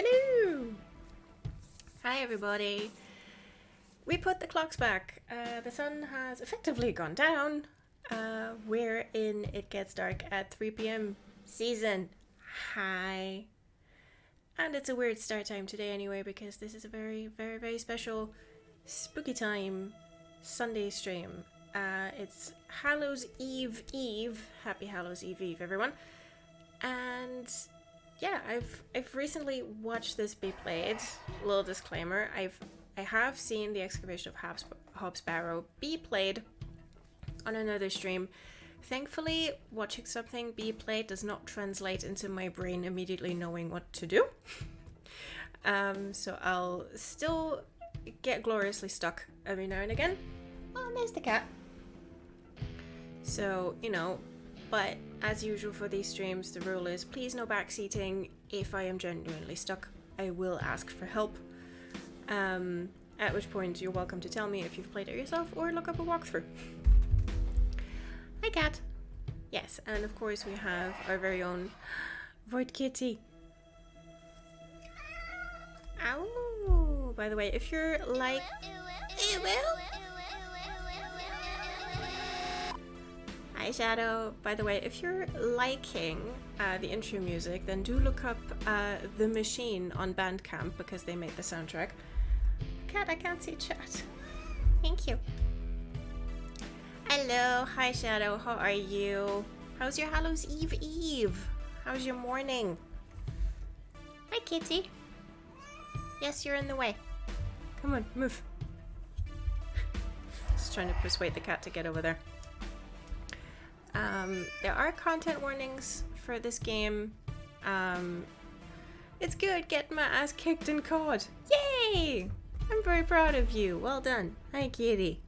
Hello! Hi everybody. We put the clocks back. The sun has effectively gone down. Wherein it gets dark at 3 p.m. season. Hi. And it's a weird start time today anyway because this is a very, very, very special spooky time Sunday stream. It's Hallow's Eve. Happy Hallow's Eve, everyone. And yeah, I've recently watched this be played. Little disclaimer: I have seen the excavation of Hobb's Barrow be played on another stream. Thankfully, watching something be played does not translate into my brain immediately knowing what to do. So I'll still get gloriously stuck every now and again. Oh, there's the cat. So, but as usual for these streams, the rule is please no backseating. If I am genuinely stuck, I will ask for help. At which point you're welcome to tell me if you've played it yourself or look up a walkthrough. Hi, cat. Yes, and of course we have our very own Void Kitty. Ow! By the way, if you're like... Hi, Shadow. By the way, if you're liking the intro music, then do look up The Machine on Bandcamp because they made the soundtrack. Cat, I can't see chat. Thank you. Hello. Hi, Shadow. How are you? How's your Hallow's Eve? How's your morning? Hi, kitty. Yes, you're in the way. Come on, move. Just trying to persuade the cat to get over there. There are content warnings for this game. It's good getting my ass kicked in COD. Yay! I'm very proud of you. Well done. Hi, kitty.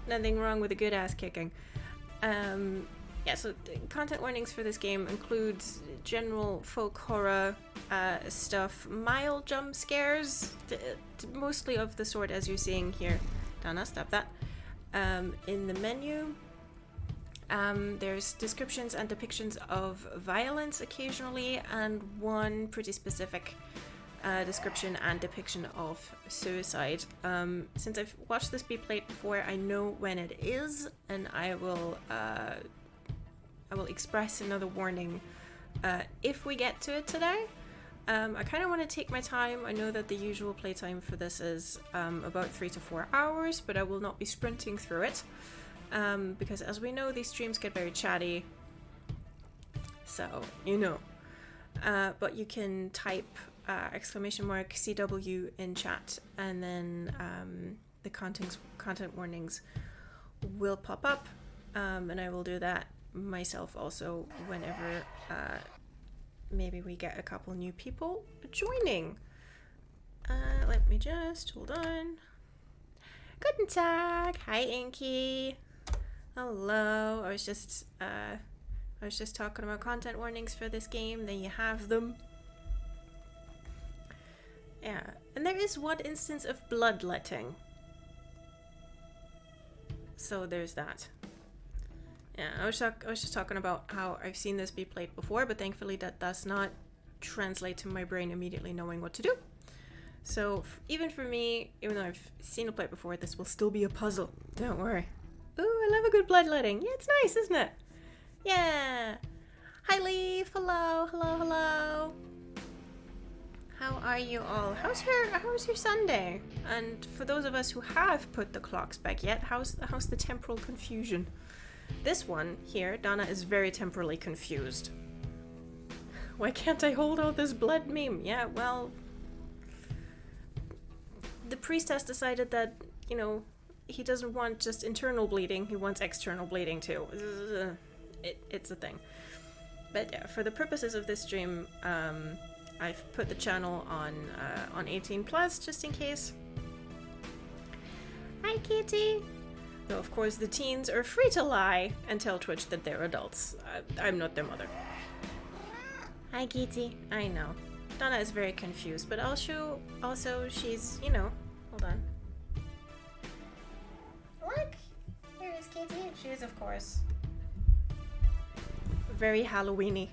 Nothing wrong with a good ass kicking. Yeah, so content warnings for this game includes general folk horror stuff, mild jump scares, mostly of the sort as you're seeing here. Donna, stop that. In the menu, there's descriptions and depictions of violence occasionally, and one pretty specific description and depiction of suicide. Since I've watched this be played before, I know when it is, and I will express another warning if we get to it today. I kind of want to take my time. I know that the usual playtime for this is about 3 to 4 hours, but I will not be sprinting through it because, as we know, these streams get very chatty. So, but you can type !CW in chat, and then the content warnings will pop up, and I will do that myself also whenever maybe we get a couple new people joining. Let me just hold on. Guten Tag. Hi, Inky. Hello. I was just talking about content warnings for this game. There you have them. Yeah, and there is one instance of bloodletting. So there's that. Yeah, I was just talking about how I've seen this be played before, but thankfully that does not translate to my brain immediately knowing what to do. So even for me, even though I've seen it played before, this will still be a puzzle. Don't worry. Ooh, I love a good bloodletting. Yeah, it's nice, isn't it? Yeah. Hi, Leaf. Hello. How are you all? How's your Sunday? And for those of us who have put the clocks back yet, how's the temporal confusion? This one here, Donna, is very temporally confused. Why can't I hold out this blood meme? Yeah, well, the priest has decided that, he doesn't want just internal bleeding, he wants external bleeding too. It's a thing. But yeah, for the purposes of this stream, I've put the channel on 18 plus just in case. Hi, kitty. Though of course the teens are free to lie and tell Twitch that they're adults. I'm not their mother. Hi, kitty. I know. Donna is very confused, but also she's, hold on. Look, here is Kitty. She is, of course, very Halloweeny.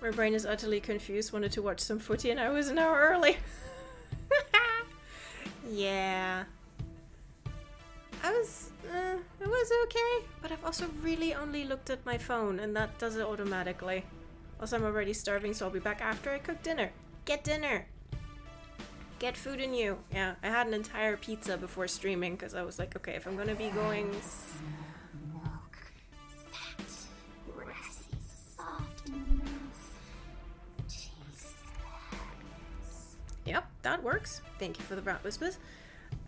My brain is utterly confused, wanted to watch some footy and I was an hour early. Yeah. It was okay, but I've also really only looked at my phone and that does it automatically. Also, I'm already starving, so I'll be back after I cook dinner. Get dinner! Get food in you. Yeah, I had an entire pizza before streaming because I was like, okay, if I'm gonna be going... Milk, fat, grassy, soft in the mouth. Tastes fabulous. Yep, that works. Thank you for the rat whispers.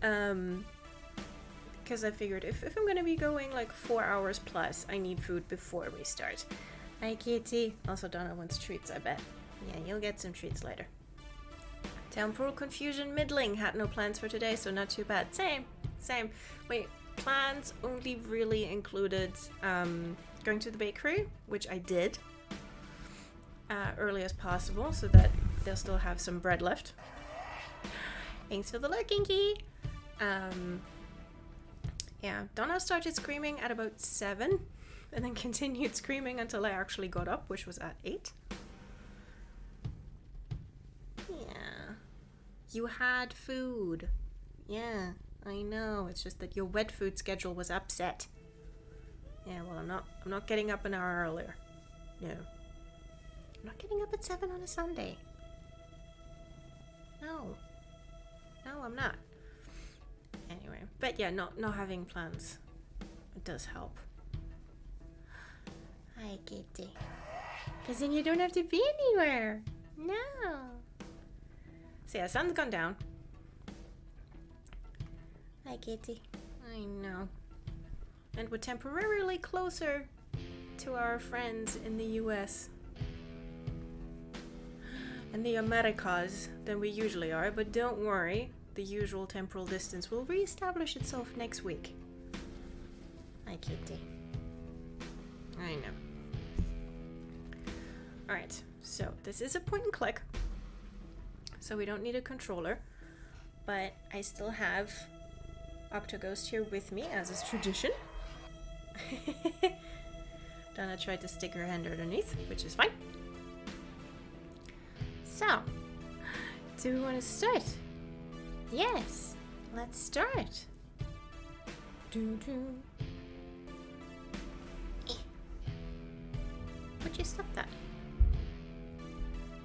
Because I figured if I'm gonna be going like 4 hours plus, I need food before we start. Hi, Kitty. Also, Donna wants treats, I bet. Yeah, you'll get some treats later. Temporal confusion middling. Had no plans for today, so not too bad. Same. Wait, plans only really included going to the bakery, which I did early as possible, so that they'll still have some bread left. Thanks for the lurking key. Yeah, Donna started screaming at about 7, and then continued screaming until I actually got up, which was at 8. Yeah. You had food. Yeah, I know. It's just that your wet food schedule was upset. Yeah, well, I'm not getting up an hour earlier. No. I'm not getting up at 7 on a Sunday. No, I'm not. Anyway, but yeah, not having plans. It does help. Hi, Kitty. Because then you don't have to be anywhere. No. So yeah, sun's gone down. Hi, Kitty. I know. And we're temporarily closer to our friends in the US and the Americas than we usually are, but don't worry, the usual temporal distance will re-establish itself next week. Hi, Kitty. I know. Alright, so this is a point and click, so we don't need a controller, but I still have Octoghost here with me, as is tradition. Donna tried to stick her hand underneath, which is fine. So, do we want to start? Yes, let's start. Doo-doo. Would you stop that?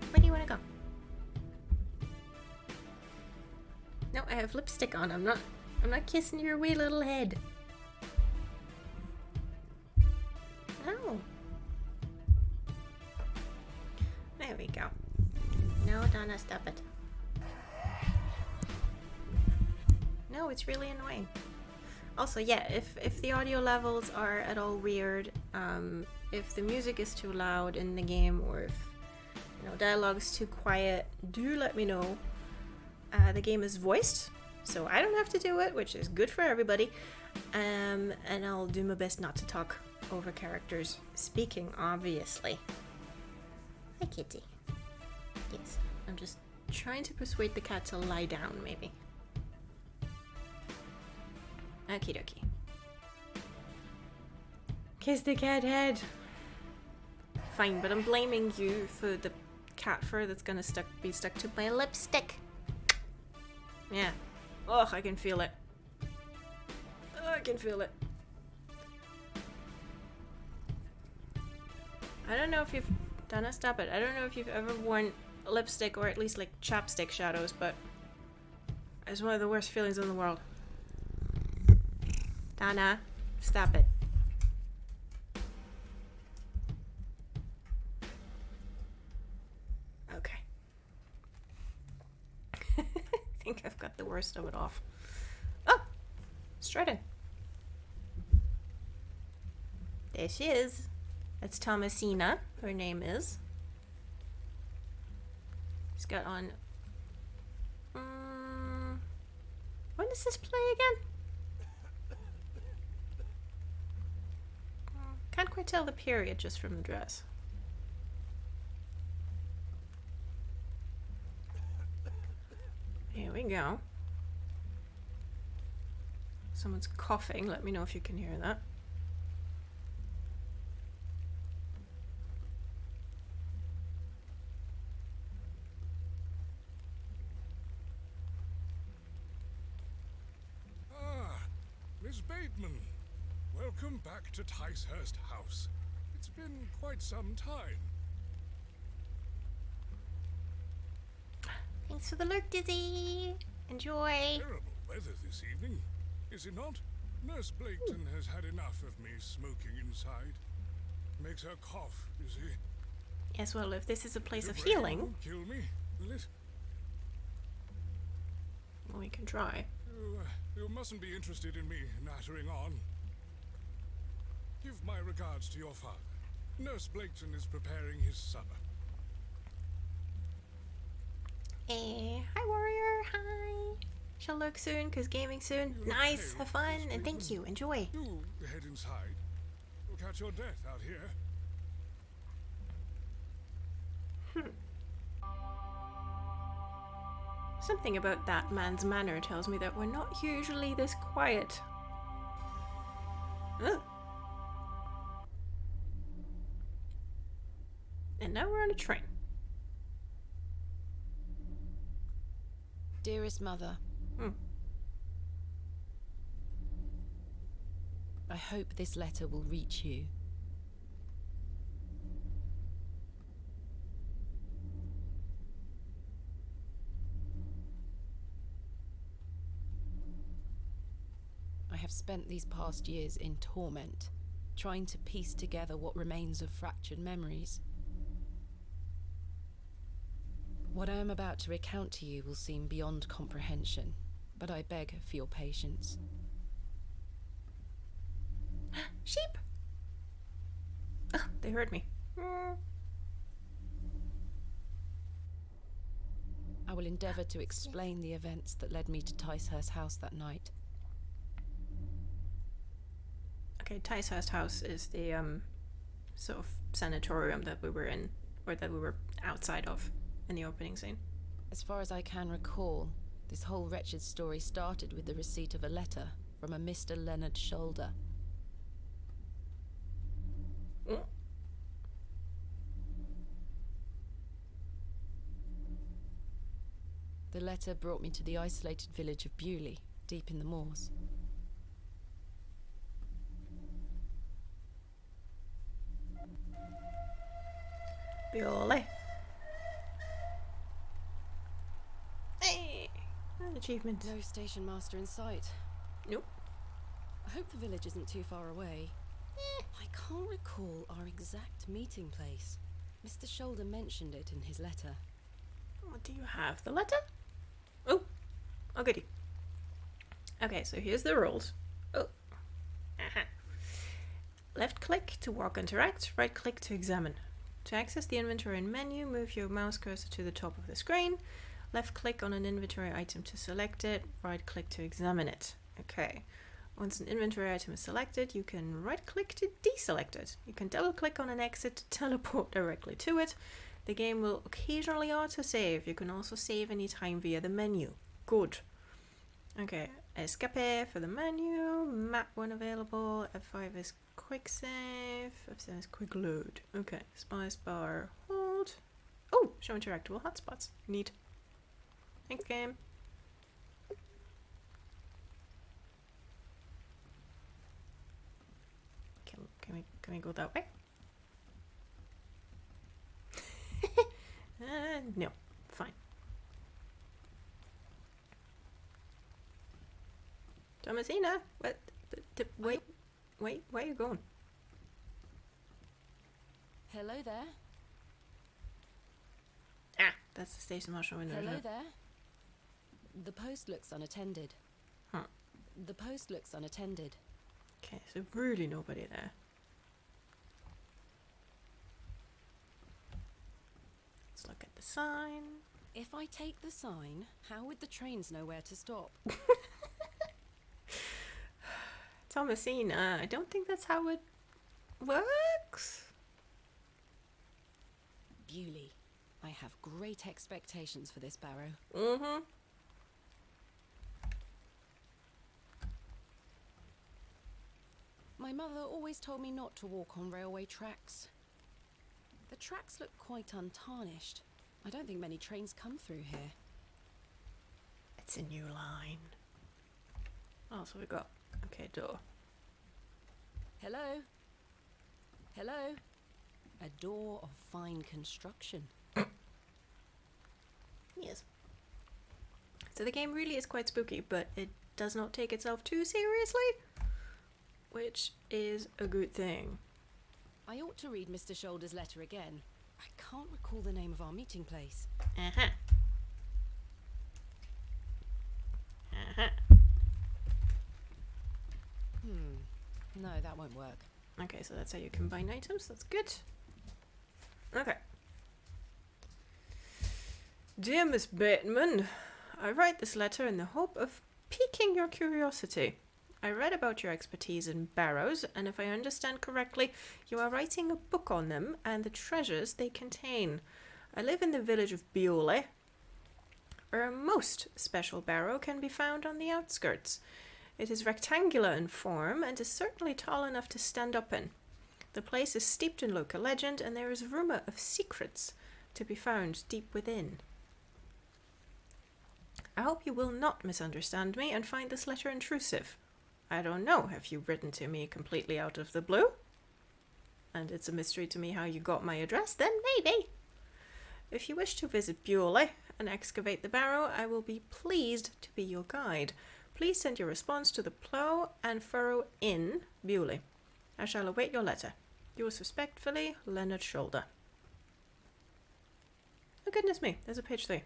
Where do you want to go? No, I have lipstick on. I'm not kissing your wee little head. No. There we go. No, Donna, stop it. No, it's really annoying. Also, yeah, if the audio levels are at all weird, if the music is too loud in the game, or if dialogue's too quiet, do let me know. The game is voiced, so I don't have to do it, which is good for everybody. And I'll do my best not to talk over characters speaking, obviously. Hi, Kitty. Yes, I'm just trying to persuade the cat to lie down, maybe. Okie dokie. Kiss the cat head. Fine, but I'm blaming you for the cat fur that's gonna be stuck to my lipstick. Yeah. Ugh, I can feel it. I can feel it. I don't know if you've... Donna, stop it. I don't know if you've ever worn lipstick, or at least like chapstick shadows, but it's one of the worst feelings in the world. Donna, stop it. Okay. I think I've got the worst of it off. Oh! Strutting. There she is. That's Thomasina, her name is. She's got on... when does this play again? Can't quite tell the period just from the dress. Here we go. Someone's coughing. Let me know if you can hear that. Miss Bateman, welcome back to Ticehurst House. It's been quite some time. Thanks for the lurk, Dizzy. Enjoy. Terrible weather this evening, is it not? Nurse Blaketon has had enough of me smoking inside. Makes her cough, you see. Yes, well, if this is a place of The rain healing, won't kill me, will it? well, we can try. You mustn't be interested in me nattering on. Give my regards to your father. Nurse Blaketon is preparing his supper. Hi, warrior. Hi. Shall lurk soon, because gaming soon. You look Nice. pale, Have fun, Miss and thank Bateman. you. Enjoy. Do head inside. You'll catch your death out here. Something about that man's manner tells me that we're not usually this quiet. Ugh. And now we're on a train. Dearest Mother, Hmm. I hope this letter will reach you. I have spent these past years in torment, trying to piece together what remains of fractured memories. What I am about to recount to you will seem beyond comprehension, but I beg for your patience. Sheep! Ugh, they heard me. I will endeavour to explain the events that led me to Ticehurst House that night. Okay, Ticehurst House is the sort of sanatorium that we were in, or that we were outside of in the opening scene. As far as I can recall, this whole wretched story started with the receipt of a letter from a Mr. Leonard Shoulder. Mm. The letter brought me to the isolated village of Bewley, deep in the moors. Bewley. Hey! An achievement. No station master in sight. Nope. I hope the village isn't too far away. I can't recall our exact meeting place. Mr. Shoulder mentioned it in his letter. What do you have? The letter? Oh! Oh, goody. Okay, so here's the rules. Oh. Aha. Left click to walk interact, right click to examine. To access the inventory and menu, move your mouse cursor to the top of the screen. Left click on an inventory item to select it, right click to examine it. Okay. Once an inventory item is selected, you can right click to deselect it. You can double click on an exit to teleport directly to it. The game will occasionally autosave. You can also save anytime via the menu. Good. Okay, escape for the menu. Map when available. F5 is quick save. F7 is quick load. Okay, space bar hold. Oh, show interactable hotspots. Neat. Thanks, game. Can we go that way? No. Fine. Thomasina, what? Wait, wait, where are you going? Hello there. Ah, that's the station marshal window. Hello isn't it? there. The post looks unattended. Huh. The post looks unattended. Okay, so really nobody there. Let's look at the sign. If I take the sign, how would the trains know where to stop? Thomasina, I don't think that's how it works. Bewley, I have great expectations for this barrow. Mm-hmm. My mother always told me not to walk on railway tracks. The tracks look quite untarnished. I don't think many trains come through here. It's a new line. Oh, so we got Okay, door. Hello? Hello? A door of fine construction. Yes. So the game really is quite spooky, but it does not take itself too seriously, which is a good thing. I ought to read Mr. Shoulder's letter again. I can't recall the name of our meeting place. Uh-huh. Uh-huh. No, that won't work. Okay, so that's how you combine items. That's good. Okay. Dear Miss Bateman, I write this letter in the hope of piquing your curiosity. I read about your expertise in barrows, and if I understand correctly, you are writing a book on them and the treasures they contain. I live in the village of Bewley, where a most special barrow can be found on the outskirts. It is rectangular in form and is certainly tall enough to stand up in. The place is steeped in local legend, and there is a rumour of secrets to be found deep within. I hope you will not misunderstand me and find this letter intrusive. I don't know, have you written to me completely out of the blue? And it's a mystery to me how you got my address, then maybe. If you wish to visit Bewley and excavate the barrow, I will be pleased to be your guide. Please send your response to the Plough and Furrow Inn, Bewley. I shall await your letter. Yours respectfully, Leonard Shoulder. Oh goodness me, there's a page 3.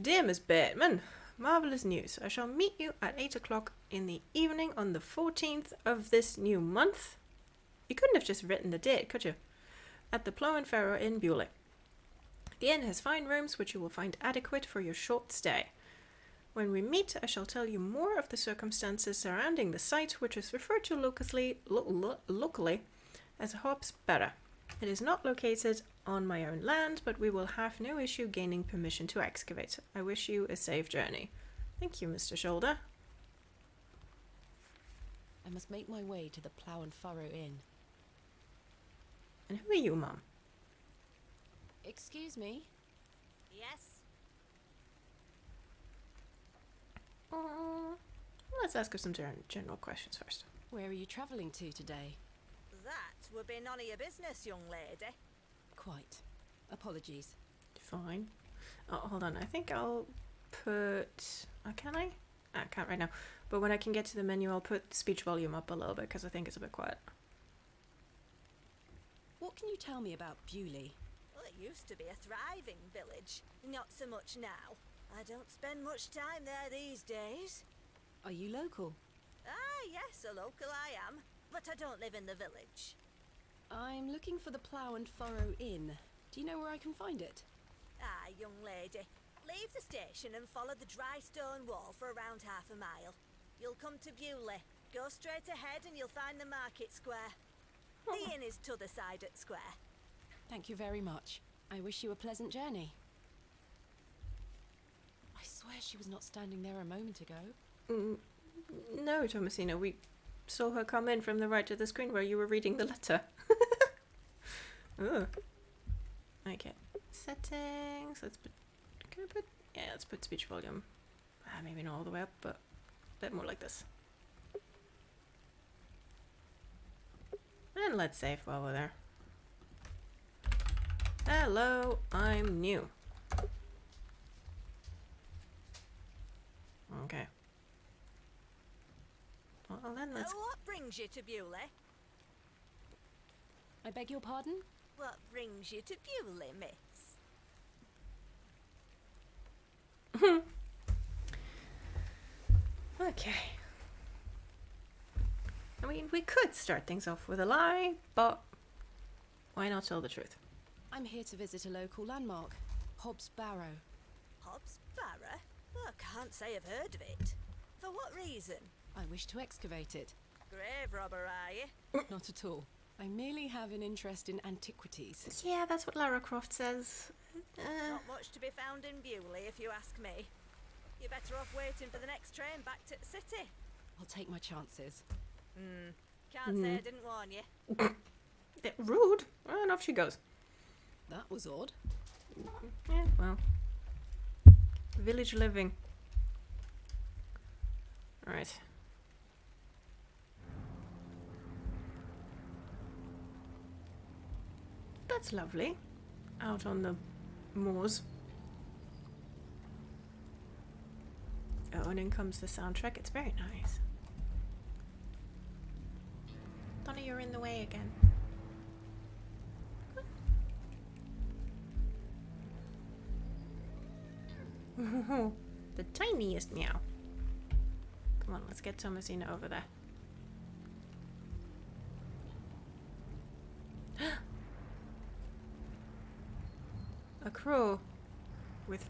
Dear Miss Bateman, marvellous news. I shall meet you at 8 o'clock in the evening on the 14th of this new month. You couldn't have just written the date, could you? At the Plough and Furrow Inn, Bewley. The inn has fine rooms which you will find adequate for your short stay. When we meet, I shall tell you more of the circumstances surrounding the site, which is referred to locally as Hobb's Barrow. It is not located on my own land, but we will have no issue gaining permission to excavate. I wish you a safe journey. Thank you, Mr. Shoulder. I must make my way to the Plough and Furrow Inn. And who are you, Mum? Excuse me? Yes? Let's ask her some general questions first. Where are you travelling to today? That would be none of your business, young lady. Quite. Apologies. Fine. Oh, hold on. I think I'll put... can I? I can't right now. But when I can get to the menu, I'll put speech volume up a little bit because I think it's a bit quiet. What can you tell me about Bewley? Well, it used to be a thriving village. Not so much now. I don't spend much time there these days. Are you local? Ah, yes, a local I am. But I don't live in the village. I'm looking for the Plough and Furrow Inn. Do you know where I can find it? Ah, young lady. Leave the station and follow the dry stone wall for around half a mile. You'll come to Bewley. Go straight ahead and you'll find the market square. The inn is t'other side at square. Thank you very much. I wish you a pleasant journey. I swear she was not standing there a moment ago. No, Thomasina, we saw her come in from the right of the screen where you were reading the letter. Ugh. Okay. Settings. Let's put... Can I put... Yeah, let's put speech volume. Maybe not all the way up, but a bit more like this. And let's save while we're there. Hello, I'm new. Okay. Well, then let's... What brings you to Bewley? I beg your pardon? What brings you to Bewley, miss? Okay. I mean, we could start things off with a lie, but why not tell the truth? I'm here to visit a local landmark, Hobb's Barrow. Hobb's Barrow? Oh, I can't say I've heard of it. For what reason? I wish to excavate it. Grave robber, are you? Not at all. I merely have an interest in antiquities. Yeah, that's what Lara Croft says. Not much to be found in Bewley, if you ask me. You're better off waiting for the next train back to the city. I'll take my chances. Can't say I didn't warn you. Rude. Well, and off she goes. That was odd. Yeah, well. Village living. Alright. That's lovely. Out on the moors. Oh, and in comes the soundtrack. It's very nice. Donna, you're in the way again. The tiniest meow. Come on, let's get Thomasina over there. A crow with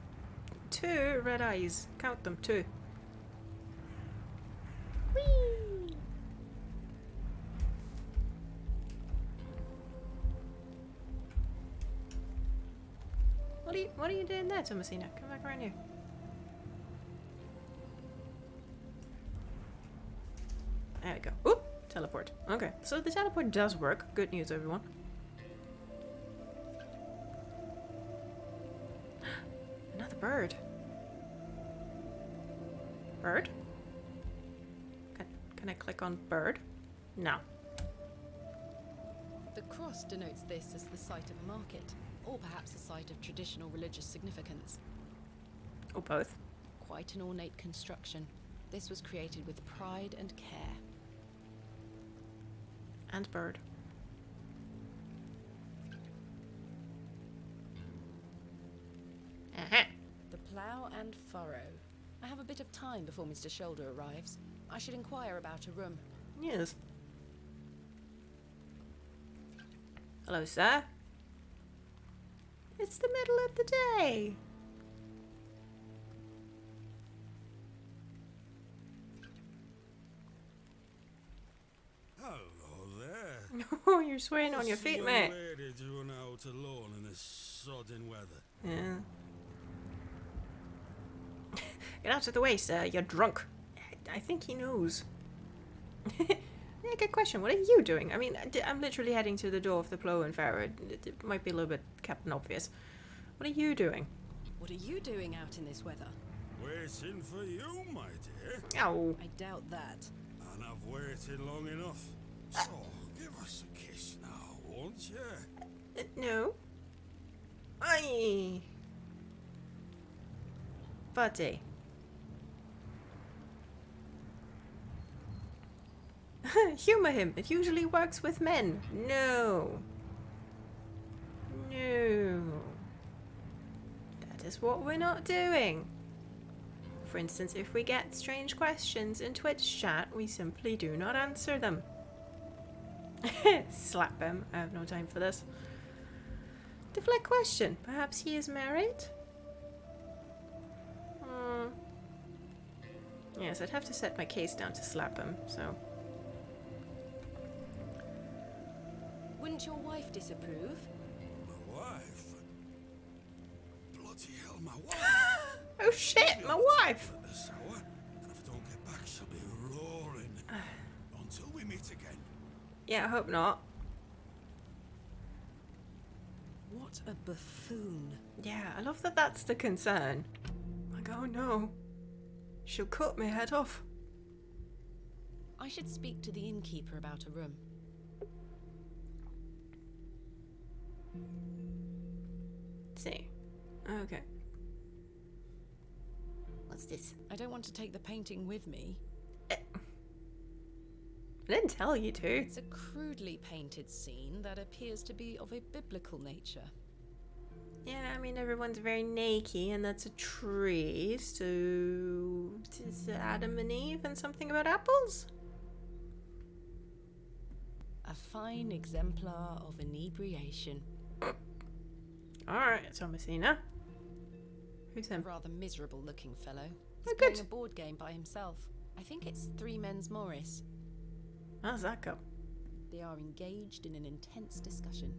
2 red eyes. Count them, 2. Whee! What are you doing there, Thomasina? Come back around here. There we go. Oop! Teleport. Okay, so the teleport does work. Good news, everyone. Another bird. Bird? Can I click on bird? No. The cross denotes this as the site of a market, or perhaps a site of traditional religious significance. Or both. Quite an ornate construction. This was created with pride and care. And bird. The plough and furrow. I have a bit of time before Mr. Shoulder arrives. I should inquire about a room. Yes. Hello, sir. It's the middle of the day. Hello there. Oh, you're swaying on your What's the feet, young mate. lady doing out alone in this sodding weather? Yeah. Get out of the way, sir. You're drunk. I think he knows. Yeah, good question. What are you doing? I mean, I'm literally heading to the door of the Plow and Farrow. It might be a little bit Captain Obvious. What are you doing? What are you doing out in this weather? Waiting for you, my dear. Oh. I doubt that. And I've waited long enough. So, give us a kiss now, won't you? No. Aye. Buddy. Humor him. It usually works with men. No. No. That is what we're not doing. For instance, if we get strange questions in Twitch chat, we simply do not answer them. Slap him. I have no time for this. Deflect question. Perhaps he is married? Yes, I'd have to set my case down to slap him, so... Wouldn't your wife disapprove? My wife? Bloody hell, my wife! Oh shit, my wife! At this hour, and if I don't get back, she'll be roaring. Until we meet again. Yeah, I hope not. What a buffoon. Yeah, I love that that's the concern. Like, oh no. She'll cut my head off. I should speak to the innkeeper about a room. See. Okay. What's this? I don't want to take the painting with me. I didn't tell you to. It's a crudely painted scene that appears to be of a biblical nature. Yeah, I mean, everyone's very naked, and that's a tree, so... It's Adam and Eve and something about apples? A fine exemplar of inebriation. Alright, Thomasina. Who's A him? rather miserable looking fellow. Oh, He's good. playing a board game by himself. I think it's Three Men's Morris. How's that go? They are engaged in an intense discussion.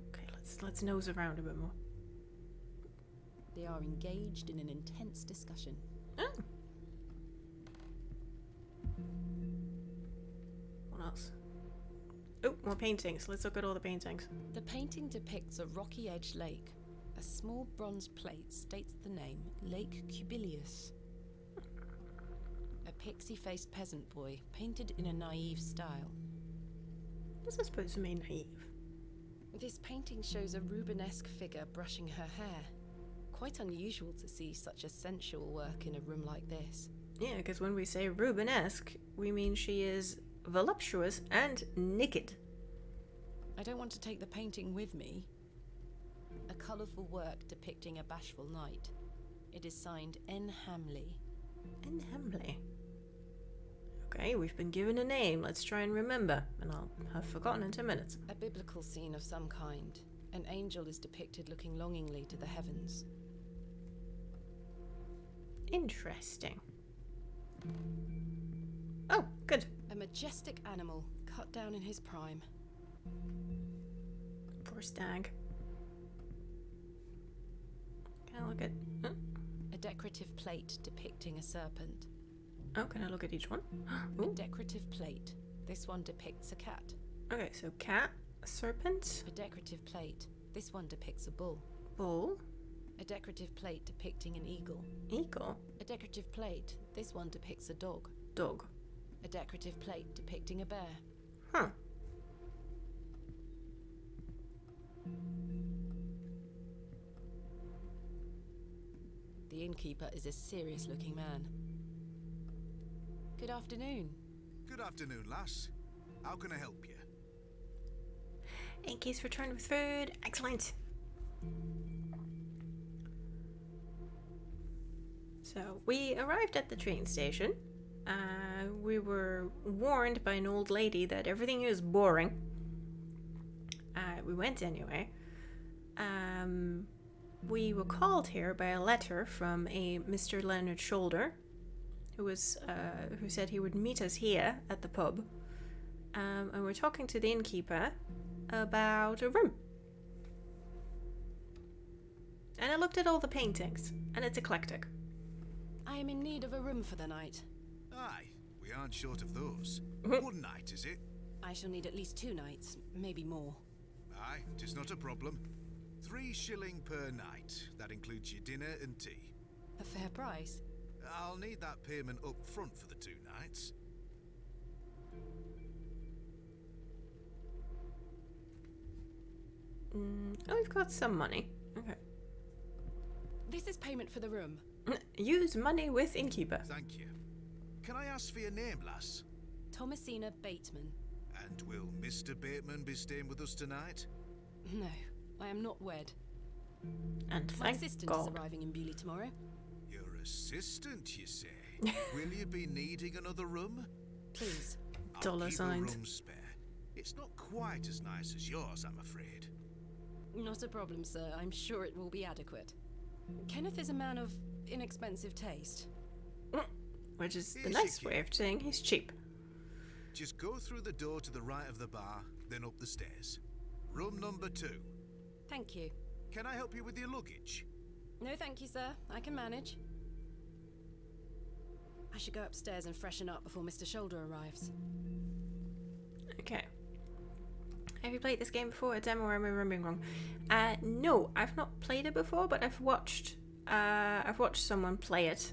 Okay, let's nose around a bit more. They are engaged in an intense discussion. Oh. What else? Oh, more paintings. Let's look at all the paintings. The painting depicts a rocky edge lake. A small bronze plate states the name Lake Cubilius. A pixie-faced peasant boy painted in a naive style. What's that supposed to mean, naive? This painting shows a Rubenesque figure brushing her hair. Quite unusual to see such a sensual work in a room like this. Yeah, because when we say Rubenesque, we mean she is voluptuous and naked. I don't want to take the painting with me. A colourful work depicting a bashful knight. It is signed N. Hamley. N. Hamley. Okay, we've been given a name. Let's try and remember, and I'll have forgotten in 2 minutes. A biblical scene of some kind. An angel is depicted looking longingly to the heavens. Interesting. Oh, good. A majestic animal cut down in his prime. Poor stag. Can I look at... Huh? A decorative plate depicting a serpent. Oh, can I look at each one? A Ooh. decorative plate. This one depicts a cat. Okay, so cat, serpent, A decorative plate. This one depicts a bull. bull, A decorative plate depicting an eagle. eagle, A decorative plate. This one depicts a dog. dog. A decorative plate depicting a bear. Huh. The innkeeper is a serious-looking man. Good afternoon. Good afternoon, lass. How can I help you? Inky's returned with food. Excellent. So, we arrived at the train station. We were warned by an old lady that everything is boring. We went anyway. We were called here by a letter from a Mr. Leonard Shoulder, who said he would meet us here at the pub. And we're talking to the innkeeper about a room. And I looked at all the paintings, and it's eclectic. I am in need of a room for the night. Aye, we aren't short of those. One night, is it? I shall need at least 2 nights, maybe more. Aye, 'tis not a problem. 3 shilling per night. That includes your dinner and tea. A fair price. I'll need that payment up front for the 2 nights. Oh, we've got some money. Okay. This is payment for the room. Use money with innkeeper. Thank you. Can I ask for your name, lass? Thomasina Bateman. And will Mr. Bateman be staying with us tonight? No, I am not wed. And My thank assistant God. is arriving in Bewley tomorrow. Your assistant, you say? Will you be needing another room? Please. I'll Dollar keep signs. a room spare. It's not quite as nice as yours, I'm afraid. Not a problem, sir. I'm sure it will be adequate. Kenneth is a man of inexpensive taste. Which is the Here's nice your way of saying he's cheap. Just go through the door to the right of the bar, then up the stairs. Room number 2. Thank you. Can I help you with your luggage? No, thank you, sir. I can manage. I should go upstairs and freshen up before Mr. Shoulder arrives. Okay. Have you played this game before? A demo, or am I remembering wrong? No, I've not played it before, but I've watched someone play it.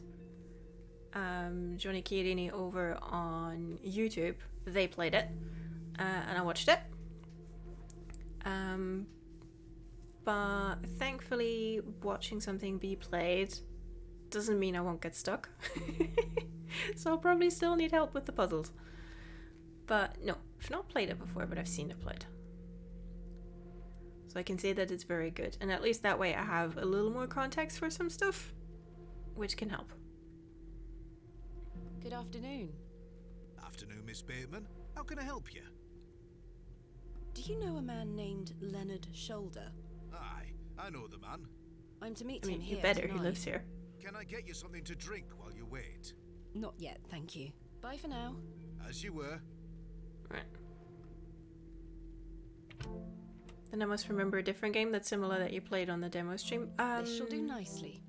Johnny Chiarini over on YouTube. They played it, and I watched it. But thankfully, watching something be played doesn't mean I won't get stuck. So I'll probably still need help with the puzzles. But no, I've not played it before, but I've seen it played. So I can say that it's very good. And at least that way I have a little more context for some stuff, which can help. Good afternoon. Afternoon, Miss Bateman. How can I help you? Do you know a man named Leonard Shoulder? Aye, I know the man. I'm to meet I mean, him you here better, tonight. he lives here. Can I get you something to drink while you wait? Not yet, thank you. Bye for now. As you were. Right. Then I must remember a different game that's similar that you played on the demo stream. This shall do nicely.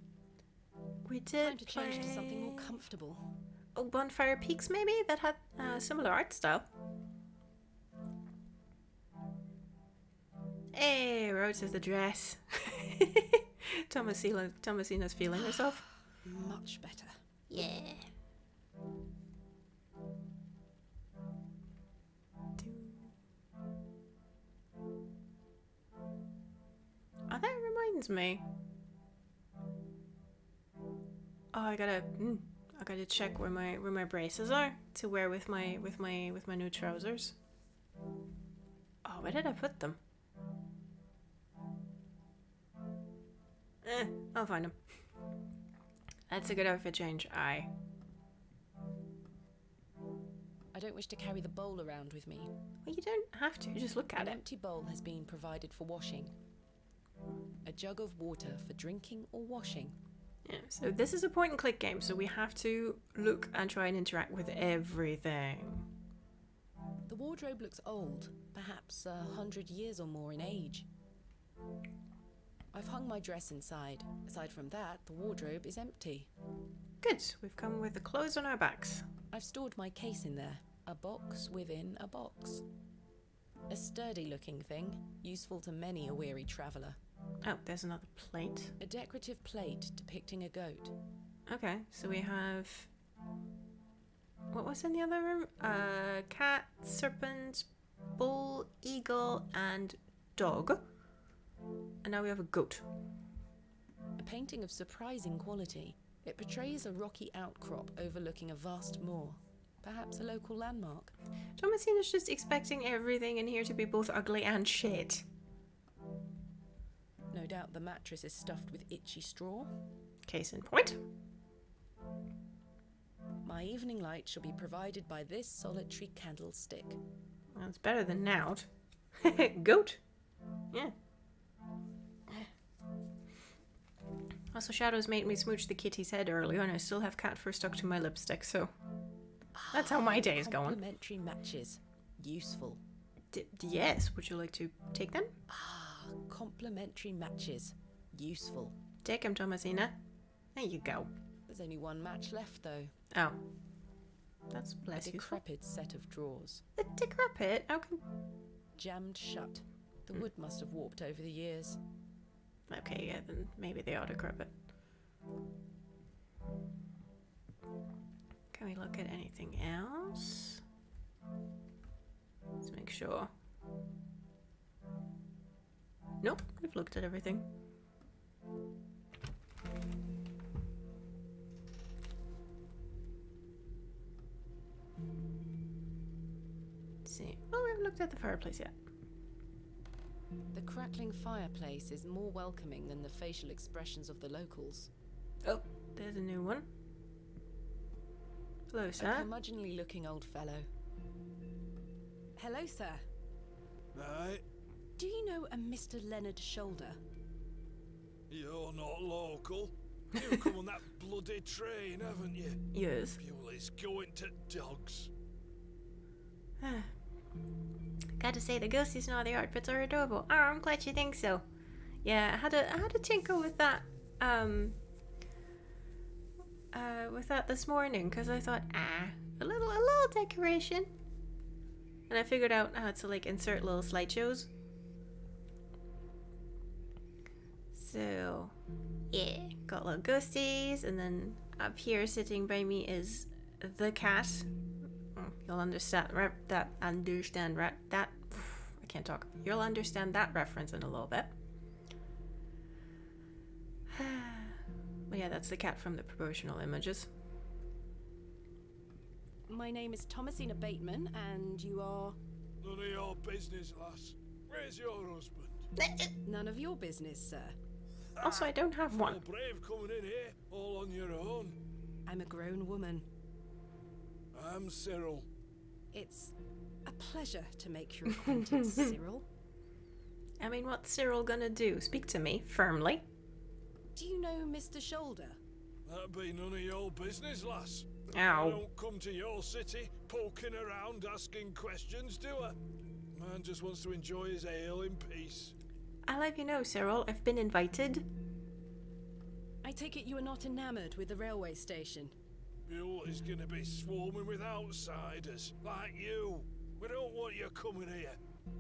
We Time did to play... change to something more comfortable. Oh, Bonfire Peaks maybe? That had similar art style. Hey, Rose is the dress. Thomasina's feeling herself. Much better. Yeah. reminds me. Oh, I gotta check where my braces are to wear with my new trousers. Oh, where did I put them? I'll find them. That's a good outfit change. Aye. I don't wish to carry the bowl around with me. Well, you don't have to. Just look at An it. empty bowl has been provided for washing. A jug of water for drinking or washing. Yeah, so this is a point and click game, so we have to look and try and interact with everything. The wardrobe looks old, perhaps 100 years or more in age. I've hung my dress inside. Aside from that, the wardrobe is empty. Good. We've come with the clothes on our backs. I've stored my case in there, a box within a box. A sturdy-looking thing, useful to many a weary traveller. Oh, there's another plate. A decorative plate depicting a goat. Okay, so we have... What was in the other room? Cat, serpent, bull, eagle, and dog. And now we have a goat. A painting of surprising quality. It portrays a rocky outcrop overlooking a vast moor. Perhaps a local landmark. Thomasina's just expecting everything in here to be both ugly and shit. No doubt the mattress is stuffed with itchy straw. Case in point. My evening light shall be provided by this solitary candlestick. Well, it's better than Nout. Goat. Yeah. Also, Shadows made me smooch the kitty's head earlier, and I still have cat fur stuck to my lipstick, so that's how my day is going. Complementary matches. Useful. Yes, would you like to take them? Complementary matches. Useful. Take them, Thomasina. There you go. There's only one match left, though. Oh. That's A less useful. decrepit set of drawers. The decrepit? How can... Jammed shut. The wood must have warped over the years. Okay, yeah, then maybe they are decrepit. Can we look at anything else? Let's make sure. Nope, we've looked at everything. Let's see. Oh, we haven't looked at the fireplace yet. The crackling fireplace is more welcoming than the facial expressions of the locals. Oh, there's a new one. Hello, A sir. curmudgeonly looking old fellow. Hello, sir. Right, Do you know a Mr. Leonard Shoulder? you're not local. You've come on that bloody train, haven't you? Yes. Bewley's going to dogs. Gotta say, the ghosties and all the outfits are adorable. Oh, I'm glad you think so. Yeah, I had a tinkle with that this morning, because I thought, a little decoration. And I figured out how to like insert little slideshows. So yeah, got little ghosties, and then up here sitting by me is the cat. You'll understand that. I can't talk. You'll understand that reference in a little bit. But yeah, that's the cat from the promotional images. My name is Thomasina Bateman, and you are... None of your business, lass. Where's your husband? None of your business, sir. Also, I don't have one. All brave coming in here, all on your own. I'm a grown woman. I'm Cyril. It's a pleasure to make your acquaintance, Cyril. I mean, what's Cyril gonna do? Speak to me firmly. Do you know Mr. Shoulder? That'd be none of your business, lass. I Ow. don't come to your city poking around asking questions, do I? Man just wants to enjoy his ale in peace. I'll let you know, Cyril. I've been invited. I take it you are not enamoured with the railway station. Bewley's gonna be swarming with outsiders, like you. We don't want you coming here.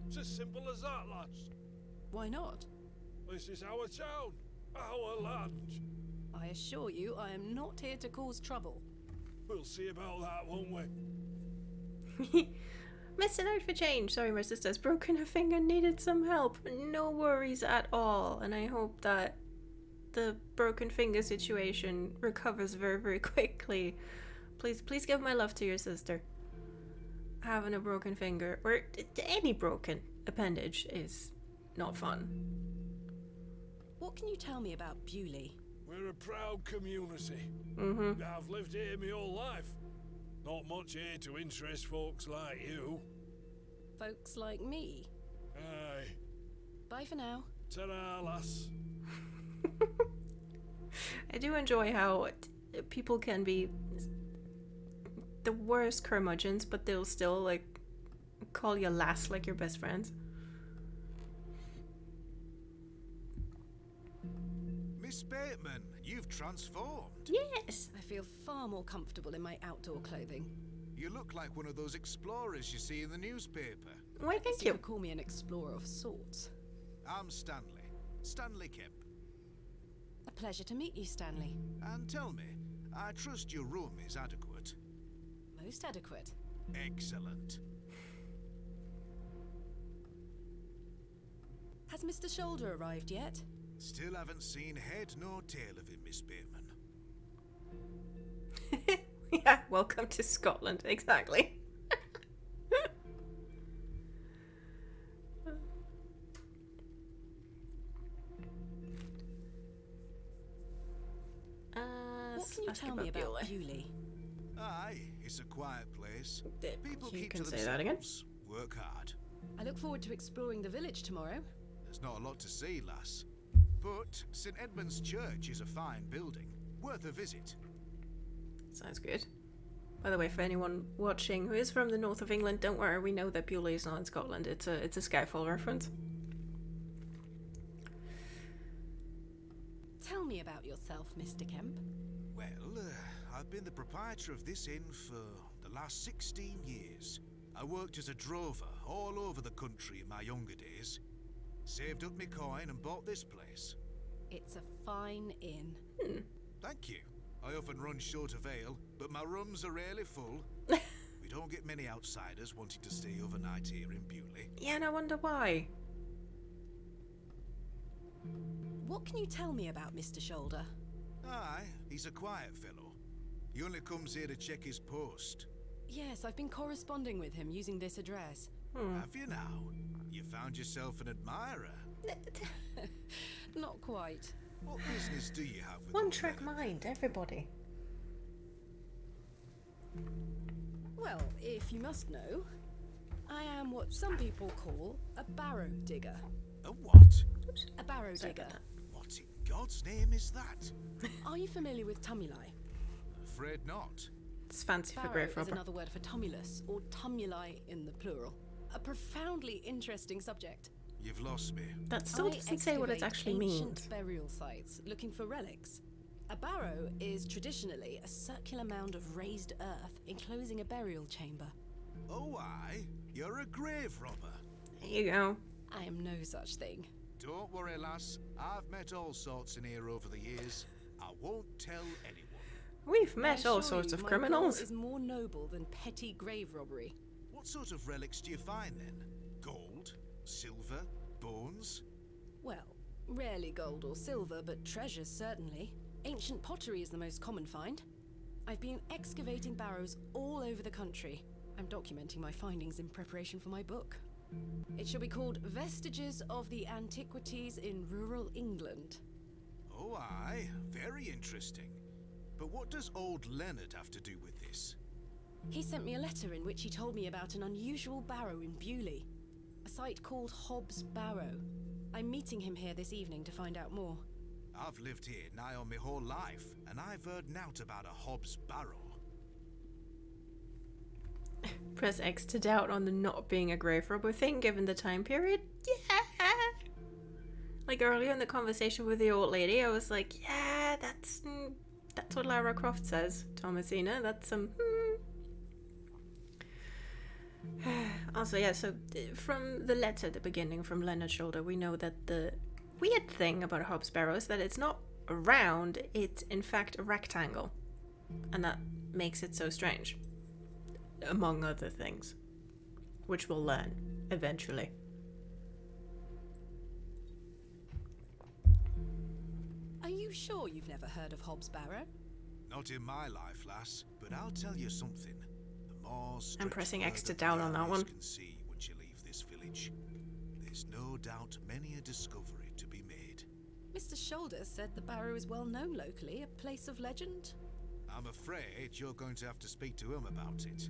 It's as simple as that, lass. Why not? This is our town, our land. I assure you, I am not here to cause trouble. We'll see about that, won't we? Missing out for change. Sorry, my sister's broken her finger, needed some help. No worries at all. And I hope that the broken finger situation recovers very, very quickly. Please give my love to your sister. Having a broken finger, or any broken appendage, is not fun. What can you tell me about Bewley? We're a proud community. I've lived here my whole life. Not much here to interest folks like you. Folks like me? Aye. Bye for now. Ta-ra, lass. I do enjoy how people can be the worst curmudgeons, but they'll still, like, call you lass like your best friends. Miss Bateman, you've transformed. Yes! I feel far more comfortable in my outdoor clothing. You look like one of those explorers you see in the newspaper. Why, Guess thank you you. could call me an explorer of sorts. I'm Stanley. Stanley Kemp. A pleasure to meet you, Stanley. And tell me, I trust your room is adequate. Most adequate. Excellent. Has Mr. Shoulder arrived yet? Still haven't seen head nor tail of him, Miss Bateman. Yeah, welcome to Scotland, exactly. What can you tell me about Bewley? Aye, it's a quiet place. People You keep can to say that again. themselves, work hard. I look forward to exploring the village tomorrow. There's not a lot to see, lass. But St. Edmund's Church is a fine building, worth a visit. Sounds good. By the way, for anyone watching who is from the north of England, don't worry, we know that Bewley is not in Scotland. It's a Skyfall reference. Tell me about yourself, Mr. Kemp. Well, I've been the proprietor of this inn for the last 16 years. I worked as a drover all over the country in my younger days. Saved up my coin and bought this place. It's a fine inn. Thank you. I often run short of ale, but my rooms are rarely full. We don't get many outsiders wanting to stay overnight here in Bewley. Yeah, and I wonder why. What can you tell me about Mr. Shoulder? Aye, he's a quiet fellow. He only comes here to check his post. Yes, I've been corresponding with him using this address. Have you now? You found yourself an admirer. Not quite. What business do you have with One old track Leonard? mind, everybody. Well, if you must know, I am what some people call a barrow digger. A what? A barrow Sorry digger. about that. What in God's name is that? Are you familiar with tumuli? Afraid not. It's fancy for Barrow grave is robber. another word for tumulus, or tumuli in the plural. A profoundly interesting subject. You've lost me. That still doesn't say what it excavate actually ancient means. burial sites looking for relics. A barrow is traditionally a circular mound of raised earth enclosing a burial chamber. Oh, aye. You're a grave robber. There you go. I am no such thing. Don't worry, lass. I've met all sorts in here over the years. I won't tell anyone. We've I met all assure sorts you, of my criminals. goal is more noble than petty grave robbery. What sort of relics do you find then? Gold? Silver? Bones? Well, rarely gold or silver, but treasures certainly. Ancient pottery is the most common find. I've been excavating barrows all over the country. I'm documenting my findings in preparation for my book. It shall be called Vestiges of the Antiquities in Rural England. Oh, aye. Very interesting. But what does old Leonard have to do with this? He sent me a letter in which he told me about an unusual barrow in Bewley, a site called Hobb's Barrow. I'm meeting him here this evening to find out more. I've lived here nigh on my whole life, and I've heard nought about a Hobb's Barrow. Press X to doubt on the not being a grave robber thing given the time period. Yeah! Like earlier in the conversation with the old lady, I was like, yeah, that's what Lara Croft says, Thomasina. That's Also, yeah, so from the letter at the beginning from Leonard Shoulder, we know that the weird thing about Hobb's Barrow is that it's not round, it's in fact a rectangle. And that makes it so strange. Among other things. which we'll learn eventually. Are you sure you've never heard of Hobb's Barrow? Not in my life, lass, but I'll tell you something. The more I'm pressing X to further down on that the eyes one. can see once you leave this village. There's no doubt many a discovery to be made. Mr. Shoulder said the Barrow is well known locally, a place of legend. I'm afraid you're going to have to speak to him about it.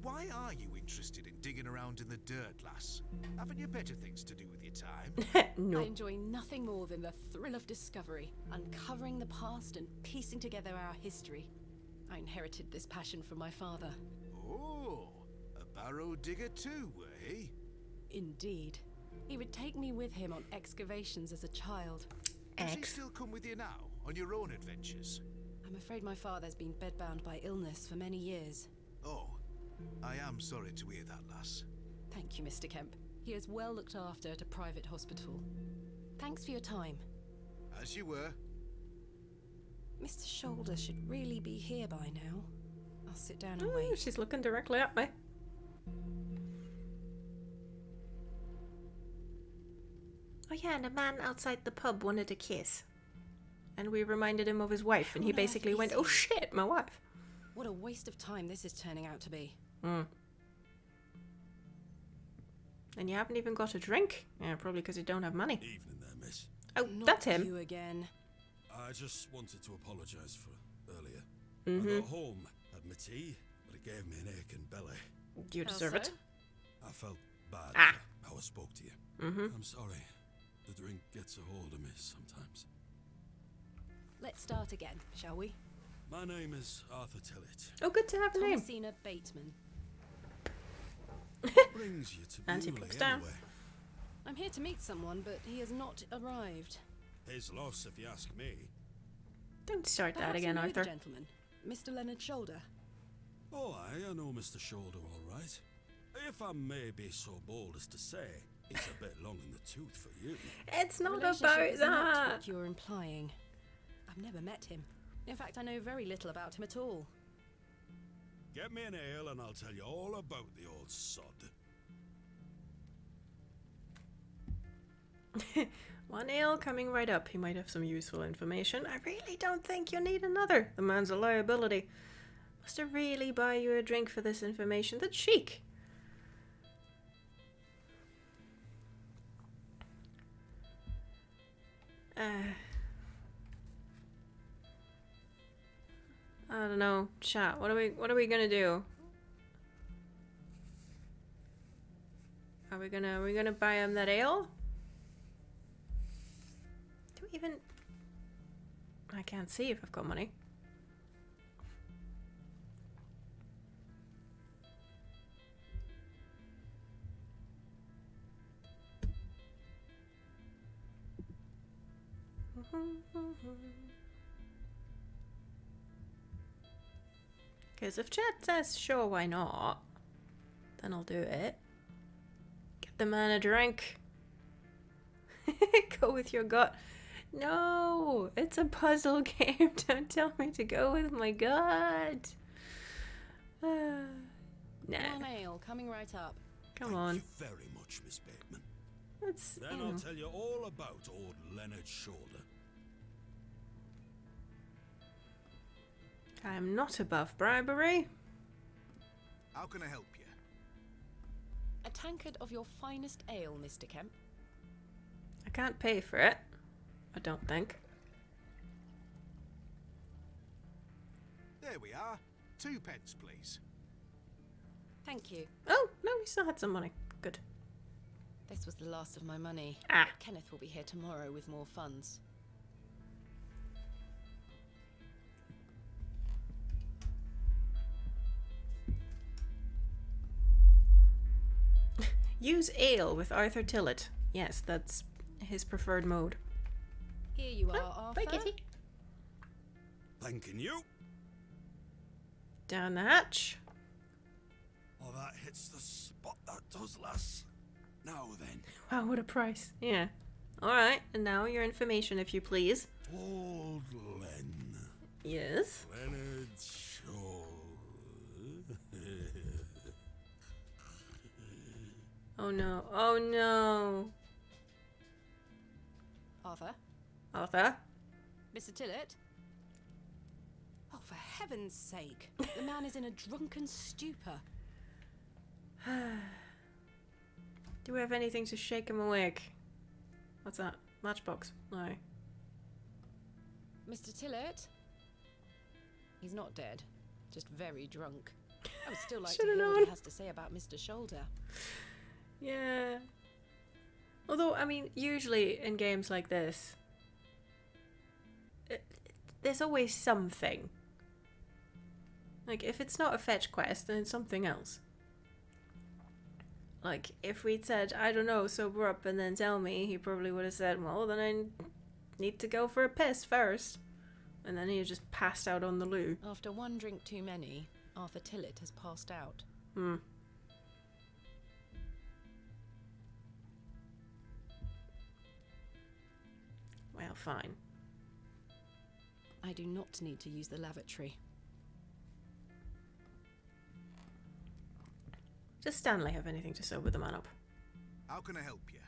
Why are you interested in digging around in the dirt, lass? Haven't you better things to do with your time? No. I enjoy nothing more than the thrill of discovery, uncovering the past and piecing together our history. I inherited this passion from my father. Oh, a barrow digger too, eh? Indeed. He would take me with him on excavations as a child. Does he still come with you now, on your own adventures? I'm afraid my father's been bedbound by illness for many years. Oh, I am sorry to hear that, lass. Thank you, Mr. Kemp. He is well looked after at a private hospital. Thanks for your time. As you were. Mr. Shoulder should really be here by now. I'll sit down and Ooh, wait. she's looking directly at me. Oh yeah, and a man outside the pub wanted a kiss. And we reminded him of his wife, and he How on earth basically is went, oh he? shit, my wife. What a waste of time this is turning out to be. And you haven't even got a drink? Yeah, probably because you don't have money. Evening there, miss. Oh, Not that's him. you again. I just wanted to apologise for earlier. I got home, had my tea, but it gave me an aching belly. You How deserve so? it. I felt bad Ah. for how I spoke to you. I'm sorry. The drink gets a hold of me sometimes. Let's start again, shall we? My name is Arthur Tillett. Oh, good to have a name. Thomasina Bateman. What brings you to And he Bewley puts down. anyway? I'm here to meet someone, but he has not arrived. His loss, if you ask me. Don't start that Perhaps again, you know the Arthur. gentleman, Mr. Leonard Shoulder. Oh, I know Mr. Shoulder all right. If I may be so bold as to say, it's a bit long in the tooth for you. It's not Relationship about is not that. what you're implying. I've never met him. In fact, I know very little about him at all. Get me an ale and I'll tell you all about the old sod. One ale coming right up. He might have some useful information. I really don't think you need another. The man's a liability. Must I really buy you a drink for this information? That's chic. I don't know. Chat. What are we gonna do? Are we gonna buy him that ale? Do we even... I can't see if I've got money. Because if chat says sure, why not, then I'll do it. Get the man a drink. Go with your gut. No, it's a puzzle game. Don't tell me to go with my gut. Nah, One ale, coming right up. come on. Thank you very much, Miss Bateman. That's, Then I'll tell you all about old Leonard Shoulder. I'm not above bribery. How can I help you? A tankard of your finest ale, Mr. Kemp. I can't pay for it. I don't think. There we are. 2 pence, please. Thank you. Oh, no, we still had some money. Good. This was the last of my money. Ah. Kenneth will be here tomorrow with more funds. Use ale with Arthur Tillett. Yes, that's his preferred mode. Here you are, Oh, bye, Arthur. kitty. Thanking you. Down the hatch. Oh, that hits the spot, that does, lass. Now then. Wow, what a price. Yeah. Alright, and now your information, if you please. Old Len. Yes. Leonard Shoulder. Oh no. Oh no. Arthur? Arthur? Mr. Tillett? Oh, for heaven's sake. The man is in a drunken stupor. Do we have anything to shake him awake? What's that? Matchbox? No. Mr. Tillett? He's not dead. Just very drunk. I would still like to Should've hear what known. he has to say about Mr. Shoulder. Yeah. Although, I mean, usually in games like this, there's always something. Like, if it's not a fetch quest, then it's something else. Like, if we'd said, I don't know, sober up and then tell me, he probably would have said, well, then I need to go for a piss first. And then he just passed out on the loo. After one drink too many, Arthur Tillett has passed out. Hmm. Well, fine. I do not need to use the lavatory. Does Stanley have anything to sober the man up? How can I help you?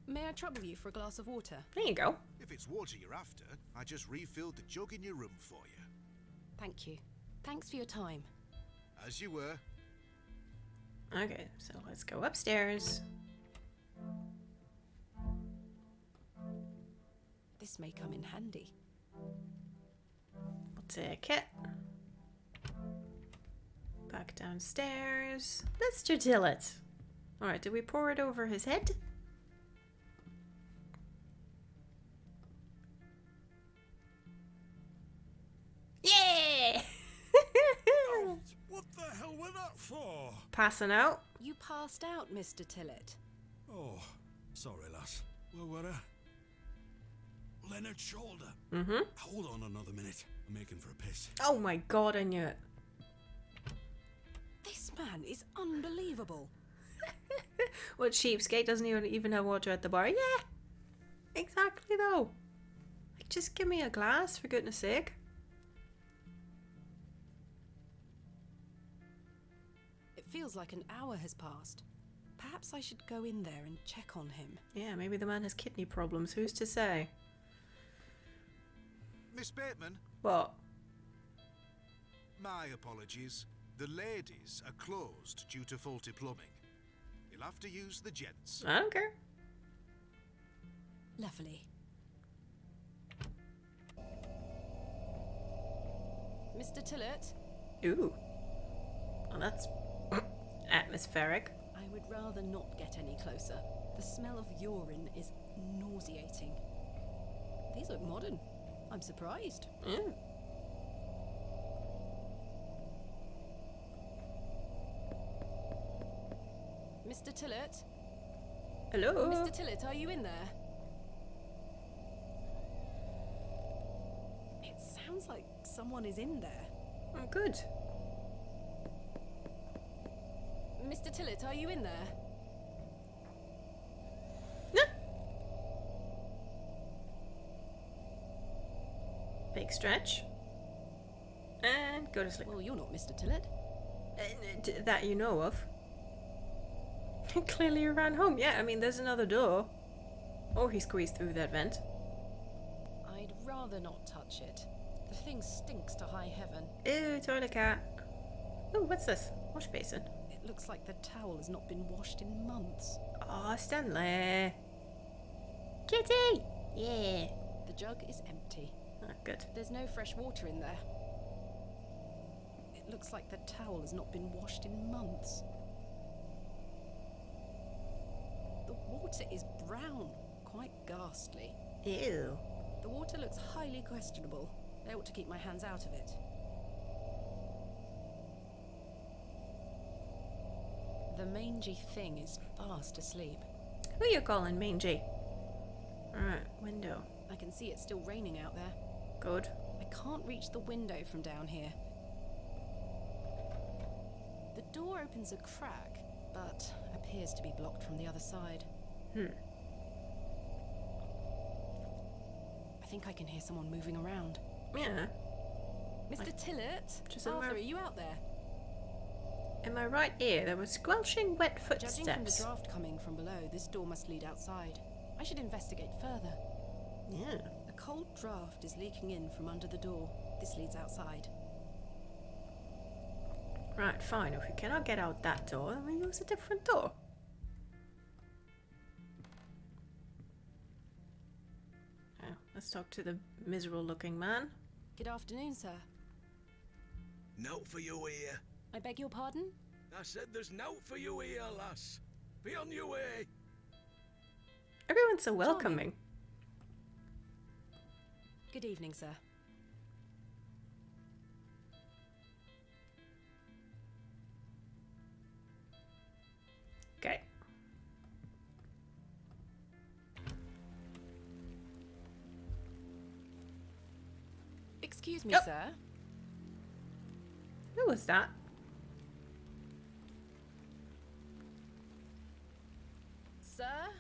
May I trouble you for a glass of water? There you go. If it's water you're after, I just refilled the jug in your room for you. Thank you. Thanks for your time. As you were. Okay, so let's go upstairs. This may come in handy. We'll take it. Back downstairs. Mr. Tillett. Alright, did we pour it over his head? Yeah! Oh, what the hell were that for? Passing out. You passed out, Mr. Tillett. Oh, sorry, lass. Where were I? Leonard Shoulder. Mm-hmm. Hold on another minute. I'm making for a piss. Oh my god, I knew it. This man is unbelievable. What cheapskate doesn't even have water at the bar? Yeah! Exactly though. Like, just give me a glass, for goodness sake. It feels like an hour has passed. Perhaps I should go in there and check on him. Yeah, maybe the man has kidney problems. Who's to say? Miss Bateman, What? my apologies. The ladies are closed due to faulty plumbing. You'll have to use the gents. I don't care. Lovely. Mr. Tillett, Ooh. Well, that's atmospheric. I would rather not get any closer. The smell of urine is nauseating. These look modern. I'm surprised. Yeah. Mr. Tillett? Hello? Mr. Tillett, are you in there? It sounds like someone is in there. I'm good. Mr. Tillett, are you in there? Big stretch. And go to sleep. Well, you're not Mr. Tillett. That you know of. Clearly you ran home. Yeah, I mean, there's another door. Or he squeezed through that vent. I'd rather not touch it. The thing stinks to high heaven. Ew, toilet cat. Oh, what's this? Wash basin. It looks like the towel has not been washed in months. Oh, Stanley. Kitty! Yeah. The jug is empty. Oh, good. There's no fresh water in there. It looks like the towel has not been washed in months. The water is brown, quite ghastly. Ew. The water looks highly questionable. I ought to keep my hands out of it. The mangy thing is fast asleep. Who you calling mangy? Alright, window. I can see it's still raining out there. Good. I can't reach the window from down here. The door opens a crack, but appears to be blocked from the other side. I think I can hear someone moving around. Yeah. Mr. Tillett? just a Arthur, mer- are you out there? in my right ear there was squelching wet Judging from the footsteps. draft coming from below, this door must lead outside. I should investigate further. Yeah. A cold draft is leaking in from under the door. This leads outside. Right, fine. If we cannot get out that door, then we use a different door. Oh, let's talk to the miserable looking man. Good afternoon, sir. Note for you here. I beg your pardon? I said there's note for you here, lass. Be on your way. Everyone's so welcoming. Good evening, sir. Okay. Excuse me, Yep. sir. Who was that? Sir?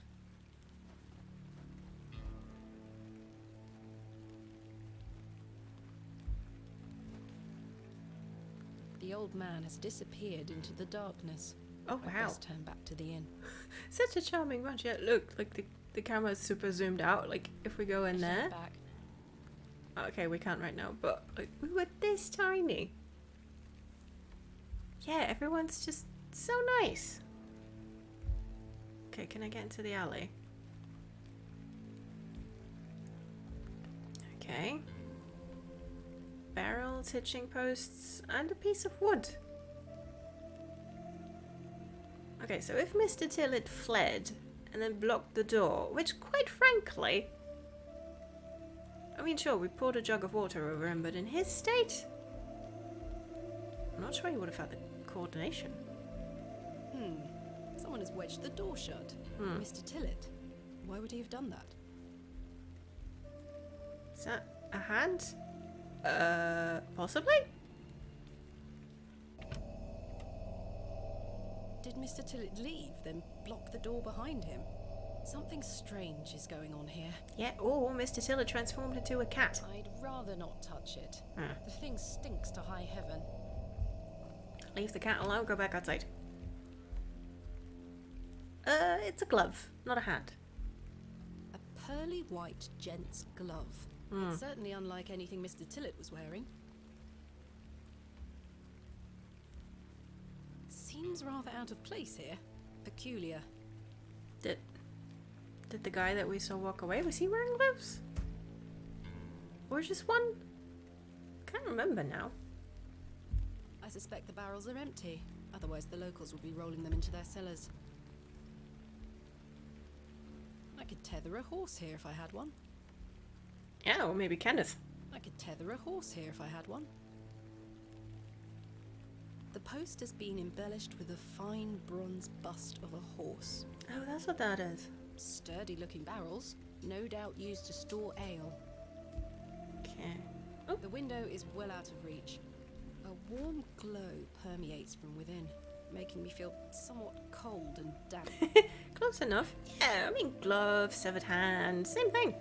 The old man has disappeared into the darkness. Oh, I wow. best turn back to the inn. Such a charming bunch. Yeah, look, like the camera's super zoomed out. Like, if we go in there. Back. Okay, we can't right now, but like, we were this tiny. Yeah, everyone's just so nice. Okay, can I get into the alley? Okay. Barrels, hitching posts, and a piece of wood. Okay, so if Mr. Tillett fled and then blocked the door, which quite frankly, I mean, sure, we poured a jug of water over him, but in his state, I'm not sure he would have had the coordination. Someone has wedged the door shut. Mr. Tillett. Why would he have done that? Is that a hand? Possibly? Did Mr. Tillett leave, then block the door behind him? Something strange is going on here. Yeah, or Mr. Tillett transformed into a cat. I'd rather not touch it. Ah. The thing stinks to high heaven. Leave the cat alone, go back outside. It's a glove, not a hand. A pearly white gent's glove. It's certainly unlike anything Mr. Tillett was wearing. Seems rather out of place here. Peculiar. Did the guy that we saw walk away, was he wearing gloves? Or just one? Can't remember now. I suspect the barrels are empty. Otherwise the locals would be rolling them into their cellars. I could tether a horse here if I had one. Yeah, or maybe Kenneth. I could tether a horse here if I had one. The post has been embellished with a fine bronze bust of a horse. Oh, that's what that is. Sturdy looking barrels, no doubt used to store ale. Okay. The window is well out of reach. A warm glow permeates from within, making me feel somewhat cold and damp. Close enough. Yeah, I mean gloves, severed hand, same thing.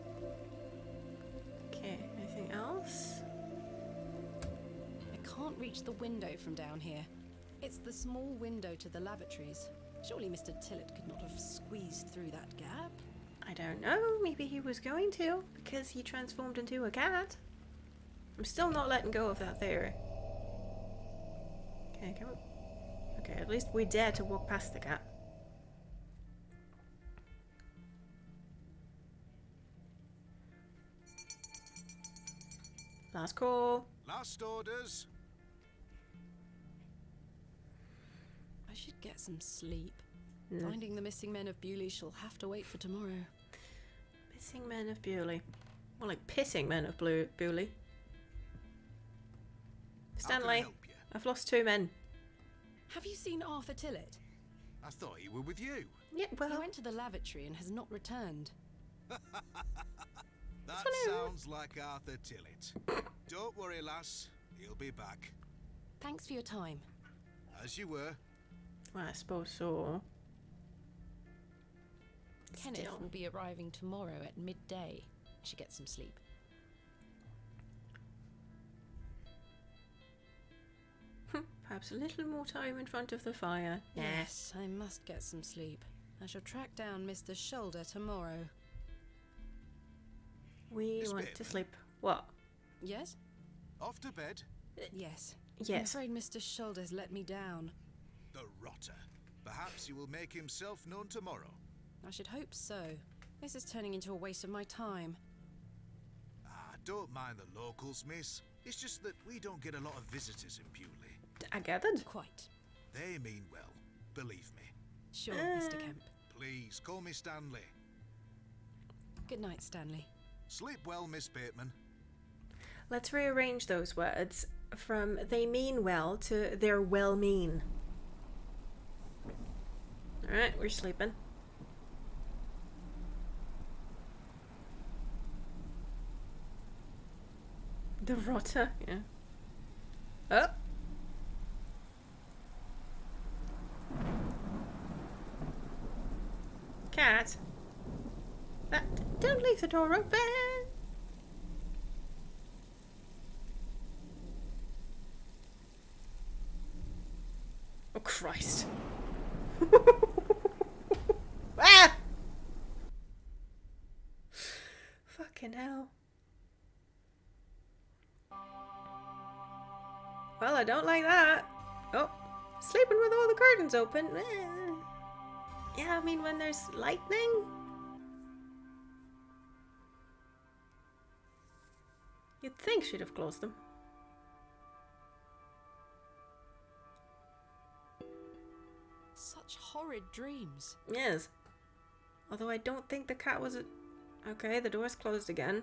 Okay, anything else? I can't reach the window from down here. It's the small window to the lavatories. Surely Mr. Tillett could not have squeezed through that gap. I don't know, maybe he was going to, because he transformed into a cat. I'm still not letting go of that theory. Okay, come on. Okay, at least we dare to walk past the cat. Last call. Last orders. I should get some sleep. Finding the missing men of Bewley shall have to wait for tomorrow. Missing men of Bewley. More like pissing men of Bewley. How can I Stanley, help you? I've lost 2 men. Have you seen Arthur Tillett? I thought you were with you. Yeah, He well, went to the lavatory and has not returned. That what I- sounds like Arthur Tillett. Don't worry, lass. He'll be back. Thanks for your time. As you were. I suppose so. Kenneth Still. will be arriving tomorrow at midday. I should get some sleep. Perhaps a little more time in front of the fire. Yes, I must get some sleep. I shall track down Mr. Shoulder tomorrow. We Miss want to Bateman? sleep. What? Yes? Off to bed? Yes. I'm Yes. afraid Mr. Shoulder's let me down. The rotter. Perhaps he will make himself known tomorrow. I should hope so. This is turning into a waste of my time. Ah, don't mind the locals, miss. It's just that we don't get a lot of visitors in Bewley. I gathered. Quite. They mean well, believe me. Sure, Mr. Kemp. Please, call me Stanley. Good night, Stanley. Sleep well, Miss Bateman. Let's rearrange those words from they mean well to they're well mean. Alright, we're sleeping. The rotter, yeah. Oh! Cat! Don't leave the door open! Oh, Christ. Ah! Fucking hell. Well, I don't like that. Oh, sleeping with all the curtains open. Yeah, I mean, when there's lightning. You'd think she'd have closed them. Such horrid dreams. Yes. Although I don't think the cat was... Okay, the door's closed again.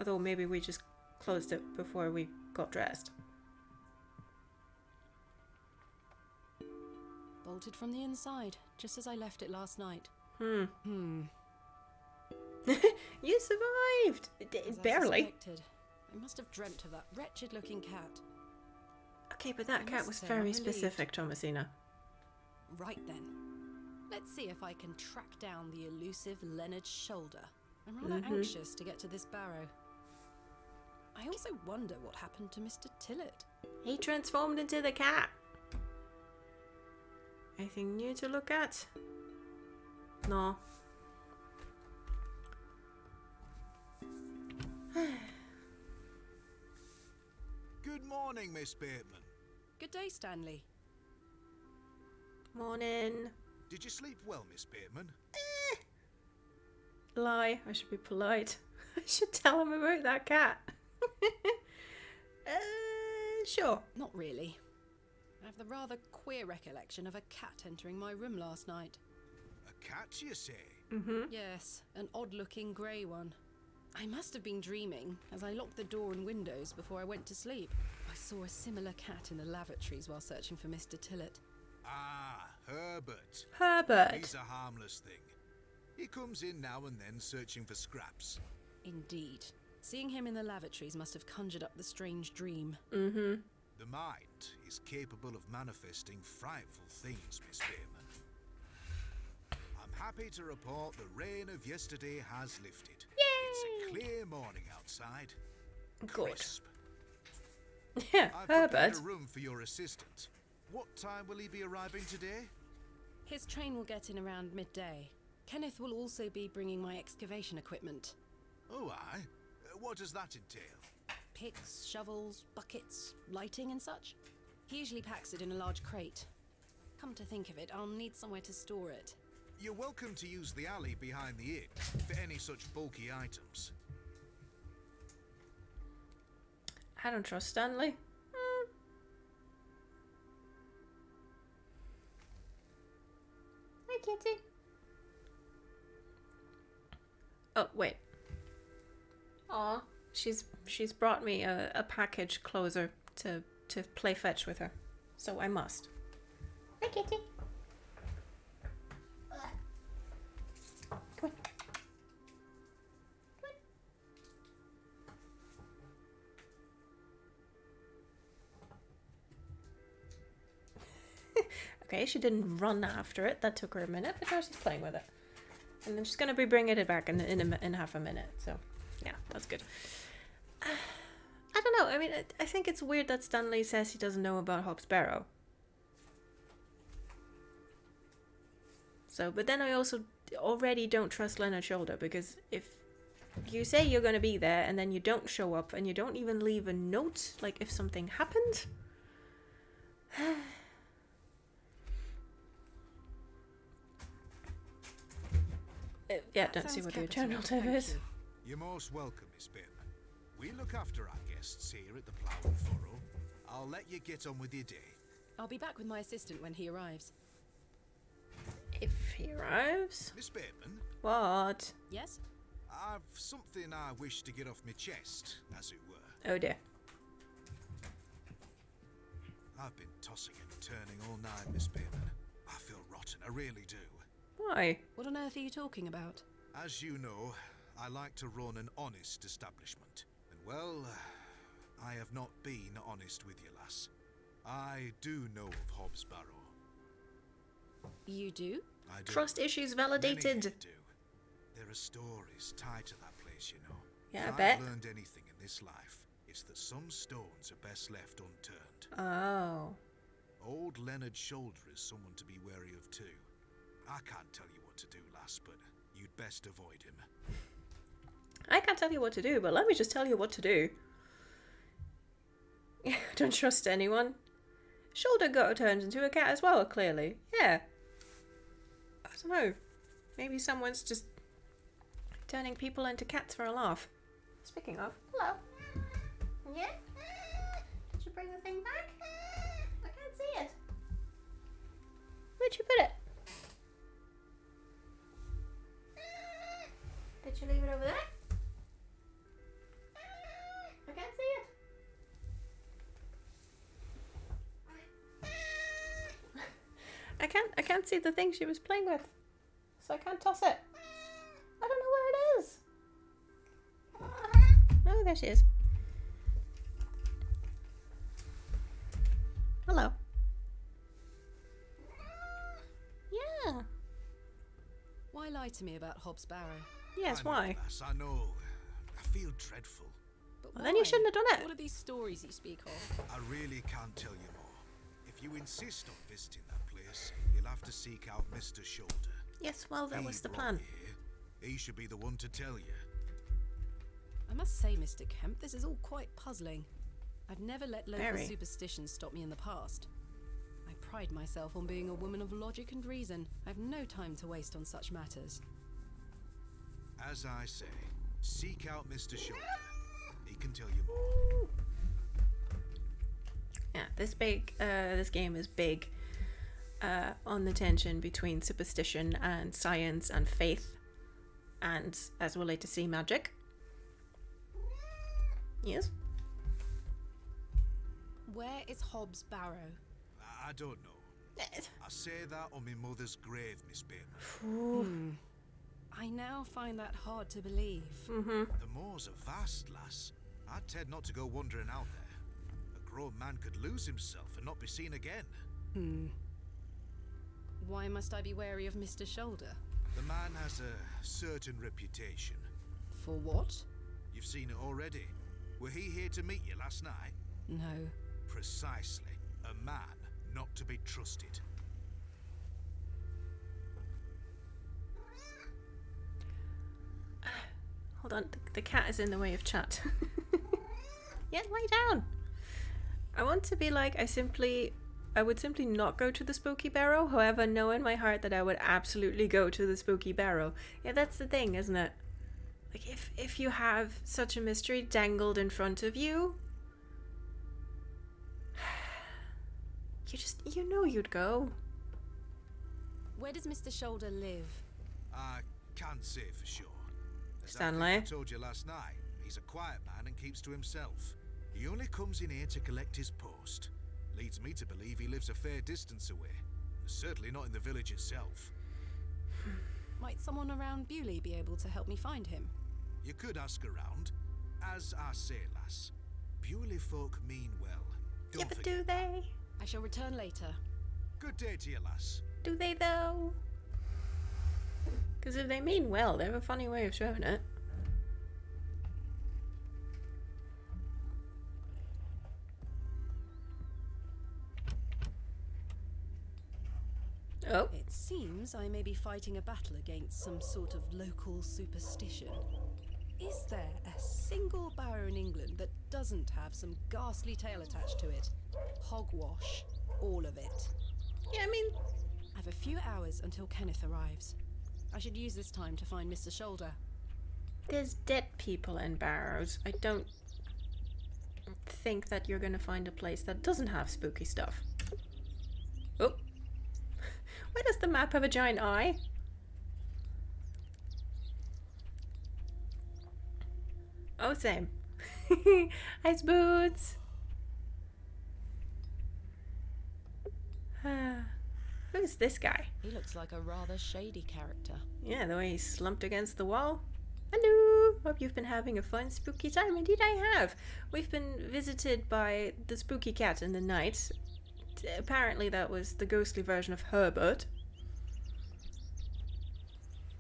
Although maybe we just closed it before we got dressed. Bolted from the inside, just as I left it last night. You survived! As I Barely. suspected. I must have dreamt of that wretched-looking cat. Okay, but that I cat must was say, very I'm relieved. specific, Thomasina. Right then. Let's see if I can track down the elusive Leonard Shoulder. I'm rather anxious to get to this barrow. I also wonder what happened to Mr. Tillett. He transformed into the cat. Anything new to look at? No. Good morning, Miss Bateman. Good day, Stanley. Morning. Did you sleep well, Miss Bateman? Lie. I should be polite. I should tell him about that cat. Sure. Not really. I have the rather queer recollection of a cat entering my room last night. A cat, you say? Yes, an odd-looking grey one. I must have been dreaming, as I locked the door and windows before I went to sleep. I saw a similar cat in the lavatories while searching for Mr. Tillett. Ah, Herbert. Herbert. He's a harmless thing. He comes in now and then searching for scraps. Indeed. Seeing him in the lavatories must have conjured up the strange dream. The mind is capable of manifesting frightful things, Miss Bateman. I'm happy to report the rain of yesterday has lifted. It's a clear morning outside. Good. Crisp. Yeah, I've prepared Herbert. a room for your assistant. What time will he be arriving today? His train will get in around midday. Kenneth will also be bringing my excavation equipment. Oh, aye. What does that entail? Picks, shovels, buckets, lighting and such. He usually packs it in a large crate. Come to think of it, I'll need somewhere to store it. You're welcome to use the alley behind the inn for any such bulky items. I don't trust Stanley. Hi, kitty. Oh, wait. Aw. She's brought me a package closer to play fetch with her. So I must. Hi, kitty. Come on. Okay, she didn't run after it. That took her a minute, but now she's playing with it. And then she's going to be bringing it back in half a minute. So, yeah, that's good. I don't don't know. I mean, I think it's weird that Stanley says he doesn't know about Hobbs Barrow. So, but then I also already don't trust Leonard Shoulder, because if you say you're going to be there and then you don't show up and you don't even leave a note, like if something happened. Yeah, don't see what the alternative is. You're most welcome, Miss Bateman. We look after our guests here at the Plough and Furrow. I'll let you get on with your day. I'll be back with my assistant when he arrives. If he arrives? Miss Bateman? What? Yes? I've something I wish to get off my chest, as it were. Oh dear. I've been tossing and turning all night, Miss Bateman. I feel rotten, I really do. Why? What on earth are you talking about? As you know, I like to run an honest establishment. And well, I have not been honest with you, lass. I do know of Hobbs Barrow. You do? I do. Trust issues Many validated. do. There are stories tied to that place, you know. Yeah, If I bet. I've learned anything in this life, it's that some stones are best left unturned. Oh. Old Leonard Shoulder is someone to be wary of too. I can't tell you what to do, lass, but you'd best avoid him. I can't tell you what to do, but let me just tell you what to do. Don't trust anyone. Shoulder got turned into a cat as well, clearly. Yeah. I don't know. Maybe someone's just turning people into cats for a laugh. Speaking of, hello. Yeah? Did you bring the thing back? I can't see it. Where'd you put it? Did you leave it over there? I can't see it. I can't see the thing she was playing with, so I can't toss it. I don't know where it is. Oh, there she is. Hello. Yeah. Why lie to me about Hobbs Barrow? Yes, I know, why? lass, I know. I feel dreadful. But Well, then you why? shouldn't have done it. What are these stories you speak of? I really can't tell you more. If you insist on visiting that place, you'll have to seek out Mr. Shoulder. Yes, well, that He was the brought plan. me here. He should be the one to tell you. I must say, Mr. Kemp, this is all quite puzzling. I've never let local Very. superstitions stop me in the past. I pride myself on being a woman of logic and reason. I've no time to waste on such matters. As I say, seek out Mr. Shoulder. He can tell you more. Yeah, this game is big on the tension between superstition and science and faith, and as related to sea magic. Yes. Where is Hobbs Barrow? I don't know. I say that on my mother's grave, Miss Bateman. Ooh. I now find that hard to believe. The moors are vast, lass. I'd tend not to go wandering out there. A grown man could lose himself and not be seen again. Why must I be wary of Mr. Shoulder? The man has a certain reputation. For what? You've seen it already. Were he here to meet you last night? No. Precisely. A man not to be trusted. Hold on, the cat is in the way of chat. Yeah, lie down. I want to be like, I would simply not go to the Spooky Barrow. However, know in my heart that I would absolutely go to the Spooky Barrow. Yeah, that's the thing, isn't it? Like, if you have such a mystery dangled in front of you, you know you'd go. Where does Mr. Shoulder live? I can't say for sure. As Stanley? I think I told you last night, he's a quiet man and keeps to himself. He only comes in here to collect his post. Leads me to believe he lives a fair distance away. Certainly not in the village itself. Might someone around Bewley be able to help me find him? You could ask around. As I say, lass, Bewley folk mean well. Don't Yeah, but forget. do they? I shall return later. Good day to you, lass. Do they though? Because if they mean well, they have a funny way of showing it. seems I may be fighting a battle against some sort of local superstition. Is there a single barrow in England that doesn't have some ghastly tale attached to it? Hogwash. All of it. Yeah, I mean... I've a few hours until Kenneth arrives. I should use this time to find Mr. Shoulder. There's dead people in barrows. I don't think that you're gonna find a place that doesn't have spooky stuff. Oh. Why does the map have a giant eye? Oh, same. Ice boots. Who's this guy? He looks like a rather shady character. Yeah, the way he's slumped against the wall. Hello! Hope you've been having a fun, spooky time. Indeed I have. We've been visited by the spooky cat in the night. Apparently that was the ghostly version of Herbert.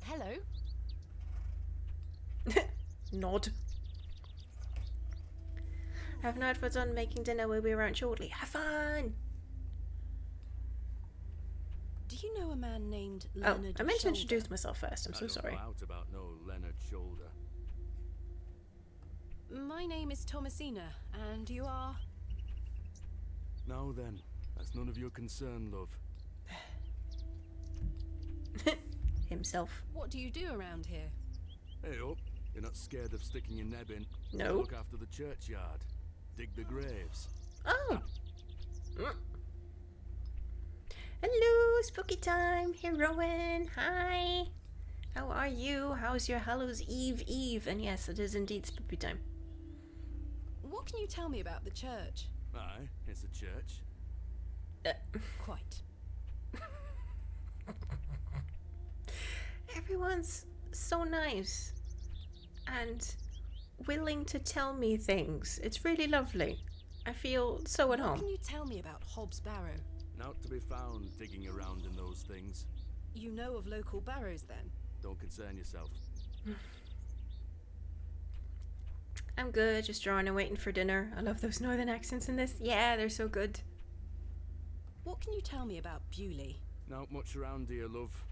Hello? Nod. Have no efforts on making dinner. We'll be around shortly. Have fun! Do you know a man named Oh, Leonard I meant to Shoulder? introduce myself first. I'm so sorry. I don't know out about no Leonard Shoulder. My name is Thomasina, and you are... Now then, that's none of your concern, love. Himself. What do you do around here? Hey up, you're not scared of sticking your neb in? No. Look after the churchyard. Dig the graves. Oh! Hello, spooky time. Heroine. Hi. How are you? How's your Hallows Eve? And yes, it is indeed spooky time. What can you tell me about the church? Aye, it's a church. Quite. Everyone's so nice and willing to tell me things. It's really lovely. I feel so at What home. can you tell me about Hobb's Barrow? Not to be found digging around in those things. You know of local barrows, then? Don't concern yourself. I'm good, just drawing and waiting for dinner. I love those northern accents in this. Yeah, they're so good. What can you tell me about Bewley? Not much around here, love.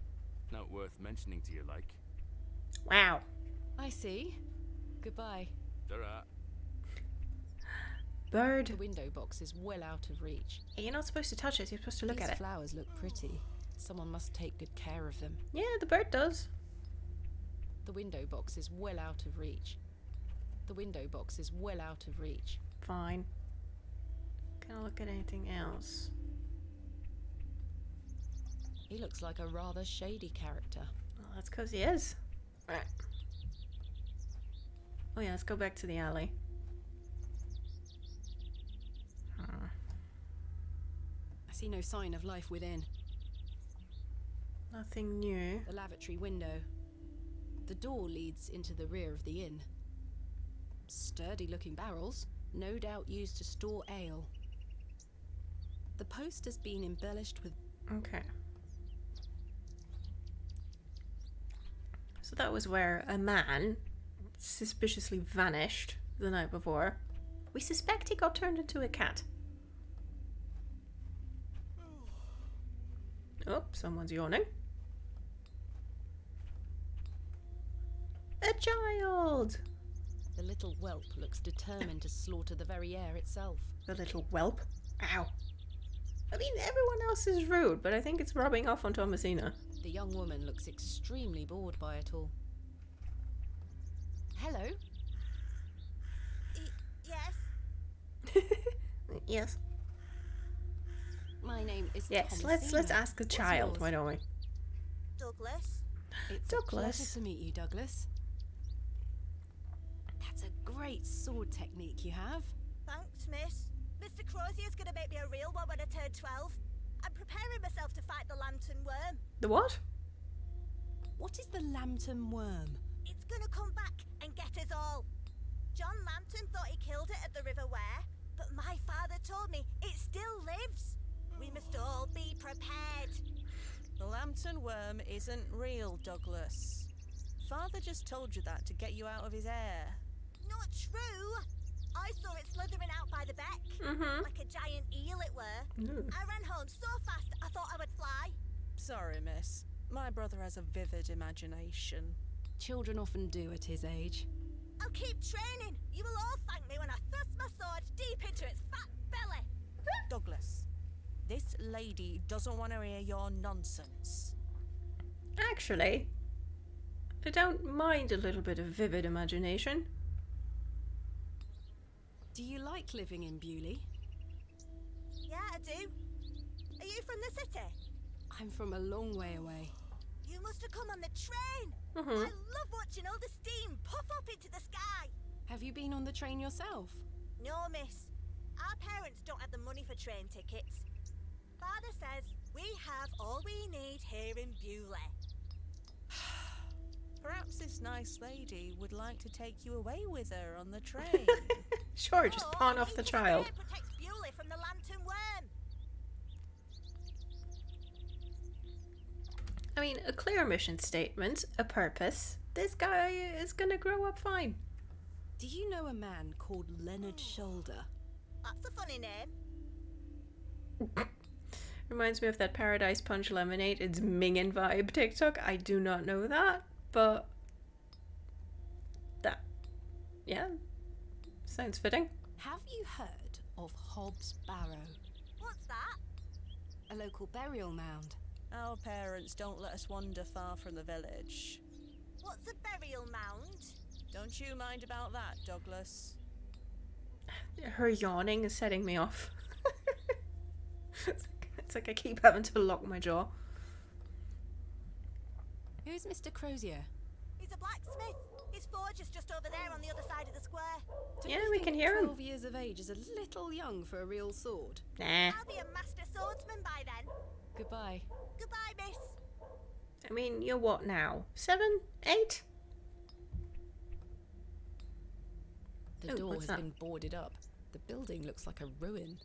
Not worth mentioning to you, like. Wow. I see. Goodbye. Ta-ra. Bird. The window box is well out of reach. You're not supposed to touch it, you're supposed to look These at it. flowers look pretty. Someone must take good care of them. Yeah, the bird does. The window box is well out of reach. The window box is well out of reach. Fine. Can I look at anything else? He looks like a rather shady character. Well, that's because he is. Right. Oh yeah, let's go back to the alley. I see no sign of life within. Nothing new. The lavatory window. The door leads into the rear of the inn. Sturdy looking barrels, no doubt used to store ale. The post has been embellished with... Okay. So that was where a man suspiciously vanished the night before. We suspect he got turned into a cat. Oh, someone's yawning. A child! The little whelp looks determined to slaughter the very air itself. The little whelp. Ow. I mean, everyone else is rude, but I think it's rubbing off on Thomasina. The young woman looks extremely bored by it all. Hello? Yes? Yes. My name is Yes, Thomasina. let's ask the What's child, yours? why don't we? Douglas? It's Douglas. a pleasure to meet you, Douglas. That's a great sword technique you have. Thanks, miss. Mr. Crozier's gonna make me a real one when I turn 12. I'm preparing myself to fight the lantern worm. The what? What is the lambton worm? It's gonna come back and get us all. John Lambton thought he killed it at the River Ware, but my father told me it still lives. We must all be prepared. The lambton worm isn't real, Douglas. Father just told you that to get you out of his hair. Not true. I saw it slithering out by the beck, like a giant eel it were. Ooh. I ran home so fast I thought I would fly. Sorry, miss. My brother has a vivid imagination. Children often do at his age. I'll keep training. You will all thank me when I thrust my sword deep into its fat belly. Douglas, this lady doesn't want to hear your nonsense. Actually, I don't mind a little bit of vivid imagination. Do you like living in Bewley? Yeah, I do. Are you from the city? I'm from a long way away. You must have come on the train. I love watching all the steam puff up into the sky. Have you been on the train yourself? No, miss. Our parents don't have the money for train tickets. Father says we have all we need here in Bewley. Perhaps this nice lady would like to take you away with her on the train. Sure, just pawn off the child. It protects Bewley from the lantern worm. I mean, a clear mission statement, a purpose. This guy is gonna grow up fine. Do you know a man called Leonard Shoulder? That's a funny name. Reminds me of that Paradise Punch Lemonade. It's Mingin vibe TikTok. I do not know that, but that, yeah, sounds fitting. Have you heard of Hobb's Barrow? What's that? A local burial mound. Our parents don't let us wander far from the village. What's a burial mound? Don't you mind about that, Douglas? Her yawning is setting me off. It's like I keep having to lock my jaw. Who's Mr. Crozier? He's a blacksmith. His forge is just over there on the other side of the square. Don't Yeah, you we think can hear him. 12 years of age is a little young for a real sword. Nah. I'll be a master swordsman by then. Goodbye. Goodbye, miss. I mean, you're what now? 7? 8? The Oh, door what's has that? been boarded up. The building looks like a ruin.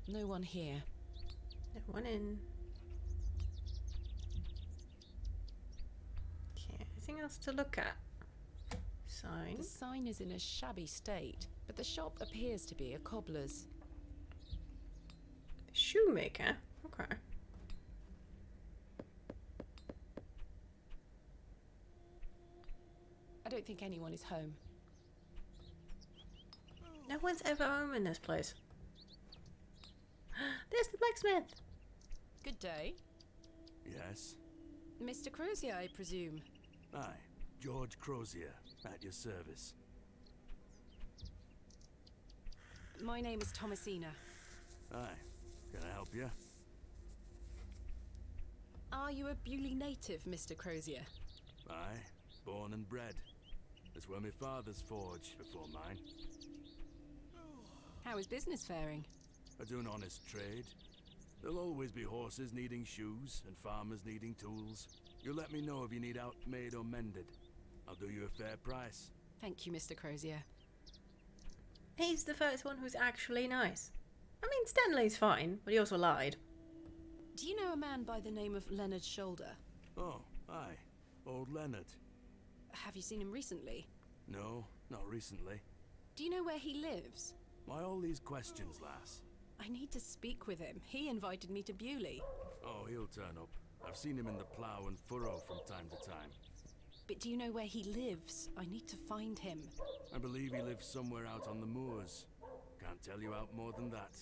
No one here. No one in. Okay, anything else to look at? Sign. The sign is in a shabby state, but the shop appears to be a cobbler's. Shoemaker? Okay. I don't think anyone is home. No one's ever home in this place. There's the blacksmith. Good day. Yes? Mr. Crozier, I presume. Aye, George Crozier, at your service. My name is Thomasina. Aye, can I help you? Are you a Bewley native, Mr. Crozier? Aye, born and bred. That's where my father's forge before mine. How is business faring? I do an honest trade. There'll always be horses needing shoes and farmers needing tools. You let me know if you need out made or mended. I'll do you a fair price. Thank you, Mr. Crozier. He's the first one who's actually nice. I mean, Stanley's fine, but he also lied. Do you know a man by the name of Leonard Shoulder? Oh, aye. Old Leonard. Have you seen him recently? No, not recently. Do you know where he lives? Why all these questions, lass? I need to speak with him. He invited me to Bewley. Oh, he'll turn up. I've seen him in the plough and furrow from time to time. But do you know where he lives? I need to find him. I believe he lives somewhere out on the moors. Can't tell you out more than that.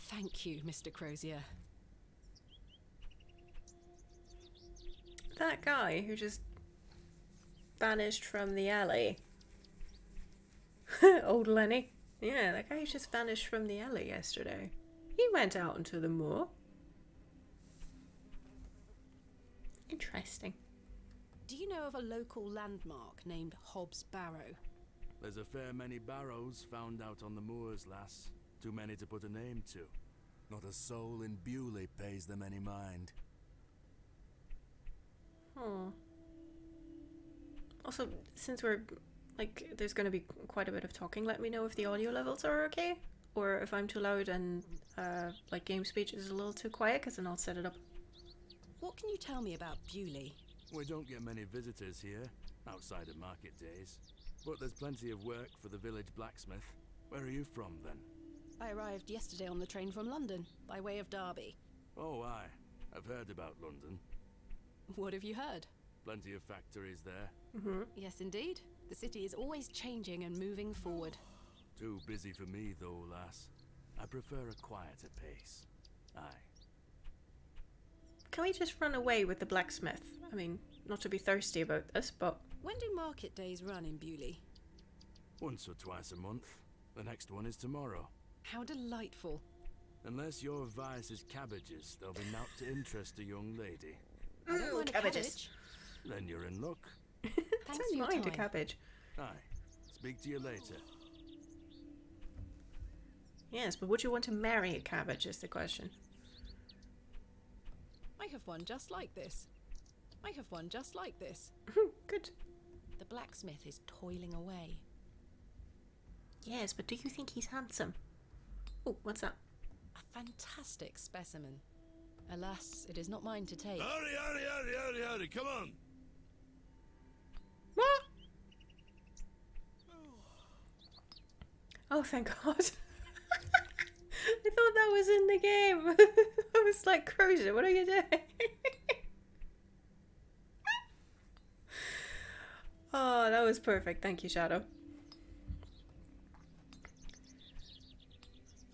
Thank you, Mr. Crozier. That guy who just vanished from the alley. Old Lenny. Yeah, that guy who just vanished from the alley yesterday. He went out into the moor. Interesting. Do you know of a local landmark named Hobb's Barrow? There's a fair many barrows found out on the moors, lass. Too many to put a name to. Not a soul in Bewley pays them any mind. Oh. Also, since we're, like, there's going to be quite a bit of talking, let me know if the audio levels are okay. Or if I'm too loud and, like, game speech is a little too quiet, because then I'll set it up. What can you tell me about Bewley? We don't get many visitors here. outside of market days. But there's plenty of work for the village blacksmith. Where are you from, then? I arrived yesterday on the train from London, by way of Derby. Oh, aye. I've heard about London. What have you heard? Plenty of factories there. Yes, indeed. The city is always changing and moving forward. Too busy for me, though, lass. I prefer a quieter pace. Aye. Can we just run away with the blacksmith? I mean, not to be thirsty about this, but... When do market days run in Bewley? Once or twice a month. The next one is tomorrow. How delightful. Unless your vice is cabbages, there'll be naught to interest a young lady. I don't mind a cabbages. cabbage. Then you're in luck. Thanks for your mind a time. cabbage. Aye. Speak to you later. Yes, but would you want to marry a cabbage is the question. I have one just like this. I have one just like this. Good. The blacksmith is toiling away. Yes, but do you think he's handsome? Oh, what's that? A fantastic specimen. Alas, it is not mine to take. Hurry, come on! What? Oh, thank God. I thought that was in the game. I was like, Crozier, what are you doing? Oh, that was perfect. Thank you, Shadow.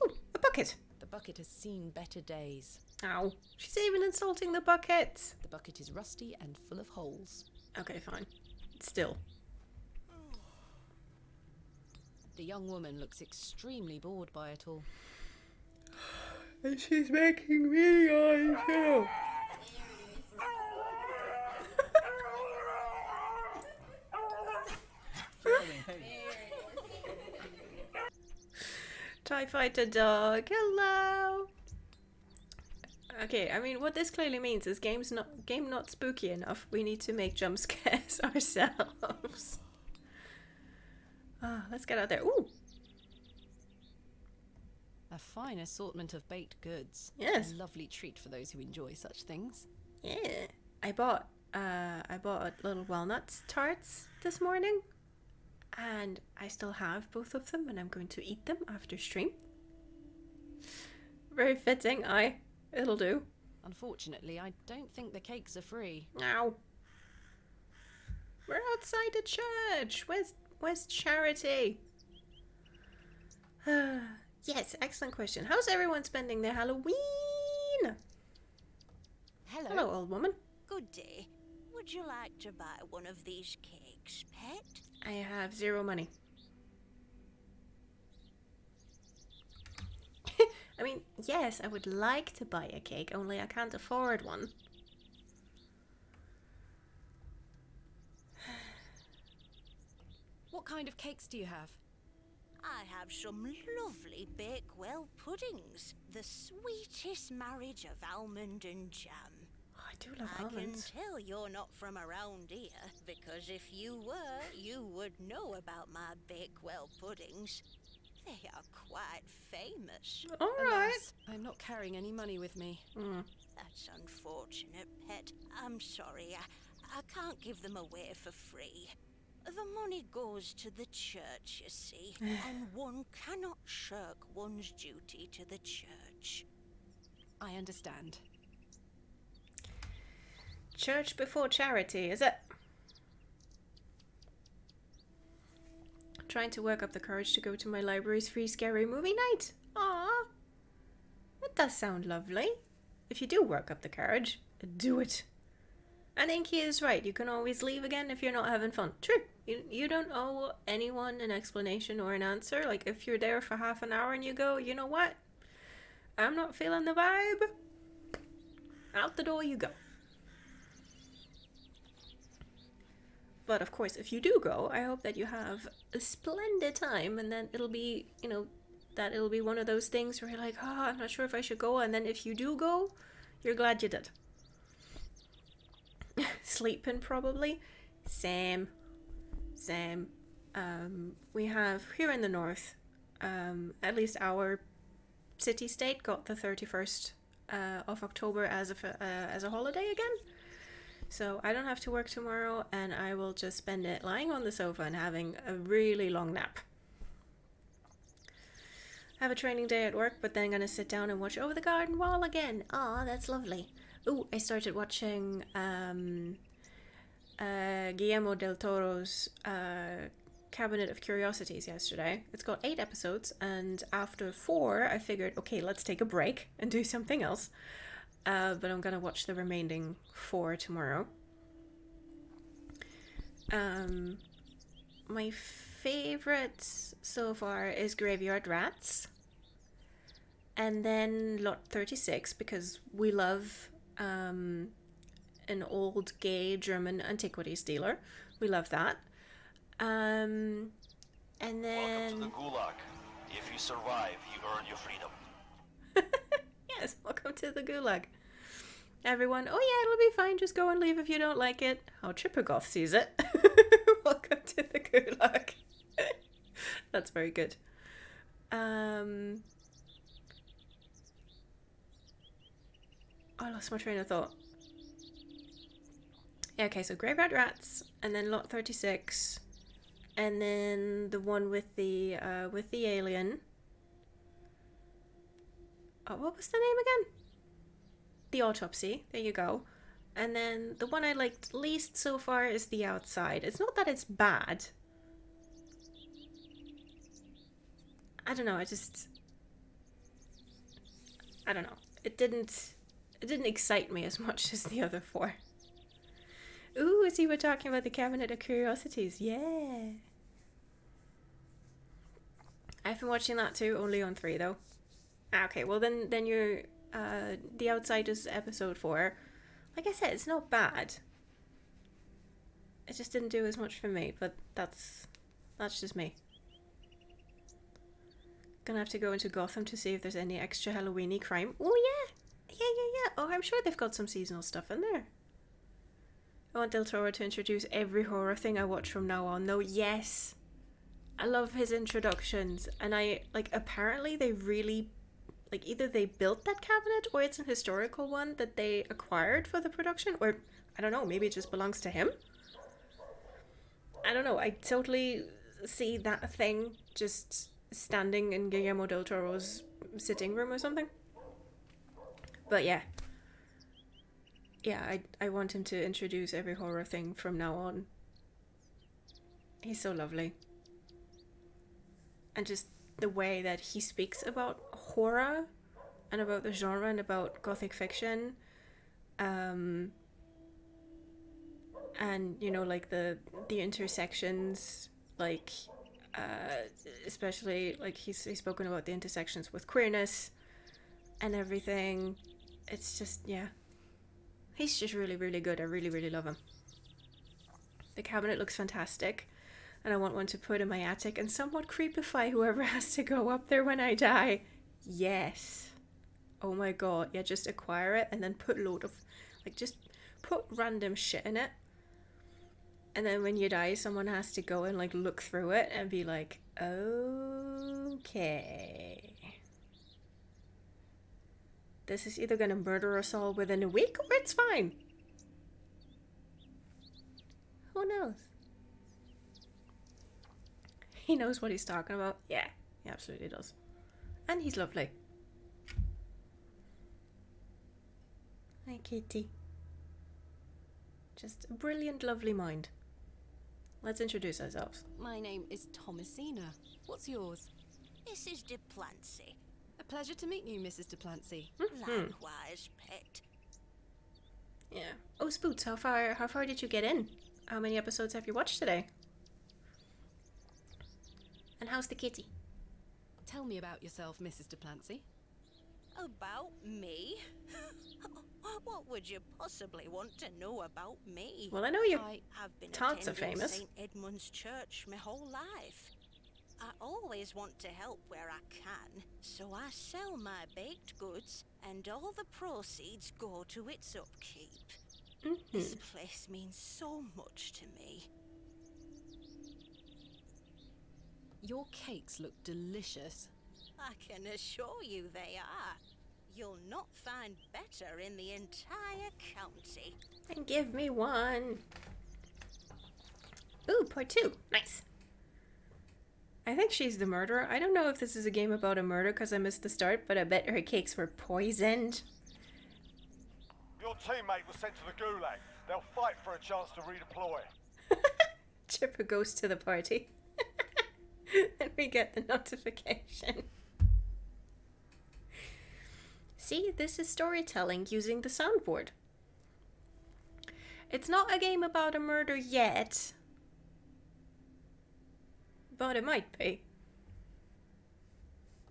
Oh, a bucket. The bucket has seen better days. Ow. She's even insulting the bucket. The bucket is rusty and full of holes. Okay, fine. Still. The young woman looks extremely bored by it all. And she's making videos too. TIE fighter dog, hello. Okay, I mean, what this clearly means is game not spooky enough. We need to make jump scares ourselves. Ah, let's get out there. Ooh, A fine assortment of baked goods. Yes. A lovely treat for those who enjoy such things. yeah. I bought little walnut tarts this morning, and I still have both of them, and I'm going to eat them after stream. Very fitting. It'll do. Unfortunately, I don't think the cakes are free. Ow. We're outside the church. Where's Charity? Yes, excellent question. How's everyone spending their Halloween? Hello. Hello, old woman. Good day. Would you like to buy one of these cakes, pet? I have 0 money. I mean, yes, I would like to buy a cake, only I can't afford one. What kind of cakes do you have? I have some lovely Bakewell puddings. The sweetest marriage of almond and jam. Oh, I do love I almonds. can tell you're not from around here, because if you were, you would know about my Bakewell puddings. They are quite famous. All right. Alas, I'm not carrying any money with me. That's unfortunate, pet. I'm sorry. I can't give them away for free. The money goes to the church, you see, and one cannot shirk one's duty to the church. I understand. Church before charity, is it? Trying to work up the courage to go to my library's free scary movie night. Aww. That does sound lovely. If you do work up the courage, do it. And Inky is right. You can always leave again if you're not having fun. True. You don't owe anyone an explanation or an answer. Like, if you're there for half an hour and you go, you know what? I'm not feeling the vibe. Out the door you go. But of course, if you do go, I hope that you have a splendid time, and then it'll be, that it'll be one of those things where you're like, I'm not sure if I should go, and then if you do go, you're glad you did. Sleeping, probably. Same. We have, here in the north, at least our city-state got the 31st of October as a holiday again. So I don't have to work tomorrow, and I will just spend it lying on the sofa and having a really long nap. I have a training day at work, but then I'm going to sit down and watch Over the Garden Wall again. Aw, that's lovely. Ooh, I started watching Guillermo del Toro's Cabinet of Curiosities yesterday. It's got 8 episodes, and after 4, I figured, okay, let's take a break and do something else. But I'm gonna watch the remaining 4 tomorrow. My favorite so far is Graveyard Rats, and then Lot 36, because we love an old gay German antiquities dealer. We love that. And then... Welcome to the Gulag. If you survive, you earn your freedom. Yes, welcome to the Gulag. Everyone, oh yeah, it'll be fine, just go and leave if you don't like it. How Trippergoff sees it. Welcome to the Gulag. That's very good. I lost my train of thought. Yeah, okay, so Graveyard Rats, and then Lot 36, and then the one with the alien. Oh, what was the name again? The Autopsy. There you go. And then the one I liked least so far is The Outside. It's not that it's bad. I don't know, I don't know. It didn't excite me as much as the other 4. Ooh, see, we're talking about the Cabinet of Curiosities. Yeah. I've been watching that too, only on 3 though. Okay, well then you're The Outside is episode 4. Like I said, it's not bad. It just didn't do as much for me, but that's just me. Gonna have to go into Gotham to see if there's any extra Halloween-y crime. Oh yeah! Yeah. Oh, I'm sure they've got some seasonal stuff in there. I want Del Toro to introduce every horror thing I watch from now on, though. Yes! I love his introductions, and apparently they really, either they built that cabinet, or it's an historical one that they acquired for the production, or, I don't know, maybe it just belongs to him? I don't know, I totally see that thing just standing in Guillermo del Toro's sitting room or something. But yeah. Yeah, I want him to introduce every horror thing from now on. He's so lovely. And just the way that he speaks about horror and about the genre and about gothic fiction. And, you know, like the intersections, especially, he's spoken about the intersections with queerness and everything. It's just, yeah. He's just really, really good. I really, really love him. The cabinet looks fantastic. And I want one to put in my attic and somewhat creepify whoever has to go up there when I die. Yes. Oh my god. Yeah, just acquire it and then put a load of... just put random shit in it. And then when you die, someone has to go and, look through it and be like, okay. This is either gonna murder us all within a week or it's fine. Who knows? He knows what he's talking about. Yeah, he absolutely does. And he's lovely. Hi, Kitty. Just a brilliant, lovely mind. Let's introduce ourselves. My name is Thomasina. What's yours? Mrs. de Plancy. A pleasure to meet you, Mrs. de Plancy. Likewise, pet. Yeah. Oh, Spoots, how far did you get in? How many episodes have you watched today? And how's the kitty? Tell me about yourself, Mrs. de Plancy. About me? What would you possibly want to know about me? Well, I know your have been tots are attending famous. St. Edmund's Church my whole life. I always want to help where I can, so I sell my baked goods, and all the proceeds go to its upkeep. This place means so much to me. Your cakes look delicious. I can assure you they are. You'll not find better in the entire county. And give me one. Ooh, part 2. Nice. I think she's the murderer. I don't know if this is a game about a murder because I missed the start, but I bet her cakes were poisoned. Your teammate was sent to the gulag. They'll fight for a chance to redeploy. Chipper goes to the party. And we get the notification. See, this is storytelling using the soundboard. It's not a game about a murder yet, but it might be.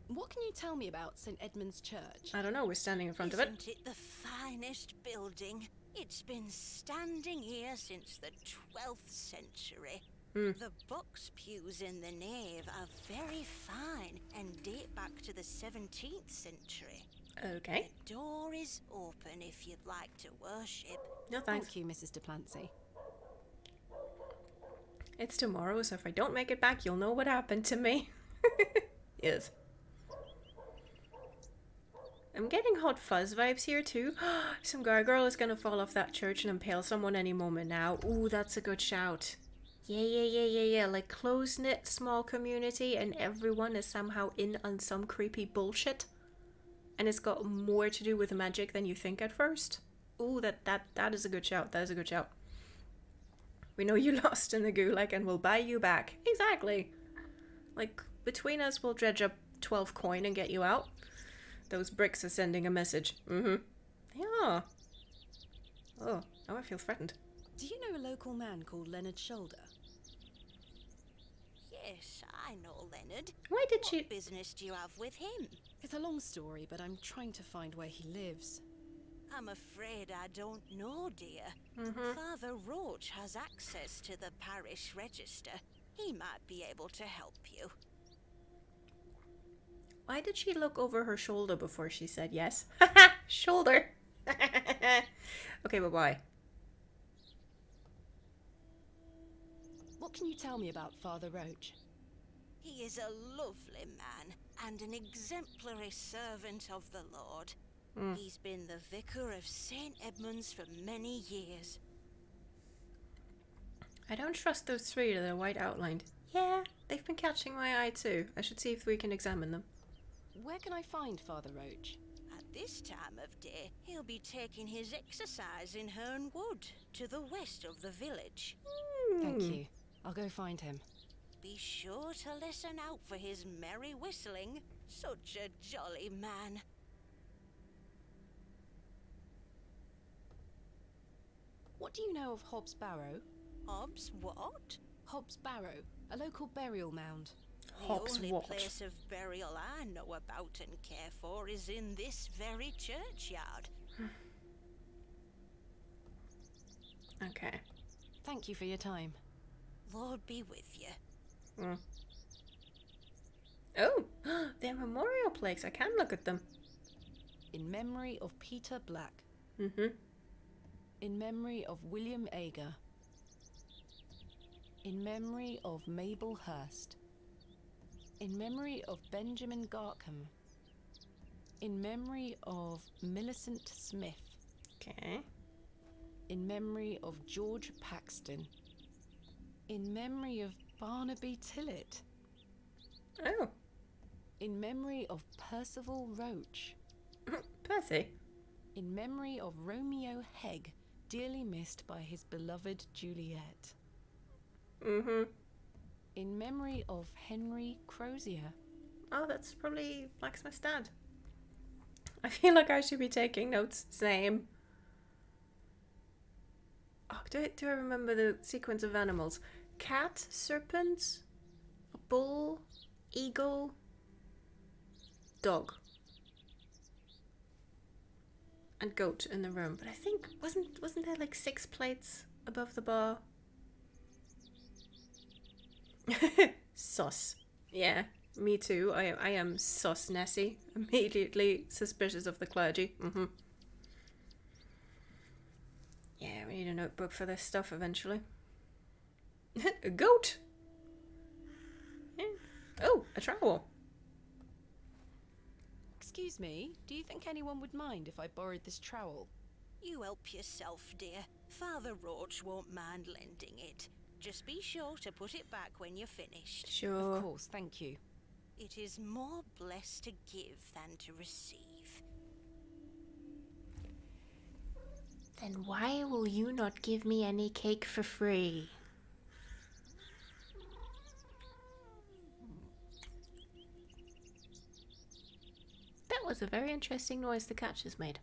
What can you tell me about St. Edmund's Church? I don't know, we're standing in front of it. Isn't it the finest building? It's been standing here since the 12th century. The box pews in the nave are very fine and date back to the 17th century. Okay. The door is open if you'd like to worship. No thanks. Thank you, Mrs. Duplancy. It's tomorrow, so if I don't make it back, you'll know what happened to me. Yes. I'm getting Hot Fuzz vibes here too. Some gargoyle is gonna fall off that church and impale someone any moment now. Ooh, that's a good shout. Yeah. Like close-knit small community and everyone is somehow in on some creepy bullshit. And it's got more to do with magic than you think at first. Ooh, that is a good shout. That is a good shout. We know you lost in the gulag and we'll buy you back. Exactly. Like, between us, we'll dredge up 12 coin and get you out. Those bricks are sending a message. Yeah. Oh, now I feel threatened. Do you know a local man called Leonard Shoulder? Yes, I know Leonard. Why did What you... business do you have with him? It's a long story, but I'm trying to find where he lives. I'm afraid I don't know, dear. Father Roach has access to the parish register. He might be able to help you. Why did she look over her shoulder before she said yes? Shoulder! Okay, bye-bye. What can you tell me about Father Roach? He is a lovely man and an exemplary servant of the Lord. He's been the vicar of St. Edmund's for many years. I don't trust those three that are white outlined. Yeah, they've been catching my eye too. I should see if we can examine them. Where can I find Father Roach? At this time of day, he'll be taking his exercise in Herne Wood, to the west of the village. Thank you. I'll go find him. Be sure to listen out for his merry whistling. Such a jolly man. What do you know of Hobb's Barrow? Hobbs what? Hobb's Barrow, a local burial mound. Hobbs The only what? place of burial I know about and care for is in this very churchyard. Okay. Thank you for your time. Lord be with you. Oh, they're memorial plaques. I can look at them. In memory of Peter Black. In memory of William Ager. In memory of Mabel Hurst. In memory of Benjamin Garkham. In memory of Millicent Smith. Okay. In memory of George Paxton. In memory of Barnaby Tillett. Oh, In memory of Percival Roach. Percy. In memory of Romeo Hegg, dearly missed by his beloved Juliet. In memory of Henry Crozier. Oh, that's probably Blacksmith's dad. I feel like I should be taking notes. Same. Oh, do I remember the sequence of animals? Cat, serpent, a bull, eagle, dog. And goat in the room. But I think, wasn't there like 6 plates above the bar? Sus. Yeah, me too. I am sus Nessie. Immediately suspicious of the clergy. Yeah, we need a notebook for this stuff eventually. A goat! Yeah. Oh, a trowel. Excuse Excuse me, do you think anyone would mind if I borrowed this trowel? You help yourself, dear. Father Roach won't mind lending it. Just be sure to put it back when you're finished. Sure. Of course, thank you. It is more blessed to give than to receive. Then why will you not give me any cake for free? That was a very interesting noise the cat just made.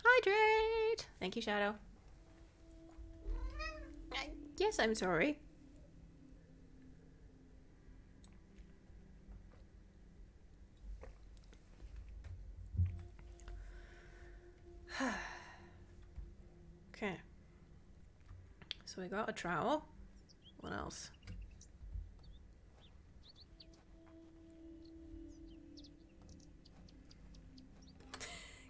Hydrate! Thank you, Shadow. Yes, I'm sorry. Okay. So we got a trowel. What else?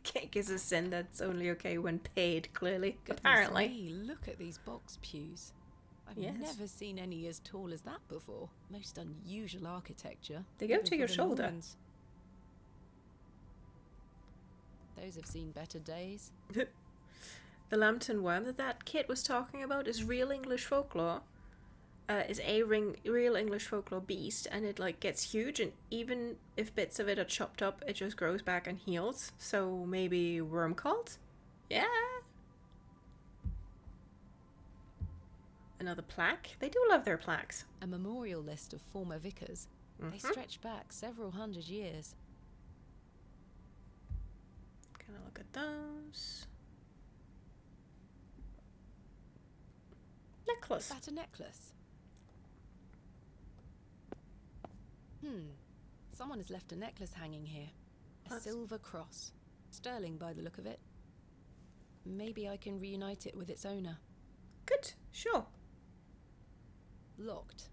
Cake is a sin that's only okay when paid, clearly. Goodness Apparently. me, look at these box pews. I've Yes. never seen any as tall as that before. Most unusual architecture. They go even to for your the shoulder. Normans. Those have seen better days. The lambton worm that kid was talking about is real English folklore. Is a real English folklore beast, and it like gets huge, and even if bits of it are chopped up, it just grows back and heals. So maybe worm cult? Yeah. Another plaque. They do love their plaques. A memorial list of former vicars. They stretch back several hundred years. Can I look at those? Necklace. Is that a necklace? Someone has left a necklace hanging here. A silver cross. Sterling by the look of it. Maybe I can reunite it with its owner. Good. Sure. Locked.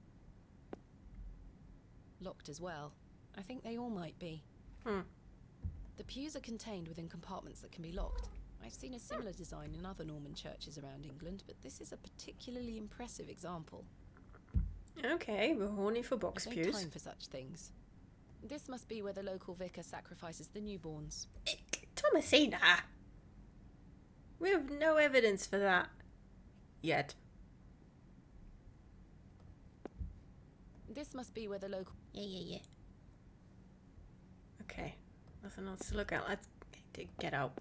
Locked as well. I think they all might be. The pews are contained within compartments that can be locked. I've seen a similar design in other Norman churches around England, but this is a particularly impressive example. Okay, we're horny for box There's no pews. time for such things. This must be where the local vicar sacrifices the newborns. Thomasina! We have no evidence for that. Yet. This must be where the local... Yeah. Okay. Nothing else to look at. Let's get out.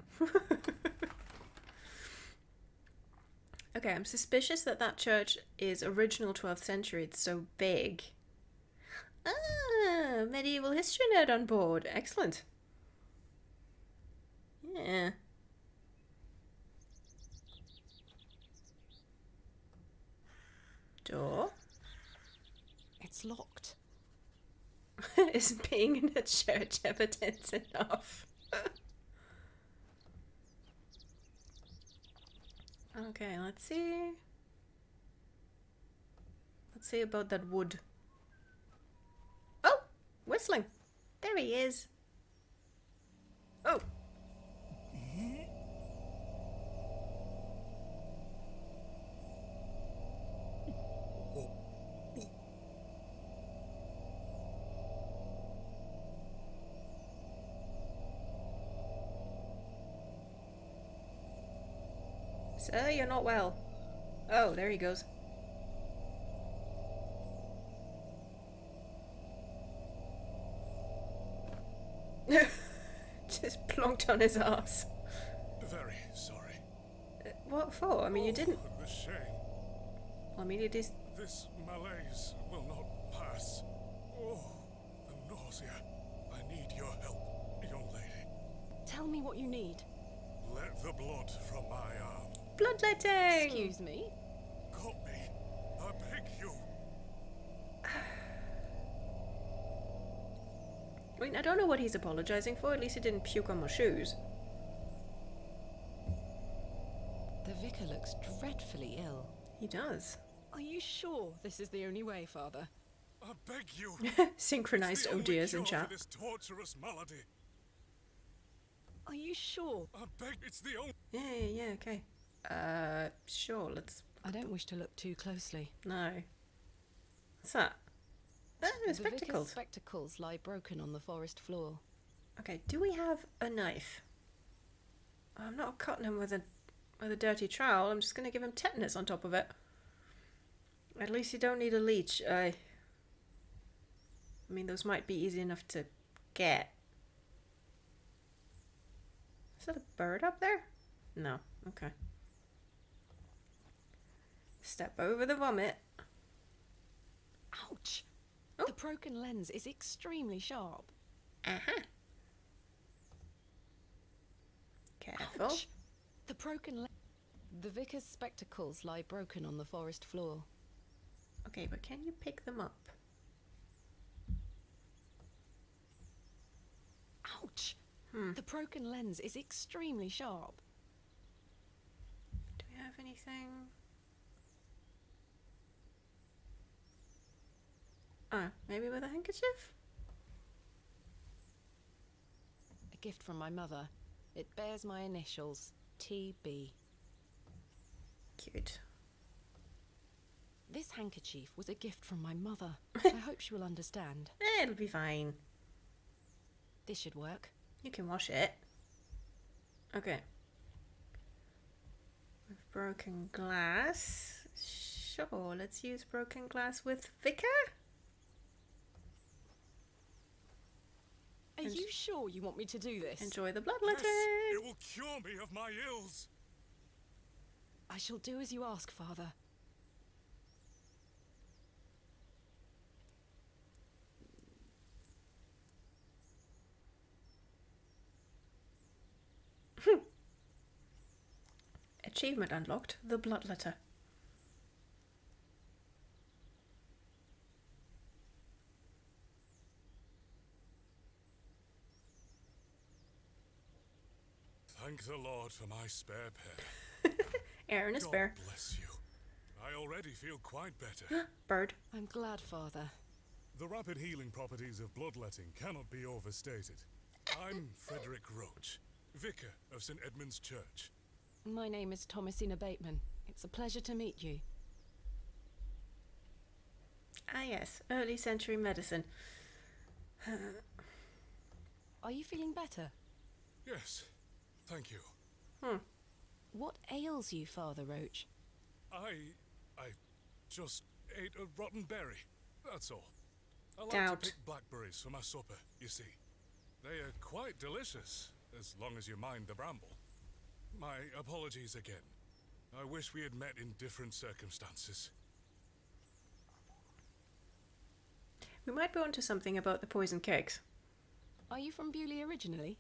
Okay, I'm suspicious that church is original 12th century. It's so big. Ah, medieval history nerd on board. Excellent. Yeah. Door? It's locked. Is being in a church evidence enough? Okay, let's see. Let's see about that wood. Oh! Whistling! There he is. Oh! Sir, you're not well. Oh, there he goes. Just plonked on his ass. Very sorry. What for? I mean, you didn't. The shame. I mean, it is. This malaise will not pass. Oh, the nausea. I need your help, young lady. Tell me what you need. Let the blood from my arm. Bloodletting! Excuse me? Cut me. I beg you. I mean, I don't know what he's apologizing for. At least he didn't puke on my shoes. The vicar looks dreadfully ill. He does. Are you sure this is the only way, Father? I beg you. Synchronized It's the oh only dears in cure chat. for this torturous malady. Are you sure? I beg. It's the only. Yeah, okay. Sure, let's. I don't wish to look too closely. No. What's that? Ah, The vicar's spectacles. spectacles lie broken on the forest floor. Okay, do we have a knife? I'm not cutting him with a dirty trowel. I'm just going to give him tetanus on top of it. At least you don't need a leech. I mean, those might be easy enough to get. Is that a bird up there? No. Okay. Step over the vomit. Ouch! Oh. The broken lens is extremely sharp. Uh-huh. Careful. Ouch! The broken lens. The vicar's spectacles lie broken on the forest floor. Okay, but can you pick them up? Ouch! The broken lens is extremely sharp. Do we have anything? Ah, maybe with a handkerchief? A gift from my mother. It bears my initials, TB. Cute. This handkerchief was a gift from my mother. I hope she will understand. It'll be fine. This should work. You can wash it. Okay. With broken glass. Sure, let's use broken glass with Vicar. Are you sure you want me to do this? Enjoy the bloodletting. Yes, it will cure me of my ills. I shall do as you ask, Father. Achievement unlocked. The bloodletter. Thank the Lord for my spare pair. Aaron is God spare. bless you. I already feel quite better. Bird. I'm glad, Father. The rapid healing properties of bloodletting cannot be overstated. I'm Frederick Roach, vicar of St. Edmund's Church. My name is Thomasina Bateman. It's a pleasure to meet you. Ah yes, early century medicine. Are you feeling better? Yes, thank you. What ails you, Father Roach? I just ate a rotten berry, that's all. I like Doubt. to pick blackberries for my supper, you see. They are quite delicious, as long as you mind the bramble. My apologies again. I wish we had met in different circumstances. We might be onto something about the poison cakes. Are you from Bewley originally?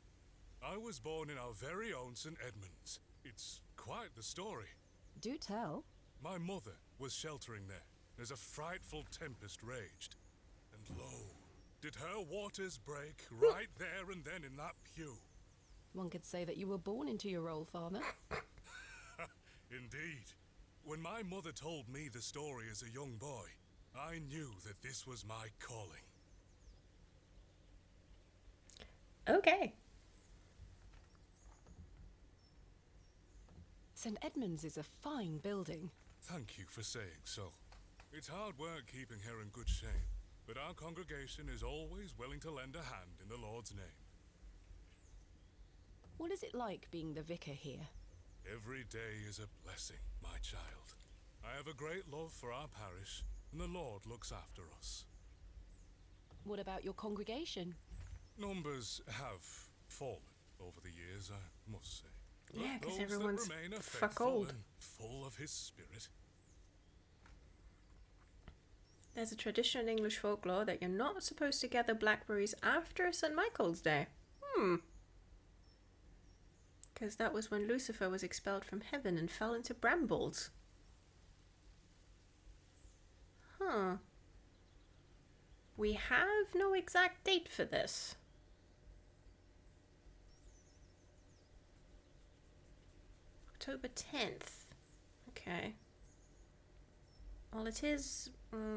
I was born in our very own St. Edmunds. It's quite the story. Do tell. My mother was sheltering there as a frightful tempest raged. And lo, did her waters break right there and then in that pew. One could say that you were born into your role, Father. Indeed. When my mother told me the story as a young boy, I knew that this was my calling. Okay. St. Edmund's is a fine building. Thank you for saying so. It's hard work keeping her in good shape, but our congregation is always willing to lend a hand in the Lord's name. What is it like being the vicar here? Every day is a blessing, my child. I have a great love for our parish, and the Lord looks after us. What about your congregation? Numbers have fallen over the years, I must say. But Yeah, 'cause those that everyone's remain are fuck faithful old. and full of his spirit. There's a tradition in English folklore that you're not supposed to gather blackberries after St. Michael's Day. Because that was when Lucifer was expelled from heaven and fell into brambles. Huh. We have no exact date for this. October 10th. Okay. Well, it is,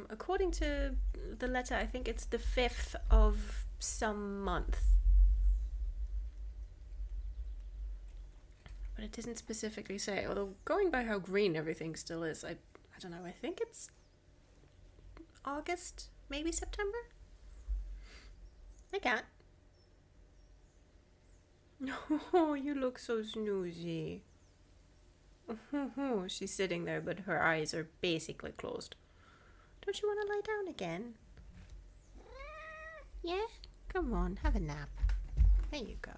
according to the letter, I think it's the 5th of some month. But it doesn't specifically say, although going by how green everything still is, I don't know, I think it's August, maybe September? I can't. Oh, you look so snoozy. She's sitting there, but her eyes are basically closed. Don't you want to lie down again? Yeah? Come on, have a nap. There you go.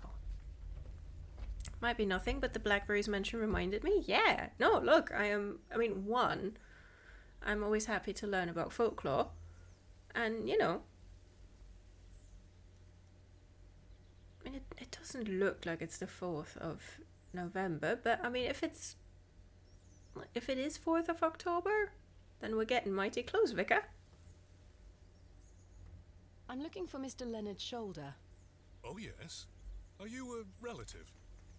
Might be nothing, but the blackberries mention reminded me. Yeah. No, look, I'm always happy to learn about folklore. And, you know, I mean, it doesn't look like it's the 4th of November, but I mean, if it is 4th of October, then we're getting mighty close, Vicar. I'm looking for Mr. Leonard Shoulder. Oh, yes? Are you a relative?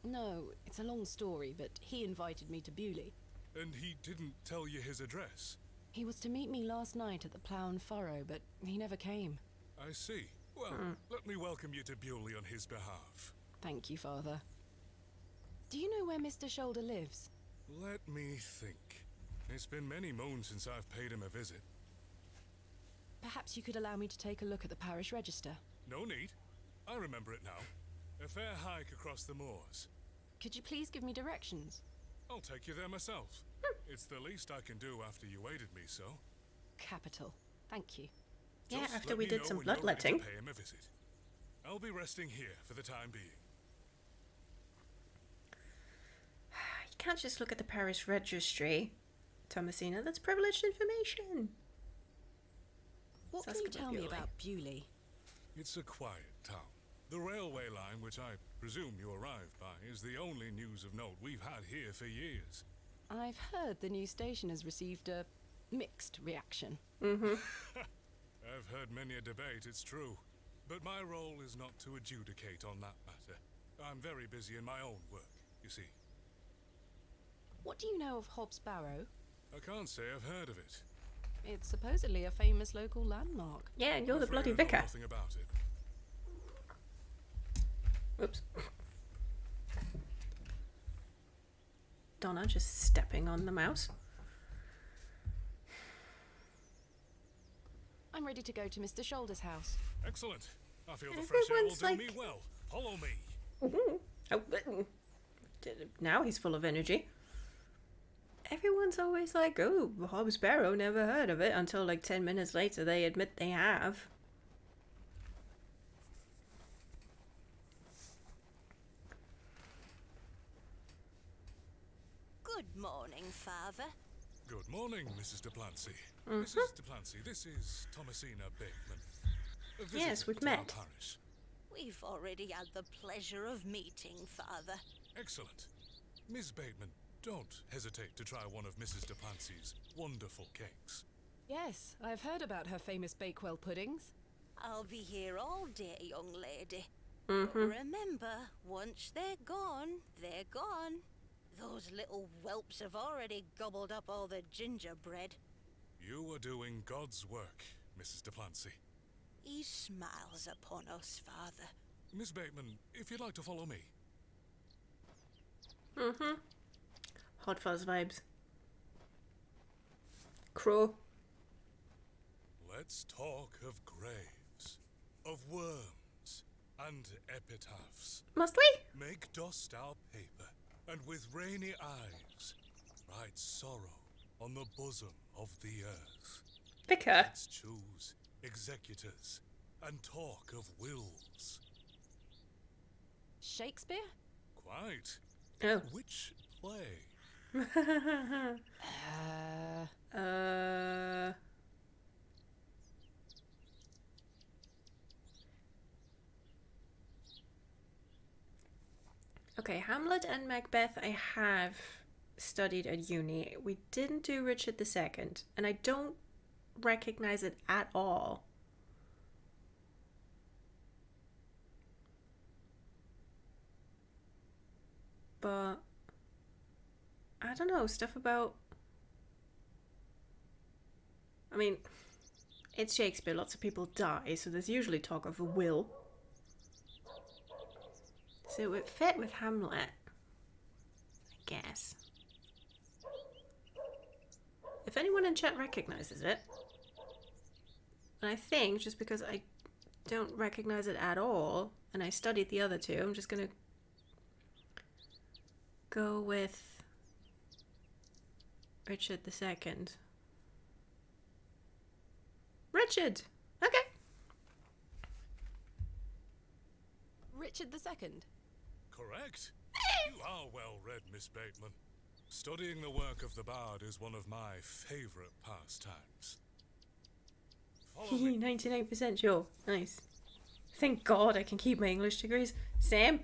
No, it's a long story, but he invited me to Bewley. And he didn't tell you his address? He was to meet me last night at the Plough and Furrow, but he never came. I see. Well, let me welcome you to Bewley on his behalf. Thank you, Father. Do you know where Mr. Shoulder lives? Let me think. It's been many moons since I've paid him a visit. Perhaps you could allow me to take a look at the parish register. No need. I remember it now. A fair hike across the moors. Could you please give me directions? I'll take you there myself. It's the least I can do after you aided me so. Capital. Thank you. Yeah, Just after let we me did know some when you're ready to bloodletting. pay him a visit. I'll be resting here for the time being. You can't just look at the parish registry, Thomasina. That's privileged information. What Let's can you go tell me Bewley. about Bewley? It's a quiet town. The railway line, which I presume you arrived by, is the only news of note we've had here for years. I've heard the new station has received a mixed reaction. I've heard many a debate, it's true. But my role is not to adjudicate on that matter. I'm very busy in my own work, you see. What do you know of Hobb's Barrow? I can't say I've heard of it. It's supposedly a famous local landmark. Yeah, and you're I'm the afraid bloody I know vicar. nothing about it. Oops. Donna just stepping on the mouse. I'm I'm ready to go to Mr. Shoulder's house. Excellent. I feel the fresh air will do me well. Follow me. Oh, now he's full of energy. Everyone's always like, oh, Hobb's Barrow, never heard of it, until like 10 minutes later they admit they have. Good morning, Father. Good morning, Mrs. Duplancy. Mrs. Duplancy, this is Thomasina Bateman. A visitor Yes, we've to our met. parish. We've already had the pleasure of meeting, Father. Excellent. Miss Bateman, don't hesitate to try one of Mrs. Duplancy's wonderful cakes. Yes, I've heard about her famous Bakewell puddings. I'll be here all day, young lady. But remember, once they're gone, they're gone. Those little whelps have already gobbled up all the gingerbread. You are doing God's work, Mrs. Duplancy. He smiles upon us, Father. Miss Bateman, if you'd like to follow me. Hot Fuzz vibes. Crow. Let's talk of graves, of worms, and epitaphs. Must we? Make dust our paper, and with rainy eyes, write sorrow on the bosom of the earth. Vicar. Let's choose executors, and talk of wills. Shakespeare? Quite. Oh. Which play? Okay, Hamlet and Macbeth I have studied at uni. We didn't do Richard II, and I don't recognize it at all. But I don't know, stuff about, I mean, it's Shakespeare, lots of people die, so there's usually talk of a will. So it would fit with Hamlet, I guess. If anyone in chat recognizes it, and I think just because I don't recognize it at all, and I studied the other two, I'm just gonna go with Richard II. Richard! Okay. Richard II. Correct. You are well read, Miss Bateman. Studying the work of the bard is one of my favorite pastimes. Follow me. 99% sure. Nice. Thank God I can keep my English degrees. Same.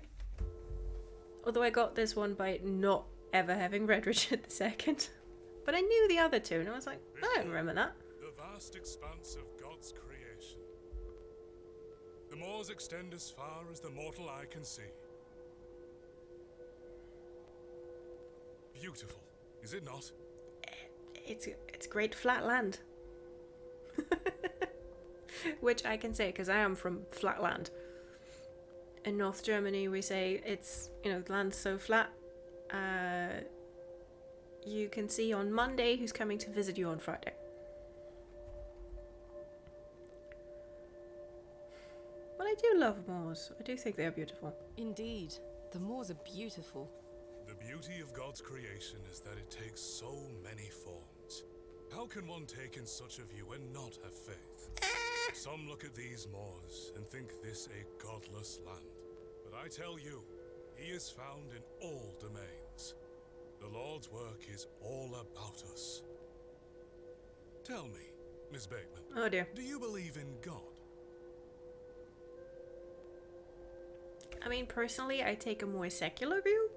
Although I got this one by not ever having read Richard II. But I knew the other two and I was like, I don't remember that. The vast expanse of God's creation. The moors extend as far as the mortal eye can see. Beautiful, is it not? It's great flat land. Which I can say because I am from flat land. In North Germany we say it's, you know, the land's so flat. You can see on Monday who's coming to visit you on Friday. But I do love moors. I do think they are beautiful. Indeed. The moors are beautiful. The beauty of God's creation is that it takes so many forms. How can one take in such a view and not have faith? Some look at these moors and think this a godless land. But I tell you, he is found in all domains. The Lord's work is all about us. Tell me, Miss Bateman. Oh dear. Do you believe in God? I mean, personally, I take a more secular view.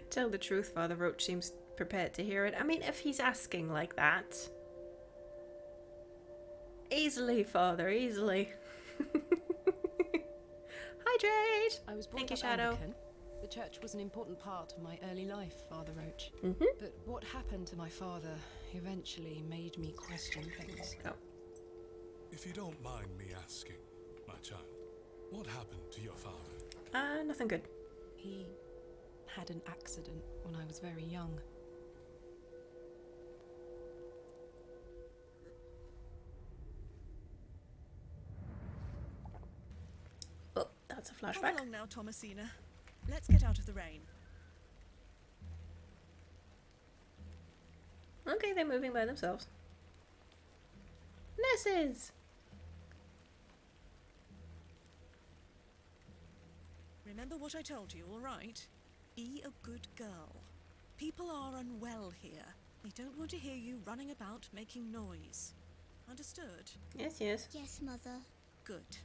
Tell the truth, Father Roach seems prepared to hear it. I mean, if he's asking like that. Easily, Father, easily. Hi, Jade! I was brought Thank you, up Shadow. Anglican. The church was an important part of my early life, Father Roach. Mm-hmm. But what happened to my father eventually made me question things. Oh. If you don't mind me asking, my child, what happened to your father? Nothing good. He had an accident when I was very young. Oh, that's a Come flashback. along now, Thomasina. Let's get out of the rain. Okay, they're moving by themselves. Nurses! Remember what I told you, all right? Be a good girl. People are unwell here. They don't want to hear you running about making noise. Understood? Yes, yes. Yes, Mother. Good.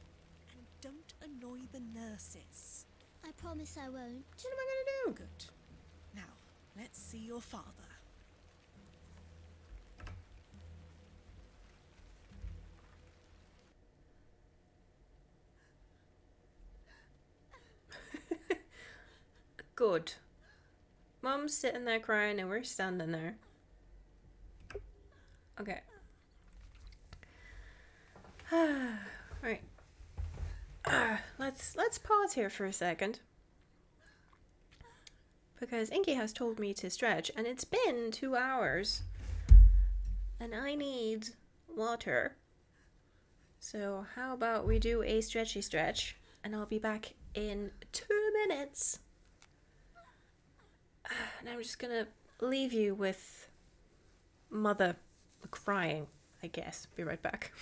And don't annoy the nurses. I promise I won't. What am I gonna do? Good. Now, let's see your father. Good. Mom's sitting there crying and we're standing there. Okay. Right. Let's pause here for a second. Because Inky has told me to stretch and it's been 2 hours. And I need water. So how about we do a stretchy stretch and I'll be back in 2 minutes. And I'm just gonna leave you with Mother crying, I guess. Be right back.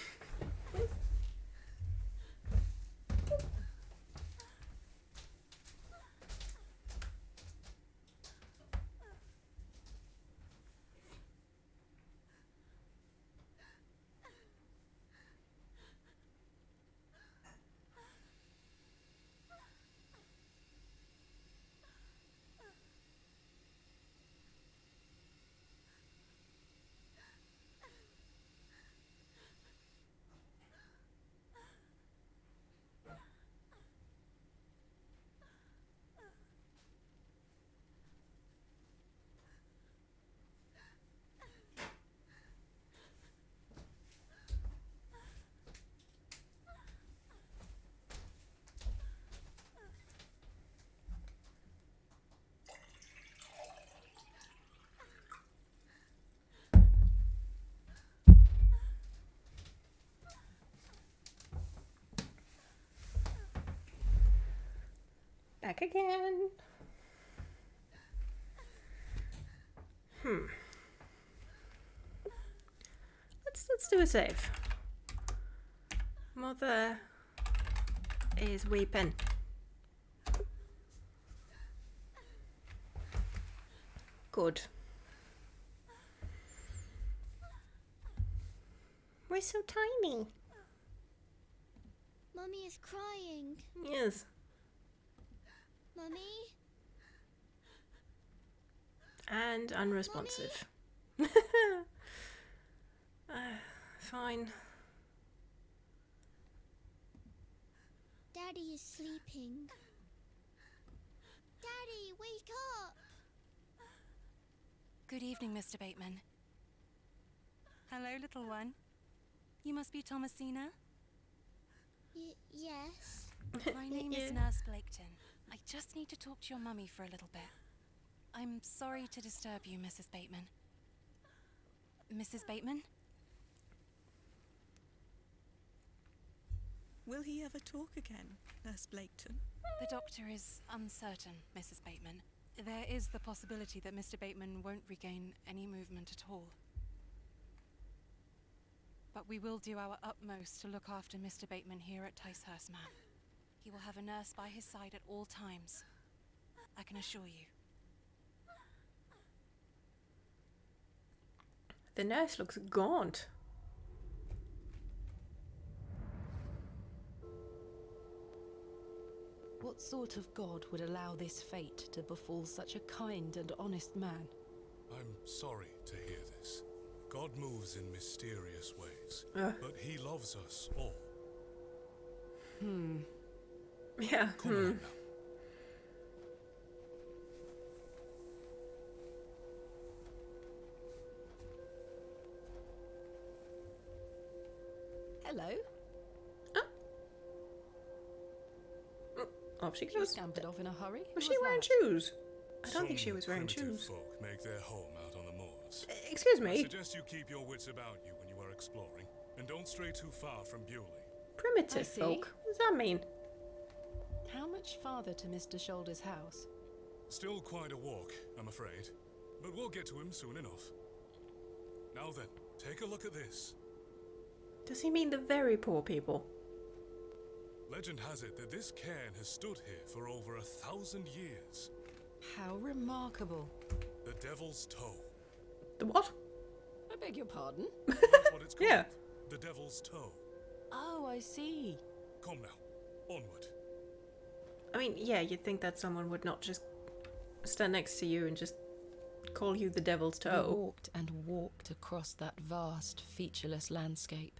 Back again. Let's do a save. Mother is weeping. Good. We're so tiny. Mummy is crying. Yes. Mummy? And unresponsive. Fine. Daddy is sleeping. Daddy, wake up! Good evening, Mr. Bateman. Hello, little one. You must be Thomasina? Yes. My name is Nurse Blaketon. I just need to talk to your mummy for a little bit. I'm sorry to disturb you, Mrs. Bateman. Mrs. Bateman? Will he ever talk again, Nurse Blaketon? The doctor is uncertain, Mrs. Bateman. There is the possibility that Mr. Bateman won't regain any movement at all. But we will do our utmost to look after Mr. Bateman here at Ticehurst, ma'am. He will have a nurse by his side at all times. I can assure you. The nurse looks gaunt. What sort of god would allow this fate to befall such a kind and honest man? I'm sorry to hear this. God moves in mysterious ways, but he loves us all. Yeah. Come on now. Hello? Off she She goes. scampered off in a hurry. Was Who she wearing that? shoes? I don't think she Some was wearing primitive shoes. folk make their home out on the moors. Excuse I me. suggest you keep your wits about you when you are exploring, and don't stray too far from Bewley. I Primitive see. folk? What does that mean? How much farther to Mr. Shoulder's house? Still quite a walk, I'm afraid, but we'll get to him soon enough. Now then, take a look at this. Does he mean the very poor people? Legend has it that this cairn has stood here for over 1,000 years. How remarkable. The Devil's Toe. The what? I beg your pardon? That's what it's called. Yeah. The Devil's Toe. Oh, I see. Come now, onward. I mean, yeah, you'd think that someone would not just stand next to you and just call you the devil's We toe. walked and walked across that vast, featureless landscape.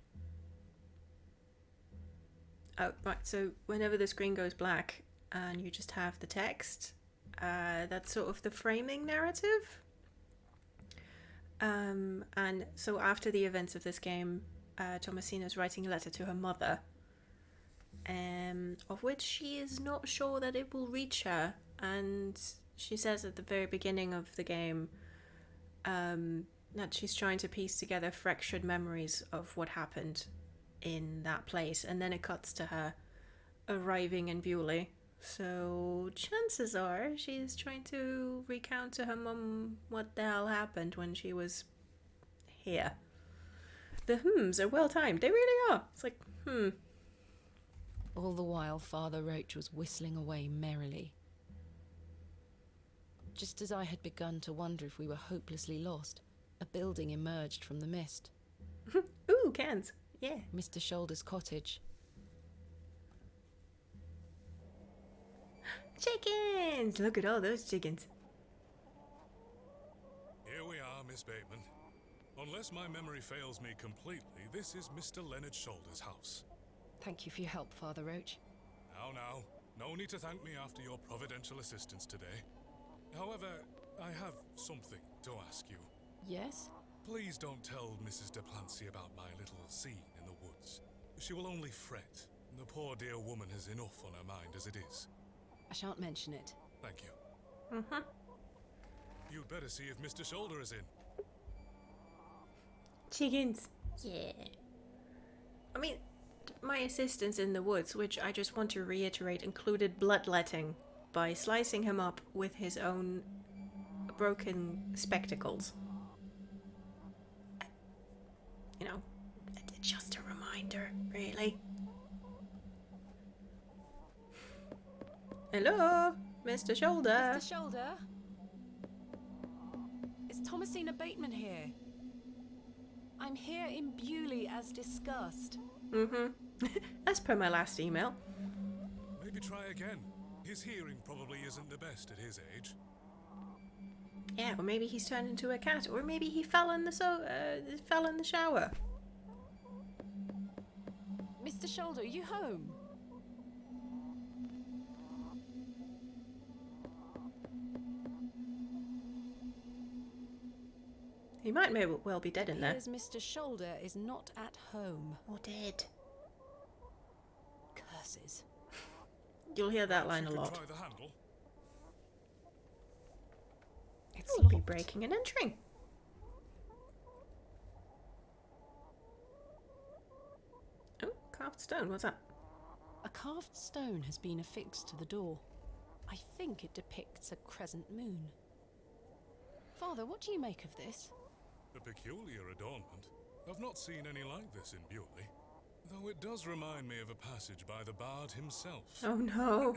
Oh, right, so whenever the screen goes black and you just have the text, that's sort of the framing narrative. And so after the events of this game, Thomasina's writing a letter to her mother, of which she is not sure that it will reach her. And she says at the very beginning of the game that she's trying to piece together fractured memories of what happened in that place, and then it cuts to her arriving in Bewley. So chances are she's trying to recount to her mum what the hell happened when she was here. The hmms are well timed. They really are. It's like, All the while, Father Roach was whistling away merrily. Just as I had begun to wonder if we were hopelessly lost, a building emerged from the mist. Ooh, cans. Yeah. Mr. Shoulder's cottage. Chickens! Look at all those chickens. Here we are, Miss Bateman. Unless my memory fails me completely, this is Mr. Leonard Shoulder's house. Thank you for your help, Father Roach. Now, no need to thank me after your providential assistance today. However, I have something to ask you. Yes? Please don't tell Mrs. de Plancy about my little scene in the woods. She will only fret. The poor dear woman has enough on her mind as it is. I shan't mention it. Thank you. You'd better see if Mr. Shoulder is in. Chickens. Yeah. I mean, my assistance in the woods, which I just want to reiterate included bloodletting by slicing him up with his own broken spectacles. You know, just a reminder, really. Hello, Mr. Shoulder. Mr. Shoulder? Is Thomasina Bateman here? I'm here in Bewley as discussed. As per my last email. Maybe try again. His hearing probably isn't the best at his age. Yeah, or maybe he's turned into a cat, or maybe he fell in the shower. Mr. Shoulder, are you home? He might well be dead in there. Appears Mr. Shoulder is not at home. Or dead. Curses. You'll hear that line a You could lot. try the handle. It's We'll be locked. breaking and entering. Oh, carved stone, what's that? A carved stone has been affixed to the door. I think it depicts a crescent moon. Father, what do you make of this? A peculiar adornment. I've not seen any like this in Bewley. Though it does remind me of a passage by the bard himself. Oh no.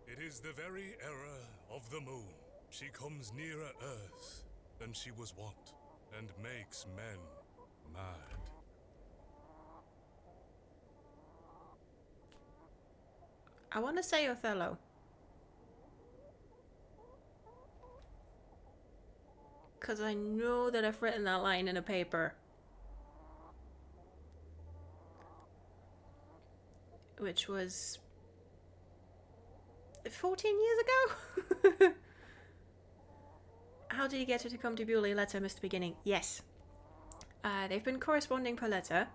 It is the very error of the moon. She comes nearer earth than she was wont, and makes men mad. I want to say Othello. Because I know that I've written that line in a paper. Which was 14 years ago? How did you get her to come to Bewley? Letter missed the beginning. Yes. They've been corresponding per letter.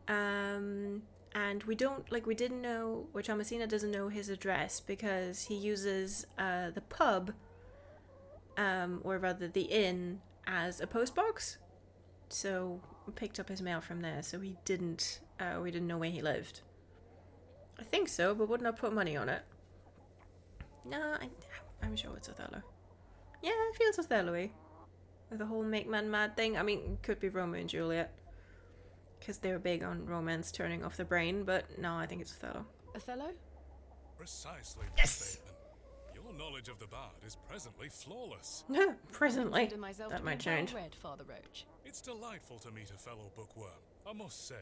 And we didn't know, or Thomasina doesn't know his address because he uses the pub, or rather the inn, as a postbox. So we picked up his mail from there. So we didn't know where he lived. I think so, but wouldn't have put money on it. No, I'm sure it's Othello. Yeah, it feels Othello-y. With the whole make man mad thing. I mean, it could be Romeo and Juliet. Because they're big on romance turning off the brain, but no, I think it's Othello. Othello? Precisely, Yes! Bateman. Your knowledge of the bard is presently flawless. Presently. Consider myself That to might be change. well read, Father Roach. It's delightful to meet a fellow bookworm, I must say.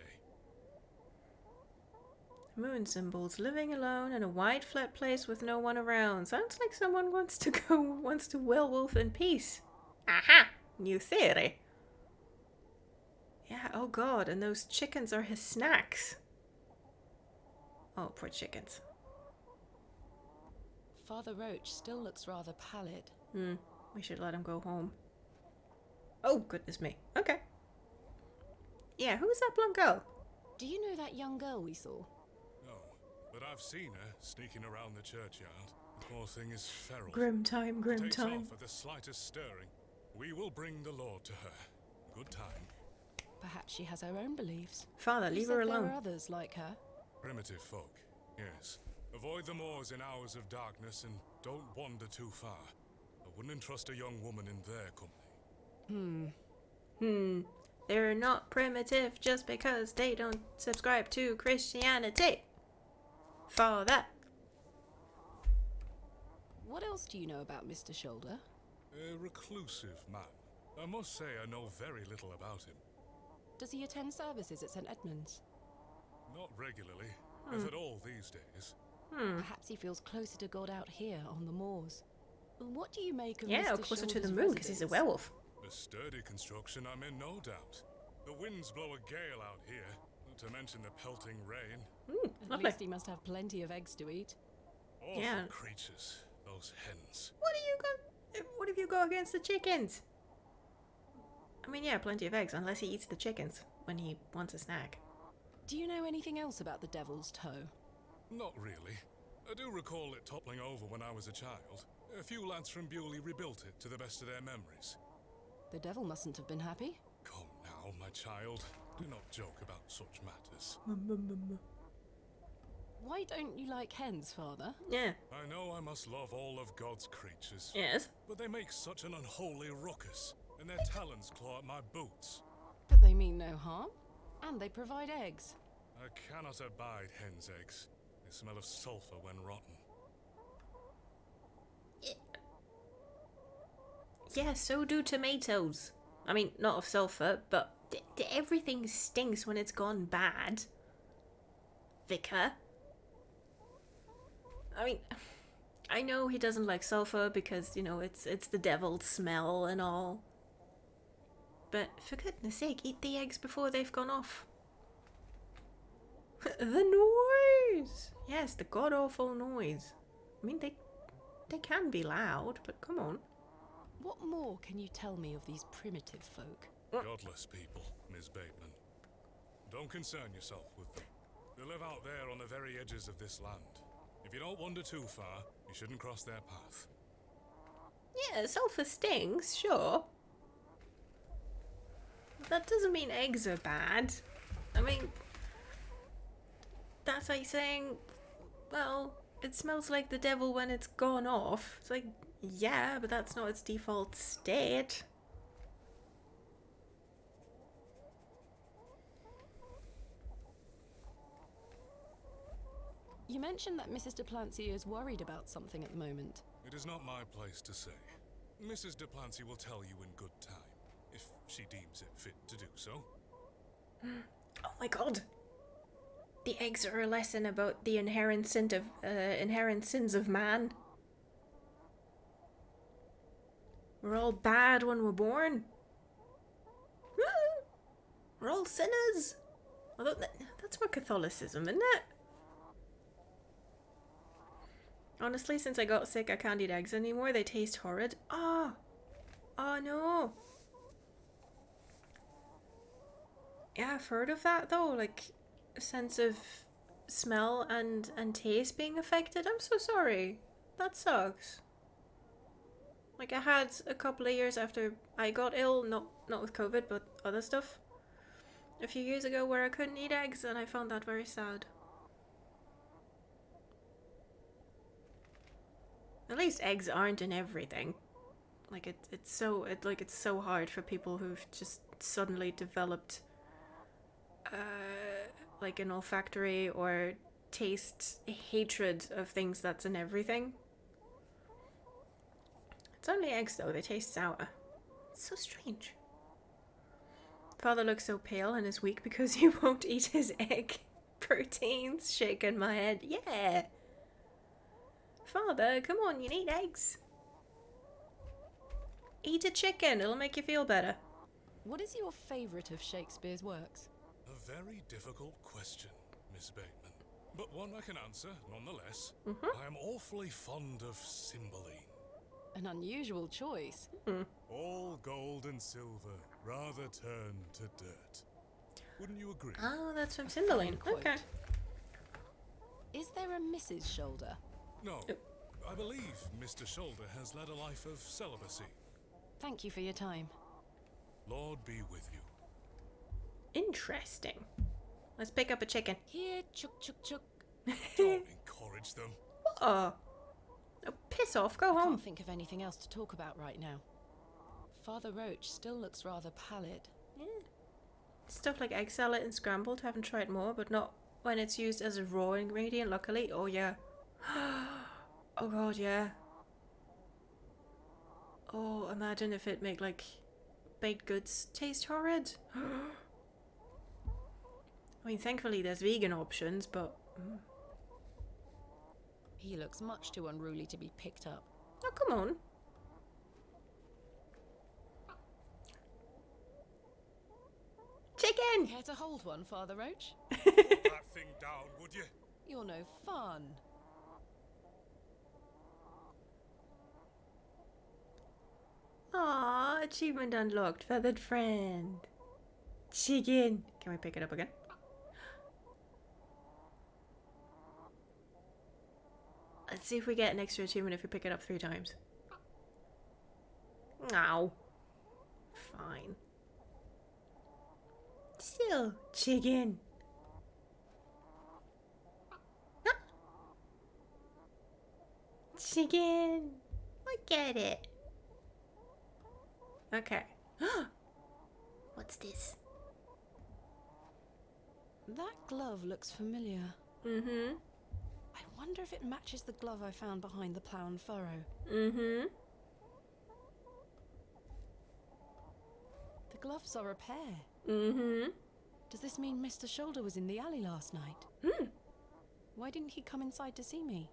Moon symbols, living alone in a wide flat place with no one around. Sounds like someone wants to werewolf in peace. Aha! New theory. Yeah, oh god, and those chickens are his snacks. Oh, poor chickens. Father Roach still looks rather pallid. We should let him go home. Oh, goodness me. Okay. Yeah, who is that blonde girl? Do you know that young girl we saw? No, but I've seen her sneaking around the churchyard. The poor thing is feral. Grim time, grim Takes time. off at the slightest stirring. We will bring the Lord to her. Good time. Perhaps she has her own beliefs. Father, You leave said her there alone. were others like her. Primitive folk, yes. Avoid the moors in hours of darkness and don't wander too far. I wouldn't entrust a young woman in their company. They're not primitive just because they don't subscribe to Christianity. Father. What else do you know about Mr. Shoulder? A reclusive man. I must say I know very little about him. Does he attend services at St. Edmund's? Not regularly, if at all these days. Perhaps he feels closer to God out here on the moors. What do you make of Yeah, Mr. or closer to the Shoulder's moon because he's a residence? werewolf. A sturdy construction, I'm in no doubt. The winds blow a gale out here, not to mention the pelting rain. At Lovely. least he must have plenty of eggs to eat. Awful Yeah. creatures, those hens. What have you got against the chickens? I mean, yeah, plenty of eggs, unless he eats the chickens when he wants a snack. Do you know anything else about the Devil's Toe? Not really. I do recall it toppling over when I was a child. A few lads from Bewley rebuilt it to the best of their memories. The devil mustn't have been happy. Come now, my child. Do not joke about such matters. Why don't you like hens, Father? Yeah. I know I must love all of God's creatures. Yes. But they make such an unholy ruckus, and their talons claw at my boots. But they mean no harm, and they provide eggs. I cannot abide hen's eggs. They smell of sulfur when rotten. Yeah, so do tomatoes. I mean, not of sulfur, but everything stinks when it's gone bad. Vicar. I mean, I know he doesn't like sulfur because, you know, it's the devil's smell and all. But for goodness sake, eat the eggs before they've gone off. The noise! Yes, the god-awful noise. I mean, they can be loud, but come on. What more can you tell me of these primitive folk? Godless people, Miss Bateman. Don't concern yourself with them. They live out there on the very edges of this land. If you don't wander too far, you shouldn't cross their path. Yeah, sulfur stings, sure. But that doesn't mean eggs are bad. I mean, that's like saying, well, it smells like the devil when it's gone off. It's like, yeah, but that's not its default state. You mentioned that Mrs. Duplancy is worried about something at the moment. It is not my place to say. Mrs. Duplancy will tell you in good time, if she deems it fit to do so. Oh my god. The eggs are a lesson about the inherent sins of man. We're all bad when we're born. We're all sinners. Although that's more Catholicism, isn't it? Honestly, since I got sick, I can't eat eggs anymore. They taste horrid. Oh no. Yeah, I've heard of that though. Like, a sense of smell and taste being affected. I'm so sorry. That sucks. Like, I had a couple of years after I got ill, not with COVID, but other stuff, a few years ago, where I couldn't eat eggs, and I found that very sad. At least eggs aren't in everything. Like, it's so hard for people who've just suddenly developed like an olfactory or taste hatred of things that's in everything. It's only eggs though, they taste sour. It's so strange. Father looks so pale and is weak because he won't eat his egg proteins. Shaking my head. Yeah. Father, come on, you need eggs. Eat a chicken, it'll make you feel better. What is your favourite of Shakespeare's works? A very difficult question, Miss Bateman. But one I can answer, nonetheless. I am awfully fond of Cymbeline. An unusual choice. All gold and silver rather turn to dirt. Wouldn't you agree? Oh, that's from Cymbeline. Okay. Is there a Mrs. Shoulder? No. I believe Mr. Shoulder has led a life of celibacy. Thank you for your time. Lord be with you. Interesting. Let's pick up a chicken. Here, chuk chuk chuk. Don't encourage them. Oh, piss off, go I home. can't think of anything else to talk about right now. Father Roach still looks rather pallid. Yeah. Stuff like egg salad and scrambled, haven't tried more, but not when it's used as a raw ingredient, luckily. Oh yeah. Oh god, yeah. Oh, imagine if it made like baked goods taste horrid. I mean, thankfully there's vegan options, but... He looks much too unruly to be picked up. Oh, come on. Chicken! Care to hold one, Father Roach? Put that thing down, would you? You're no fun. Aww, achievement unlocked, feathered friend. Chicken. Can we pick it up again? Let's see if we get an extra achievement if we pick it up 3 times. Ow. Fine. Still, chicken. chicken. Look at it. Okay. What's this? That glove looks familiar. Mm-hmm. I wonder if it matches the glove I found behind the plough and furrow. Mm-hmm. The gloves are a pair. Mm-hmm. Does this mean Mr. Shoulder was in the alley last night? Mm. Why didn't he come inside to see me?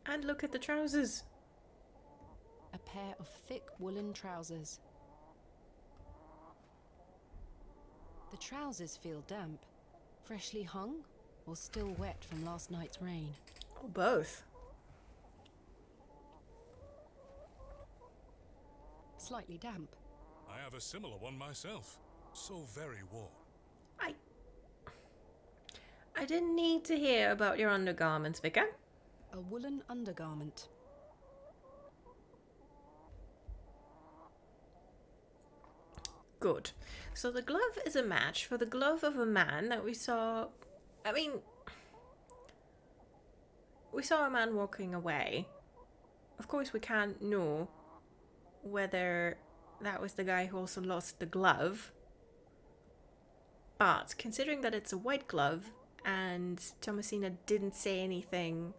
And look at the trousers. A pair of thick woolen trousers. The trousers feel damp. Freshly hung or still wet from last night's rain? Or both. Slightly damp. I have a similar one myself. So very warm. I didn't need to hear about your undergarments, Vicar. A woolen undergarment. Good. So the glove is a match for the glove of a man that we saw... I mean... We saw a man walking away. Of course we can't know whether that was the guy who also lost the glove. But considering that it's a white glove and Thomasina didn't say anything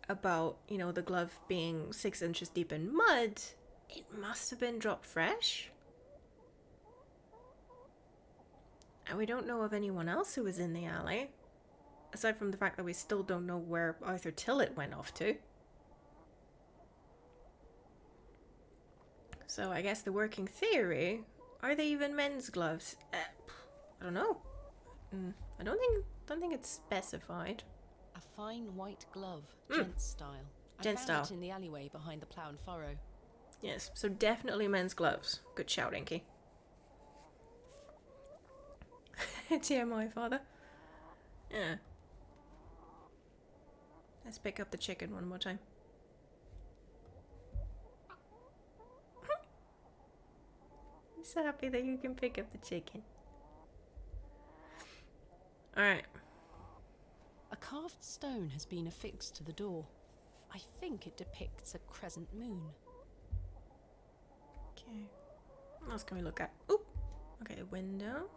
about, you know, the glove being 6 inches deep in mud, it must have been dropped fresh. And we don't know of anyone else who was in the alley, aside from the fact that we still don't know where Arthur Tillett went off to. So I guess the working theory, are they even men's gloves? I don't know. I don't think it's specified. A fine white glove, gents style. Gents I found style. it in the alleyway behind the plough and furrow. Yes, so definitely men's gloves. Good shout, Inky. Dear my father. Yeah. Let's pick up the chicken one more time. I'm so happy that you can pick up the chicken. Alright. A carved stone has been affixed to the door. I think it depicts a crescent moon. Okay. What else can we look at? Oop! Okay, a window.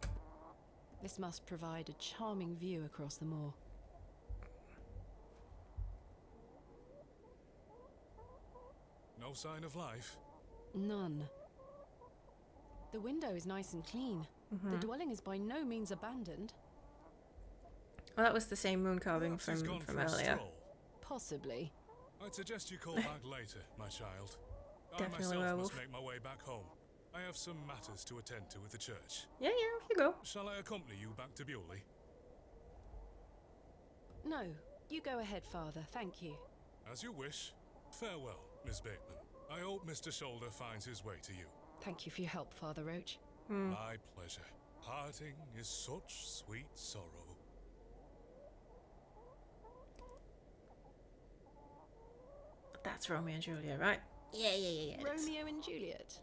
This must provide a charming view across the moor. No sign of life? None. The window is nice and clean. The dwelling is by no means abandoned. Well, that was the same moon carving Perhaps he's gone from for a earlier. stroll. Possibly. I'd suggest you call back later, my child. Definitely I myself werewolf. must make my way back home. I have some matters to attend to with the church. Yeah, off you go. Shall I accompany you back to Bewley? No, you go ahead, Father. Thank you. As you wish. Farewell, Miss Bateman. I hope Mr. Shoulder finds his way to you. Thank you for your help, Father Roach. My pleasure. Parting is such sweet sorrow. That's Romeo and Juliet, right? Yeah. Romeo and Juliet.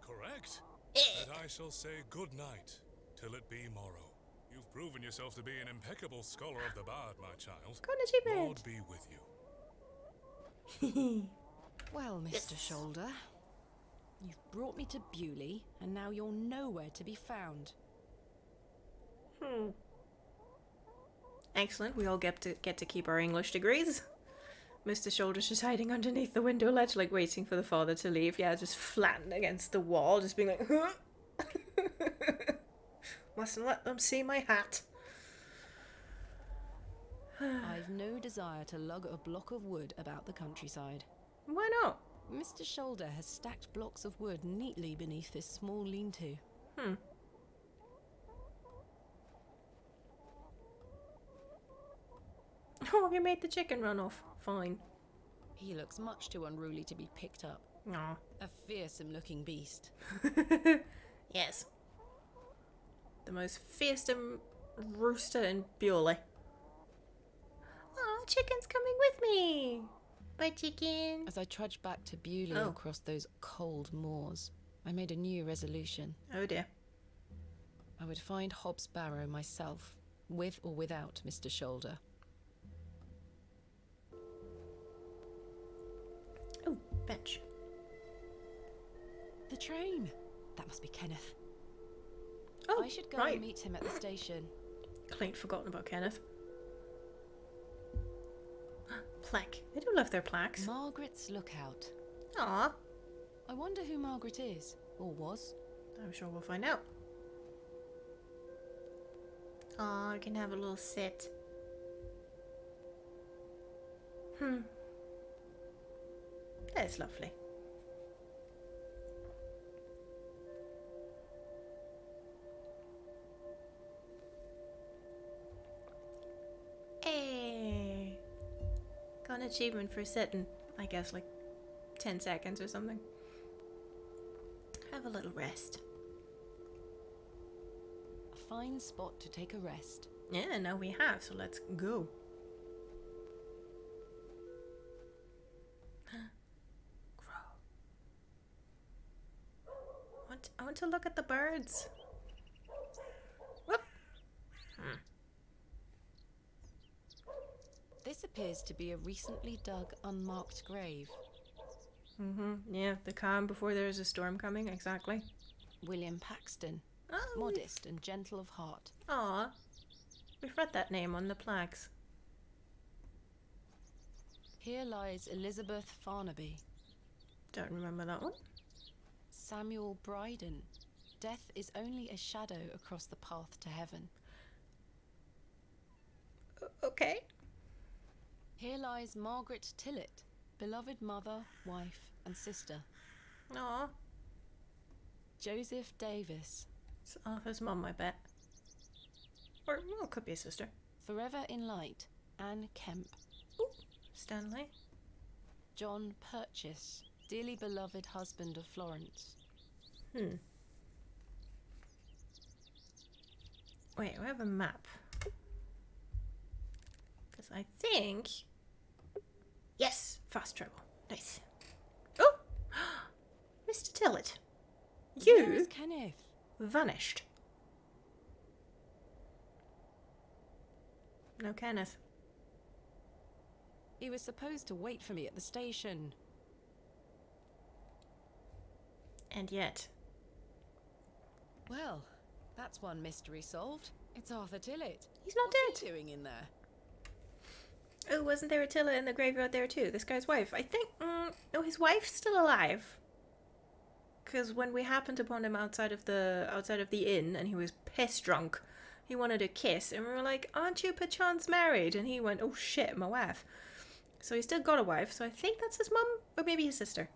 Correct. And I shall say good night, till it be morrow. You've proven yourself to be an impeccable scholar of the bard, my child. Go to bed. Lord be with you. Well, Mr. Shoulder, you've brought me to Bewley, and now you're nowhere to be found. Excellent. We all get to keep our English degrees. Mr. Shoulder's just hiding underneath the window ledge, like waiting for the father to leave. Yeah, just flattened against the wall, just being like, huh? Mustn't let them see my hat. I've no desire to lug a block of wood about the countryside. Why not? Mr. Shoulder has stacked blocks of wood neatly beneath this small lean-to. Oh, you made the chicken run off. Fine. He looks much too unruly to be picked up. Aw. A fearsome-looking beast. Yes. The most fearsome rooster in Bewley. Oh, chicken's coming with me. Bye, chicken. As I trudged back to Bewley across those cold moors, I made a new resolution. Oh dear. I would find Hobb's Barrow myself, with or without Mr. Shoulder. Oh, bench. The train! That must be Kenneth. Oh, I should go right. and meet him at the station. Clean forgotten about Kenneth. Plaque. They do love their plaques. Margaret's Lookout. Aw. I wonder who Margaret is, or was. I'm sure we'll find out. Aw, I can have a little sit. That's lovely. Hey. Got an achievement for sitting. I guess like 10 seconds or something. Have a little rest. A fine spot to take a rest. Yeah, now we have, so let's go. Crow. I want to look at the birds. Whoop. This appears to be a recently dug, unmarked grave. Yeah, the calm before there is a storm coming, exactly. William Paxton. Oh, Modest and gentle of heart. Aw. We've read that name on the plaques. Here lies Elizabeth Farnaby. Don't remember that one. Samuel Bryden. Death is only a shadow across the path to heaven. Okay. Here lies Margaret Tillett, beloved mother, wife, and sister. Aw. Joseph Davis. It's Arthur's mum, I bet. Or, well, it could be a sister. Forever in light, Anne Kemp. Ooh, Stanley. John Purchase, dearly beloved husband of Florence. Wait, we have a map. Because I think... Yes! Fast travel. Nice. Oh! Mr. Tillett. Where You is Kenneth? vanished. No Kenneth. He was supposed to wait for me at the station. And yet... Well, that's one mystery solved. It's Arthur Tillett. He's not What's dead. he doing in there? Oh, wasn't there Attila in the graveyard there too? This guy's wife. I think... no, his wife's still alive. Because when we happened upon him outside of the inn and he was piss drunk, he wanted a kiss. And we were like, aren't you perchance married? And he went, oh shit, my wife. So he's still got a wife. So I think that's his mum or maybe his sister.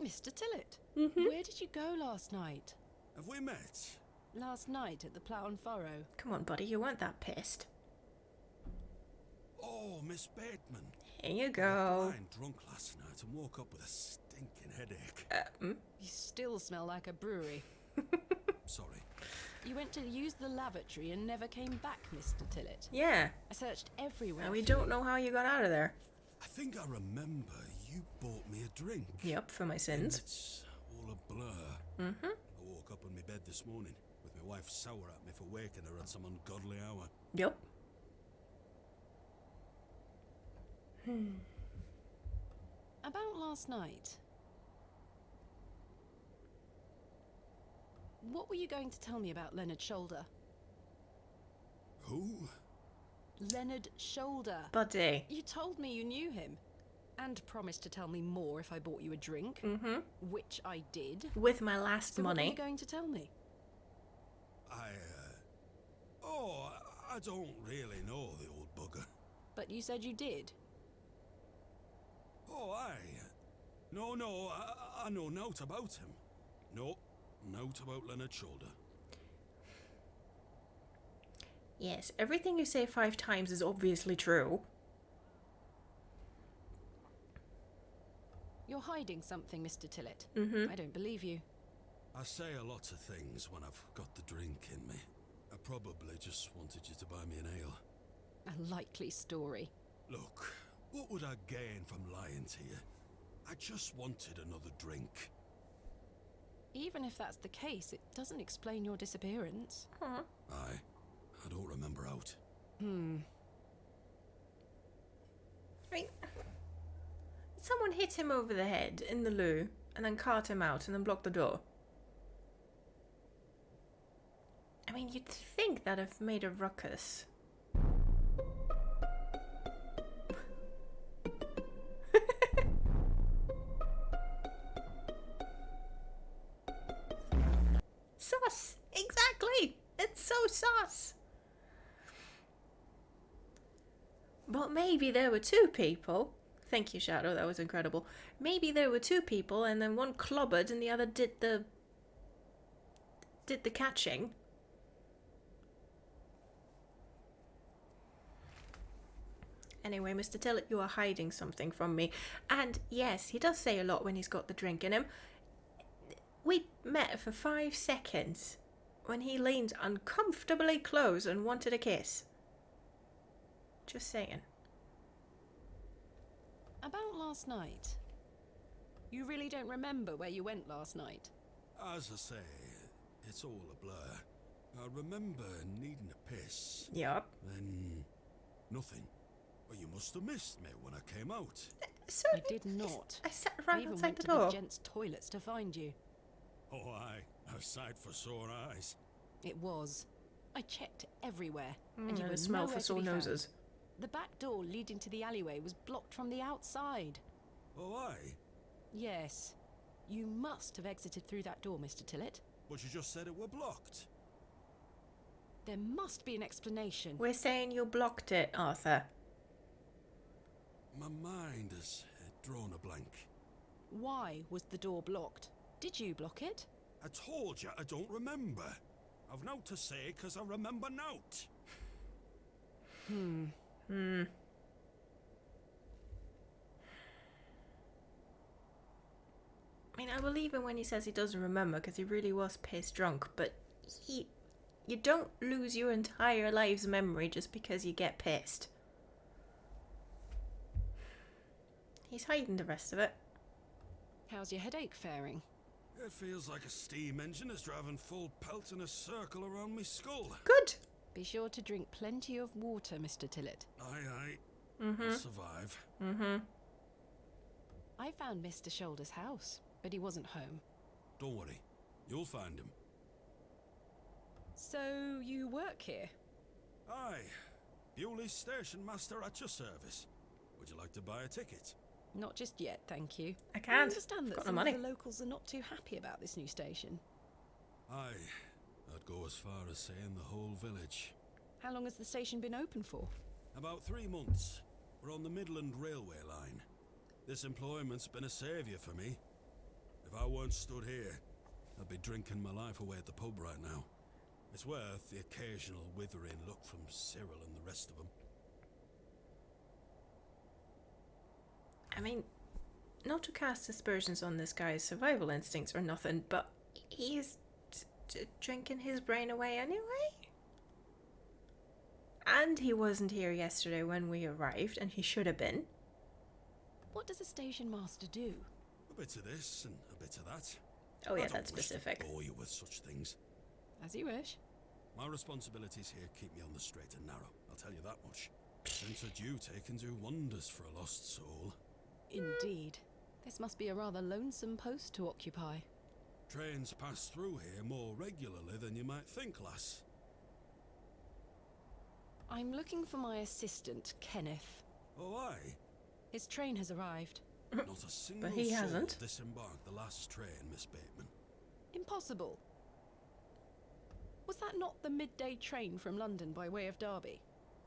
Mr. Tillett, Mm-hmm. where did you go last night? Have we met? Last night at the Plough and Furrow. Come on, buddy, you weren't that pissed. Oh, Miss Bateman. Here you I go. was blind drunk last night and woke up with a stinking headache. You still smell like a brewery. Sorry. You went to use the lavatory and never came back, Mr. Tillett. Yeah. I searched everywhere. And we for don't you. know how you got out of there. I think I remember you bought me a drink. Yep, for my And sins. it's all a blur. Mm-hmm. I woke up in my bed this morning with my wife sour at me for waking her at some ungodly hour. Yep. About last night. What were you going to tell me about Leonard Shoulder? Who? Leonard Shoulder. Buddy. You told me you knew him. And promised to tell me more if I bought you a drink. Mm-hmm. Which I did. With my last So what were money. you going to tell me? I don't really know the old bugger. But you said you did. Oh, aye. No, I know naught about him. No, naught about Leonard Shoulder. Yes, everything you say 5 times is obviously true. You're hiding something, Mr. Tillett. Mm-hmm. I don't believe you. I say a lot of things when I've got the drink in me. I probably just wanted you to buy me an ale. A likely story. Look, what would I gain from lying to you? I just wanted another drink. Even if that's the case, it doesn't explain your disappearance. Huh. I don't remember out. I mean, someone hit him over the head in the loo and then cart him out and then blocked the door. I mean, you'd think that'd have made a ruckus. Sus! Exactly! It's so sus! But maybe there were two people. Thank you, Shadow, that was incredible. Maybe there were two people and then one clobbered and the other did the catching. Anyway, Mr. Tillett, you are hiding something from me. And yes, he does say a lot when he's got the drink in him. We met for 5 seconds when he leaned uncomfortably close and wanted a kiss. Just saying. About last night. You really don't remember where you went last night? As I say, it's all a blur. I remember needing a piss. Yup. Then nothing. Well, you must have missed me when I came out. I did not. I sat I right even outside went the to door. the gents' toilets to find you. Oh, aye. A sight for sore eyes. It was. I checked everywhere, and And you a were smell nowhere for to sore be found. noses. The back door leading to the alleyway was blocked from the outside. Oh, aye. Yes. You must have exited through that door, Mr. Tillett. But you just said it were blocked. There must be an explanation. We're saying you blocked it, Arthur. My mind has drawn a blank. Why was the door blocked? Did you block it? I told you I don't remember. I've naught to say 'cause I remember naught. I mean, I believe him when he says he doesn't remember because he really was pissed drunk, but you don't lose your entire life's memory just because you get pissed. He's hiding the rest of it. How's your headache faring? It feels like a steam engine is driving full pelt in a circle around me skull. Good. Be sure to drink plenty of water, Mr. Tillett. Aye. I'll survive. I found Mr. Shoulder's house, but he wasn't home. Don't worry. You'll find him. So, you work here? Aye. Bewley's station master at your service. Would you like to buy a ticket? Not just yet, thank you. I can't. understand that Got no some money. of the locals are not too happy about this new station. Aye. I'd go as far as saying the whole village. How long has the station been open for? About 3 months. We're on the Midland Railway line. This employment's been a saviour for me. If I weren't stood here, I'd be drinking my life away at the pub right now. It's worth the occasional withering look from Cyril and the rest of them. I mean, not to cast aspersions on this guy's survival instincts or nothing, but he's drinking his brain away anyway? And he wasn't here yesterday when we arrived, and he should have been. What does a station master do? A bit of this and a bit of that. Oh yeah, I don't that's wish specific. to bore you with such things. As you wish. My responsibilities here keep me on the straight and narrow, I'll tell you that much. Sense of duty can do wonders for a lost soul. Indeed. This must be a rather lonesome post to occupy. Trains pass through here more regularly than you might think, lass. I'm looking for my assistant, Kenneth. Oh, aye? His train has arrived. Not a single he soul hasn't. disembarked the last train, Miss Bateman. Impossible. Was that not the midday train from London by way of Derby?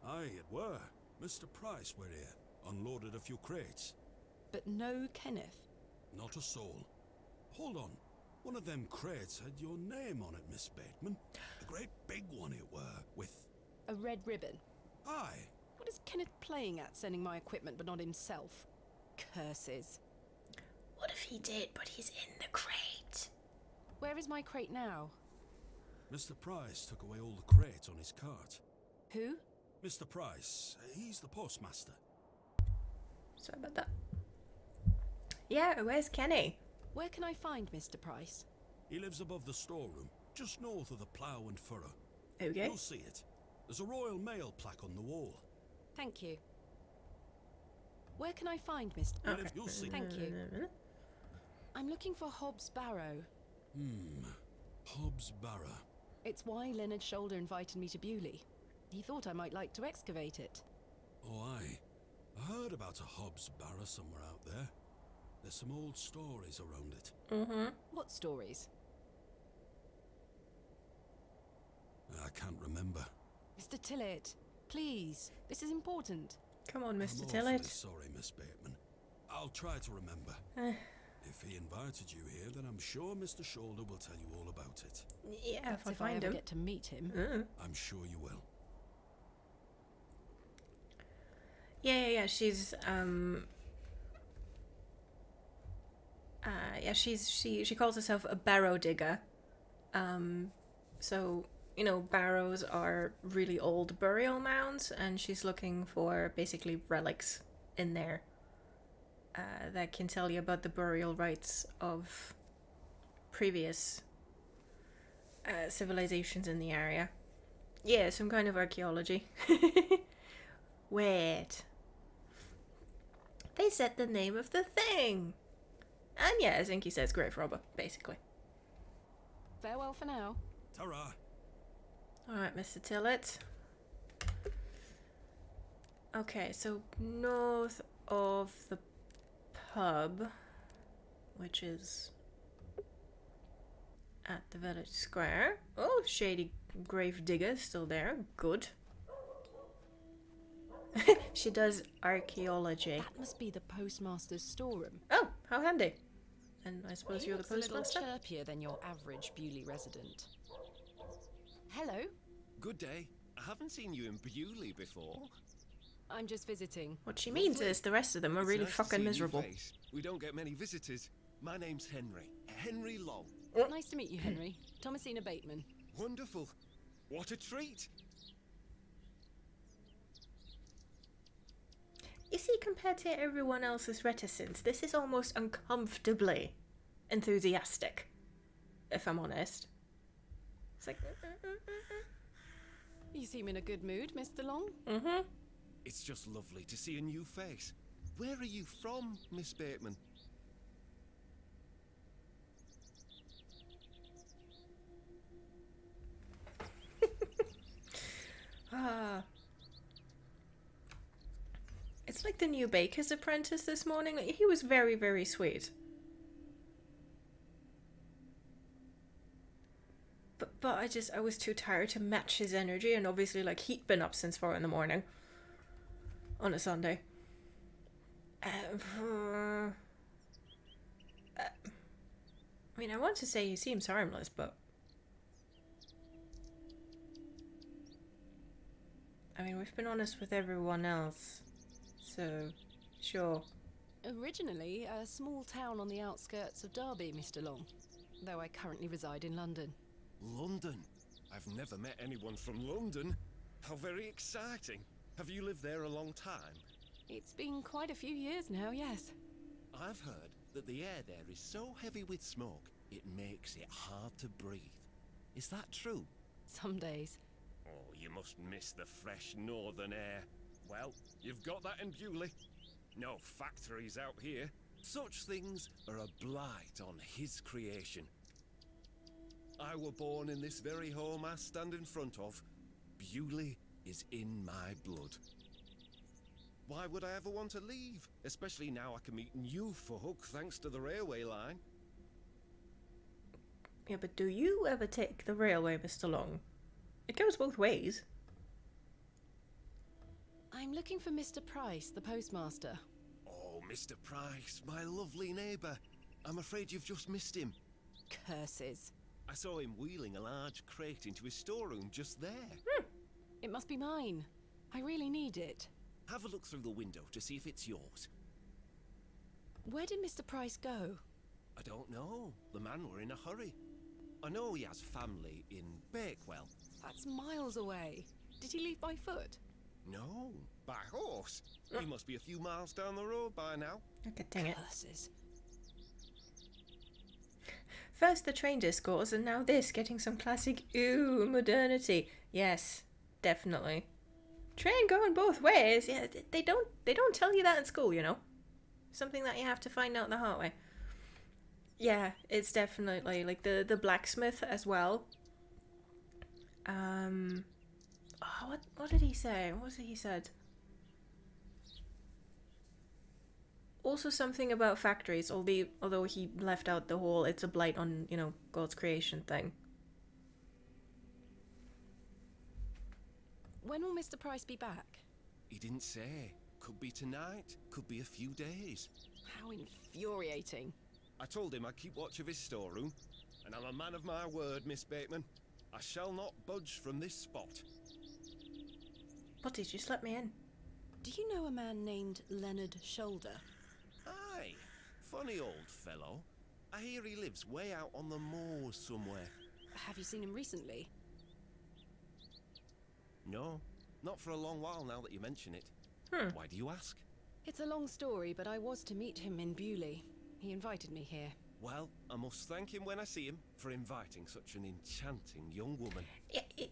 Aye, it were. Mr. Price were here, unloaded a few crates. But no Kenneth. Not a soul. Hold on. One of them crates had your name on it, Miss Bateman. A great big one it were, with... A red ribbon. Aye. What is Kenneth playing at, sending my equipment but not himself? Curses. What if he did, but he's in the crate? Where is my crate now? Mr. Price took away all the crates on his cart. Who? Mr. Price, he's the postmaster. Sorry about that. Yeah, where's Kenny? Where can I find Mr. Price? He lives above the storeroom, just north of the plough and furrow. Okay. You'll see it. There's a Royal Mail plaque on the wall. Thank you. Where can I find Mr. Okay. You'll see. Thank you. I'm looking for Hobb's Barrow. Hobb's Barrow. It's why Leonard Shoulder invited me to Bewley. He thought I might like to excavate it. Oh, aye. I heard about a Hobb's Barrow somewhere out there. There's some old stories around it. What stories? I can't remember. Mr. Tillett, please. This is important. Come on, Mr. I'm Tillett. awfully sorry, Miss Bateman. I'll try to remember. If he invited you here, then I'm sure Mr. Shoulder will tell you all about it. Yeah, That's if I find ever him. get to meet him. I'm sure you will. Yeah. She's she calls herself a barrow digger. So, you know, barrows are really old burial mounds, and she's looking for basically relics in there that can tell you about the burial rites of previous civilizations in the area. Yeah, some kind of archaeology. Wait. They said the name of the thing. And yeah, as Inky says, grave robber, basically. Farewell for now. Ta-ra. Alright, Mr. Tillett. Okay, so north of the pub, which is at the village square. Oh, shady grave digger still there. Good. She does archaeology. That must be the postmaster's storeroom. Oh, how handy. And I suppose He you're the looks a little postmaster? chirpier than your average Bewley resident. Hello, Good day. I haven't seen you in Bewley before. I'm just visiting. What she means Lovely. is the rest of them are It's really nice to fucking see a new miserable. face. We don't get many visitors. My name's Henry. Henry Long. Nice to meet you, Henry. Thomasina Bateman. Wonderful. What a treat. You see, compared to everyone else's reticence, this is almost uncomfortably enthusiastic, if I'm honest. It's like... You seem in a good mood, Mr. Long. Mm-hmm. It's just lovely to see a new face. Where are you from, Miss Bateman? Ah. It's like the new baker's apprentice this morning. He was very, very sweet. But I was too tired to match his energy, and obviously, like, he'd been up since 4 a.m. on a Sunday. I mean, I want to say he seems harmless, but... I mean, we've been honest with everyone else, so, sure. Originally a small town on the outskirts of Derby, Mr. Long, though I currently reside in London. London? I've never met anyone from London. How very exciting. Have you lived there a long time? It's been quite a few years now, yes. I've heard that the air there is so heavy with smoke, it makes it hard to breathe. Is that true? Some days. Oh, you must miss the fresh northern air. Well, you've got that in Bewley. No factories out here. Such things are a blight on his creation. I were born in this very home I stand in front of. Bewley is in my blood. Why would I ever want to leave? Especially now I can meet new folk thanks to the railway line. Yeah, but do you ever take the railway, Mr. Long? It goes both ways. I'm looking for Mr. Price, the postmaster. Oh, Mr. Price, my lovely neighbour. I'm afraid you've just missed him. Curses. I saw him wheeling a large crate into his storeroom just there. It must be mine. I really need it. Have a look through the window to see if it's yours. Where did Mr. Price go? I don't know. The man were in a hurry. I know he has family in Bakewell. That's miles away. Did he leave by foot? No, by horse. He must be a few miles down the road by now. Okay, dang it. Curses. Fair First the train discourse, and now this, getting some classic ooh modernity. Yes, definitely. Train going both ways. Yeah, they don't tell you that in school, you know. Something that you have to find out the hard way. Yeah, it's definitely like the blacksmith as well. Oh, what did he say? What was it he said? Also something about factories, although he left out the whole it's a blight on, you know, God's creation thing. When will Mr. Price be back? He didn't say. Could be tonight, could be a few days. How infuriating. I told him I'd keep watch of his storeroom, and I'm a man of my word, Miss Bateman. I shall not budge from this spot. What, did you just let me in? Do you know a man named Leonard Shoulder? Aye, funny old fellow. I hear he lives way out on the moors somewhere. Have you seen him recently? No, not for a long while now that you mention it. Why do you ask? It's a long story, but I was to meet him in Bewley. He invited me here. Well, I must thank him when I see him for inviting such an enchanting young woman.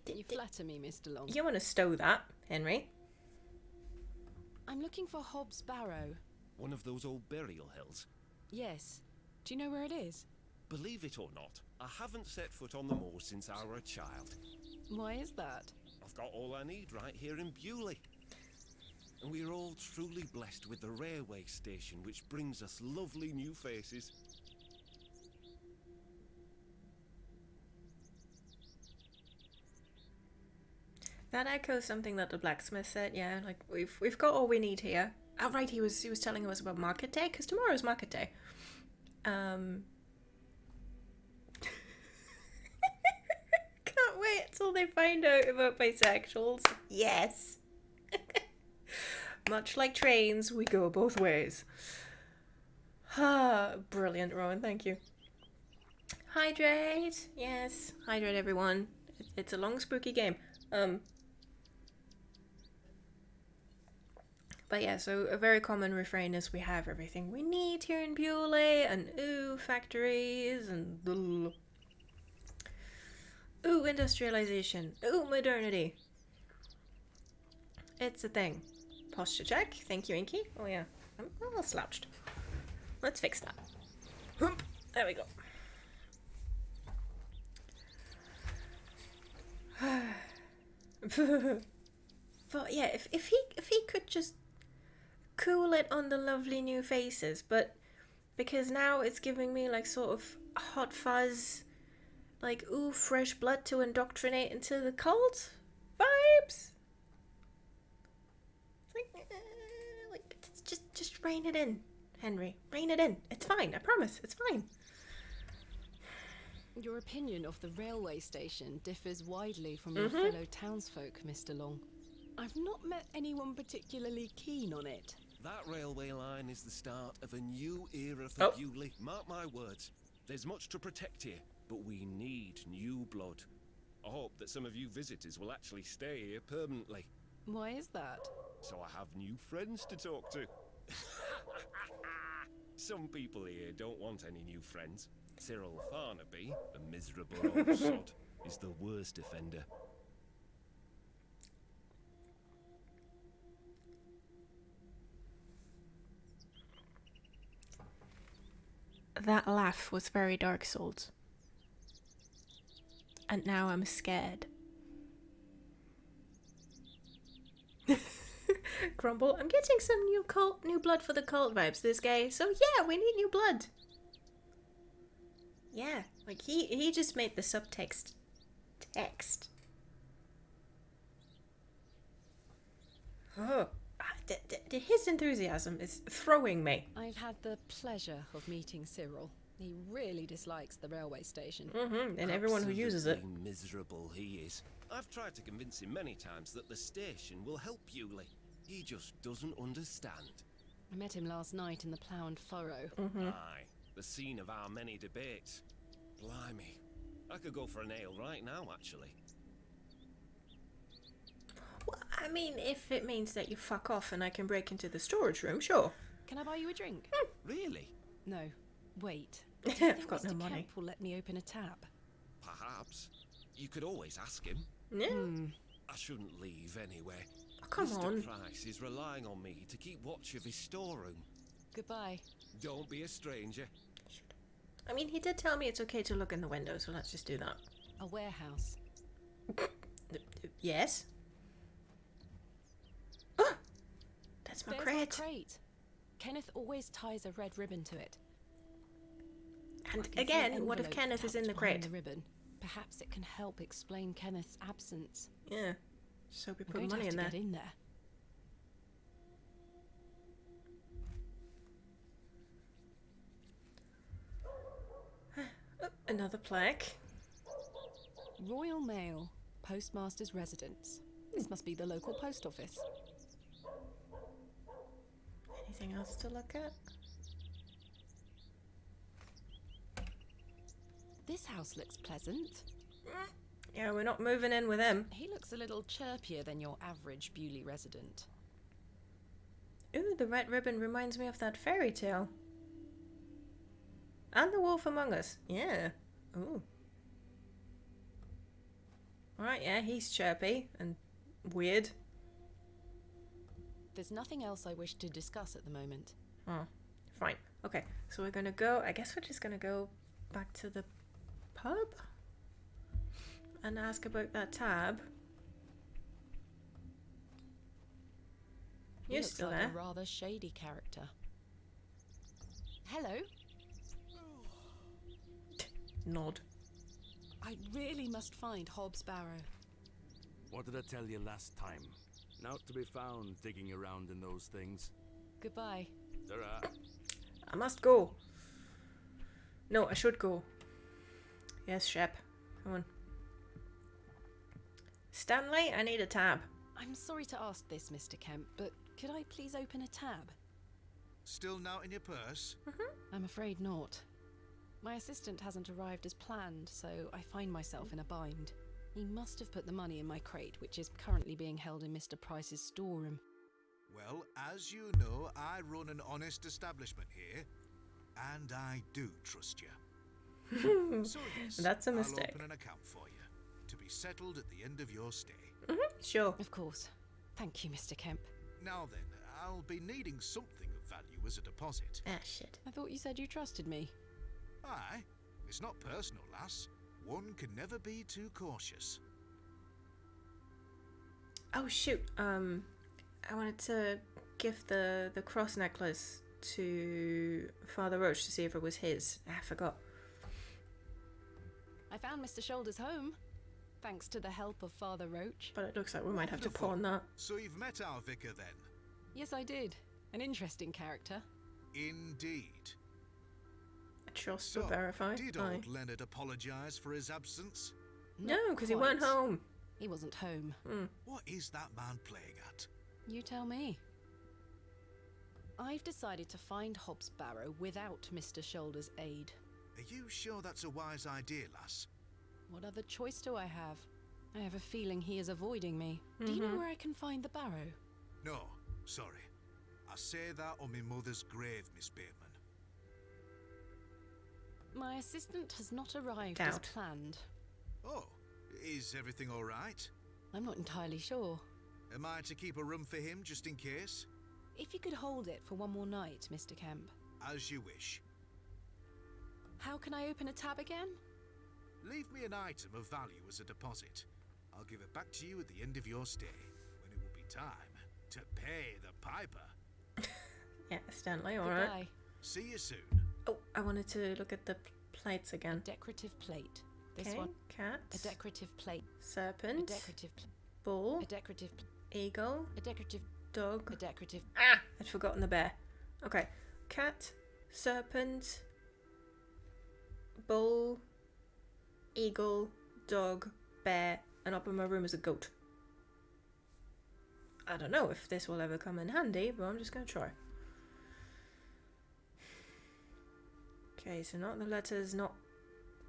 You flatter me, Mr. Long. You want to stow that, Henry? I'm looking for Hobb's Barrow. One of those old burial hills? Yes. Do you know where it is? Believe it or not, I haven't set foot on the moors since I were a child. Why is that? I've got all I need right here in Bewley. And we're all truly blessed with the railway station, which brings us lovely new faces. That echoes something that the blacksmith said. Yeah, like we've got all we need here. Oh right, he was telling us about market day, because tomorrow's market day. Can't wait till they find out about bisexuals. Yes. Much like trains, we go both ways. Ah, brilliant, Rowan. Thank you. Hydrate. Yes, hydrate, everyone. It's a long, spooky game. But yeah, so a very common refrain is we have everything we need here in Bewley, and ooh, factories, and ooh, industrialization, ooh, modernity. It's a thing. Posture check. Thank you, Inky. Oh yeah, I'm a little slouched. Let's fix that. There we go. But yeah, if he could just cool it on the lovely new faces, but because now it's giving me like sort of hot fuzz, like ooh, fresh blood to indoctrinate into the cult vibes. Like just rein it in, Henry. Rein it in. It's fine. I promise. It's fine. Your opinion of the railway station differs widely from your fellow townsfolk, Mr. Long. I've not met anyone particularly keen on it. That railway line is the start of a new era for Bewley. Mark my words. There's much to protect here, but we need new blood. I hope that some of you visitors will actually stay here permanently. Why is that? So I have new friends to talk to. Some people here don't want any new friends. Cyril Farnaby, a miserable old sod, is the worst offender. That laugh was very Dark Souls. And now I'm scared. Grumble, I'm getting some new blood for the cult vibes this guy. So yeah, we need new blood. Yeah, like he just made the subtext text. Oh, his enthusiasm is throwing me. I've had the pleasure of meeting Cyril. He really dislikes the railway station. And everyone who uses it. Absolutely miserable he is. I've tried to convince him many times that the station will help Bewley. He just doesn't understand. I met him last night in the Plough and Furrow. Aye, the scene of our many debates. Blimey, I could go for an ale right now, actually. Well, I mean, if it means that you fuck off and I can break into the storage room, sure. Can I buy you a drink? Really? No. Wait. Do you I've think got no Mr. money. Kemp will let me open a tab? Perhaps. You could always ask him. Yeah. I shouldn't leave anyway. Oh, come Mr. on. Price is relying on me to keep watch of his storeroom. Goodbye. Don't be a stranger. I mean, he did tell me it's okay to look in the window, so let's just do that. A warehouse. Yes. Oh, that's my There's crate. my crate. Kenneth always ties a red ribbon to it. And I can see again, an what if envelope Kenneth is in tucked the behind crate? The ribbon. Perhaps it can help explain Kenneth's absence. Yeah. So we I'm put going money to have in to there. get in there. Oh, another plaque. Royal Mail, Postmaster's Residence. This must be the local post office. Anything else to look at? This house looks pleasant. Yeah, we're not moving in with him. He looks a little chirpier than your average Bewley resident. Ooh, the red ribbon reminds me of that fairy tale. And the Wolf Among Us. Yeah. Ooh. Alright, yeah, he's chirpy and weird. There's nothing else I wish to discuss at the moment. Oh, fine. Okay, so we're gonna go, I guess we're just gonna go back to the pub and ask about that tab. He You're looks still like there. a rather shady character. Hello? Nod. I really must find Hobbs Barrow. What did I tell you last time? Not to be found digging around in those things. Goodbye. Ta-ra. I must go. No, I should go. Yes, Shep. Come on. Stanley, I need a tab. I'm sorry to ask this, Mr. Kemp, but could I please open a tab? Still not in your purse? I'm afraid not. My assistant hasn't arrived as planned, so I find myself in a bind. He must have put the money in my crate, which is currently being held in Mr. Price's storeroom. Well, as you know, I run an honest establishment here, and I do trust you. So yes, That's a mistake. I'll open an account for you, to be settled at the end of your stay. Sure. Of course. Thank you, Mr. Kemp. Now then, I'll be needing something of value as a deposit. Ah, shit. I thought you said you trusted me. Aye, it's not personal, lass. One can never be too cautious. Oh, shoot. I wanted to give the cross necklace to Father Roach to see if it was his. I forgot. I found Mr. Shoulder's home, thanks to the help of Father Roach. But it looks like we might have to Wonderful. pawn that. So you've met our vicar then? Yes, I did. An interesting character. Indeed. Trust So, but verify. did Aye. old Leonard apologise for his absence? No, Not because he weren't quite. home. He wasn't home. What is that man playing at? You tell me. I've decided to find Hobbs Barrow without Mr. Shoulder's aid. Are you sure that's a wise idea, lass? What other choice do I have? I have a feeling he is avoiding me. Do you know where I can find the barrow? No, sorry. I say that on my mother's grave, Miss Bateman. My assistant has not arrived as Doubt. planned. Oh, is everything all right? I'm not entirely sure. Am I to keep a room for him just in case? If you could hold it for one more night, Mr. Kemp. As you wish. How can I open a tab again? Leave me an item of value as a deposit. I'll give it back to you at the end of your stay, when it will be time to pay the piper. Yeah, Stanley, alright. Goodbye. See you soon. Oh, I wanted to look at the plates again. Decorative plate. This Okay, one. cat. A decorative plate. A Serpent. decorative. Bull. A decorative. Eagle. A decorative. Dog. A decorative. Ah! I'd forgotten the bear. Okay. Cat. Serpent. Bull. Eagle. Dog. Bear. And up in my room is a goat. I don't know if this will ever come in handy, but I'm just going to try. Okay, so not the letters, not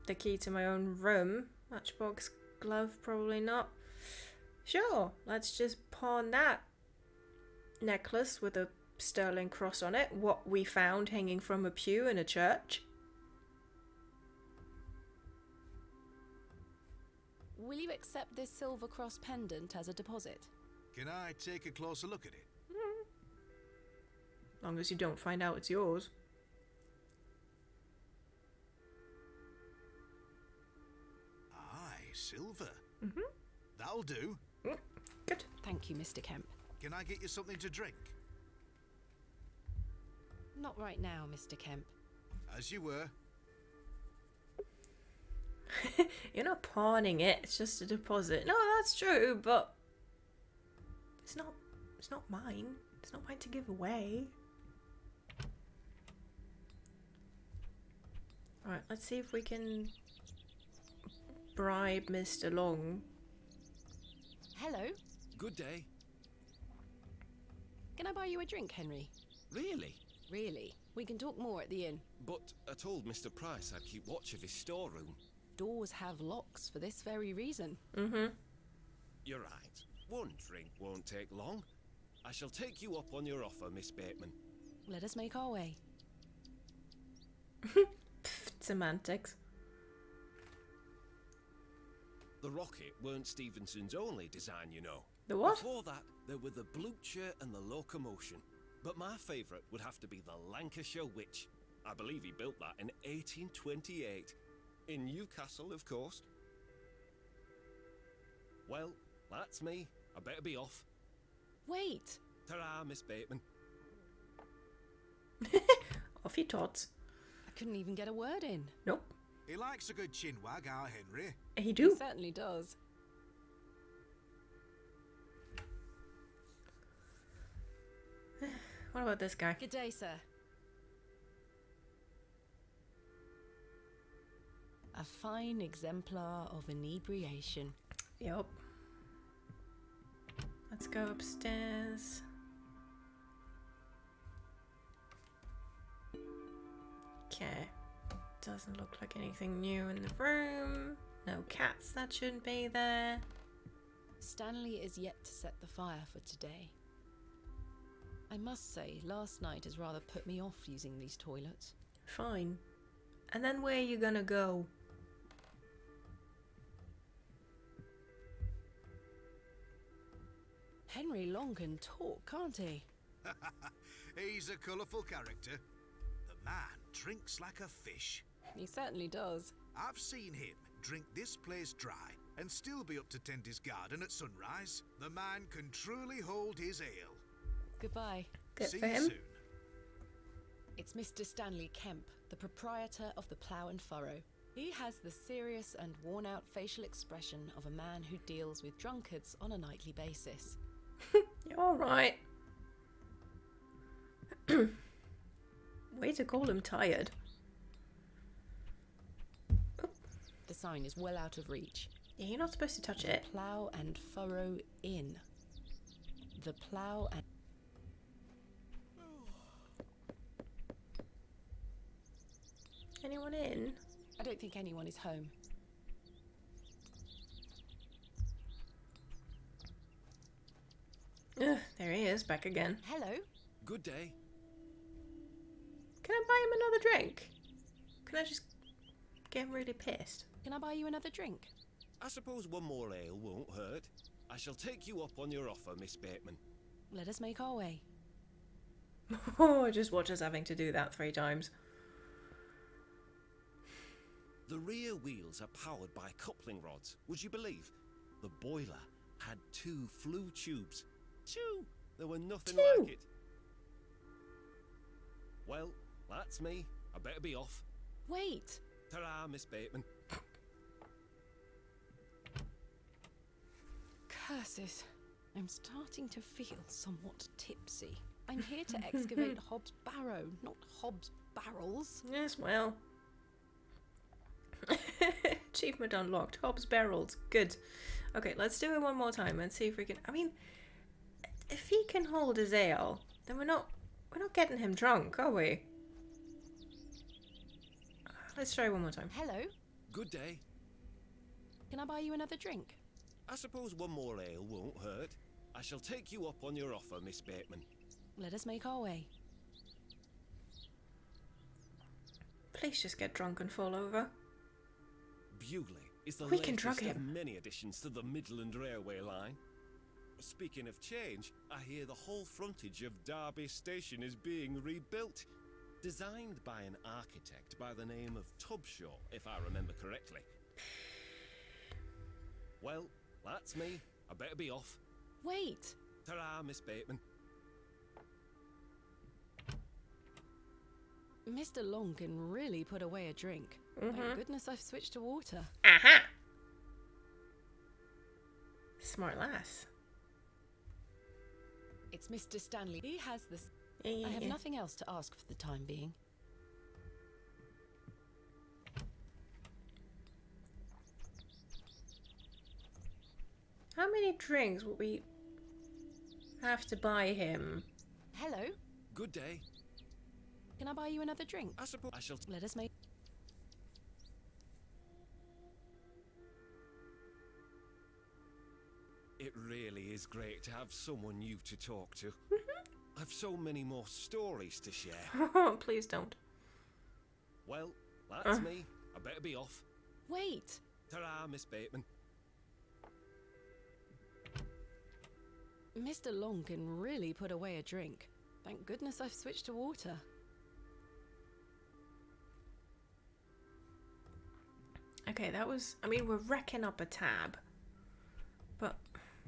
the key to my own room. Matchbox glove, probably not. Sure, let's just pawn that necklace with a sterling cross on it. What we found hanging from a pew in a church. will you accept this silver cross pendant as a deposit? Can I take a closer look at it? Long as you don't find out it's yours. Aye, silver. That'll do. Good. Thank you, Mr. Kemp. Can I get you something to drink? Not right now, Mr. Kemp. As you were. You're not pawning it, it's just a deposit. No, that's true, but it's not mine. It's not mine to give away. Alright, let's see if we can bribe Mr. Long. Hello? Good day. Can I buy you a drink, Henry? Really? Really? We can talk more at the inn. But I told Mr. Price I'd keep watch of his storeroom. Doors have locks for this very reason. You're right. One drink won't take long. I shall take you up on your offer, Miss Bateman. Let us make our way. Semantics. The rocket weren't Stevenson's only design, you know. The what? Before that, there were the Blucher and the Locomotion. But my favourite would have to be the Lancashire Witch. I believe he built that in 1828. In Newcastle, of course. Well, that's me. I better be off. Wait! Ta-ra, Miss Bateman. Off he tots. I couldn't even get a word in. Nope. He likes a good chinwag, our Henry. He do. He certainly does. What about this guy? Good day, sir. A fine exemplar of inebriation. Yep. Let's go upstairs. Okay. Doesn't look like anything new in the room. No cats that shouldn't be there. Stanley is yet to set the fire for today. I must say, last night has rather put me off using these toilets. Fine. And then where are you gonna go? Henry Long can talk, can't he? He's a colourful character. The man drinks like a fish. He certainly does. I've seen him drink this place dry and still be up to tend his garden at sunrise. The man can truly hold his ale. Goodbye. Good See for you him. soon. It's Mr. Stanley Kemp, the proprietor of the Plough and Furrow. He has the serious and worn-out facial expression of a man who deals with drunkards on a nightly basis. You're alright. Way to call him tired. The sign is well out of reach. Yeah, you're not supposed to touch it. Plough and Furrow Inn. The Plough and... Anyone in? I don't think anyone is home. Ugh, there he is, back again. Hello? Good day. Can I buy him another drink? Can I just get him really pissed? Can I buy you another drink? I suppose one more ale won't hurt. I shall take you up on your offer, Miss Bateman. Let us make our way. Oh, just watch us having to do that 3 times. The rear wheels are powered by coupling rods, would you believe? The boiler had 2 flue tubes. 2! There were nothing 2. like it. Well, that's me. I better be off. Wait! Ta-ra, Miss Bateman. Curses. I'm starting to feel somewhat tipsy. I'm here to excavate Hobb's Barrow, not Hobb's barrels. Yes, well. Achievement unlocked. Hobb's barrels. Good. Okay, let's do it one more time and see if we can... I mean, if he can hold his ale, then we're not getting him drunk, are we? Let's try one more time. Hello? Good day. Can I buy you another drink? I suppose one more ale won't hurt. I shall take you up on your offer, Miss Bateman. Let us make our way. Please just get drunk and fall over. Bewley is the We can drug latest of him. many additions to the Midland Railway line. Speaking of change, I hear the whole frontage of Derby Station is being rebuilt. Designed by an architect by the name of Tubshaw, if I remember correctly. Well, that's me. I better be off. Wait! Ta-ra, Miss Bateman. Mr. Long can really put away a drink. Thank goodness I've switched to water. Aha! Smart lass. It's Mr. Stanley. He has this. Yeah. I have nothing else to ask for the time being. How many drinks would we have to buy him? Hello? Good day. Can I buy you another drink? I suppose I shall... Let us make... It really is great to have someone new to talk to. I've so many more stories to share. Please don't. Well, that's me. I better be off. Wait! Ta-ra, Miss Bateman. Mr. Long can really put away a drink. Thank goodness I've switched to water. Okay, that was... I mean, we're wrecking up a tab. But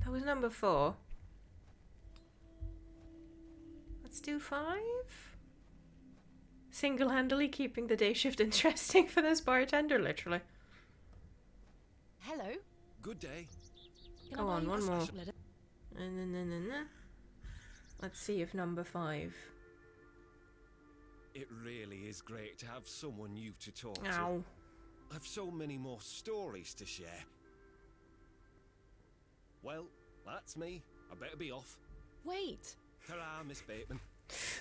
that was number 4. Let's do 5. Single-handedly keeping the day shift interesting for this bartender, literally. Hello? Good day. Can Go I buy on, you one a- more. Let it- Let's see if number 5. It really is great to have someone new to talk Ow. to. I've so many more stories to share. Well, that's me. I better be off. Wait! Ta-ra, Miss Bateman.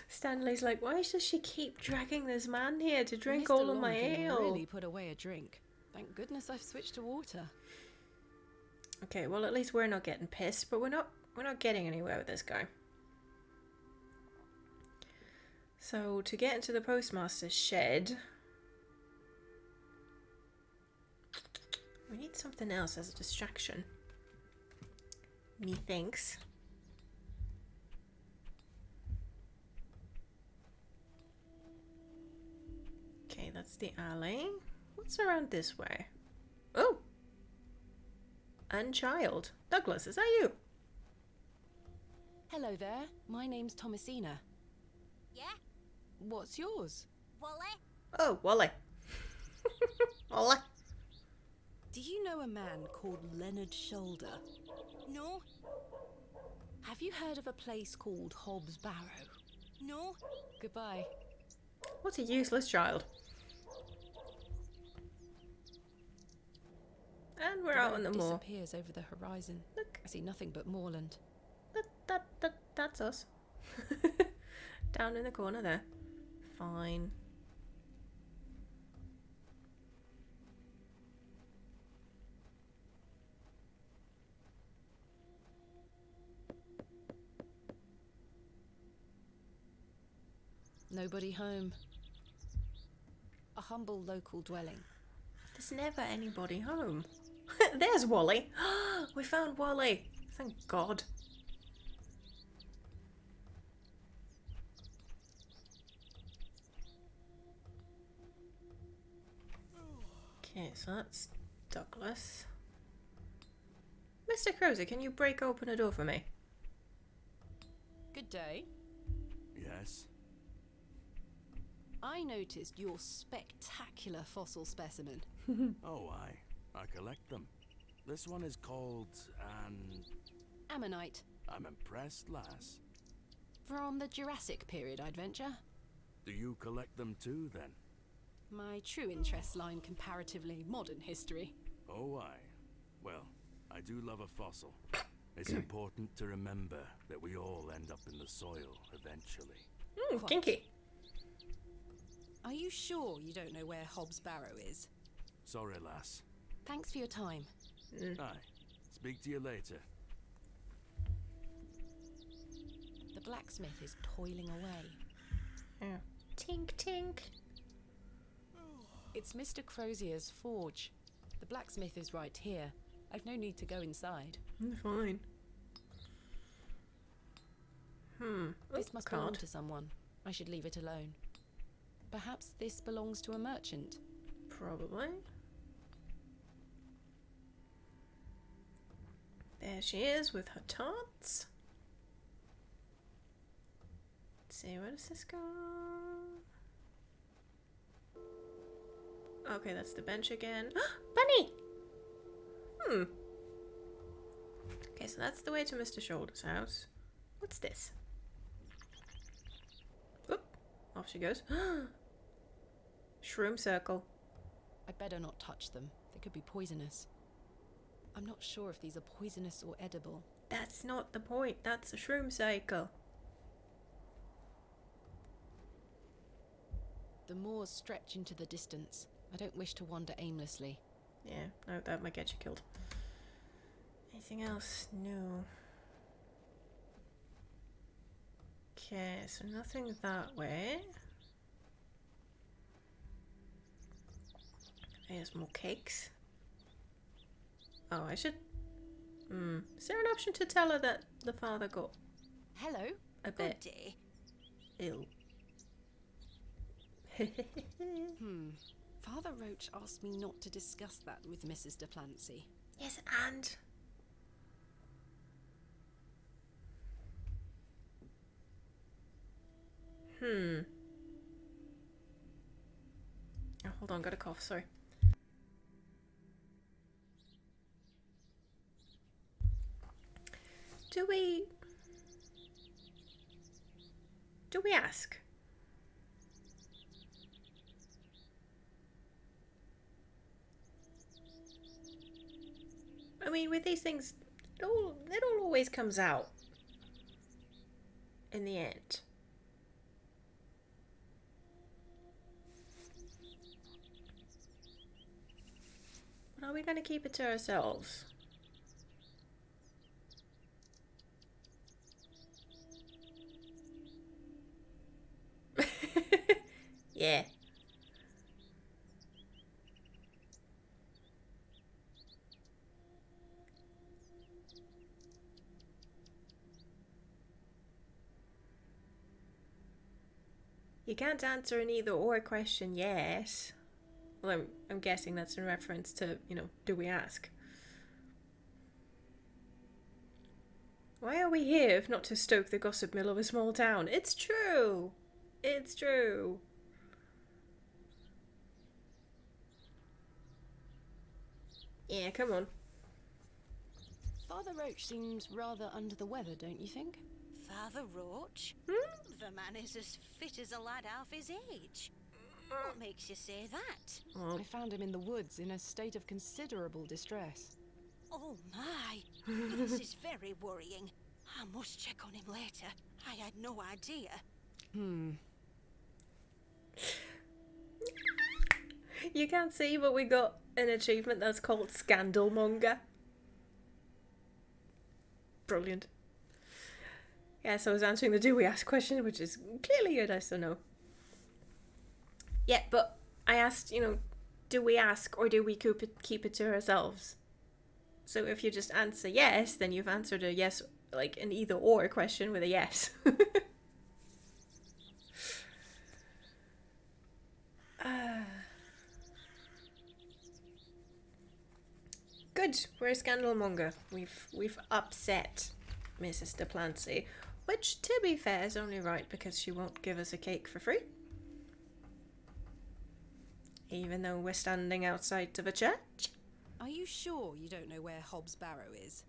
Stanley's like, why does she keep dragging this man here to drink Mr. all of Long my can ale? really put away a drink. Thank goodness I've switched to water. Okay, well at least we're not getting pissed, but we're not getting anywhere with this guy. So to get into the postmaster's shed, we need something else as a distraction. Methinks. Okay, that's the alley. What's around this way? Oh! Unchild. Douglas, is that you? Hello there. My name's Thomasina. Yeah? What's yours? Wally? Oh, Wally. Wally. Do you know a man called Leonard Shoulder? No? Have you heard of a place called Hobb's Barrow? No? Goodbye. What a useless child. And we're out on the moor. Disappears over the horizon. Look. I see nothing but moorland. That's us. Down in the corner there. Fine. Nobody home. A humble local dwelling. There's never anybody home. There's Wally. We found Wally. Thank God. Okay, so that's Douglas. Mr. Crozer, can you break open a door for me? Good day. Yes? I noticed your spectacular fossil specimen. Oh, I collect them. This one is called an... Ammonite. I'm impressed, lass. From the Jurassic period, I'd venture. Do you collect them too, then? My true interests lie in comparatively modern history. Oh, well, I do love a fossil. It's important to remember that we all end up in the soil eventually. Quite. Kinky. Are you sure you don't know where Hobb's Barrow is? Sorry, lass. Thanks for your time. Aye. Speak to you later. The blacksmith is toiling away. Yeah. Tink, tink. It's Mr. Crozier's forge. The blacksmith is right here. I've no need to go inside. Fine. This must belong to someone. I should leave it alone. Perhaps this belongs to a merchant. Probably. There she is with her tarts. Let's see, where does this go? Okay, that's the bench again. Bunny! Okay, so that's the way to Mr. Shoulder's house. What's this? Oop, off she goes. Shroom circle. I'd better not touch them. They could be poisonous. I'm not sure if these are poisonous or edible. That's not the point. That's a shroom cycle. The moors stretch into the distance. I don't wish to wander aimlessly. Yeah, no, that might get you killed. Anything else? No. Okay, so nothing that way. There's more cakes. Oh, I should... Is there an option to tell her that the father got... Hello? A bit... Good day. ill? Father Roach asked me not to discuss that with Mrs. de Plancy. Yes, and... Oh, hold on, got a cough, sorry. Do we ask? I mean, with these things, it all always comes out in the end. But are we going to keep it to ourselves? Yeah. You can't answer an either or question yes. Well, I'm guessing that's in reference to, do we ask? Why are we here if not to stoke the gossip mill of a small town? It's true! It's true! Yeah, come on. Father Roach seems rather under the weather, don't you think? Father Roach? The man is as fit as a lad half his age. What makes you say that? Oh. I found him in the woods in a state of considerable distress. Oh my! This is very worrying. I must check on him later. I had no idea. You can't see, but we got an achievement that's called Scandalmonger. Brilliant. Yes, I was answering the do we ask question, which is clearly a yes or no. Yeah, but I asked, do we ask or do we keep it to ourselves? So if you just answer yes, then you've answered a yes, like an either or question with a yes. Good, we're a scandalmonger. We've upset Mrs. de Plancy, which, to be fair, is only right because she won't give us a cake for free. Even though we're standing outside of a church. Are you sure you don't know where Hobb's Barrow is?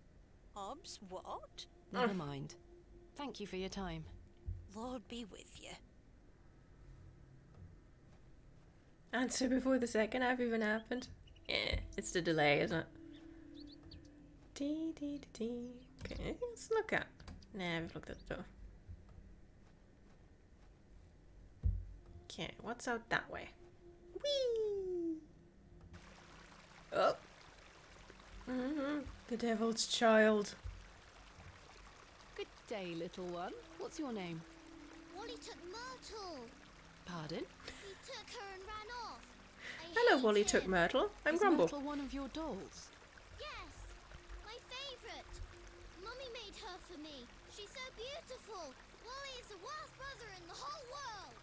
Hobbs what? Never mind. Thank you for your time. Lord be with you. Answer before the second half even happened. Yeah, it's the delay, isn't it? Okay, let's look at. Nah, we've looked at the door. Okay, what's out that way? Whee! Oh. The devil's child. Good day, little one. What's your name? Wally took Myrtle. Pardon? He took her and ran off. I Hello, Wally took Myrtle. I'm Is Grumble. Myrtle one of your dolls? Yes, my favourite. Mummy made her for me. She's so beautiful. Wally is the worst brother in the whole world.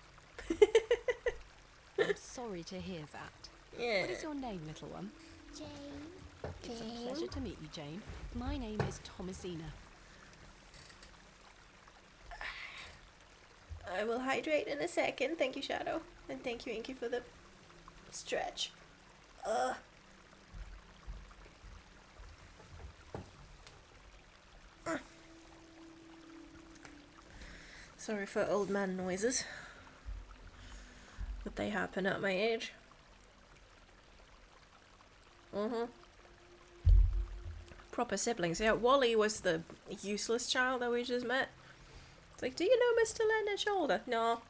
I'm sorry to hear that. Yeah. What is your name, little one? Jane. It's a pleasure to meet you, Jane. My name is Thomasina. I will hydrate in a second. Thank you, Shadow. And thank you, Inky, for the stretch. Sorry for old man noises. But they happen at my age. Proper siblings. Yeah, Wally was the useless child that we just met. It's like, do you know Mr. Leonard Shoulder? No.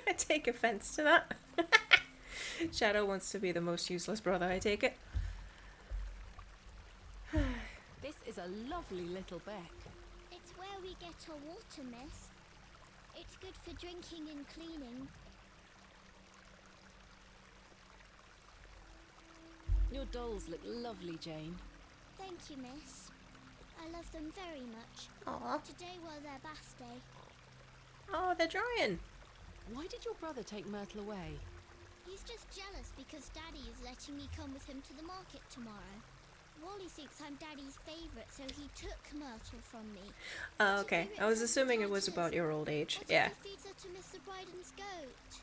I take offense to that. Shadow wants to be the most useless brother, I take it. This is a lovely little beck. It's where we get our water, miss. It's good for drinking and cleaning. Your dolls look lovely, Jane. Thank you, miss. I love them very much. Aww. Today was their bath day. Oh, they're drying. Why did your brother take Myrtle away? He's just jealous because Daddy is letting me come with him to the market tomorrow. Wally thinks I'm Daddy's favourite, so he took Myrtle from me. Oh, okay. I was assuming it was about your old age. What Yeah. if he feeds her to Mr. Bryden's goat?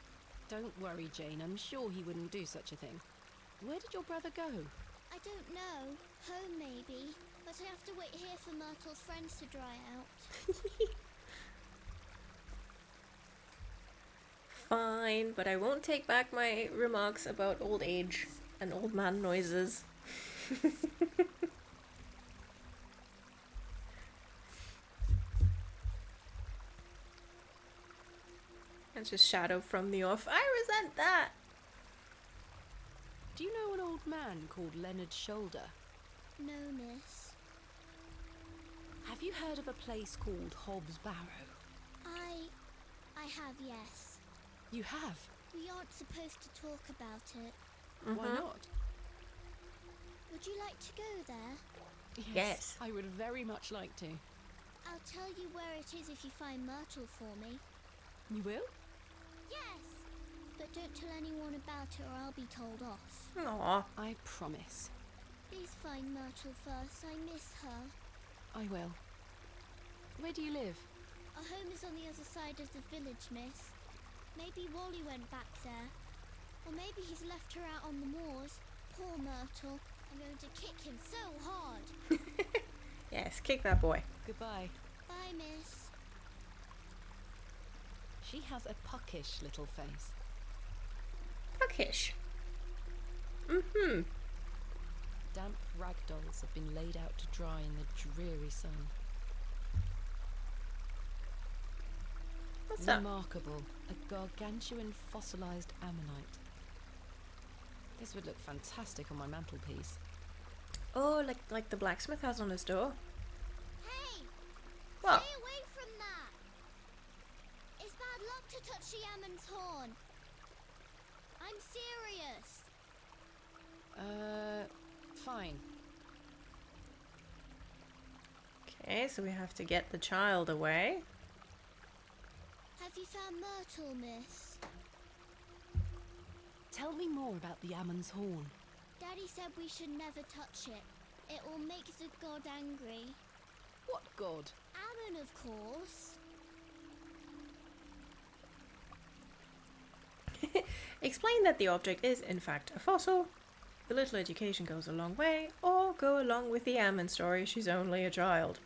Don't worry, Jane. I'm sure he wouldn't do such a thing. Where did your brother go? I don't know. Home, maybe. But I have to wait here for Myrtle's friends to dry out. Fine, but I won't take back my remarks about old age and old man noises. That's just Shadow from the off. I resent that. Do you know an old man called Leonard Shoulder? No, miss. Have you heard of a place called Hobb's Barrow? I have, yes. You have? We aren't supposed to talk about it. Why not? Would you like to go there? Yes. I would very much like to. I'll tell you where it is if you find Myrtle for me. You will? Yes! But don't tell anyone about it or I'll be told off. Aww. I promise. Please find Myrtle first. I miss her. I will. Where do you live? Our home is on the other side of the village, miss. Maybe Wally went back there. Or maybe he's left her out on the moors. Poor Myrtle. I'm going to kick him so hard. Yes, kick that boy. Goodbye. Bye, miss. She has a puckish little face. Puckish. Damp rag dolls have been laid out to dry in the dreary sun. What's that? Remarkable. A gargantuan fossilized ammonite. This would look fantastic on my mantelpiece. Oh, like the blacksmith has on his door. Hey! What? Stay away from that! It's bad luck to touch the Ammon's horn. I'm serious. Fine. Okay, so we have to get the child away. Have you found Myrtle, miss? Tell me more about the Ammon's horn. Daddy said we should never touch it. It will make the god angry. What god? Ammon, of course. Explain that the object is, in fact, a fossil. A little education goes a long way, or go along with the Ammon story, she's only a child.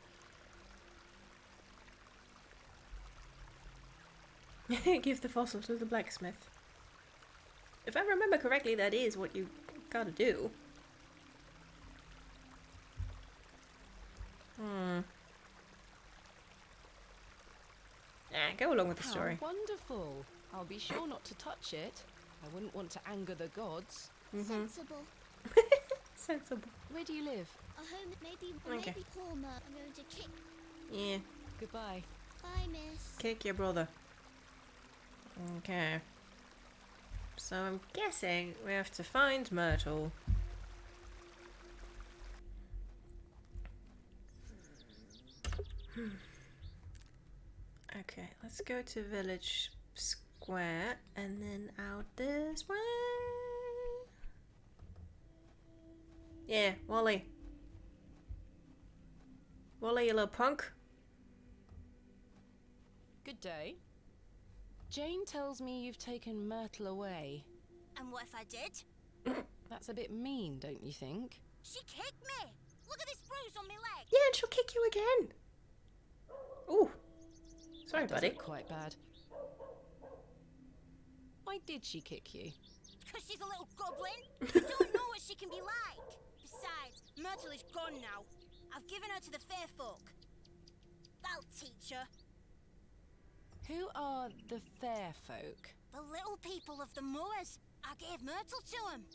Give the fossil to the blacksmith. If I remember correctly, that is what you gotta do. Go along with the story. How wonderful. I'll be sure not to touch it. I wouldn't want to anger the gods. Sensible. Sensible. Where do you live? A home maybe poor Mer. I'm going to kick. Yeah. Goodbye. Bye, miss. Kick your brother. Okay. So I'm guessing we have to find Myrtle. Okay, let's go to Village Square and then out this way. Yeah, Wally. Wally, you little punk. Good day. Jane tells me you've taken Myrtle away. And what if I did? That's a bit mean, don't you think? She kicked me! Look at this bruise on my leg! Yeah, and she'll kick you again. Ooh. Sorry, That does buddy. look quite bad. Why did she kick you? Because she's a little goblin. You don't know what she can be like. Besides, Myrtle is gone now. I've given her to the fair folk. That'll teach her. Who are the fair folk? The little people of the moors. I gave Myrtle to them.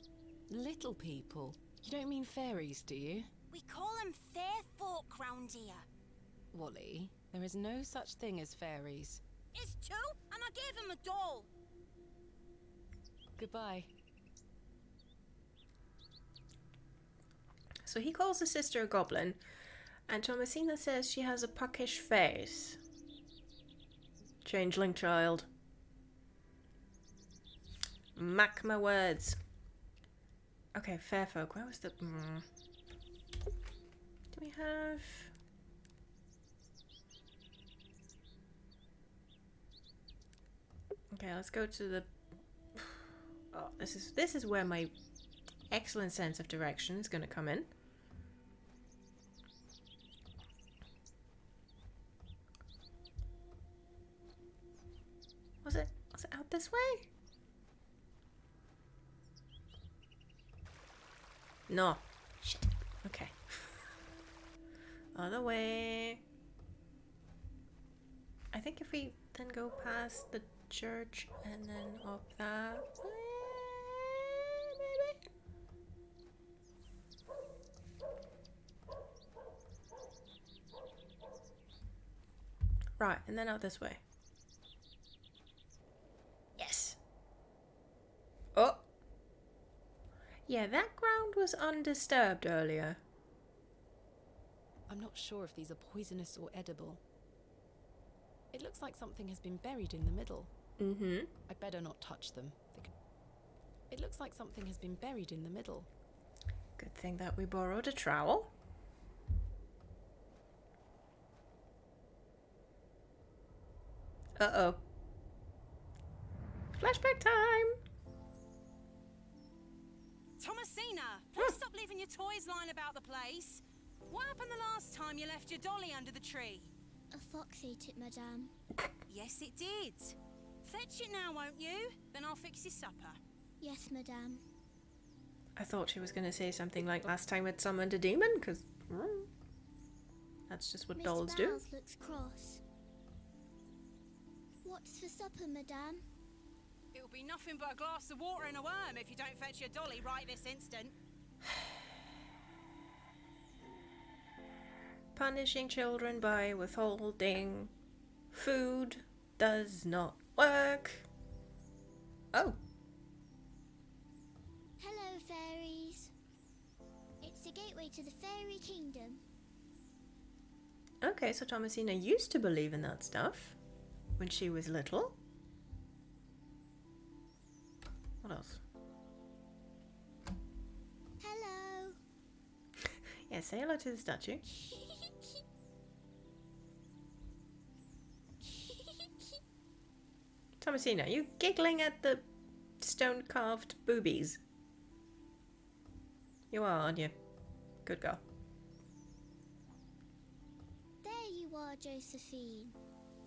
Little people? You don't mean fairies, do you? We call them fair folk round here. Wally, there is no such thing as fairies. It's two, and I gave him a doll. Goodbye. So he calls his sister a goblin, and Thomasina says she has a puckish face. Changeling child. Mark my words. Okay, fair folk. Where was the... Do we have... Okay, let's go to the... Oh, this is where my excellent sense of direction is going to come in. Was it out this way? No. Shit. Okay. Other way. I think if we then go past the church and then up that way, maybe? Right, and then out this way. Yes. Oh. Yeah, that ground was undisturbed earlier. I'm not sure if these are poisonous or edible. It looks like something has been buried in the middle. Mm-hmm. I'd better not touch them. It looks like something has been buried in the middle. Good thing that we borrowed a trowel. Uh-oh. Flashback time! Thomasina, please stop leaving your toys lying about the place. What happened the last time you left your dolly under the tree? A fox ate it, madame. Yes, it did. Fetch it now, won't you? Then I'll fix your supper. Yes, madame. I thought she was going to say something like last time it summoned a demon, because that's just what dolls do. Miss looks cross. What's for supper, madame? It'll be nothing but a glass of water and a worm if you don't fetch your dolly right this instant. Punishing children by withholding food does not work. Oh. Hello, fairies. It's the gateway to the fairy kingdom. Okay, so Thomasina used to believe in that stuff when she was little. What else? Hello. Yeah, say hello to the statue. Thomasina, you giggling at the stone-carved boobies? You are, aren't you? Good girl. There you are, Josephine.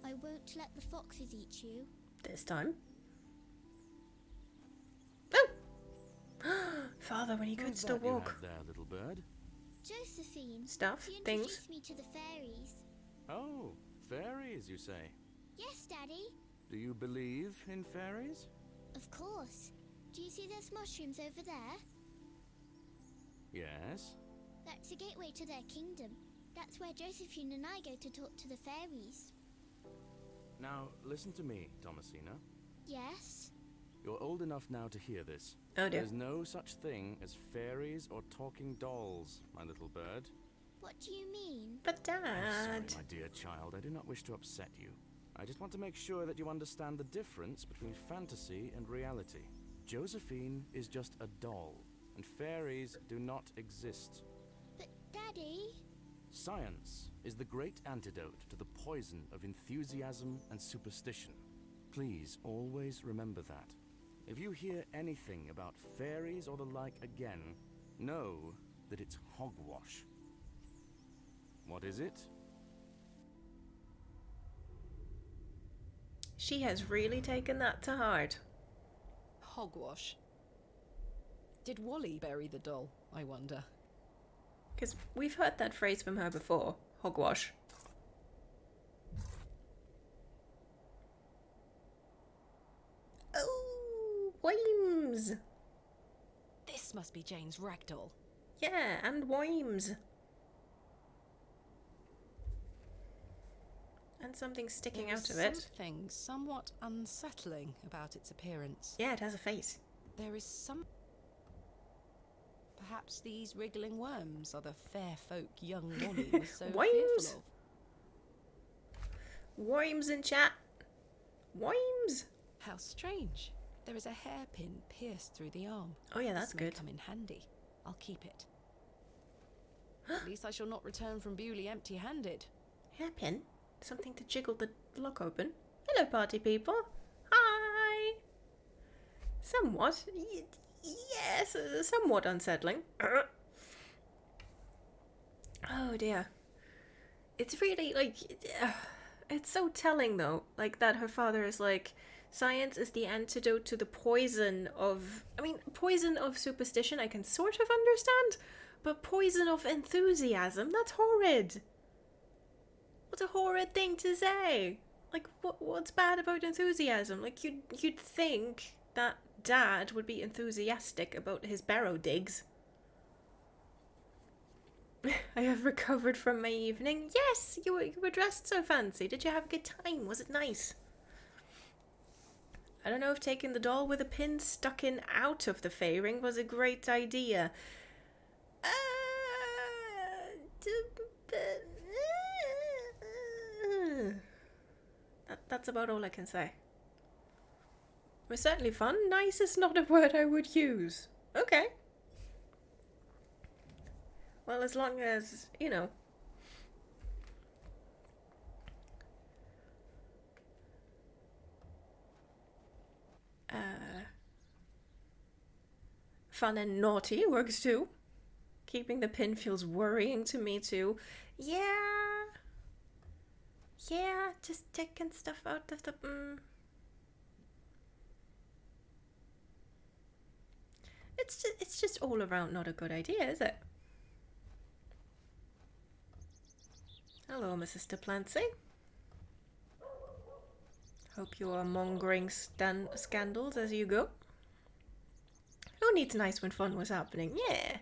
I won't let the foxes eat you. This time. Oh! Father, when he could still Who's that you walk. have there, little bird? Josephine. Stuff, She things. introduced me to the fairies. Oh, fairies, you say? Yes, Daddy. Do you believe in fairies? Of course. Do you see those mushrooms over there? Yes. That's the gateway to their kingdom. That's where Josephine and I go to talk to the fairies. Now, listen to me, Thomasina. Yes? You're old enough now to hear this. Oh dear. There's no such thing as fairies or talking dolls, my little bird. What do you mean? But Dad... I'm sorry, my dear child. I do not wish to upset you. I just want to make sure that you understand the difference between fantasy and reality. Josephine is just a doll, and fairies do not exist. But, Daddy... Science is the great antidote to the poison of enthusiasm and superstition. Please always remember that. If you hear anything about fairies or the like again, know that it's hogwash. What is it? She has really taken that to heart. Hogwash. Did Wally bury the doll, I wonder? Because we've heard that phrase from her before. Hogwash. Oh, Wimes! This must be Jane's ragdoll. Yeah, and Wimes. And something sticking out of it. Something somewhat unsettling about its appearance. Yeah, it has a face. There is some... Perhaps these wriggling worms are the fair folk young Wally was so Wimes? fearful of. Wimes in chat. Wimes! How strange. There is a hairpin pierced through the arm. Oh yeah, that's this may good. come in handy. I'll keep it. At least I shall not return from Bewley empty-handed. Hairpin? Something to jiggle the lock open. Hello, party people. Hi! Somewhat. Yes, somewhat unsettling. Oh dear. It's really, like... it's so telling, though. Like, that her father is like... Science is the antidote to the poison of... I mean, poison of superstition I can sort of understand. But poison of enthusiasm? That's horrid. What a horrid thing to say. Like, what's bad about enthusiasm? Like, you'd think that Dad would be enthusiastic about his barrow digs. I have recovered from my evening. Yes, you were dressed so fancy. Did you have a good time? Was it nice? I don't know if taking the doll with a pin stuck in out of the fairing was a great idea. That's about all I can say. It was certainly fun. Nice is not a word I would use. Okay. Well, as long as, you know. Fun and naughty works too. Keeping the pin feels worrying to me too. Yeah, just taking stuff out of the... It's just all around not a good idea, is it? Hello, Mrs. Duplancy. Hope you are mongering scandals as you go. Who needs nice when fun was happening? Yeah.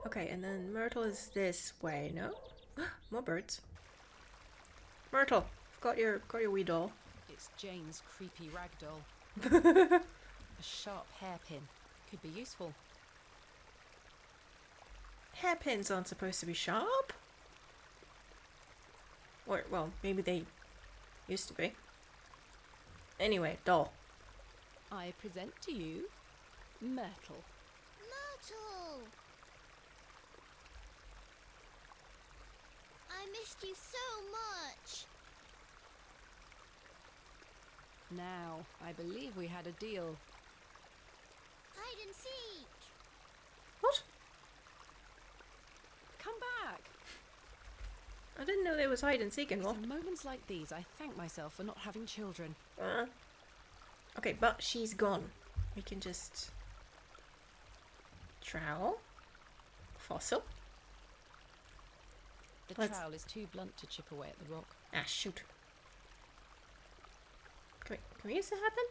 Okay, and then Myrtle is this way, no? More birds. Myrtle, got your wee doll. It's Jane's creepy ragdoll. A sharp hairpin. Could be useful. Hairpins aren't supposed to be sharp. Or, well, maybe they used to be. Anyway, doll. I present to you Myrtle. Myrtle! I missed you so much. Now, I believe we had a deal. Hide and seek. What? Come back. I didn't know there was hide and seek It's involved. in moments like these I thank myself for not having children. Okay, but she's gone. We can just... Trowel. Fossil. The trowel is too blunt to chip away at the rock. Ah, shoot. Can we use the hairpin?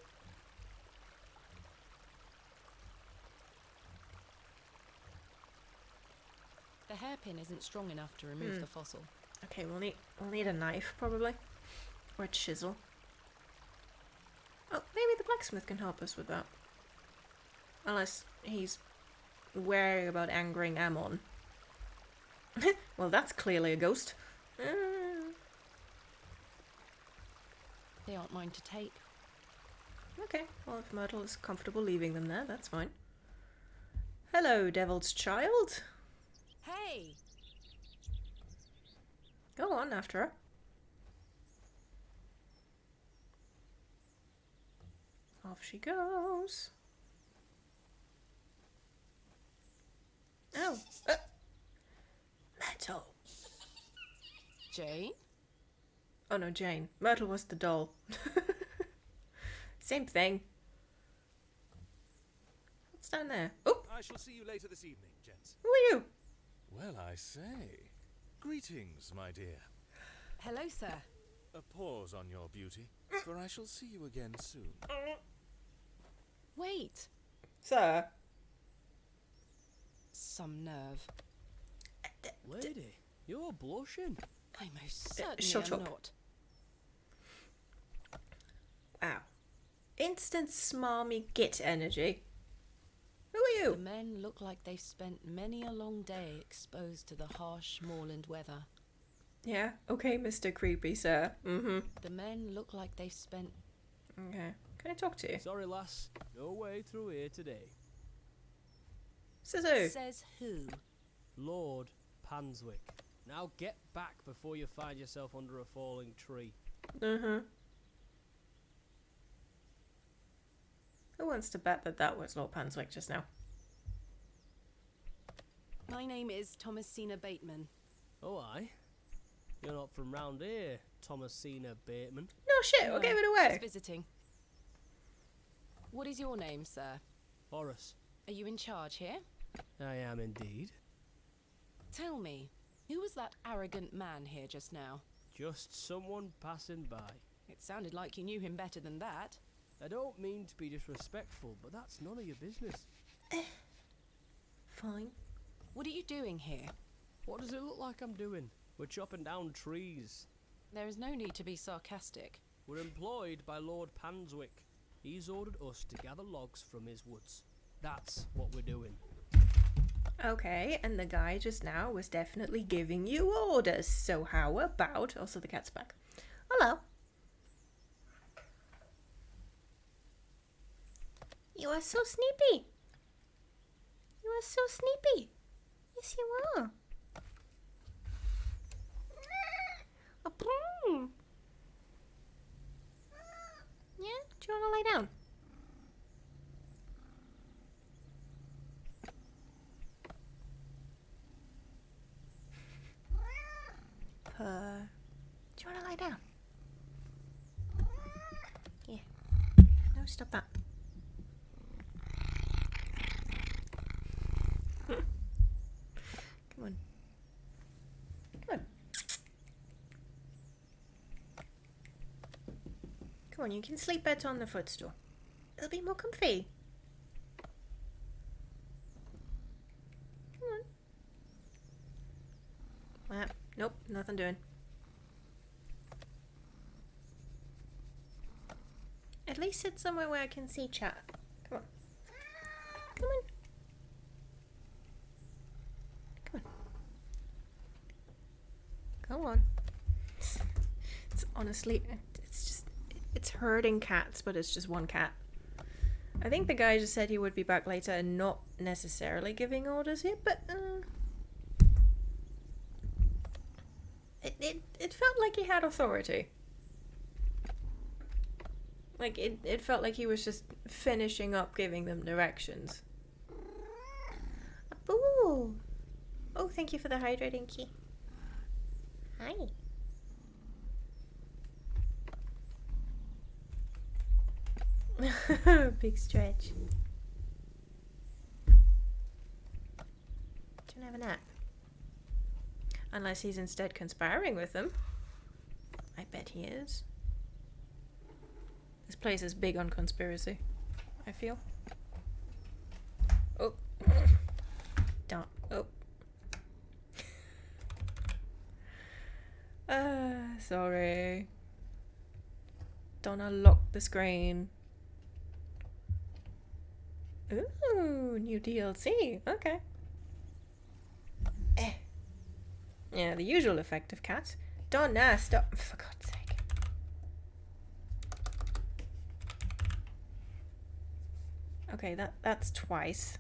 The hairpin isn't strong enough to remove the fossil. Okay, we'll need a knife probably, or a chisel. Oh, blacksmith can help us with that. Unless he's wary about angering Ammon. Well, that's clearly a ghost. They aren't mine to take. Okay, well, if Myrtle is comfortable leaving them there, that's fine. Hello, Devil's Child. Hey! Go on after her. Off she goes. Oh. Myrtle. Jane? Oh no, Jane. Myrtle was the doll. Same thing. What's down there? Oh! I shall see you later this evening, gents. Who are you? Well, I say. Greetings, my dear. Hello, sir. A pause on your beauty, for I shall see you again soon. Wait. Sir. Some nerve. Lady, you're blushing. I most certainly shut am up. not. Wow. Instant smarmy git energy. Who are you? The men look like they've spent many a long day exposed to the harsh moorland weather. Yeah, okay, Mr. Creepy, sir. Mm-hmm. The men look like they've spent... Okay. Can I talk to you? Sorry, lass. No way through here today. Says who? Says who? Lord Panswick. Now get back before you find yourself under a falling tree. Uh-huh. Who wants to bet that that was Lord Panswick just now? My name is Thomasina Bateman. Oh, aye. You're not from round here, Thomasina Bateman. No shit, we'll give it away. Just visiting. What is your name, sir? Horace. Are you in charge here? I am indeed. Tell me, who was that arrogant man here just now? Just someone passing by. It sounded like you knew him better than that. I don't mean to be disrespectful, but that's none of your business. Fine. What are you doing here? What does it look like I'm doing? We're chopping down trees. There is no need to be sarcastic. We're employed by Lord Panswick. He's ordered us to gather logs from his woods. That's what we're doing. Okay, and the guy just now was definitely giving you orders. So how about... Also, the cat's back. Hello. You are so sneaky. You are so sneaky. Yes, you are. Yeah? Do you want to lay down? Do you want to lie down? Yeah. No, stop that. Come on. Come on. Come on, you can sleep better on the footstool. It'll be more comfy. Come on. Ah, nope, nothing doing. At least sit somewhere where I can see chat. Come on. Come on. Come on. Go on. It's honestly, it's just, it's herding cats, but it's just one cat. I think the guy just said he would be back later and not necessarily giving orders here, but it felt like he had authority. Like, it felt like he was just finishing up giving them directions. Ooh. Oh, thank you for the hydrating key. Hi. Big stretch. Do you want to have a nap? Unless he's instead conspiring with them. I bet he is. This place is big on conspiracy, I feel. Oh. Don't. Oh. Sorry. Don't unlock the screen. Ooh, new DLC. Okay. Yeah, the usual effect of cats. Donna, stop. For God's sake. Okay, that's twice.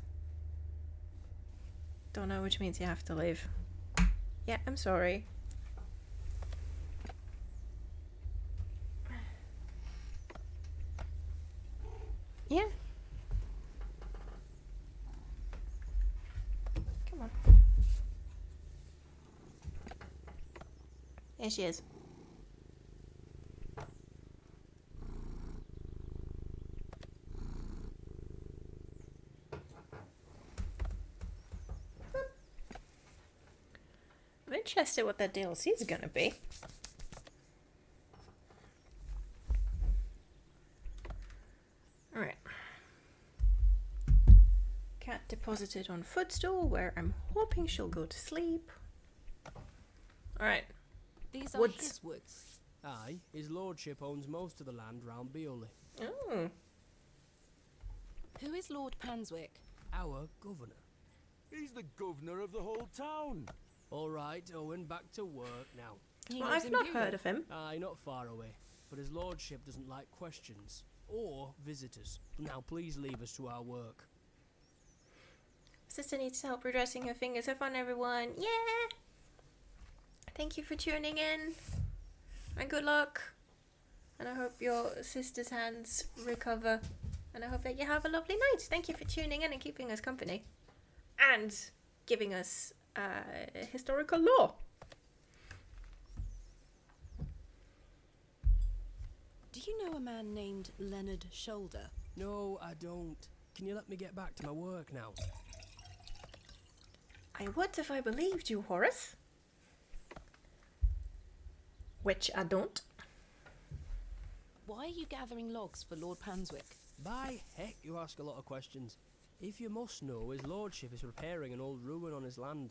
Don't know, which means you have to leave. Yeah, I'm sorry. Yeah. Come on. There she is. I'm interested what that DLC is gonna be. Alright. Cat deposited on footstool where I'm hoping she'll go to sleep. Alright. These are his woods. Aye, his lordship owns most of the land round Beowley. Oh. Who is Lord Panswick? Our governor. He's the governor of the whole town. All right, Owen, back to work now. Well, I've not heard of him. Aye, not far away. But his lordship doesn't like questions or visitors. Now, please leave us to our work. Sister needs help redressing her fingers. Have fun, everyone. Yeah! Thank you for tuning in. And good luck. And I hope your sister's hands recover. And I hope that you have a lovely night. Thank you for tuning in and keeping us company. And giving us historical lore. Do you know a man named Leonard Shoulder? No, I don't. Can you let me get back to my work now? I would if I believed you, Horace. Which I don't. Why are you gathering logs for Lord Panswick? By heck, you ask a lot of questions. If you must know, his lordship is repairing an old ruin on his land.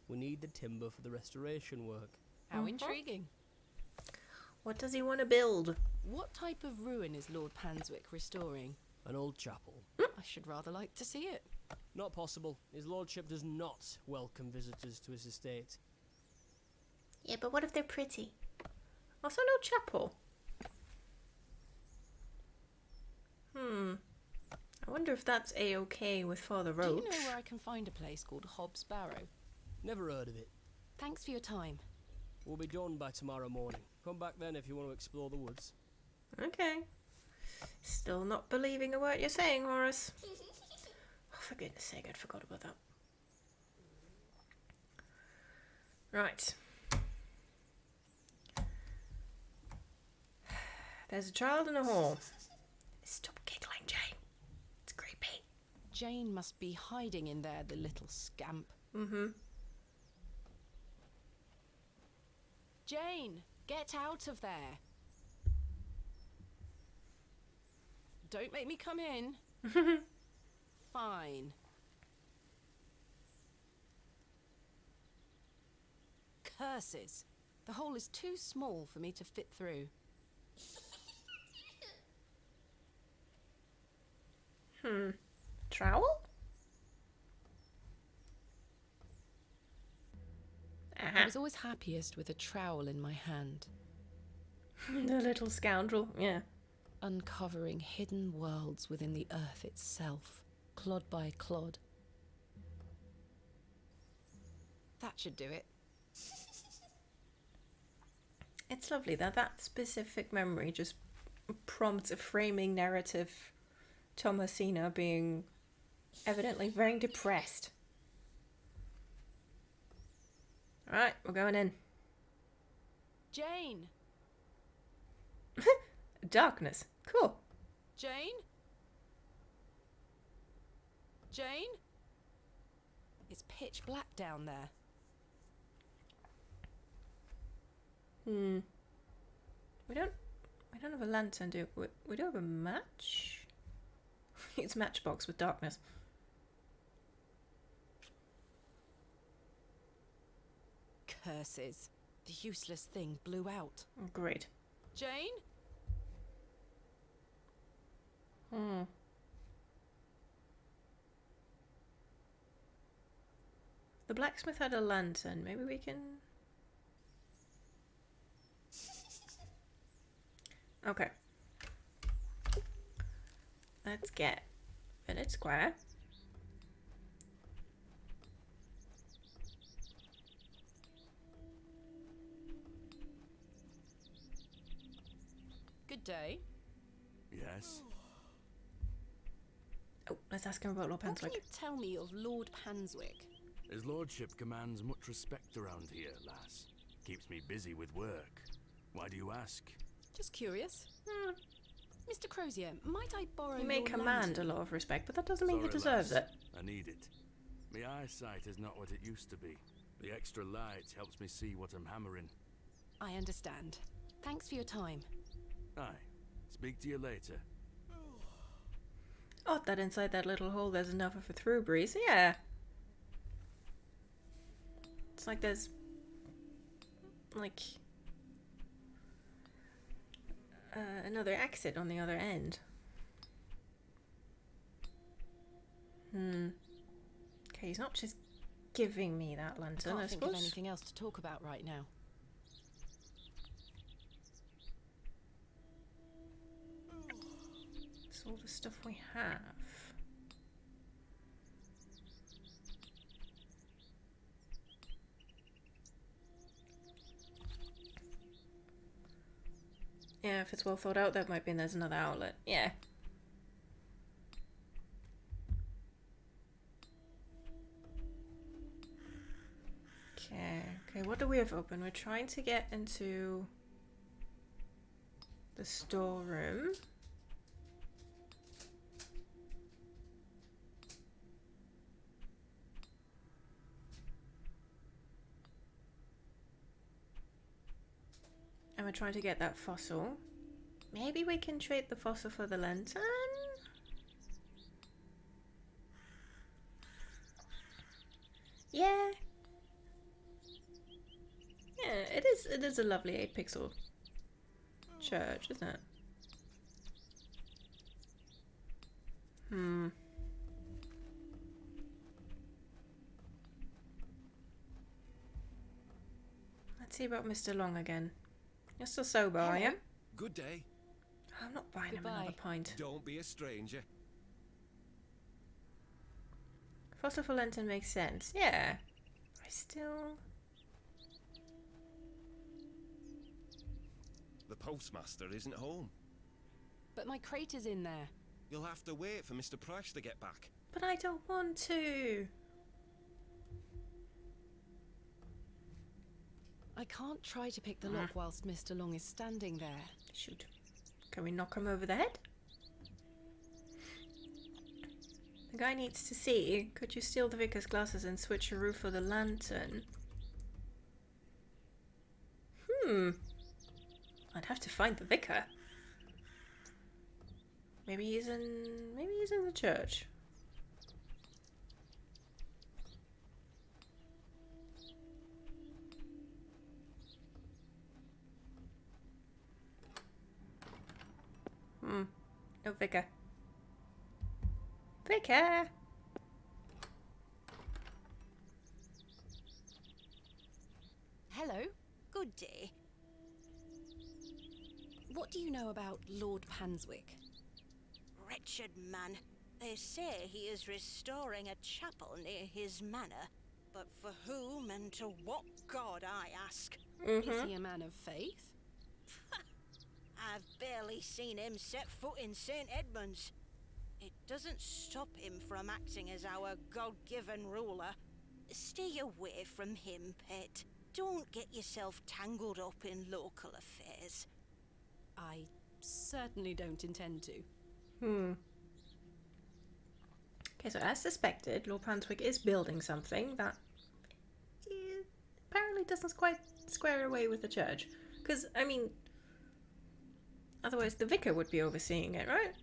We need the timber for the restoration work. How intriguing. What does he want to build? What type of ruin is Lord Panswick restoring? An old chapel. I should rather like to see it. Not possible. His lordship does not welcome visitors to his estate. Yeah, but what if they're pretty? Also no chapel. I wonder if that's a-okay with Father Roach. Do you know where I can find a place called Hobb's Barrow? Never heard of it. Thanks for your time. We'll be done by tomorrow morning. Come back then if you want to explore the woods. Okay. Still not believing a word you're saying, Horace. Oh, for goodness sake, I'd forgot about that. Right. There's a child in a hall. Stop giggling, Jane. It's creepy. Jane must be hiding in there, the little scamp. Mm-hmm. Jane, get out of there. Don't make me come in. Fine. Curses. The hole is too small for me to fit through. Trowel? I was always happiest with a trowel in my hand. The little scoundrel, yeah. Uncovering hidden worlds within the earth itself, clod by clod. That should do it. It's lovely that that specific memory just prompts a framing narrative. Thomasina being evidently very depressed. Alright, we're going in. Jane! Darkness. Cool. Jane? Jane? It's pitch black down there. We don't have a lantern, do we? We do have a match? It's matchbox with darkness. Curses. The useless thing blew out. Great. Jane? The blacksmith had a lantern. Maybe we can... Okay. Let's get village square. Good day. Yes? Oh, let's ask him about Lord What can Panswick. you tell me of Lord Panswick? His lordship commands much respect around here, lass. Keeps me busy with work. Why do you ask? Just curious. Mr. Crozier, might I borrow He may your command lantern? a lot of respect, but that doesn't mean he Sorry, deserves lass. it. I need it. My eyesight is not what it used to be. The extra light helps me see what I'm hammering. I understand. Thanks for your time. Aye. Speak to you later. Oh, that inside that little hole there's enough of a through breeze. Yeah. It's like there's... like... another exit on the other end. Okay, he's not just giving me that lantern, I Can't think of suppose. anything else to talk about right now. It's all the stuff we have. Yeah, if it's well thought out, that might mean there's another outlet. Yeah. Okay, what do we have open? We're trying to get into the storeroom. And we're trying to get that fossil. Maybe we can trade the fossil for the lantern? Yeah. Yeah, it is a lovely 8-pixel church, isn't it? Let's see about Mr. Long again. You're still sober, are you? Good day. I'm not buying him another pint. Don't be a stranger. Fossil for lantern makes sense. Yeah. I still... The postmaster isn't home. But my crate is in there. You'll have to wait for Mr. Price to get back. But I don't want to. I can't try to pick the lock whilst Mr. Long is standing there. Shoot. Can we knock him over the head? The guy needs to see. Could you steal the vicar's glasses and switch a roof for the lantern? I'd have to find the vicar. Maybe he's in the church. No vicar. Vicar! Hello. Good day. What do you know about Lord Panswick? Wretched man. They say he is restoring a chapel near his manor. But for whom and to what god, I ask? Is he a man of faith? I've barely seen him set foot in St. Edmunds. It doesn't stop him from acting as our God-given ruler. Stay away from him, pet. Don't get yourself tangled up in local affairs. I certainly don't intend to. Okay, so as suspected, Lord Panswick is building something that apparently doesn't quite square away with the church. Because, I mean, otherwise the vicar would be overseeing it, right?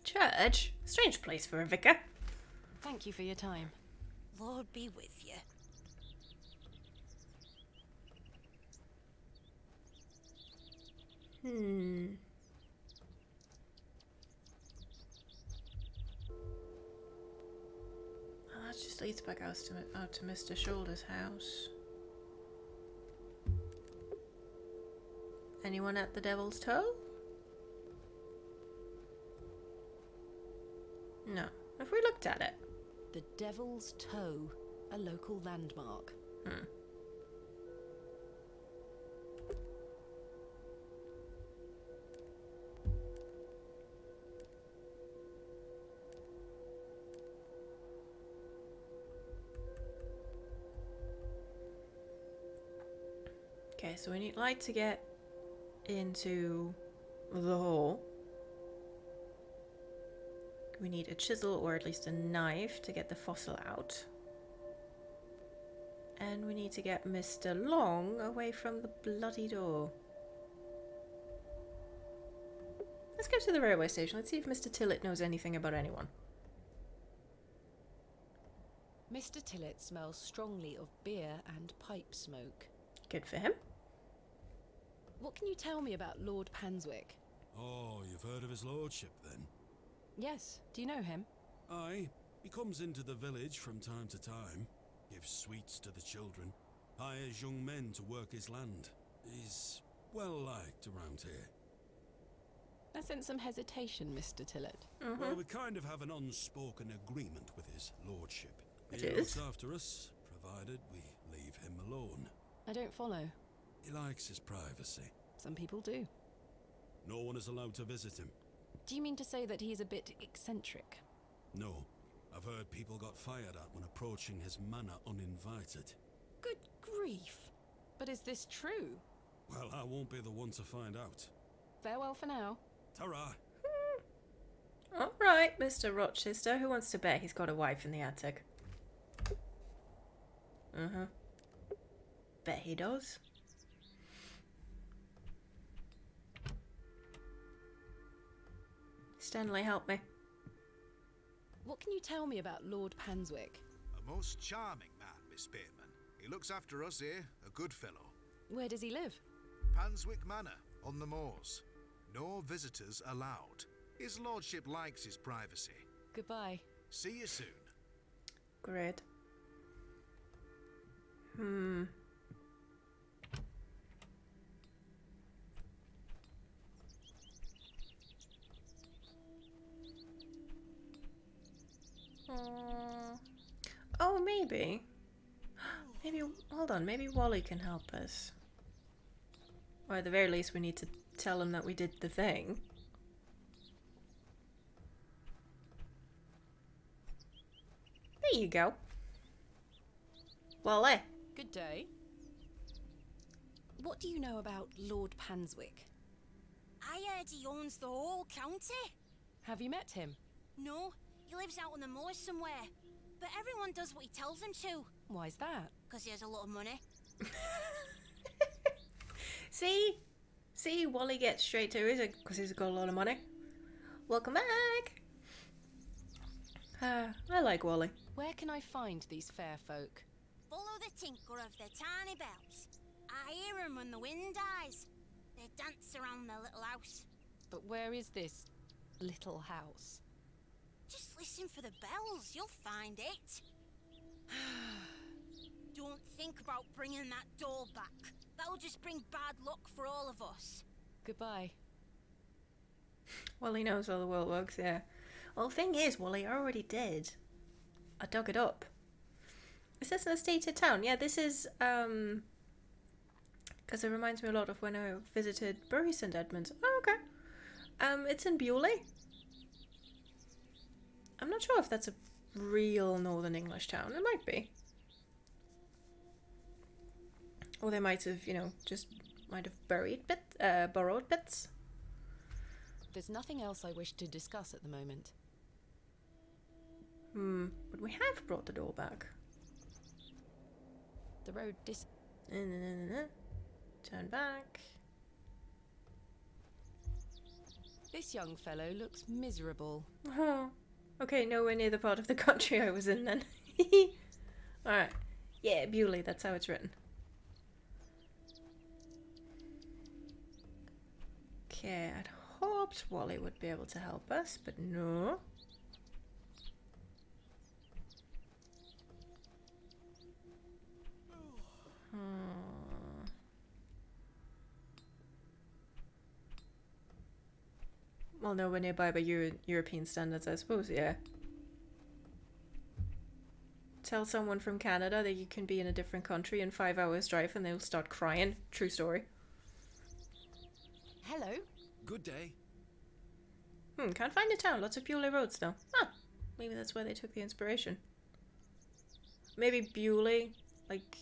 Church? Strange place for a vicar. Thank you for your time. Lord be with you. just leads back out to Mr. Shoulder's house. Anyone at the Devil's Toe? No. Have we looked at it? The Devil's Toe, a local landmark. Okay, so we need light to get into the hole. We need a chisel or at least a knife to get the fossil out. And we need to get Mr. Long away from the bloody door. Let's go to the railway station. Let's see if Mr. Tillett knows anything about anyone. Mr. Tillett smells strongly of beer and pipe smoke. Good for him. What can you tell me about Lord Panswick? Oh, you've heard of his lordship, then? Yes. Do you know him? Aye. He comes into the village from time to time, gives sweets to the children, hires young men to work his land. He's well liked around here. I sense some hesitation, Mr. Tillett. Well, we kind of have an unspoken agreement with his lordship. It He is? looks after us, provided we leave him alone. I don't follow. He likes his privacy. Some people do. No one is allowed to visit him. Do you mean to say that he's a bit eccentric? No. I've heard people got fired at when approaching his manor uninvited. Good grief. But is this true? Well, I won't be the one to find out. Farewell for now. Ta-ra! Alright, Mr. Rochester. Who wants to bet he's got a wife in the attic? Bet he does. Stanley, help me. What can you tell me about Lord Panswick? A most charming man, Miss Bateman. He looks after us here, a good fellow. Where does he live? Panswick Manor, on the moors. No visitors allowed. His lordship likes his privacy. Goodbye. See you soon. Great. Oh, maybe. Hold on, maybe Wally can help us. Or at the very least, we need to tell him that we did the thing. There you go. Wally. Good day. What do you know about Lord Panswick? I heard he owns the whole county. Have you met him? No, he lives out on the moors somewhere. But everyone does what he tells them to. Why's that? Because he has a lot of money. See, Wally gets straight to it because he's got a lot of money. Welcome back. I like Wally. Where can I find these fair folk? Follow the tinkle of their tiny bells. I hear them when the wind dies. They dance around their little house. But where is this little house? Just listen for the bells, you'll find it. Don't think about bringing that door back. That'll just bring bad luck for all of us. Goodbye. Wally knows how the world works, yeah. Well, the thing is, Wally, I already did. I dug it up. Is this an estated town? Yeah, this is, because it reminds me a lot of when I visited Bury St. Edmunds. Oh, okay. It's in Bewley. I'm not sure if that's a real Northern English town. It might be. Or they might have, might have borrowed bits. There's nothing else I wish to discuss at the moment. But we have brought the door back. The road Turn back. This young fellow looks miserable. Oh. Okay, nowhere near the part of the country I was in then. Alright. Yeah, Bewley, that's how it's written. Okay, I'd hoped Wally would be able to help us, but no. Well, no, we're nearby by European standards, I suppose, yeah. Tell someone from Canada that you can be in a different country in 5 hours drive and they'll start crying. True story. Hello. Good day. Can't find a town. Lots of Bewley roads though. Huh. Maybe that's where they took the inspiration. Maybe Bewley, like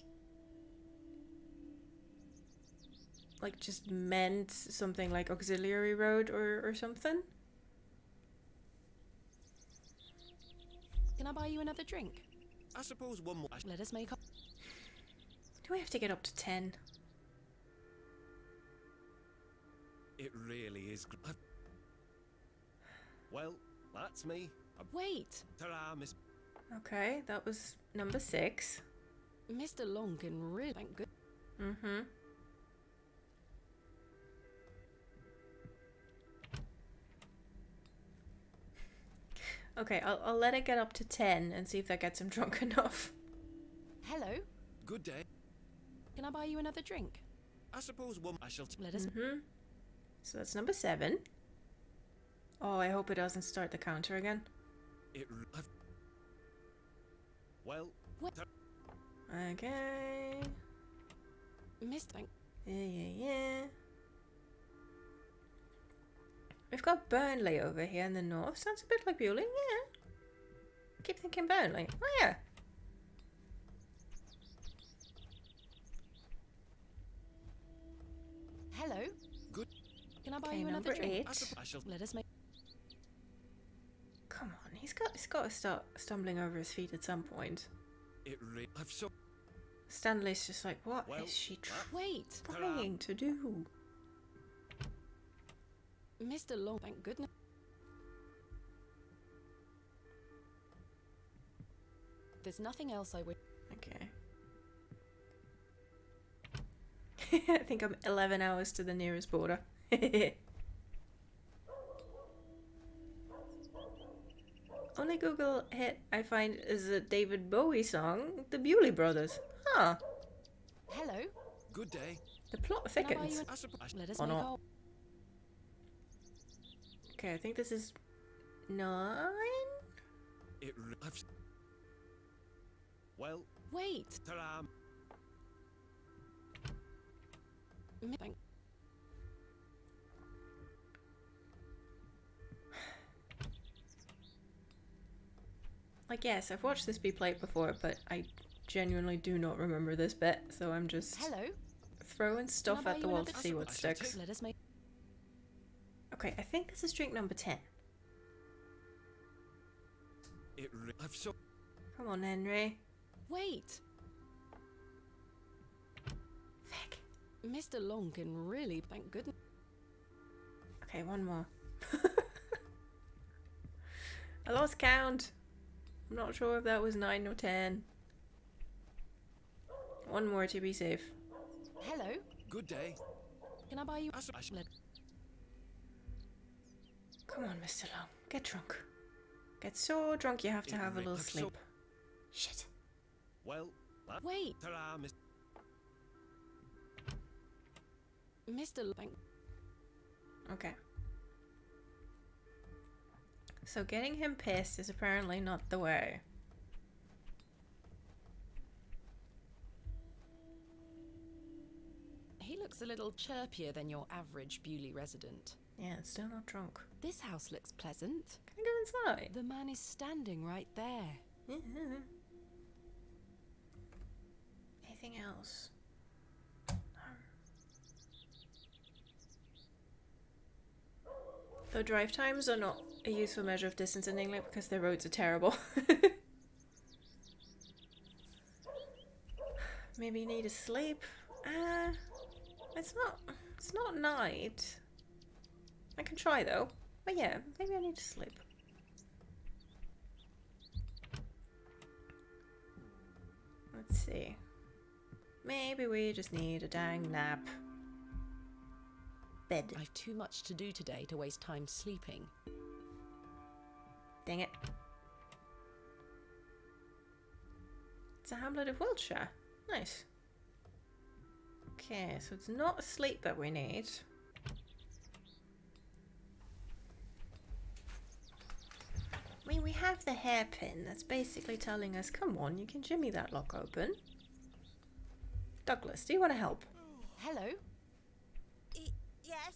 just meant something like auxiliary road or something. Can I buy you another drink? I suppose one more. Let us make up. Do we have to get up to 10? It really is. Well, that's me. Wait. Ta-ra, Miss. Okay, that was number 6. Mr. Long can really thank good. Okay, I'll let it get up to 10 and see if that gets him drunk enough. Hello. Good day. Can I buy you another drink? I suppose one. I shall. Let us. So that's number 7. Oh, I hope it doesn't start the counter again. Well. Okay. Missed. Yeah. We've got Burnley over here in the north. Sounds a bit like Bewley, yeah. Keep thinking Burnley. Oh yeah. Hello. Good. Can I buy you another drink? I shall. Let us make. Come on, he's got to start stumbling over his feet at some point. I've so. Stanley's just like, what is she trying to do? Mr. Long, thank goodness. There's nothing else I would. Okay. I think I'm 11 hours to the nearest border. Only Google hit I find is a David Bowie song, The Bewley Brothers. Huh. Hello. Good day. The plot thickens. Let us Or make not. our. Okay, I think this is 9? Well. Wait. Ta-ra. Thank. Like, yes, I've watched this be played before, but I genuinely do not remember this bit, so I'm just throwing stuff at the wall to see what sticks. Let us make. Okay, I think this is drink number 10. Come on, Henry. Wait. Feck. Mr. Long can really thank goodness. Okay, one more. I lost count. I'm not sure if that was 9 or 10. One more to be safe. Hello. Good day. Can I buy you? Come on, Mr. Long. Get drunk. Get so drunk you have to have a little sleep. Shit. Well. Wait. Ta-ra, Miss. Mr. Long. Okay. So getting him pissed is apparently not the way. He looks a little chirpier than your average Bewley resident. Yeah, it's still not drunk. This house looks pleasant. Can I go inside? The man is standing right there. Yeah. Anything else? Though drive times are not a useful measure of distance in England because their roads are terrible. Maybe you need to sleep. It's not night. I can try though. But yeah, maybe I need to sleep. Let's see. Maybe we just need a dang nap. Bed. I've too much to do today to waste time sleeping. Dang it. It's a hamlet of Wiltshire. Nice. Okay, so it's not a slate that we need. I mean, we have the hairpin that's basically telling us, come on, you can jimmy that lock open. Douglas, do you want to help? Hello. Yes?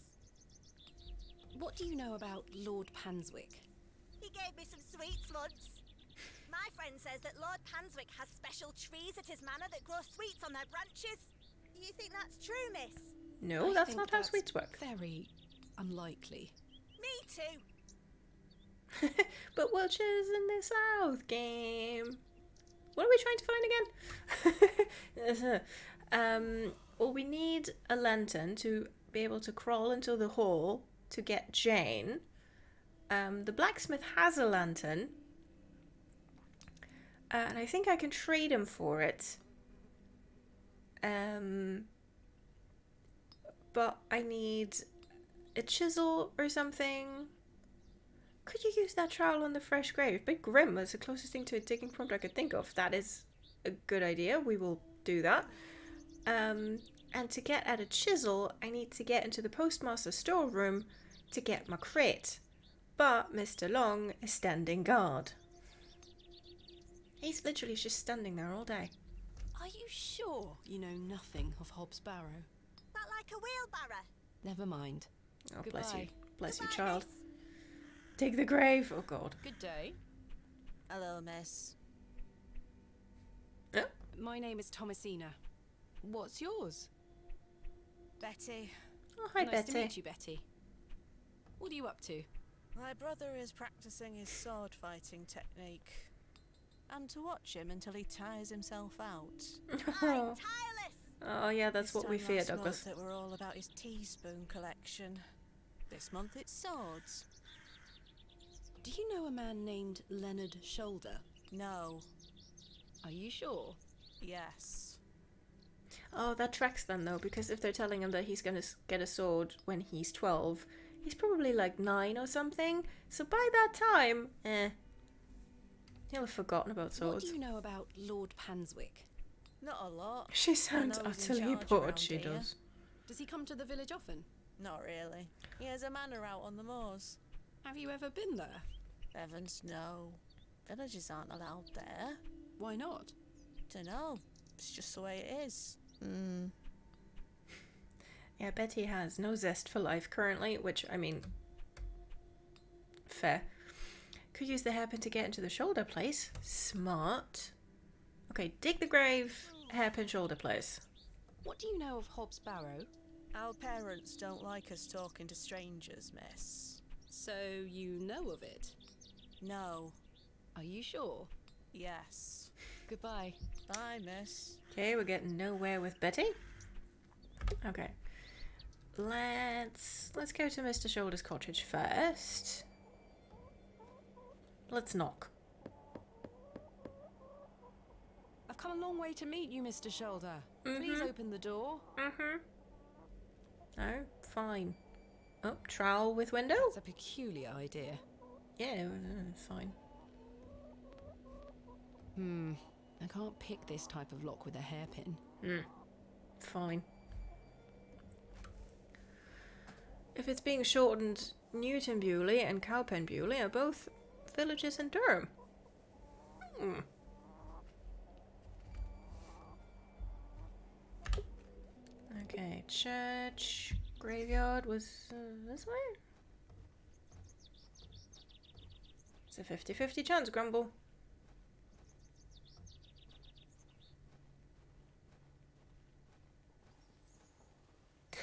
What do you know about Lord Panswick? He gave me some sweets once. My friend says that Lord Panswick has special trees at his manor that grow sweets on their branches. You think that's true, miss? No, that's not how sweets work. Very unlikely. Me too. But witches in the South game. What are we trying to find again? Well, we need a lantern to be able to crawl into the hall to get Jane. The blacksmith has a lantern. And I think I can trade him for it. But I need a chisel or something. Could you use that trowel on the fresh grave? Big Grim is the closest thing to a digging prompt I could think of. That is a good idea. We will do that. And to get at a chisel, I need to get into the postmaster's storeroom to get my crate. But Mr. Long is standing guard. He's literally just standing there all day. Are you sure you know nothing of Hobb's Barrow? That like a wheelbarrow? Never mind. Oh, Goodbye. bless you. Bless you, child. Dig the grave. Oh, God. Good day. Hello, miss. Oh. My name is Thomasina. What's yours? Betty. Oh, hi, nice Betty. to meet you, Betty. What are you up to? My brother is practicing his sword fighting technique. And to watch him until he tires himself out. Oh. Oh, yeah, that's This what we time fear, last Douglas. month it were all about his teaspoon collection. This month it's swords. Do you know a man named Leonard Shoulder? No. Are you sure? Yes. Oh, that tracks then, though, because if they're telling him that he's going to get a sword when he's 12, he's probably like 9 or something. So by that time, he'll have forgotten about swords. What do you know about Lord Panswick? Not a lot. She sounds I know he's in utterly charge bored, around she here. does. Does he come to the village often? Not really. He has a manor out on the moors. Have you ever been there? Heavens, no. Villagers aren't allowed there. Why not? Dunno. It's just the way it is. Yeah, Betty has no zest for life currently, which, I mean, fair. Could use the hairpin to get into the shoulder place. Smart. Okay, dig the grave, hairpin shoulder place. What do you know of Hobb's Barrow? Our parents don't like us talking to strangers, miss. So you know of it? No. Are you sure? Yes. Goodbye. Bye, miss. Okay, we're getting nowhere with Betty. Okay. Let's go to Mr. Shoulder's cottage first. Let's knock. I've come a long way to meet you, Mr. Shoulder. Please open the door. Oh, fine. Oh, trowel with window? It's a peculiar idea. Yeah, fine. I can't pick this type of lock with a hairpin. Fine. If it's being shortened, Newton Bewley and Cowpen Bewley are both villages in Durham. Okay, church, graveyard was this way? It's a 50-50 chance, Grumble.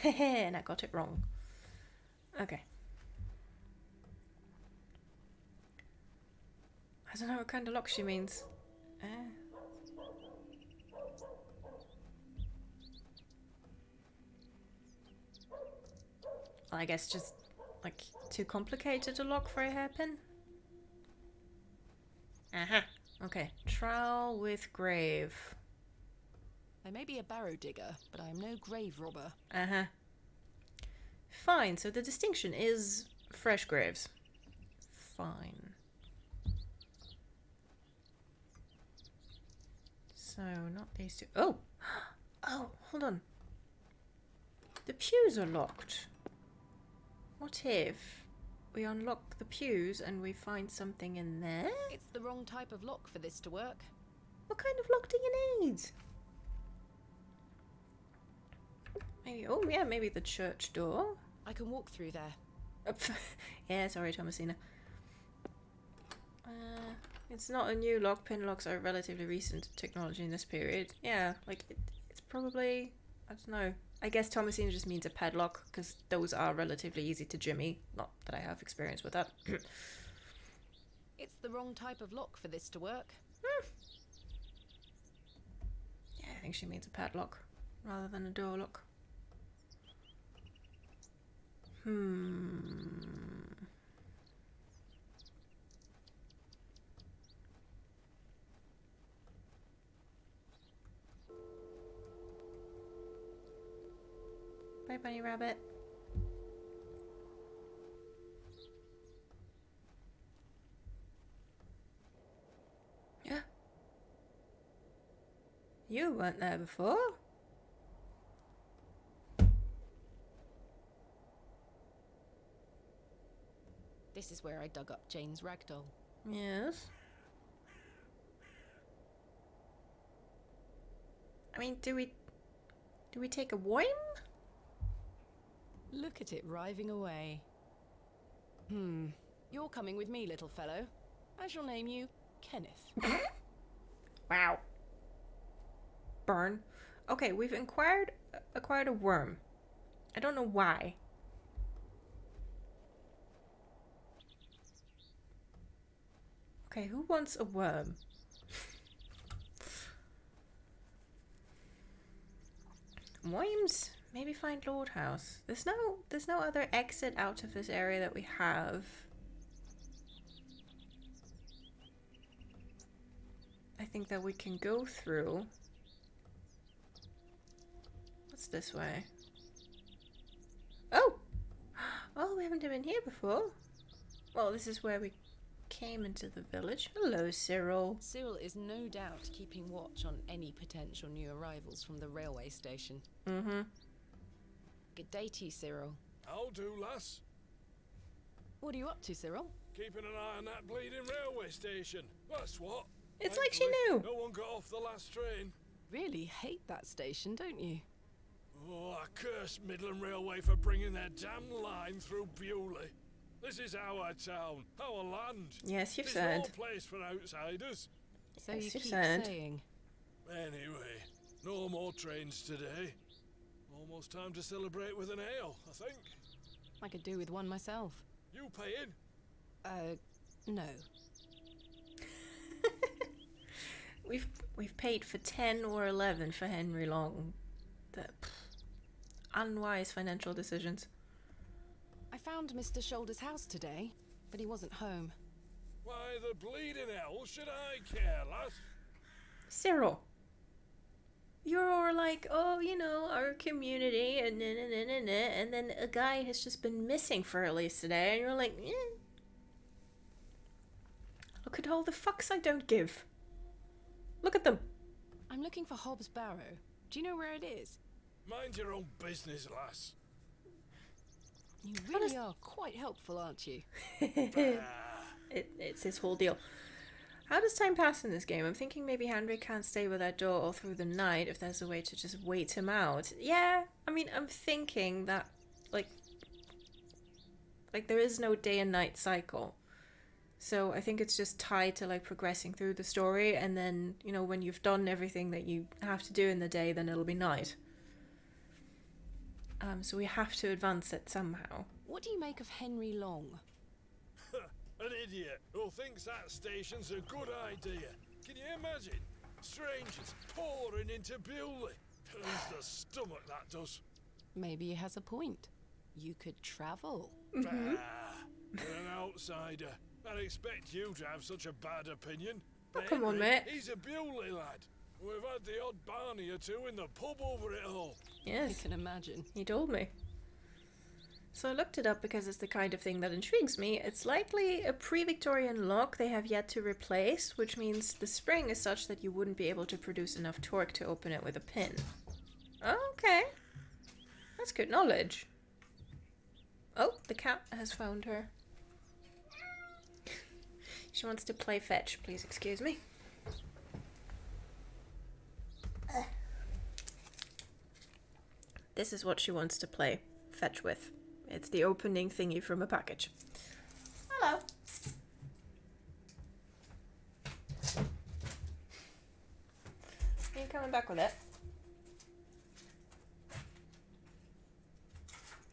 And I got it wrong. Okay. I don't know what kind of lock she means. I guess just, like, too complicated a lock for a hairpin? Aha. Okay. Trowel with grave. I may be a barrow digger, but I am no grave robber. Fine, so the distinction is fresh graves. Fine. So, not these two. Oh! Oh, hold on. The pews are locked. What if we unlock the pews and we find something in there? It's the wrong type of lock for this to work. What kind of lock do you need? Maybe, oh yeah, maybe the church door. I can walk through there. Yeah, sorry, Thomasina. It's not a new lock. Pin locks are relatively recent technology in this period. Yeah, like it's probably, I don't know. I guess Thomasina just means a padlock because those are relatively easy to jimmy. Not that I have experience with that. It's the wrong type of lock for this to work. Yeah, I think she means a padlock rather than a door lock. Bye, bunny rabbit. Yeah. You weren't there before. This is where I dug up Jane's ragdoll. Yes. I mean, do we take a worm? Look at it writhing away. You're coming with me, little fellow. I shall name you Kenneth. Wow. Burn. Okay, we've acquired a worm. I don't know why. Okay, who wants a worm? Worms? Maybe find Lord House. There's no other exit out of this area that we have. I think that we can go through. What's this way? Oh! Oh, we haven't been here before. Well, this is where we came into the village. Hello, Cyril. Cyril is no doubt keeping watch on any potential new arrivals from the railway station. Good day to you, Cyril. How do, lass? What are you up to, Cyril? Keeping an eye on that bleeding railway station. That's what. It's like she Thankfully, knew. No one got off the last train. Really hate that station, don't you? Oh, I curse Midland Railway for bringing their damn line through Bewley. This is our town, our land. Yes, you've It's said. no place for outsiders. So Yes, you you've keep said. saying. Anyway, no more trains today. Almost time to celebrate with an ale, I think. I could do with one myself. You paying? No. We've paid for 10 or 11 for Henry Long. Unwise financial decisions. I found Mr. Shoulder's house today, but he wasn't home. Why the bleeding hell should I care, lass? Cyril. You're all like, oh, you know, our community, and and then a guy has just been missing for at least today, and you're like, Look at all the fucks I don't give. Look at them. I'm looking for Hobb's Barrow. Do you know where it is? Mind your own business, lass. You really are quite helpful, aren't you? It's his whole deal. How does time pass in this game? I'm thinking maybe Henry can't stay with that door all through the night if there's a way to just wait him out. Yeah, I mean, I'm thinking that, like there is no day and night cycle. So I think it's just tied to, like, progressing through the story, and then, you know, when you've done everything that you have to do in the day, then it'll be night. So we have to advance it somehow. What do you make of Henry Long? An idiot who thinks that station's a good idea. Can you imagine? Strangers pouring into Bewley. Turns the stomach, that does. Maybe he has a point. You could travel. You're an outsider. I'd expect you to have such a bad opinion. Oh, come on, Henry, mate. He's a Bewley lad. We've had the odd Barney or two in the pub over it all. Yes. I can imagine. He told me. So I looked it up because it's the kind of thing that intrigues me. It's likely a pre-Victorian lock they have yet to replace, which means the spring is such that you wouldn't be able to produce enough torque to open it with a pin. Okay. That's good knowledge. Oh, the cat has found her. She wants to play fetch. Please excuse me. This is what she wants to play fetch with. It's the opening thingy from a package. Hello. Are you coming back with it?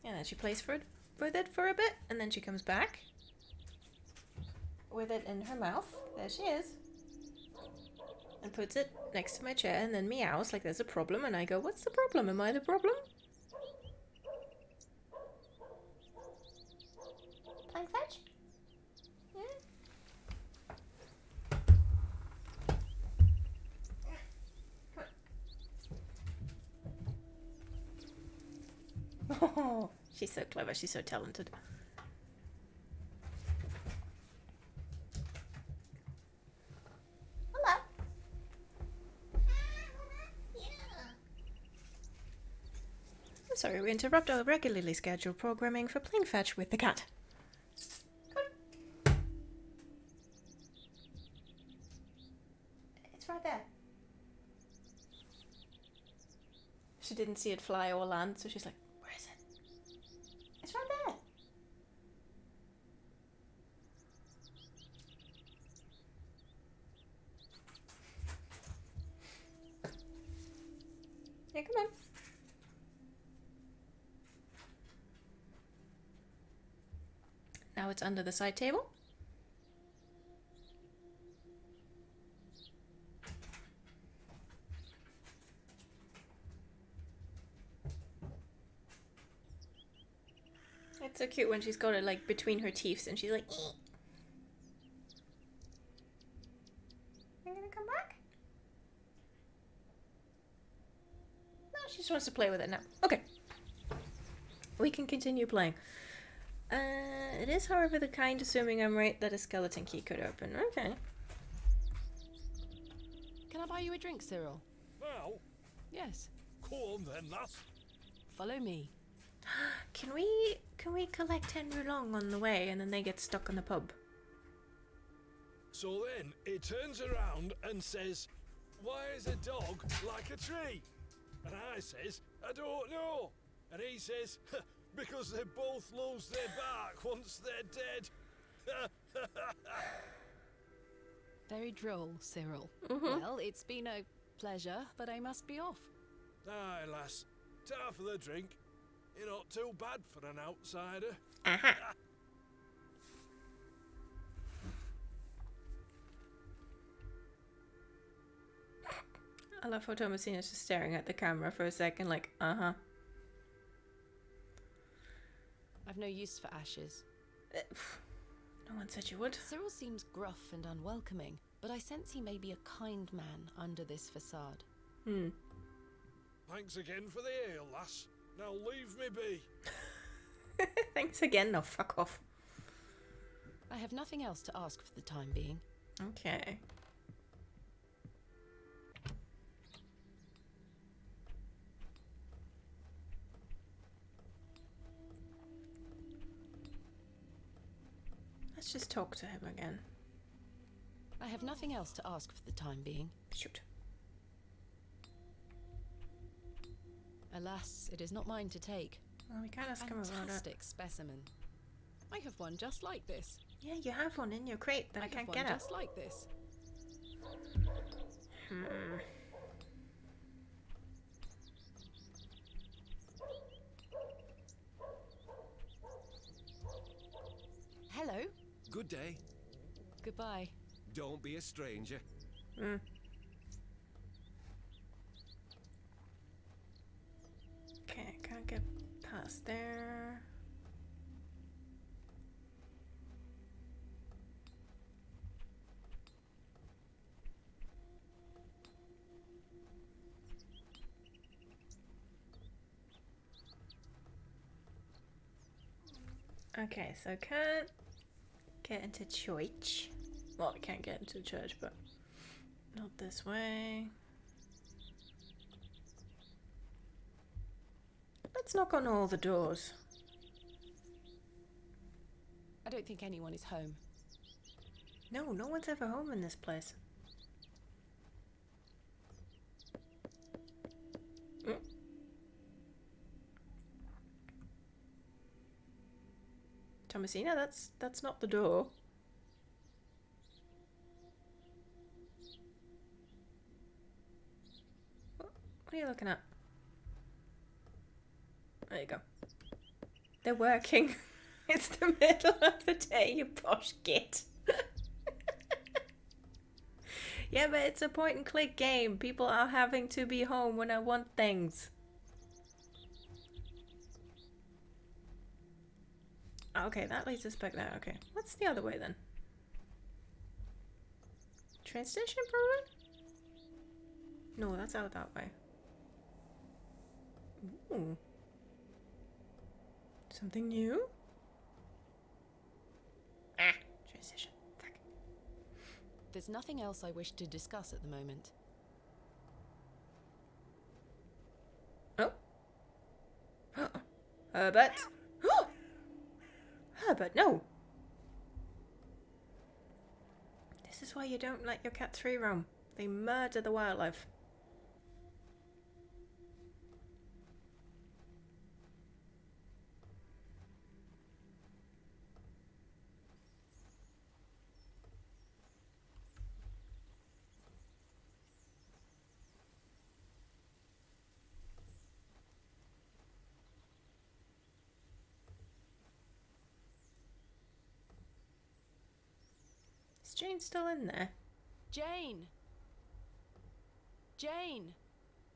And then she plays with it for a bit, and then she comes back with it in her mouth. There she is. And puts it next to my chair, and then meows like there's a problem, and I go, what's the problem? Am I the problem? Playing fetch? Oh, she's so clever, she's so talented. Hello. I'm sorry, we interrupt our regularly scheduled programming for playing fetch with the cat. Come. It's right there. She didn't see it fly or land, so she's like, where is it? It's right there. Yeah, come on. Now it's under the side table. It's so cute when she's got it like between her teeth and she's like, "Ee." You're gonna come back? No, she just wants to play with it now. Okay. We can continue playing. It is, however, the kind, assuming I'm right, that a skeleton key could open. Okay. Can I buy you a drink, Cyril? Now? Yes. Go on then, lass. Follow me. Can we collect 10 Roulong on the way and then they get stuck in the pub? So then it turns around and says, why is a dog like a tree? And I says, I don't know. And he says, because they both lose their bark once they're dead. Very droll, Cyril. Mm-hmm. Well, it's been a pleasure, but I must be off. Aye, lass. Ta for the drink. You're not too bad for an outsider. Aha. I love how Thomasina's just staring at the camera for a second like, uh-huh. I've no use for ashes. No one said you would. Cyril seems gruff and unwelcoming, but I sense he may be a kind man under this facade. Thanks again for the ale, lass. Now leave me be. Thanks again. No, fuck off. I have nothing else to ask for the time being. Okay. Let's just talk to him again. I have nothing else to ask for the time being. Shoot. Alas, it is not mine to take. Well, we can't ask him about it. Fantastic specimen. I have one just like this. Yeah, you have one in your crate that I can't get at. Just like this. Hello. Good day. Goodbye. Don't be a stranger. Okay, can't get past there. Okay, so can't get into church. Well, we can't get into the church, but not this way. Let's knock on all the doors. I don't think anyone is home. No, no one's ever home in this place. Thomasina, that's not the door. What are you looking at? There you go. They're working. It's the middle of the day, you posh git. Yeah, but it's a point and click game. People are having to be home when I want things. Okay, that leads us back there. Okay, what's the other way then? Train station, probably? No, that's out that way. Ooh. Something new? Ah, train station. Fuck. There's nothing else I wish to discuss at the moment. Oh. Herbert. Herbert, no. This is why you don't let your cats free roam. They murder the wildlife. Is Jane still in there? Jane! Jane!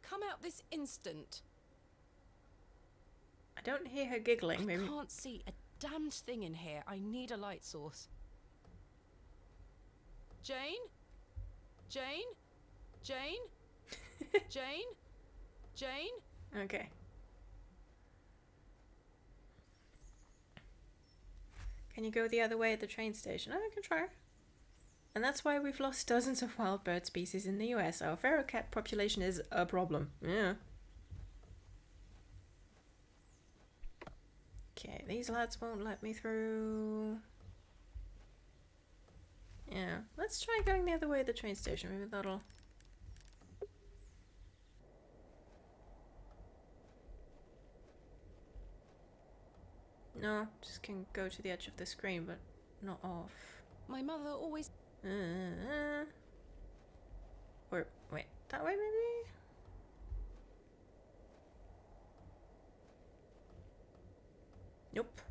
Come out this instant! I don't hear her giggling, maybe. I can't see a damned thing in here. I need a light source. Jane? Jane? Jane? Jane? Jane? Okay. Can you go the other way at the train station? Oh, I can try. And that's why we've lost dozens of wild bird species in the US. Our feral cat population is a problem. Yeah. Okay, these lads won't let me through. Yeah, let's try going the other way at the train station. Maybe that'll... No, just can go to the edge of the screen, but not off. My mother always... Or, wait, that way maybe? Nope.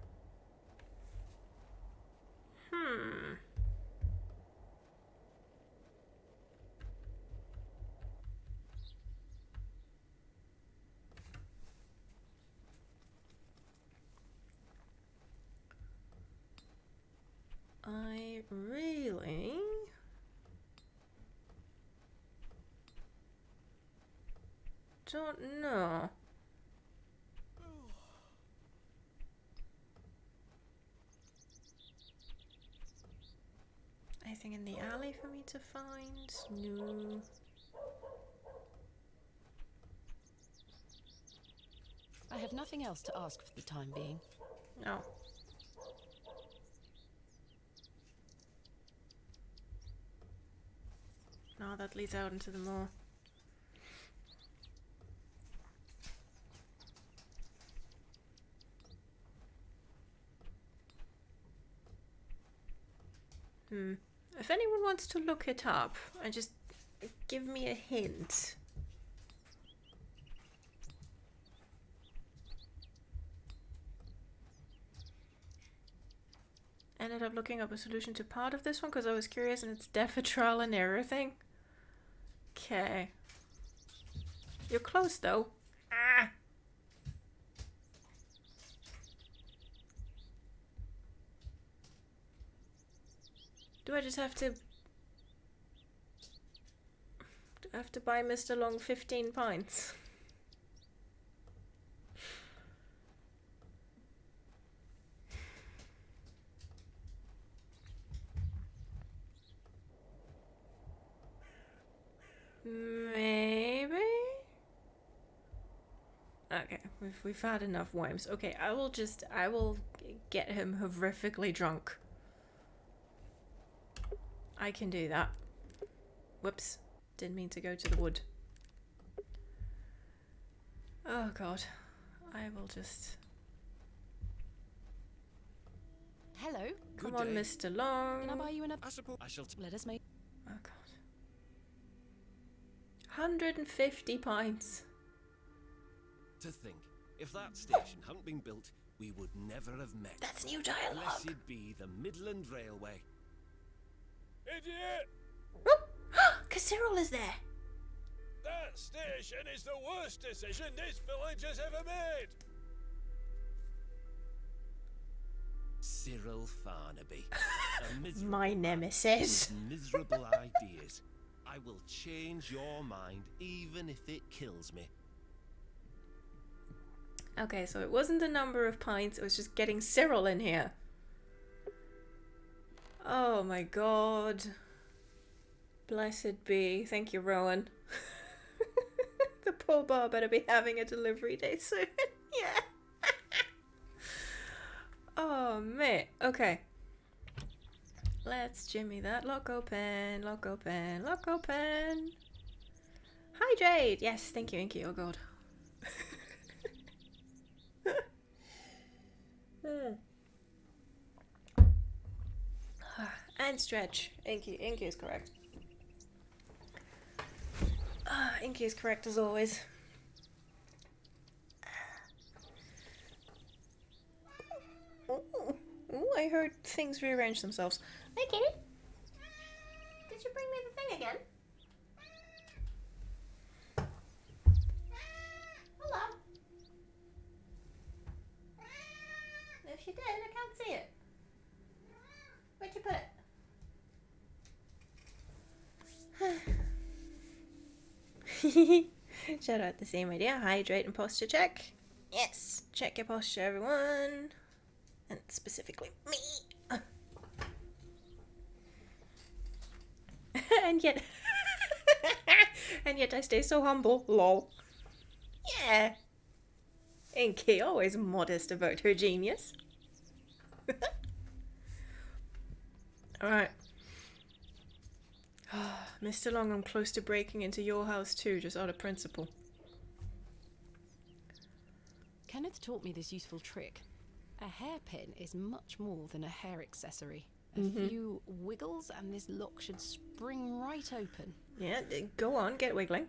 I really... don't know. Anything in the alley for me to find? No. I have nothing else to ask for the time being. No. No, that leads out into the moor. If anyone wants to look it up and just give me a hint. Ended up looking up a solution to part of this one because I was curious, and it's def a trial and error thing. Okay. You're close though. Ah! Do I just have to... do I have to buy Mr. Long 15 pints? Maybe? Okay, We've had enough worms. Okay, I will get him horrifically drunk. I can do that. Whoops. Didn't mean to go to the wood. Oh god. I will just... Hello. Come on, Mr. Long. Can I buy you another? I suppose I shall Let us make... Oh god. 150 pints. To think, if that station hadn't been built, we would never have met. That's new dialogue. Blessed be the Midland Railway. Idiot! Because Cyril is there. That station is the worst decision this village has ever made! Cyril Farnaby. A miserable My man nemesis. with miserable ideas. I will change your mind even if it kills me. Okay, so it wasn't the number of pints, it was just getting Cyril in here. Oh my god. Blessed be. Thank you, Rowan. The poor bar better be having a delivery day soon. Yeah. Oh, mate. Okay. Let's jimmy that. Lock open, lock open, lock open. Hi, Jade. Yes, thank you, Inky. Oh, God. And stretch. Inky is correct. Inky is correct as always. Ooh, I heard things rearrange themselves. Hey, kitty. Did you bring me the thing again? Hello. If you did, I can't see it. Where'd you put it? Shout out the same idea. Hydrate and posture check. Yes. Check your posture, everyone. And specifically me. And yet... and yet I stay so humble. Lol. Yeah. Inky, always modest about her genius. Alright. Mr. Long, I'm close to breaking into your house too, just out of principle. Kenneth taught me this useful trick. A hairpin is much more than a hair accessory. A few wiggles and this lock should spring right open. Yeah, go on, get wiggling.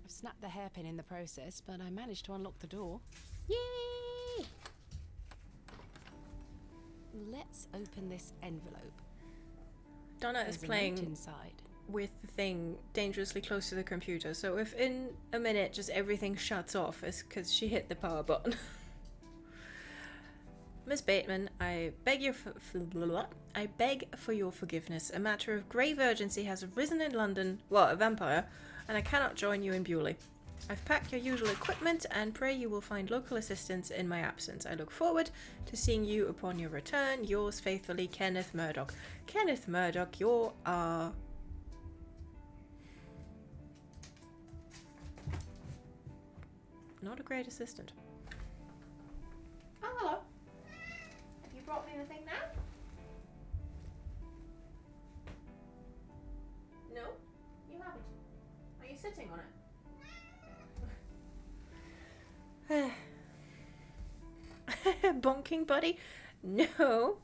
I've snapped the hairpin in the process, but I managed to unlock the door. Yay! Let's open this envelope. Donna is There's a playing note inside. with the thing dangerously close to the computer, so if in a minute just everything shuts off, it's because she hit the power button. Miss Bateman, I beg for your forgiveness. A matter of grave urgency has arisen in London, well, a vampire, and I cannot join you in Bewley. I've packed your usual equipment and pray you will find local assistance in my absence. I look forward to seeing you upon your return. Yours faithfully, Kenneth Murdoch. Kenneth Murdoch, you're not a great assistant. Oh, hello. Have you brought me the thing now? No, you haven't. Are you sitting on it? Bonking buddy? No.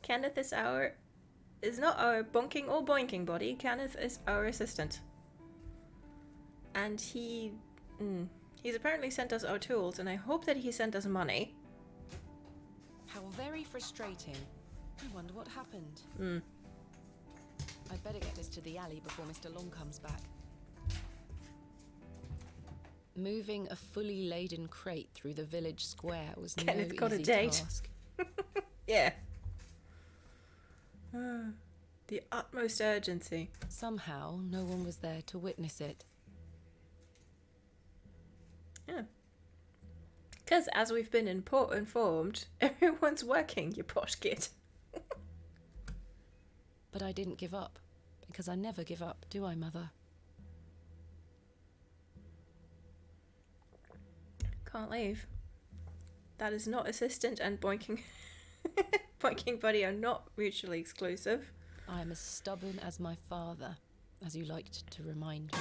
Kenneth is not our bonking or boinking buddy. Kenneth is our assistant. And he's apparently sent us our tools, and I hope that he sent us money. How very frustrating. I wonder what happened. I'd better get this to the alley before Mr. Long comes back. Moving a fully laden crate through the village square was Kenneth no got a easy date. task. Yeah. The utmost urgency. Somehow, no one was there to witness it. Yeah. Because as we've been informed, everyone's working, you posh kid. But I didn't give up, because I never give up, do I, Mother? Can't leave. That is not assistant and boinking. Boinking buddy are not mutually exclusive. I am as stubborn as my father, as you liked to remind me.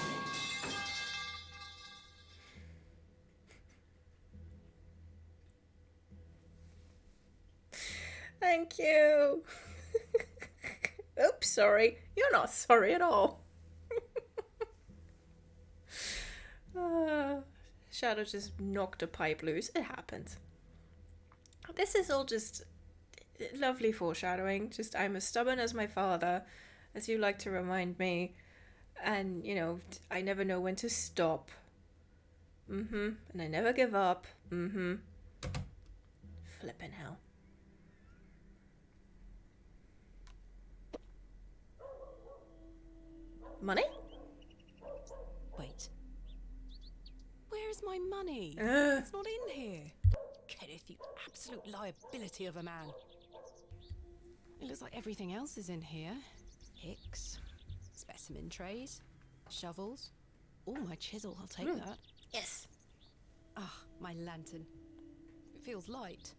Thank you. Oops, sorry. You're not sorry at all. Shadow just knocked a pipe loose. It happens. This is all just lovely foreshadowing. Just, I'm as stubborn as my father, as you like to remind me. And, you know, I never know when to stop. And I never give up. Flippin' hell. Money? Wait. Where is my money? It's not in here. Kenneth, you absolute liability of a man. It looks like everything else is in here. Picks, specimen trays, shovels. Oh, my chisel, I'll take that. Yes. Ah, my lantern. It feels light.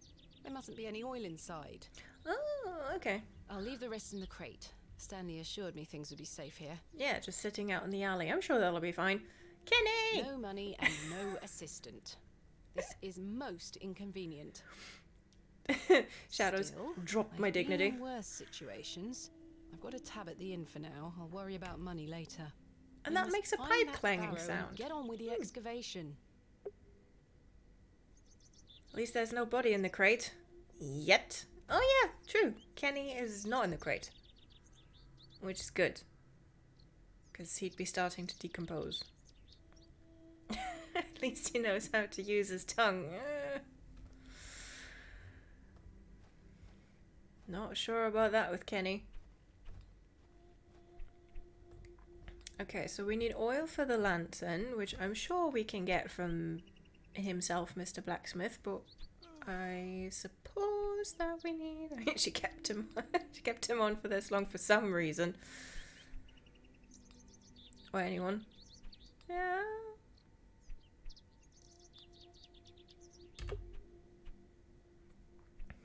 There mustn't be any oil inside. Oh, okay. I'll leave the rest in the crate. Stanley assured me things would be safe here. Yeah, just sitting out in the alley. I'm sure that'll be fine. Kenny! No money and no assistant. This is most inconvenient. Shadows, Still, drop my I've been dignity. in worse situations. I've got a tab at the inn for now. I'll worry about money later. And We that must makes a find pipe that clanging barrow and sound. Get on with the excavation. At least there's no body in the crate. Yet. Oh yeah, true. Kenny is not in the crate. Which is good. Because he'd be starting to decompose. At least he knows how to use his tongue. Not sure about that with Kenny. Okay, so we need oil for the lantern, which I'm sure we can get from himself, Mr. Blacksmith, but I suppose that we need... I mean, she kept him on for this long for some reason. Or anyone. Yeah.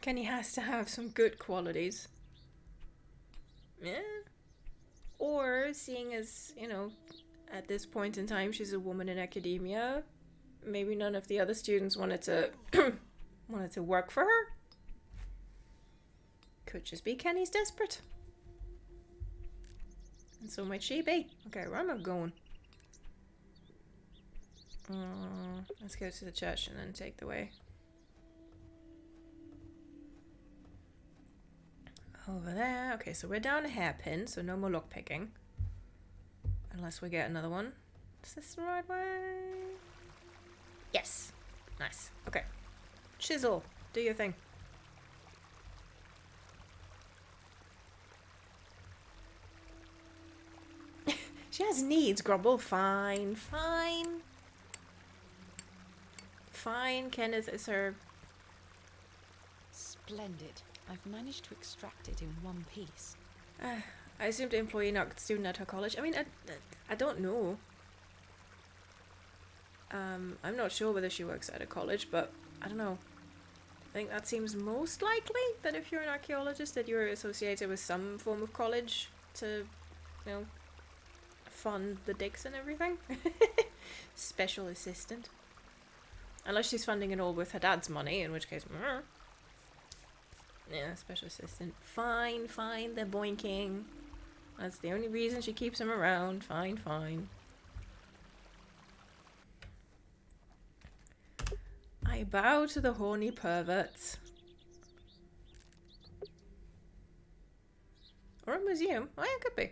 Kenny has to have some good qualities. Yeah. Or, seeing as, you know, at this point in time she's a woman in academia, maybe none of the other students wanted to work for her. Could just be Kenny's desperate. And so might she be. Okay, where am I going? Let's go to the church and then take the way. Over there. Okay, so we're down a hairpin, so no more lockpicking. Unless we get another one. Is this the right way? Yes. Nice. Okay. Chisel, do your thing. She has needs, Grumble. Fine, fine. Fine, Kenneth is her... Splendid. I've managed to extract it in one piece. I assumed employee, not student at her college. I mean, I don't know. I'm not sure whether she works at a college, but I don't know. I think that seems most likely, that if you're an archaeologist that you're associated with some form of college to, you know, fund the digs and everything. Special assistant. Unless she's funding it all with her dad's money, in which case... Yeah, special assistant. Fine, fine, they're boinking. That's the only reason she keeps him around. Fine, fine. I bow to the horny perverts. Or a museum. Oh, yeah, it could be.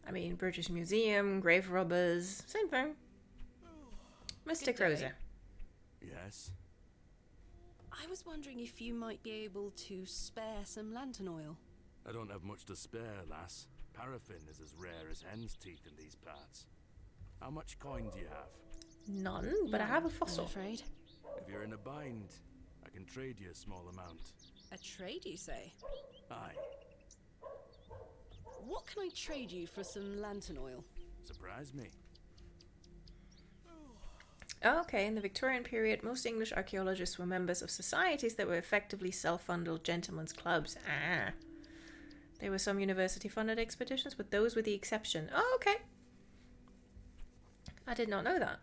I mean, British Museum, grave robbers, same thing. Mystic Rosa. Yes? I was wondering if you might be able to spare some lantern oil. I don't have much to spare, lass. Paraffin is as rare as hen's teeth in these parts. How much coin do you have? None, but I have a fossil. I'm afraid. If you're in a bind, I can trade you a small amount. A trade, you say? Aye. What can I trade you for some lantern oil? Surprise me. Oh, okay, in the Victorian period, most English archaeologists were members of societies that were effectively self-funded gentlemen's clubs. Ah. There were some university-funded expeditions, but those were the exception. Oh, okay. I did not know that.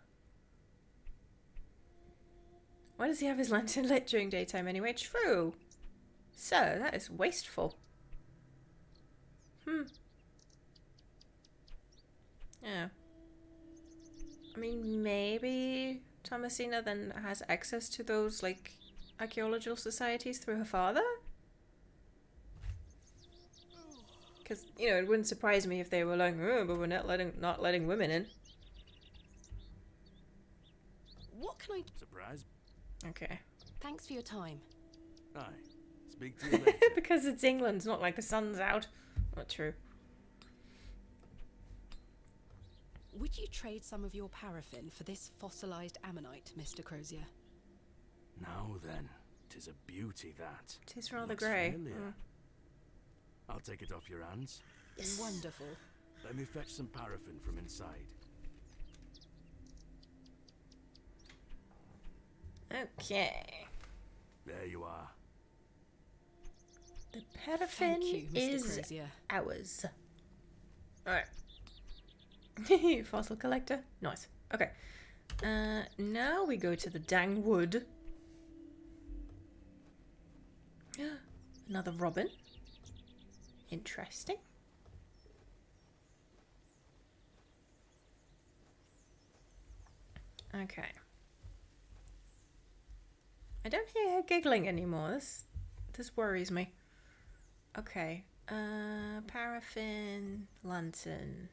Why does he have his lantern lit during daytime anyway? True. So, that is wasteful. Yeah. I mean, maybe Thomasina then has access to those, like, archaeological societies through her father? Because, you know, it wouldn't surprise me if they were like, oh, but we're not letting women in. What can I... Surprise? Okay. Thanks for your time. Aye. Speak to you later. Because it's England, it's not like the sun's out. Not true. Would you trade some of your paraffin for this fossilized ammonite, Mr. Crozier? Now then, 'tis a beauty that. 'Tis rather Looks grey. familiar. I'll take it off your hands. Yes. Wonderful. Let me fetch some paraffin from inside. Okay. There you are. The paraffin Thank you, Mr. is Crozier. ours. Alright. Fossil collector. Nice. Okay. Now we go to the dang wood. Another robin. Interesting. Okay. I don't hear her giggling anymore. This worries me. Okay. Paraffin, lantern.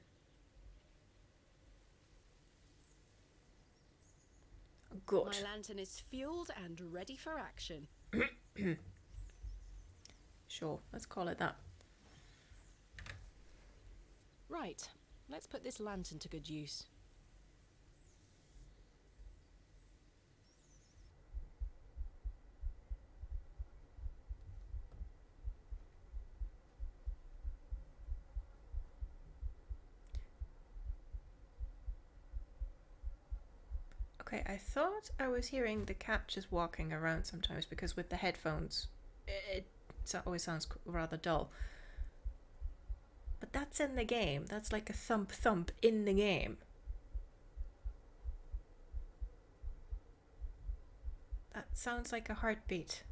Good. My lantern is fueled and ready for action. Sure, let's call it that. Right, let's put this lantern to good use. Okay, I thought I was hearing the cat just walking around sometimes because with the headphones, it always sounds rather dull. But that's in the game. That's like a thump thump in the game. That sounds like a heartbeat.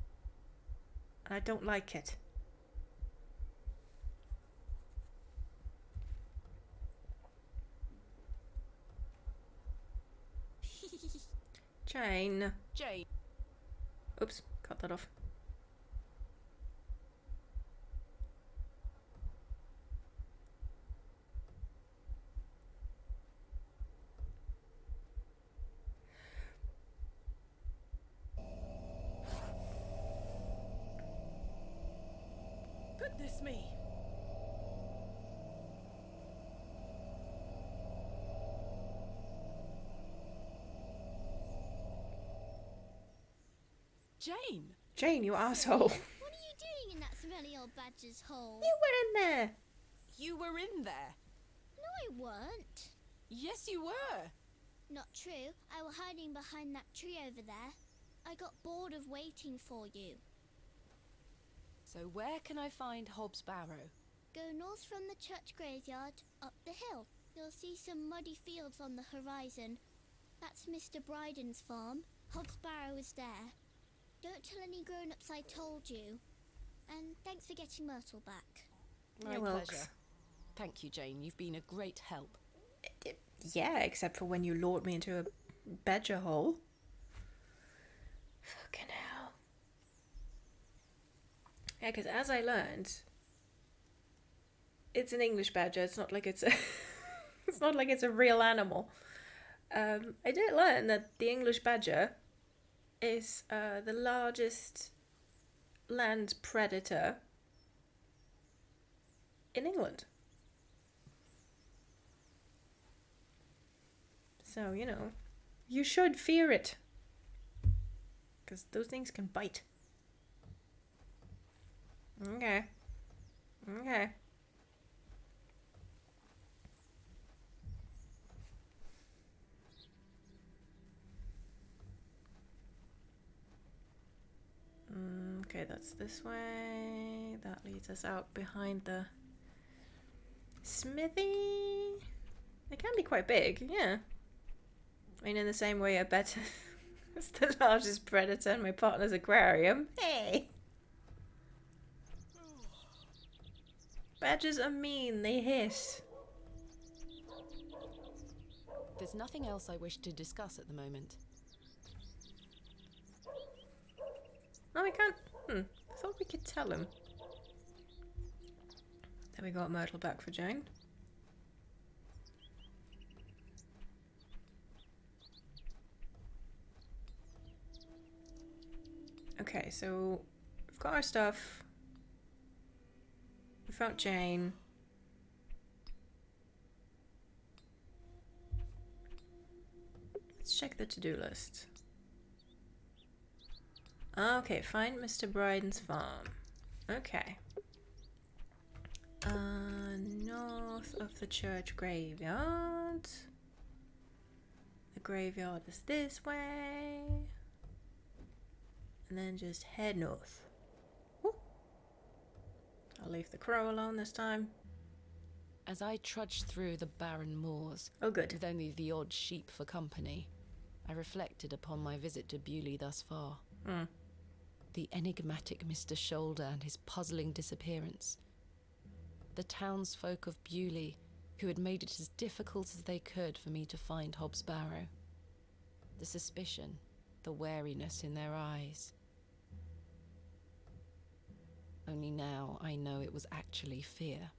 And I don't like it. Jane. Jane. Oops, cut that off. Goodness me. Jane! Jane, you asshole. What are you doing in that smelly old badger's hole? You were in there. You were in there. No, I weren't. Yes, you were. Not true. I was hiding behind that tree over there. I got bored of waiting for you. So where can I find Hobb's Barrow? Go north from the church graveyard, up the hill. You'll see some muddy fields on the horizon. That's Mr. Bryden's farm. Hobb's Barrow is there. Don't tell any grown-ups I told you. And thanks for getting Myrtle back. My You're pleasure. welcome. Thank you, Jane. You've been a great help. Yeah, except for when you lured me into a badger hole. Fucking hell. Yeah, because as I learned, it's an English badger. It's not like it's a it's not like it's a real animal. I did learn that the English badger is the largest land predator in England. So, you know, you should fear it. because those things can bite. Okay. Okay. Okay, that's this way. That leads us out behind the smithy. It can be quite big, yeah. I mean, in the same way, I bet it's the largest predator in my partner's aquarium. Hey! Badgers are mean, they hiss. There's nothing else I wish to discuss at the moment. No, we can't. I thought we could tell him. There we got Myrtle back for Jane. Okay, so we've got our stuff. We found Jane. Let's check the to-do list. Okay, find Mr. Bryden's farm. Okay. North of the church graveyard. The graveyard is this way. And then just head north. Woo. I'll leave the crow alone this time. As I trudged through the barren moors, with only the odd sheep for company, I reflected upon my visit to Bewley thus far. The enigmatic Mr. Shoulder and his puzzling disappearance. The townsfolk of Bewley, who had made it as difficult as they could for me to find Hobb's Barrow. The suspicion, the wariness in their eyes. Only now I know it was actually fear.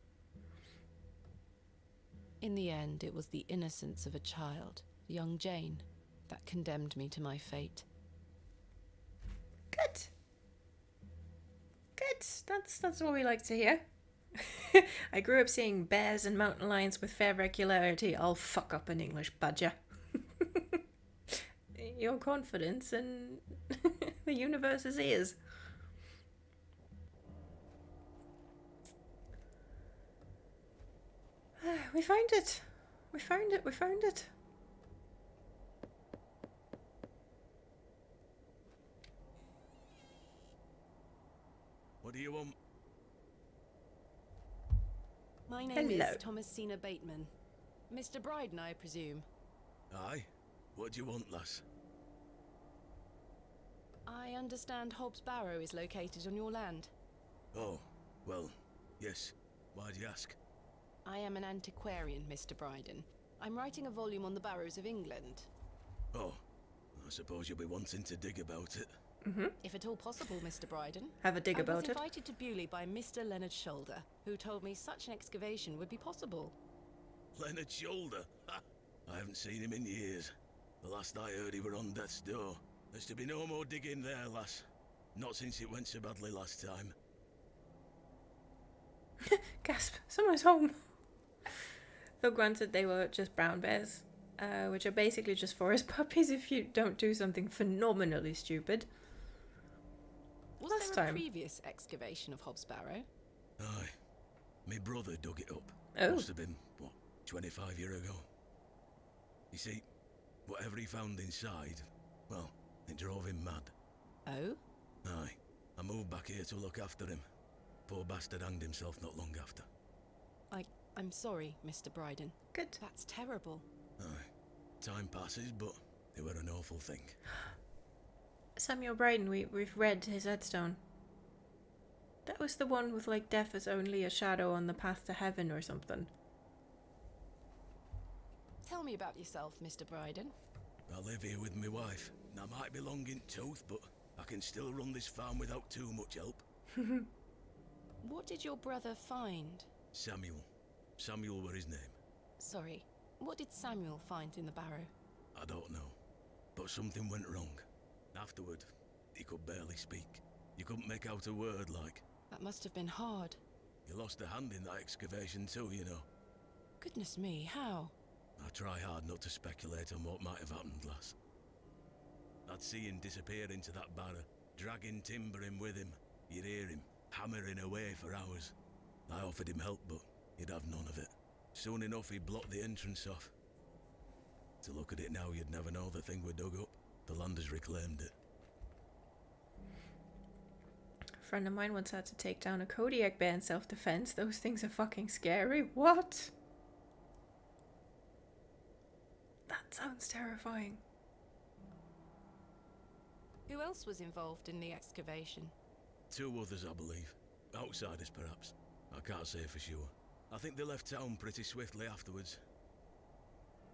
In the end, it was the innocence of a child, young Jane, that condemned me to my fate. Good. Good. That's what we like to hear. I grew up seeing bears and mountain lions with fair regularity. I'll fuck up an English badger. Your confidence in the universe's ears. We found it. We found it. We found it. What do you want? My name Hello. is Thomasina Bateman. Mr. Bryden, I presume. Aye? What do you want, lass? I understand Hobb's Barrow is located on your land. Oh, well, yes. Why'd you ask? I am an antiquarian, Mr. Bryden. I'm writing a volume on the barrows of England. Oh, I suppose you'll be wanting to dig about it. If at all possible, Mr. Bryden. Have a dig about I was it. invited to Bewley by Mr. Leonard Shoulder, who told me such an excavation would be possible. Leonard Shoulder? Ha! I haven't seen him in years. The last I heard he were on death's door. There's to be no more digging there, lass. Not since it went so badly last time. Gasp. Someone's home. Though granted, they were just brown bears, which are basically just forest puppies if you don't do something phenomenally stupid. Was Last there a time. previous excavation of Hobb's Barrow? Aye. My brother dug it up. Oh. Must have been, 25 years ago. You see, whatever he found inside, well, it drove him mad. Oh? Aye. I moved back here to look after him. Poor bastard hanged himself not long after. I'm sorry, Mr. Bryden. Good. That's terrible. Aye. Time passes, but it were an awful thing. Samuel Bryden, we've read his headstone. That was the one with like death is only a shadow on the path to heaven or something. Tell me about yourself, Mr. Bryden. I live here with my wife, and I might be long in tooth, but I can still run this farm without too much help. What did your brother find? Samuel. Samuel were his name. Sorry, what did Samuel find in the barrow? I don't know, but something went wrong. Afterward, he could barely speak. You couldn't make out a word, like. That must have been hard. He lost a hand in that excavation too, you know. Goodness me, how? I try hard not to speculate on what might have happened, lass. I'd see him disappear into that barrow, dragging timber in with him. You'd hear him hammering away for hours. I offered him help, but he'd have none of it. Soon enough, he blocked the entrance off. To look at it now, you'd never know the thing we dug up. The land has reclaimed it. A friend of mine once had to take down a Kodiak bear in self-defense. Those things are fucking scary. What? That sounds terrifying. Who else was involved in the excavation? 2 others, I believe. Outsiders, perhaps. I can't say for sure. I think they left town pretty swiftly afterwards.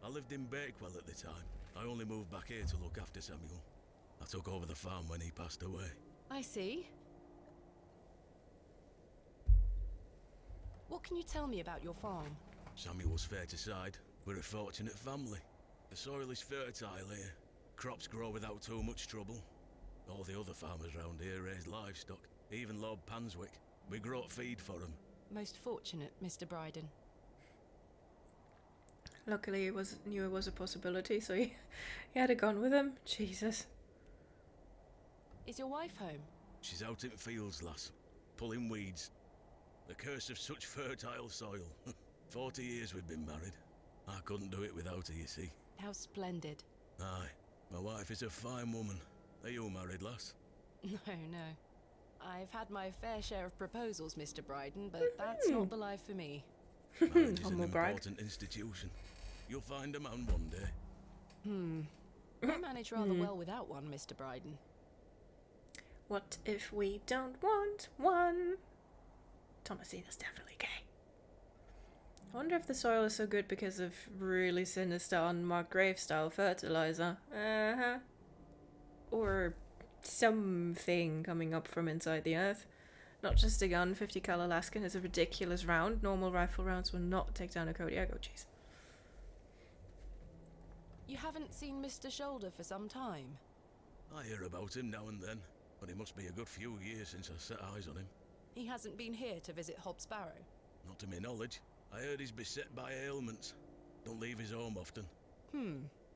I lived in Bakewell at the time. I only moved back here to look after Samuel. I took over the farm when he passed away. I see. What can you tell me about your farm? Samuel's fair to side. We're a fortunate family. The soil is fertile here. Crops grow without too much trouble. All the other farmers round here raise livestock. Even Lord Panswick. We grow feed for him. Most fortunate, Mr. Bryden. Luckily, he knew it was a possibility, so he had a gun with him. Jesus. Is your wife home? She's out in fields, lass. Pulling weeds. The curse of such fertile soil. 40 years we've been married. I couldn't do it without her, you see. How splendid. Aye. My wife is a fine woman. Are you married, lass? No, no. I've had my fair share of proposals, Mr. Bryden, but that's not the life for me. Marriage is an important institution. You'll find a man one day. I manage rather well without one, Mr. Bryden. What if we don't want one? Thomasina's definitely gay. I wonder if the soil is so good because of really sinister unmarked grave style fertilizer. Or something coming up from inside the earth. Not just a gun. 50 cal Alaskan is a ridiculous round. Normal rifle rounds will not take down a Kodiak. Oh jeez. You haven't seen Mr. Shoulder for some time? I hear about him now and then, but it must be a good few years since I set eyes on him. He hasn't been here to visit Hobbs Barrow? Not to my knowledge. I heard he's beset by ailments. Don't leave his home often.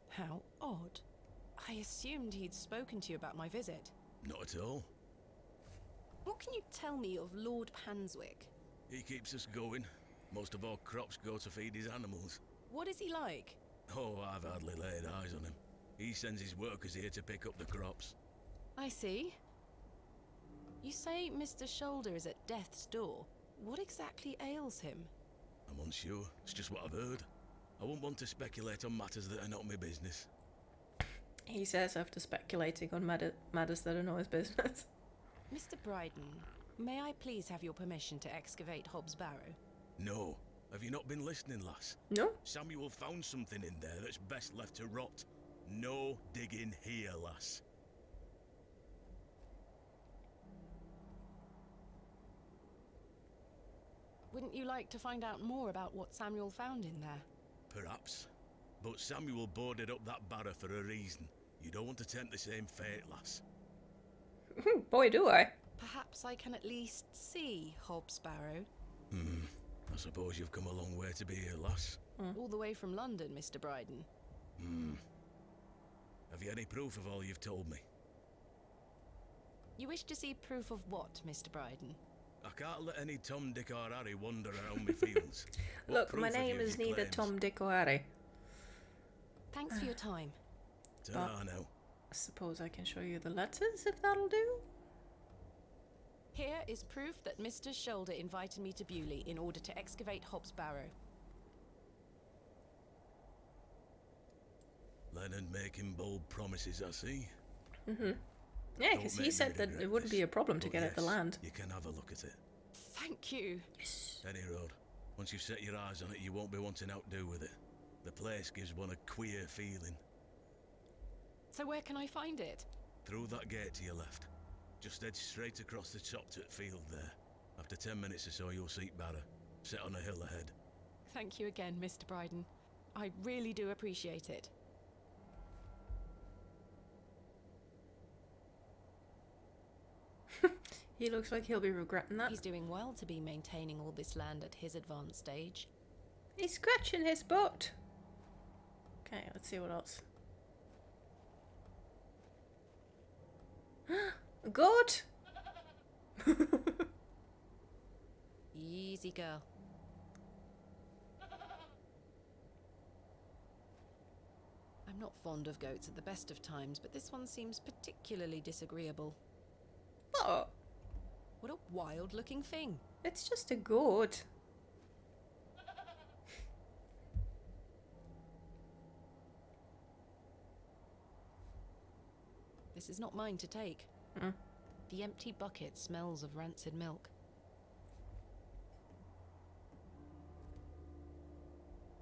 How odd. I assumed he'd spoken to you about my visit. Not at all. What can you tell me of Lord Panswick? He keeps us going. Most of our crops go to feed his animals. What is he like? Oh, I've hardly laid eyes on him. He sends his workers here to pick up the crops. I see. You say Mr. Shoulder is at death's door. What exactly ails him? I'm unsure. It's just what I've heard. I wouldn't want to speculate on matters that are not my business. He says after speculating on matters that are not his business. Mr. Bryden, may I please have your permission to excavate Hobbs Barrow? No. Have you not been listening, lass? No. Samuel found something in there that's best left to rot. No digging here, lass. Wouldn't you like to find out more about what Samuel found in there? Perhaps. But Samuel boarded up that barrow for a reason. You don't want to tempt the same fate, lass. Boy, do I. Perhaps I can at least see Hobbs Barrow. I suppose you've come a long way to be here, lass. All the way from London, Mr. Bryden. Have you any proof of all you've told me? You wish to see proof of what, Mr. Bryden? I can't let any Tom, Dick or Harry wander around my fields. Look, my name is neither Tom, Dick or Harry. Thanks for your time. Ta-ra now. I suppose I can show you the letters, if that'll do. Here is proof that Mr. Shoulder invited me to Bewley in order to excavate Hobbs Barrow. Leonard making bold promises, I see. Yeah, because he said that it wouldn't be a problem to get at the land. You can have a look at it. Thank you. Yes. Any road. Once you've set your eyes on it, you won't be wanting to outdo with it. The place gives one a queer feeling. So where can I find it? Through that gate to your left. Just head straight across the top to the field there. After 10 minutes or so, you'll see Barrow, set on a hill ahead. Thank you again, Mr. Bryden. I really do appreciate it. He looks like he'll be regretting that. He's doing well to be maintaining all this land at his advanced stage. He's scratching his butt. Okay, let's see what else. Good. Easy girl. I'm not fond of goats at the best of times, but this one seems particularly disagreeable. Oh. What a wild-looking thing. It's just a goat. This is not mine to take. Mm. The empty bucket smells of rancid milk.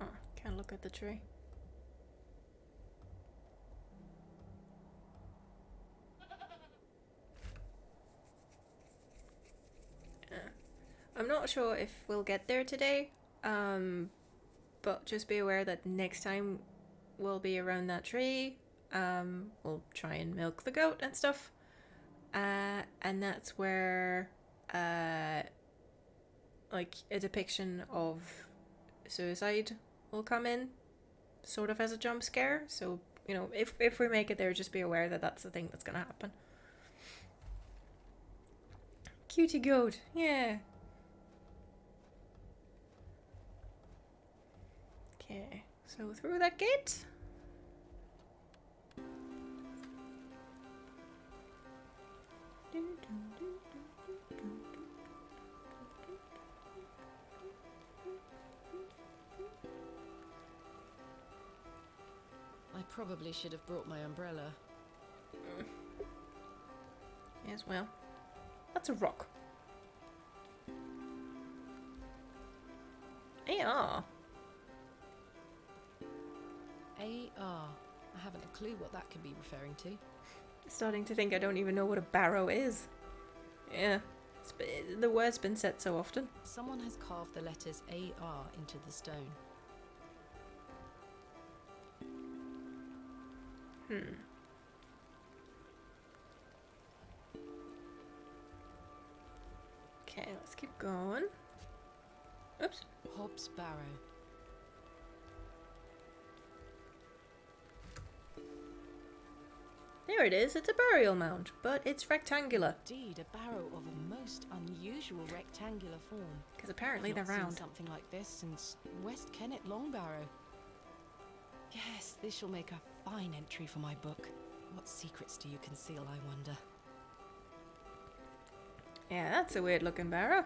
Oh, can't look at the tree. I'm not sure if we'll get there today, but just be aware that next time we'll be around that tree. We'll try and milk the goat and stuff, and that's where like a depiction of suicide will come in, sort of as a jump scare. So, you know, if we make it there, just be aware that that's the thing that's gonna happen. Cutie goat, yeah. Okay, so through that gate. I probably should have brought my umbrella. Yes, well, that's a rock. AR. AR. I haven't a clue what that could be referring to. Starting to think I don't even know what a barrow is. Yeah, the word's been said so often. Someone has carved the letters AR into the stone. Okay, let's keep going. Oops. Hobb's Barrow. There it is, it's a burial mound, but it's rectangular. Indeed, a barrow of a most unusual rectangular form. Because apparently I've they're not seen round. something like this since West Kennet Long Barrow. Yes, this shall make a fine entry for my book. What secrets do you conceal, I wonder? Yeah, that's a weird looking barrow.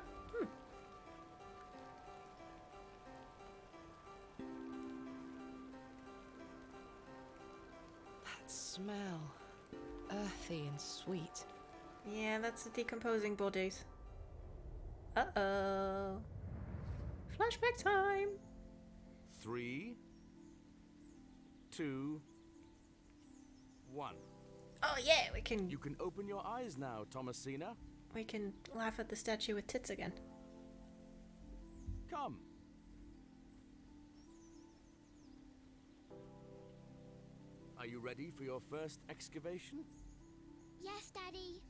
That smell. Earthy and sweet. Yeah, that's the decomposing bodies. Uh-oh. Flashback time. 3, 2, 1. Oh yeah, we can You can open your eyes now, Thomasina. laugh at the statue with tits again. Come. Are you ready for your first excavation? Yes, Daddy.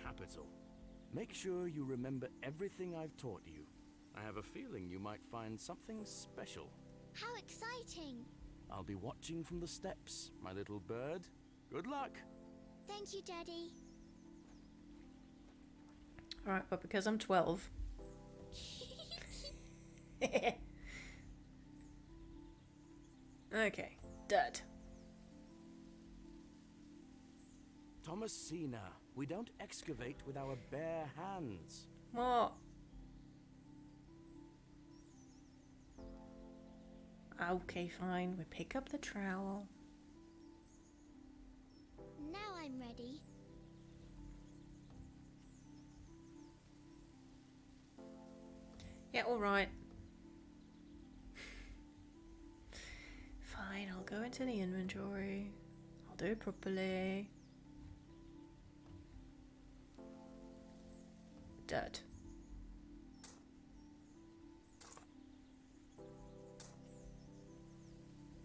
Capital. Make sure you remember everything I've taught you. I have a feeling you might find something special. How exciting. I'll be watching from the steps, my little bird. Good luck. Thank you, Daddy. Alright, but because I'm 12. Okay, dud. Thomasina, we don't excavate with our bare hands. What? Okay, fine. We pick up the trowel. Now I'm ready. Yeah, alright. Fine, I'll go into the inventory. I'll do it properly. Dud.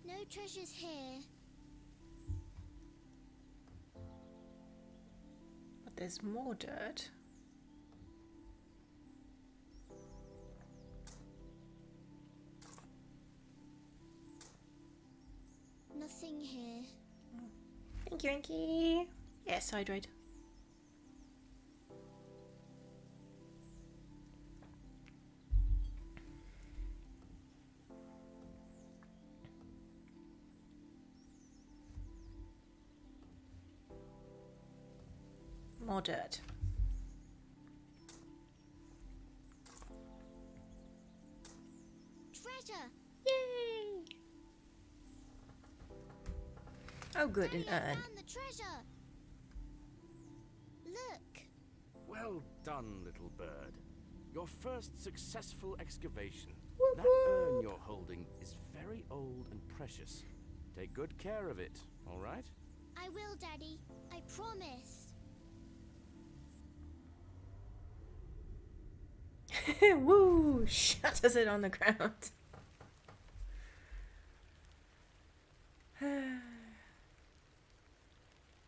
No treasures here. But there's more dirt. Nothing here. Thank you, Inky. Yes, hydrate. More dirt. Treasure! Yay! Oh good, an Daddy, I urn. found the treasure! Look! Well done, little bird. Your first successful excavation. Whoop, That whoop. urn you're holding is very old and precious. Take good care of it, all right? I will, Daddy. I promise. Woo! Shatters it on the ground.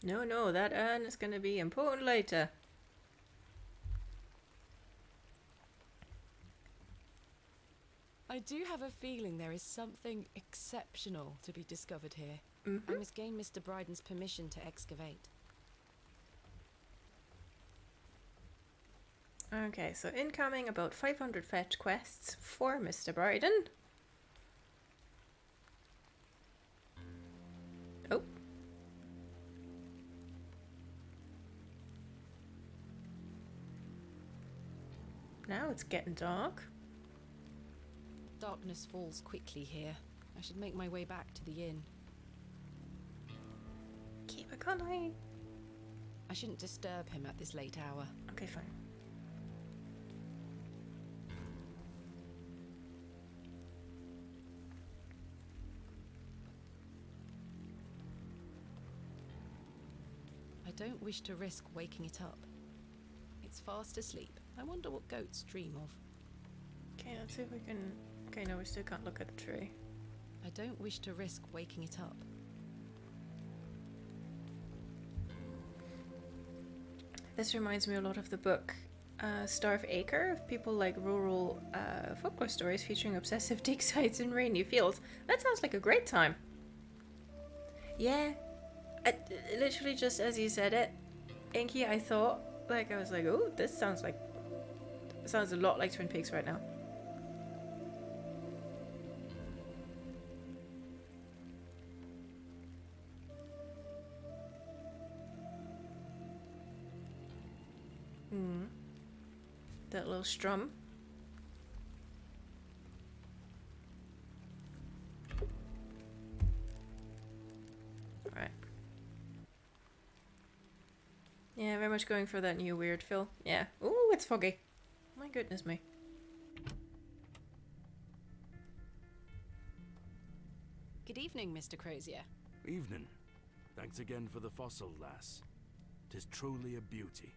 No, that urn is gonna be important later. I do have a feeling there is something exceptional to be discovered here. Mm-hmm. I must gain Mr. Bryden's permission to excavate. Okay, so incoming about 500 fetch quests for Mr. Bryden. Oh. Now it's getting dark. Darkness falls quickly here. I should make my way back to the inn. Keep a good eye. I shouldn't disturb him at this late hour. Okay, fine. I don't wish to risk waking it up. It's fast asleep. I wonder what goats dream of. Okay, let's see if we can... Okay, no, we still can't look at the tree. I don't wish to risk waking it up. This reminds me a lot of the book Starve Acre, of people like rural folklore stories featuring obsessive dig sites in rainy fields. That sounds like a great time. Yeah, literally just as you said it, Inky, I thought, like, I was like, oh, this sounds a lot like Twin Peaks right now. That little strum. Alright. Yeah, very much going for that new weird feel. Yeah. Ooh, it's foggy. My goodness me. Good evening, Mr. Crozier. Evening. Thanks again for the fossil, lass. 'Tis truly a beauty.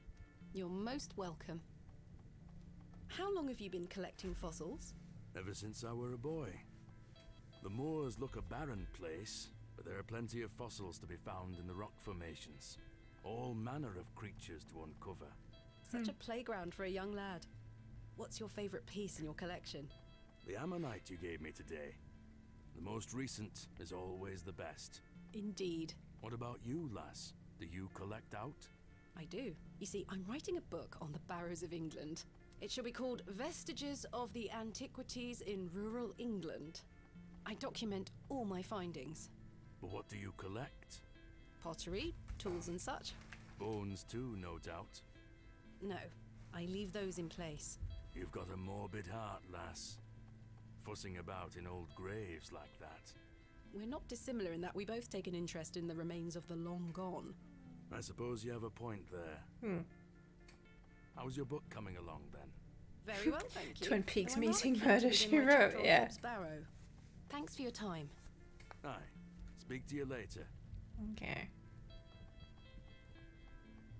You're most welcome. How long have you been collecting fossils? Ever since I were a boy. The moors look a barren place, but there are plenty of fossils to be found in the rock formations. All manner of creatures to uncover. Such a playground for a young lad. What's your favorite piece in your collection? The ammonite you gave me today. The most recent is always the best. Indeed. What about you, lass? Do you collect out? I do. You see, I'm writing a book on the barrows of England. It shall be called Vestiges of the Antiquities in Rural England. I document all my findings. But what do you collect? Pottery, tools and such. Bones too, no doubt. No, I leave those in place. You've got a morbid heart, lass. Fussing about in old graves like that. We're not dissimilar in that we both take an interest in the remains of the long gone. I suppose you have a point there. How's your book coming along, then? Very well, thank you. Twin Peaks Though I'm meeting rather murder, keen to she begin my wrote, chapter on yeah. Hobb's Barrow. Thanks for your time. Aye. Speak to you later. Okay.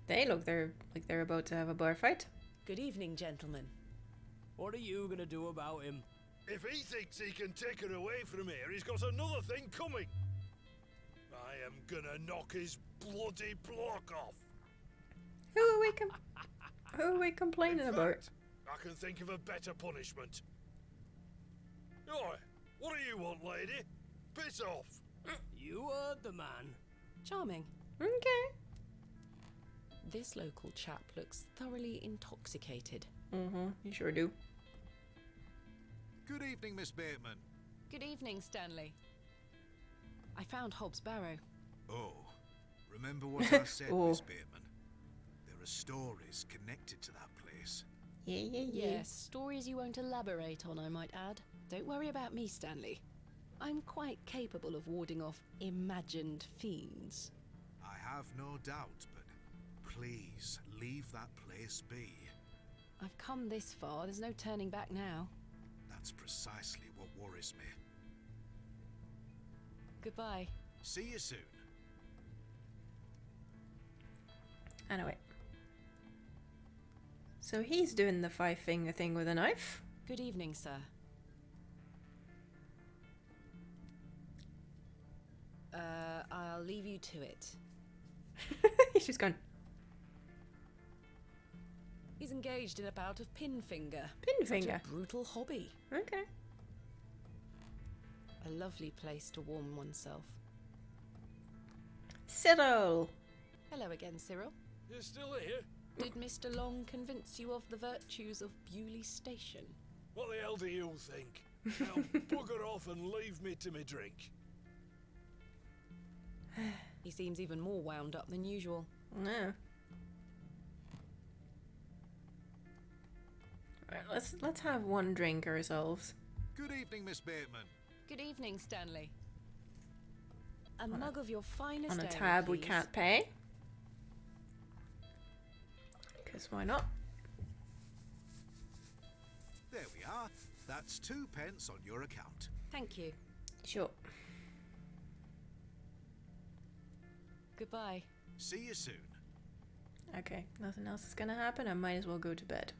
They look like they're about to have a bar fight. Good evening, gentlemen. What are you gonna do about him? If he thinks he can take her away from here, he's got another thing coming. I am gonna knock his bloody block off. Who are we complaining In about? fact, I can think of a better punishment. Oi, what do you want, lady? Piss off. You heard the man. Charming. Okay. This local chap looks thoroughly intoxicated. You sure do. Good evening, Miss Bateman. Good evening, Stanley. I found Hobb's Barrow. Oh, remember what I said, Oh. Miss Bateman? There are of stories connected to that place. Yeah. Yes, stories you won't elaborate on, I might add. Don't worry about me, Stanley. I'm quite capable of warding off imagined fiends. I have no doubt, but please leave that place be. I've come this far, there's no turning back now. That's precisely what worries me. Goodbye. See you soon. Anyway. So he's doing the 5-finger thing with a knife. Good evening, sir. I'll leave you to it. She's gone. He's engaged in a bout of pinfinger. Pinfinger? Such a brutal hobby. Okay. A lovely place to warm oneself. Cyril! Hello again, Cyril. You're still here? Did Mr. Long convince you of the virtues of Bewley Station? What the hell do you think? Now, bugger off and leave me to me drink. He seems even more wound up than usual. No. Right, let's have one drink ourselves. Good evening, Miss Bateman. Good evening, Stanley. A mug of your finest On a ale, tab please. we can't pay. Because why not? There we are. That's 2 pence on your account. Thank you. Sure. Goodbye. See you soon. Okay, nothing else is gonna happen. I might as well go to bed.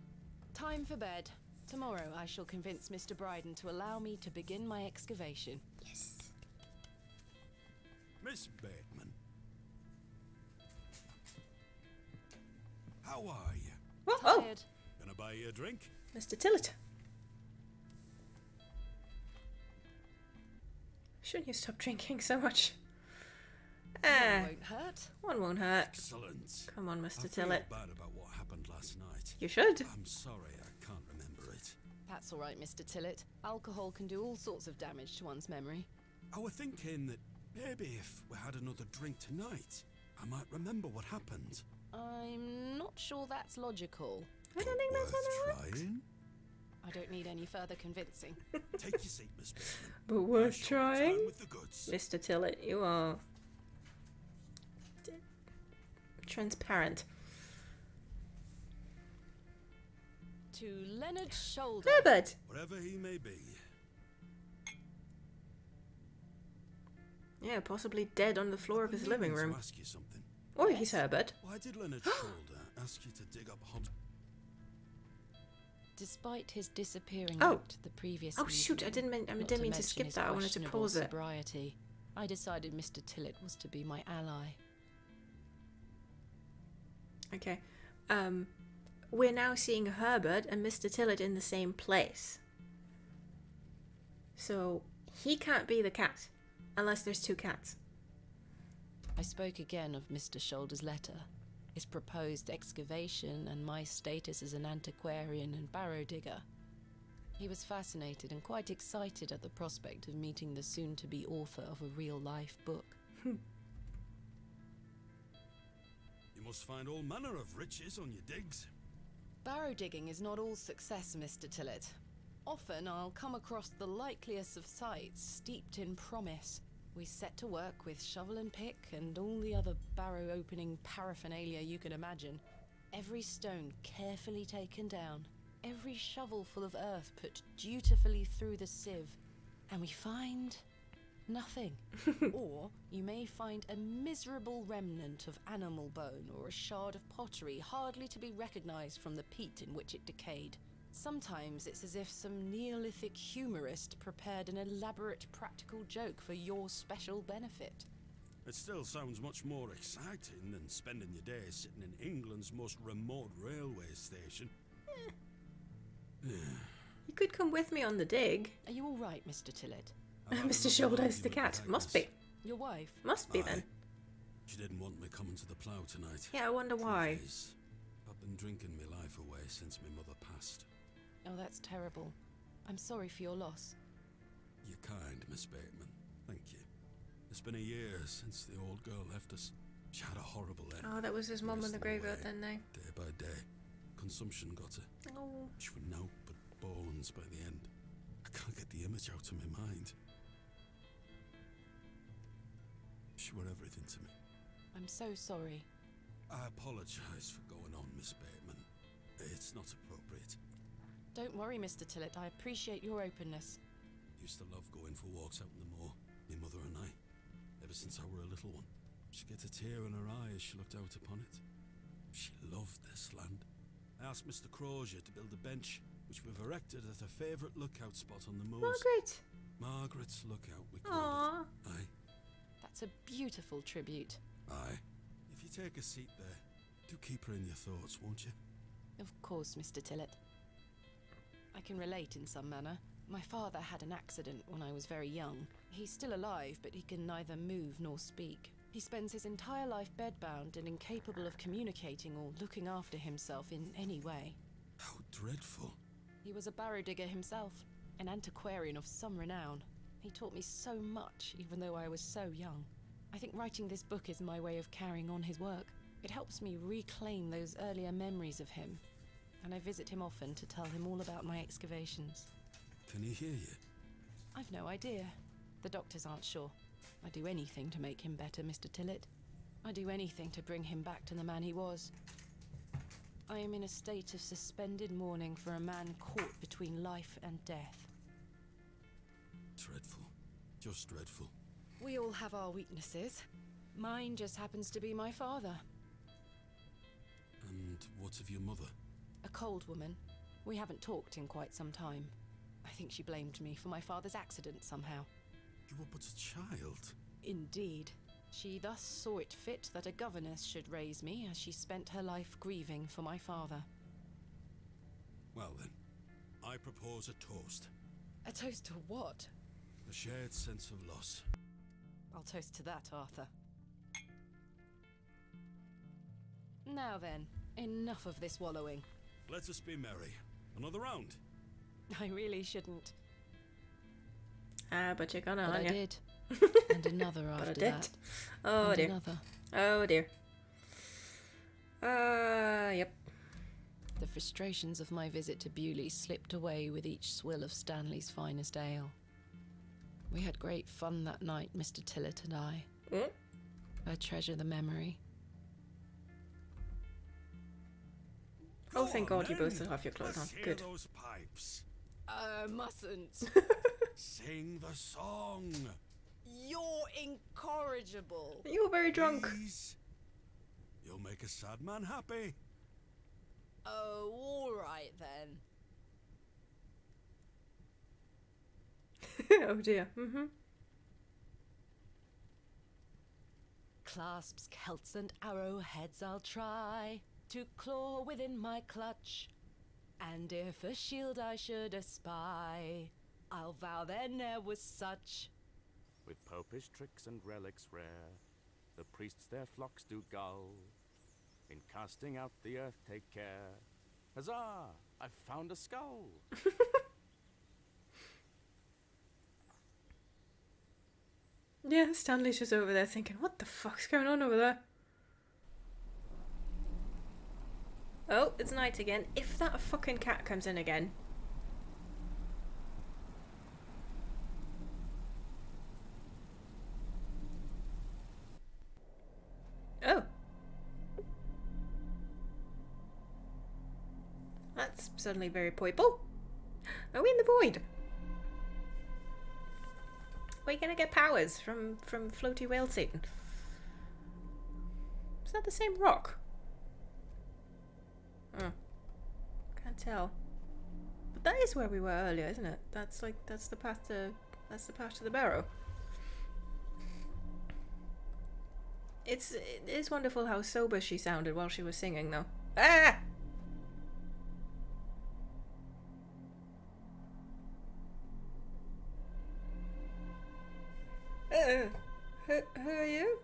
Time for bed. Tomorrow I shall convince Mr. Bryden to allow me to begin my excavation. Yes. Miss Bateman. How are you? Oh! Tired. Gonna buy you a drink? Mr. Tillett. Shouldn't you stop drinking so much? One won't hurt. One won't hurt. Excellent. Come on, I Mr. feel Tillett. bad about what happened last night. You should. I'm sorry, I can't remember it. That's all right, Mr. Tillett. Alcohol can do all sorts of damage to one's memory. I was thinking that maybe if we had another drink tonight, I might remember what happened. I'm not sure that's logical. I don't think that's Worth how that works. trying? I don't need any further convincing. Take your seat, Miss Bateman. But worth I shall trying. return with the goods. Mr. Tillett, you are transparent. To Leonard Shoulder. Herbert! Whatever he may be. Yeah, possibly dead on the floor of his living room. To ask you something. Or he's Herbert. Why did Leonard Shoulder ask you to dig up Hobbs? Despite his disappearing Oh. act the previous Oh shoot, I didn't mean to mention skip his that. I wanted to questionable pause it. sobriety, I decided Mr. Tillett was to be my ally. Okay. We're now seeing Herbert and Mr. Tillett in the same place. So he can't be the cat. Unless there's 2 cats. I spoke again of Mr. Shoulder's letter, his proposed excavation, and my status as an antiquarian and barrow digger. He was fascinated and quite excited at the prospect of meeting the soon-to-be author of a real-life book. You must find all manner of riches on your digs. Barrow digging is not all success, Mr. Tillett. Often I'll come across the likeliest of sites steeped in promise. We set to work with shovel and pick and all the other barrow opening paraphernalia you can imagine. Every stone carefully taken down, every shovel full of earth put dutifully through the sieve, and we find nothing. Or you may find a miserable remnant of animal bone or a shard of pottery hardly to be recognized from the peat in which it decayed. Sometimes it's as if some Neolithic humorist prepared an elaborate practical joke for your special benefit. It still sounds much more exciting than spending your days sitting in England's most remote railway station. You could come with me on the dig. Are you all right, Mr. Tillett? Mr. Shoulders the cat. Must be. Your wife? Must be then. She didn't want me coming to the plough tonight. Yeah, I wonder why. Truth is, I've been drinking my life away since my mother passed. Oh, that's terrible. I'm sorry for your loss. You're kind, Miss Bateman. Thank you. It's been a year since the old girl left us. She had a horrible end. Oh, that was his mum in the graveyard then, though. Day by day. Consumption got her. Oh. She would know but bones by the end. I can't get the image out of my mind. She were everything to me. I'm so sorry. I apologise for going on, Miss Bateman. It's not appropriate. Don't worry, Mr. Tillett. I appreciate your openness. Used to love going for walks out in the moor, my mother and I, ever since I were a little one. She'd get a tear in her eye as she looked out upon it. She loved this land. I asked Mr. Crozier to build a bench, which we've erected at her favourite lookout spot on the moors. Margaret! Margaret's lookout, we call Aww. it. Aye. That's a beautiful tribute. Aye. If you take a seat there, do keep her in your thoughts, won't you? Of course, Mr. Tillett. I can relate in some manner. My father had an accident when I was very young. He's still alive, but he can neither move nor speak. He spends his entire life bedbound and incapable of communicating or looking after himself in any way. How dreadful. He was a barrow digger himself, an antiquarian of some renown. He taught me so much, even though I was so young. I think writing this book is my way of carrying on his work. It helps me reclaim those earlier memories of him, and I visit him often to tell him all about my excavations. Can he hear you? I've no idea. The doctors aren't sure. I'd do anything to make him better, Mr. Tillett. I'd do anything to bring him back to the man he was. I am in a state of suspended mourning for a man caught between life and death. Dreadful. Just dreadful. We all have our weaknesses. Mine just happens to be my father. And what of your mother? A cold woman. We haven't talked in quite some time. I think she blamed me for my father's accident somehow. You were but a child. Indeed. She thus saw it fit that a governess should raise me as she spent her life grieving for my father. Well then, I propose a toast. A toast to what? A shared sense of loss. I'll toast to that, Arthur. Now then, enough of this wallowing. Let us be merry. Another round. I really shouldn't. But you're gonna, But aren't I you? did. And another But I after did. that. Oh And dear. another. Oh dear. Yep. The frustrations of my visit to Bewley slipped away with each swill of Stanley's finest ale. We had great fun that night, Mr. Tillett and I. Mm? I treasure the memory. Oh, thank God you both still have your clothes on. Good. Those pipes. Mustn't. Sing the song. You're incorrigible. You're very drunk. Please. You'll make a sad man happy. Oh, all right then. Oh dear. Mm-hmm. Clasps, celts, and arrowheads I'll try to claw within my clutch. And if a shield I should espy, I'll vow there ne'er was such. With popish tricks and relics rare, the priests their flocks do gull. In casting out the earth take care. Huzzah! I've found a skull! Yeah, Stanley's just over there thinking, what the fuck's going on over there? Oh, it's night again. If that fucking cat comes in again. Oh. That's suddenly very purple. Are we in the void? Are you gonna get powers from floaty whale Satan? Is that the same rock? Oh, can't tell. But that is where we were earlier, isn't it? That's the path to the barrow. It is wonderful how sober she sounded while she was singing, though. Ah! Who are you?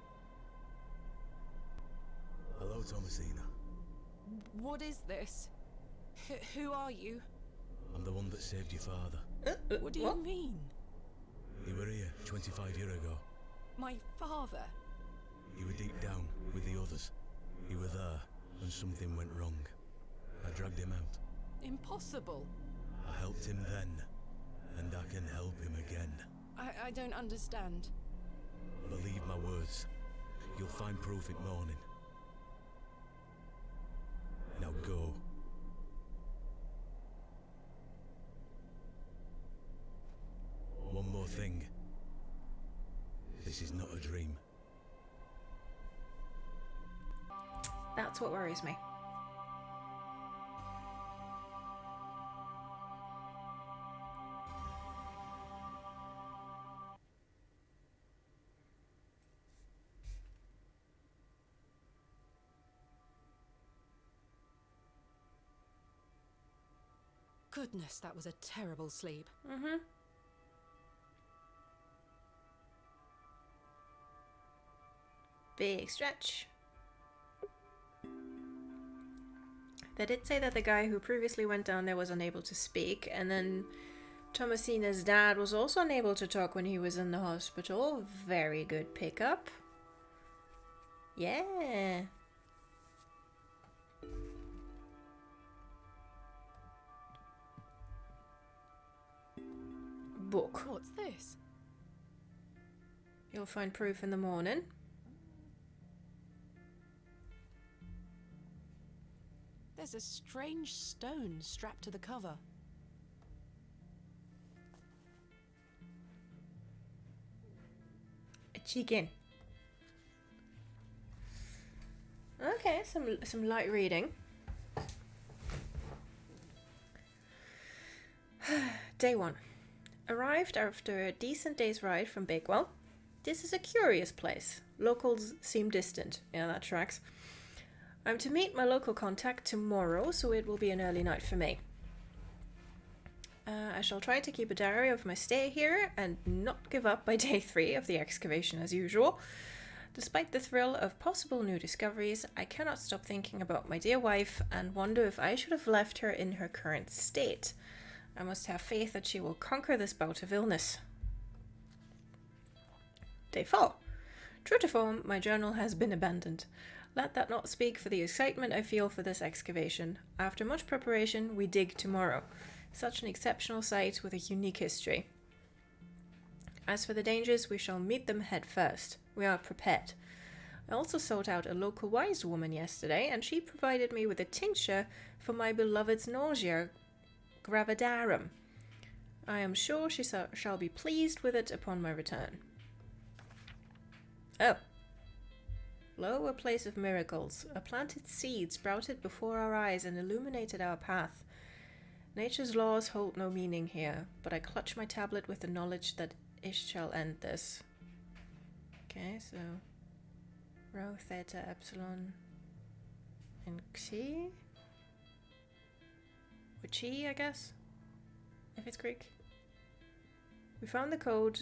Hello, Thomasina. What is this? Who are you? I'm the one that saved your father. What do you mean? He were here 25 years ago. My father? You were deep down with the others. You were there when something went wrong. I dragged him out. Impossible. I helped him then, and I can help him again. I don't understand. Believe my words. You'll find proof in morning. Now go. One more thing. This is not a dream. That's what worries me. Goodness, that was a terrible sleep. Mm-hmm. Big stretch. They did say that the guy who previously went down there was unable to speak, and then Thomasina's dad was also unable to talk when he was in the hospital. Very good pickup. Yeah. Book. What's this? You'll find proof in the morning. There's a strange stone strapped to the cover. A chicken. Okay, some light reading. Day 1. Arrived after a decent day's ride from Bakewell. This is a curious place. Locals seem distant. Yeah, that tracks. I'm to meet my local contact tomorrow, so it will be an early night for me. I shall try to keep a diary of my stay here and not give up by day 3 of the excavation as usual. Despite the thrill of possible new discoveries, I cannot stop thinking about my dear wife and wonder if I should have left her in her current state. I must have faith that she will conquer this bout of illness. Day 4. True to form, my journal has been abandoned. Let that not speak for the excitement I feel for this excavation. After much preparation, we dig tomorrow. Such an exceptional site with a unique history. As for the dangers, we shall meet them head first. We are prepared. I also sought out a local wise woman yesterday, and she provided me with a tincture for my beloved's nausea, gravidarum. I am sure she shall be pleased with it upon my return. Oh. Lo, a place of miracles. A planted seed sprouted before our eyes and illuminated our path. Nature's laws hold no meaning here, but I clutch my tablet with the knowledge that it shall end this. Okay, so rho, theta, epsilon, and xi? Or chi, I guess, if it's Greek. We found the code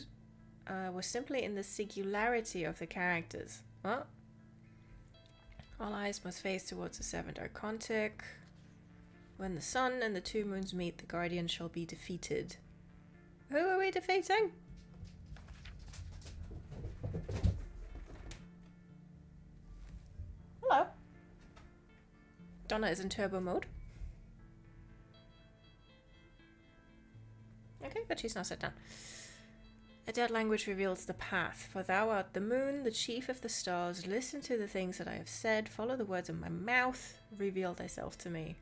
was simply in the singularity of the characters. What? All eyes must face towards the 7th Archontic. When the sun and the 2 moons meet, the guardian shall be defeated. Who are we defeating? Hello. Donna is in turbo mode. Okay, but she's not set down. A dead language reveals the path, for thou art the moon, the chief of the stars. Listen to the things that I have said, follow the words of my mouth, reveal thyself to me.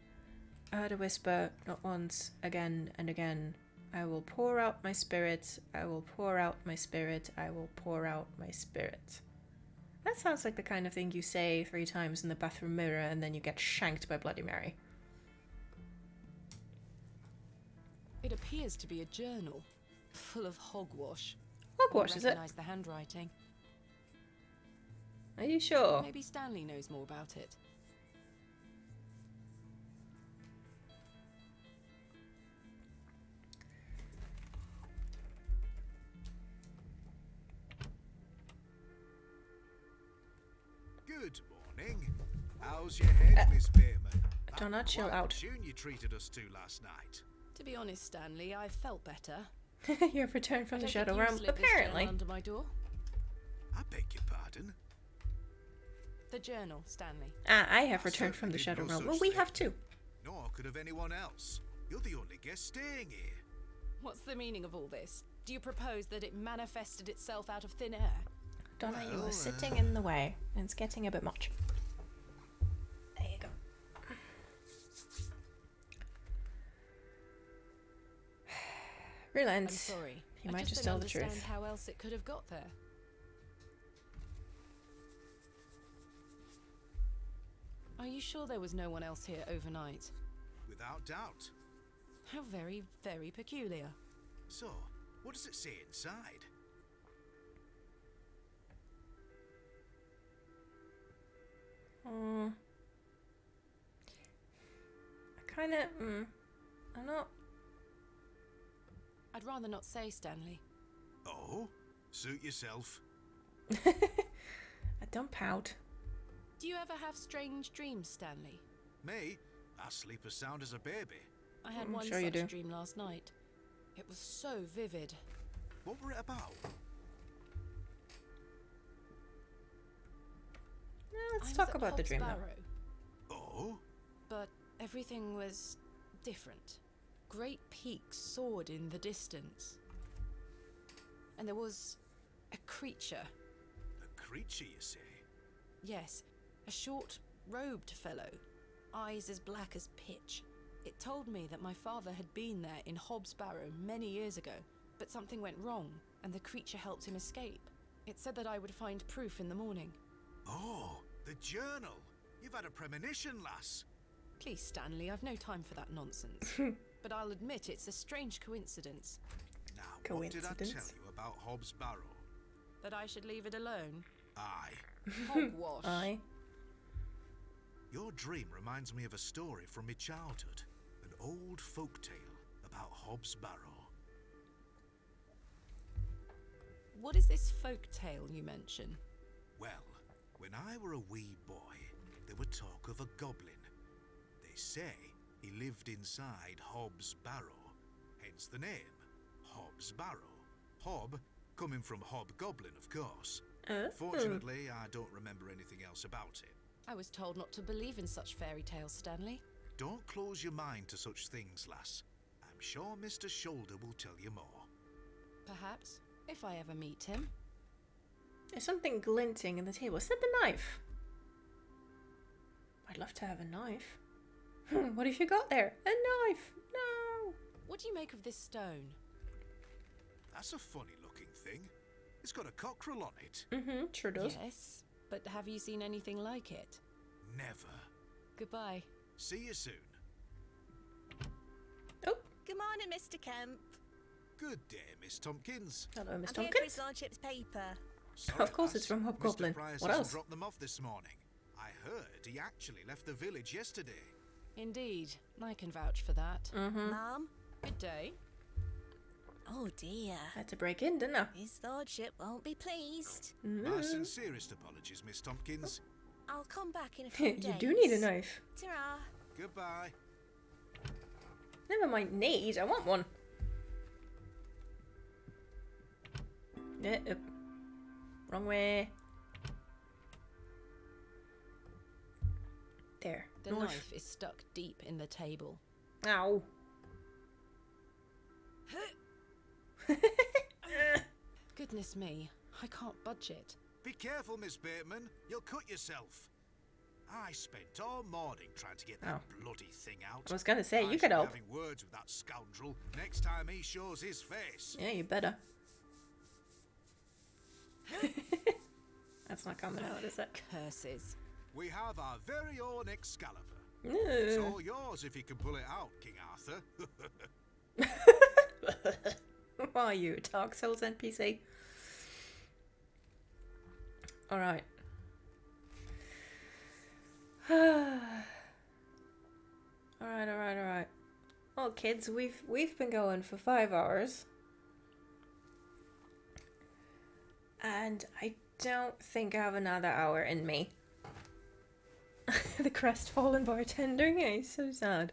I heard a whisper, not once, again and again. I will pour out my spirit, I will pour out my spirit, I will pour out my spirit. That sounds like the kind of thing you say 3 times in the bathroom mirror and then you get shanked by Bloody Mary. It appears to be a journal, full of hogwash. Hogwash, is it? I recognise the handwriting. Are you sure? Maybe Stanley knows more about it. Good morning. How's your head, Miss Bateman? Donna, chill out. Tune you treated us to last night. To be honest, Stanley, I felt better. You have returned from the Shadow you Realm, slipped this apparently. journal under my door. I beg your pardon? The journal, Stanley. Ah, I have returned from the Shadow Realm. Well, we have too. Nor could have anyone else. You're the only guest staying here. What's the meaning of all this? Do you propose that it manifested itself out of thin air? Donna, you are sitting in the way, and it's getting a bit much. There you go. Relent. I'm sorry. You I might just don't tell the understand truth. how else it could have got there. Are you sure there was no one else here overnight? Without doubt. How very, very peculiar. So, what does it say inside? I kind of, I'm not. I'd rather not say, Stanley. Oh? Suit yourself. I don't pout. Do you ever have strange dreams, Stanley? Me? I sleep as sound as a baby. I had I'm one sure you do. such dream last night. It was so vivid. What were it about? Let's I talk was at about the Hobb's dream now. Barrow, Oh? but everything was different. Great peaks soared in the distance. And there was a creature. A creature, you say? Yes, a short, robed fellow, eyes as black as pitch. It told me that my father had been there in Hobb's Barrow many years ago, but something went wrong, and the creature helped him escape. It said that I would find proof in the morning. Oh, the journal. You've had a premonition, lass. Please, Stanley, I've no time for that nonsense. But I'll admit it's a strange coincidence. Now, what did I tell you about Hobb's Barrow? That I should leave it alone? Aye. Hogwash. Aye. Your dream reminds me of a story from my childhood. An old folk tale about Hobb's Barrow. What is this folk tale you mention? Well, when I were a wee boy, there were talk of a goblin. They say he lived inside Hobb's Barrow, hence the name, Hobb's Barrow. Hob, coming from hobgoblin, of course. Fortunately, I don't remember anything else about it. I was told not to believe in such fairy tales, Stanley. Don't close your mind to such things, lass. I'm sure Mr. Shoulder will tell you more. Perhaps, if I ever meet him. There's something glinting in the table. Is that the knife? I'd love to have a knife. What have you got there? A knife! No! What do you make of this stone? That's a funny looking thing. It's got a cockerel on it. Mm-hmm, sure does. Yes, but have you seen anything like it? Never. Goodbye. See you soon. Good morning, Mr. Kemp. Good day, Miss Tompkins. Hello, Miss I'm here for his Tompkins. lordship's paper. Sorry, Of course lass. it's from Hobgoblin. Mr. Price What hasn't else? dropped them off this morning. I heard he actually left the village yesterday. Indeed, I can vouch for that. Mm-hmm. Ma'am? Good day. Oh dear. Had to break in, didn't I? His lordship won't be pleased. My sincerest apologies, Miss Tompkins. I'll come back in a few days. You do need a knife. Ta-ra. Goodbye. Never mind need, I want one. Wrong way. There. The knife is stuck deep in the table. Ow. Goodness me, I can't budge it. Be careful, Miss Bateman. You'll cut yourself. I spent all morning trying to get that bloody thing out. I was gonna say, you should could be help. having words with that scoundrel next time he shows his face. Yeah, you better. That's not coming out, is it? Curses. We have our very own Excalibur. No. It's all yours if you can pull it out, King Arthur. Who are you, Dark Souls NPC? Alright. Alright. Well, kids, we've been going for 5 hours. And I don't think I have another hour in me. The crestfallen bartender, yeah, he's so sad.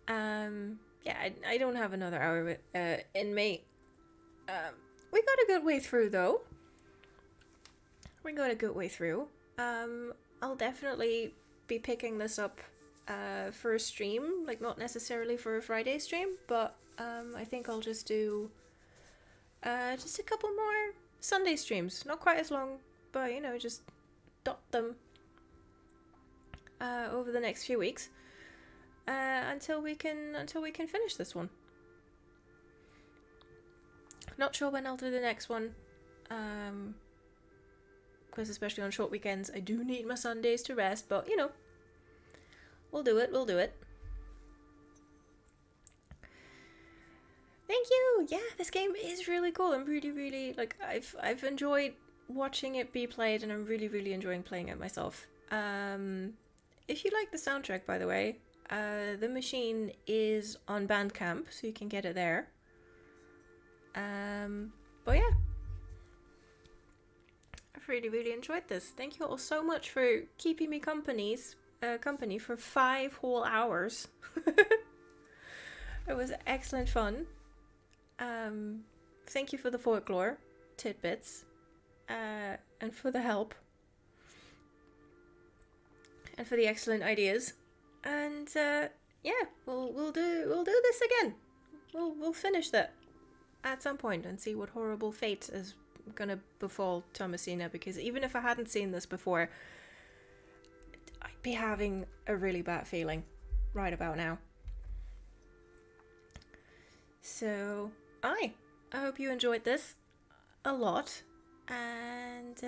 Yeah, I don't have another hour in me. We got a good way through, though. We got a good way through. I'll definitely be picking this up for a stream, like not necessarily for a Friday stream, but I think I'll just do just a couple more Sunday streams. Not quite as long, but you know, just dot them over the next few weeks until we can finish this one. Not sure when I'll do the next one, because especially on short weekends I do need my Sundays to rest, but you know, we'll do it. Thank you. Yeah, this game is really cool. I'm really like I've enjoyed watching it be played, and I'm really enjoying playing it myself. If you like the soundtrack, by the way, the machine is on Bandcamp, so you can get it there. But yeah, I've really enjoyed this. Thank you all so much for keeping me company for 5 whole hours. It was excellent fun. Thank you for the folklore tidbits, and for the help, and for the excellent ideas. And yeah, we'll do this again. We'll finish that at some point and see what horrible fate is gonna befall Thomasina, because even if I hadn't seen this before, I'd be having a really bad feeling right about now. So I hope you enjoyed this a lot, and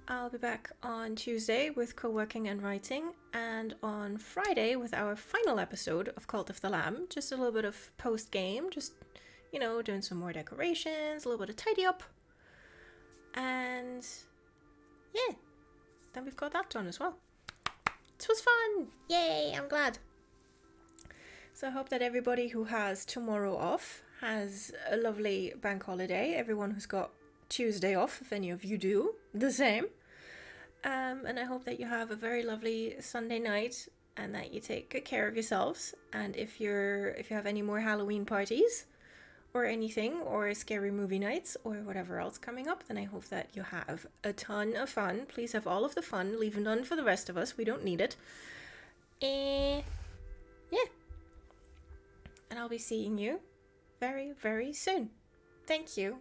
I'll be back on Tuesday with co-working and writing, and on Friday with our final episode of Cult of the Lamb. Just a little bit of post-game, just, you know, doing some more decorations, a little bit of tidy up, and yeah, then we've got that done as well. This was fun! Yay, I'm glad. So I hope that everybody who has tomorrow off has a lovely bank holiday. Everyone who's got Tuesday off, if any of you do, the same. And I hope that you have a very lovely Sunday night, and that you take good care of yourselves. And if you have any more Halloween parties or anything, or scary movie nights or whatever else coming up, then I hope that you have a ton of fun. Please have all of the fun. Leave none for the rest of us. We don't need it. Yeah. And I'll be seeing you very soon. Thank you.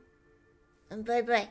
And bye-bye.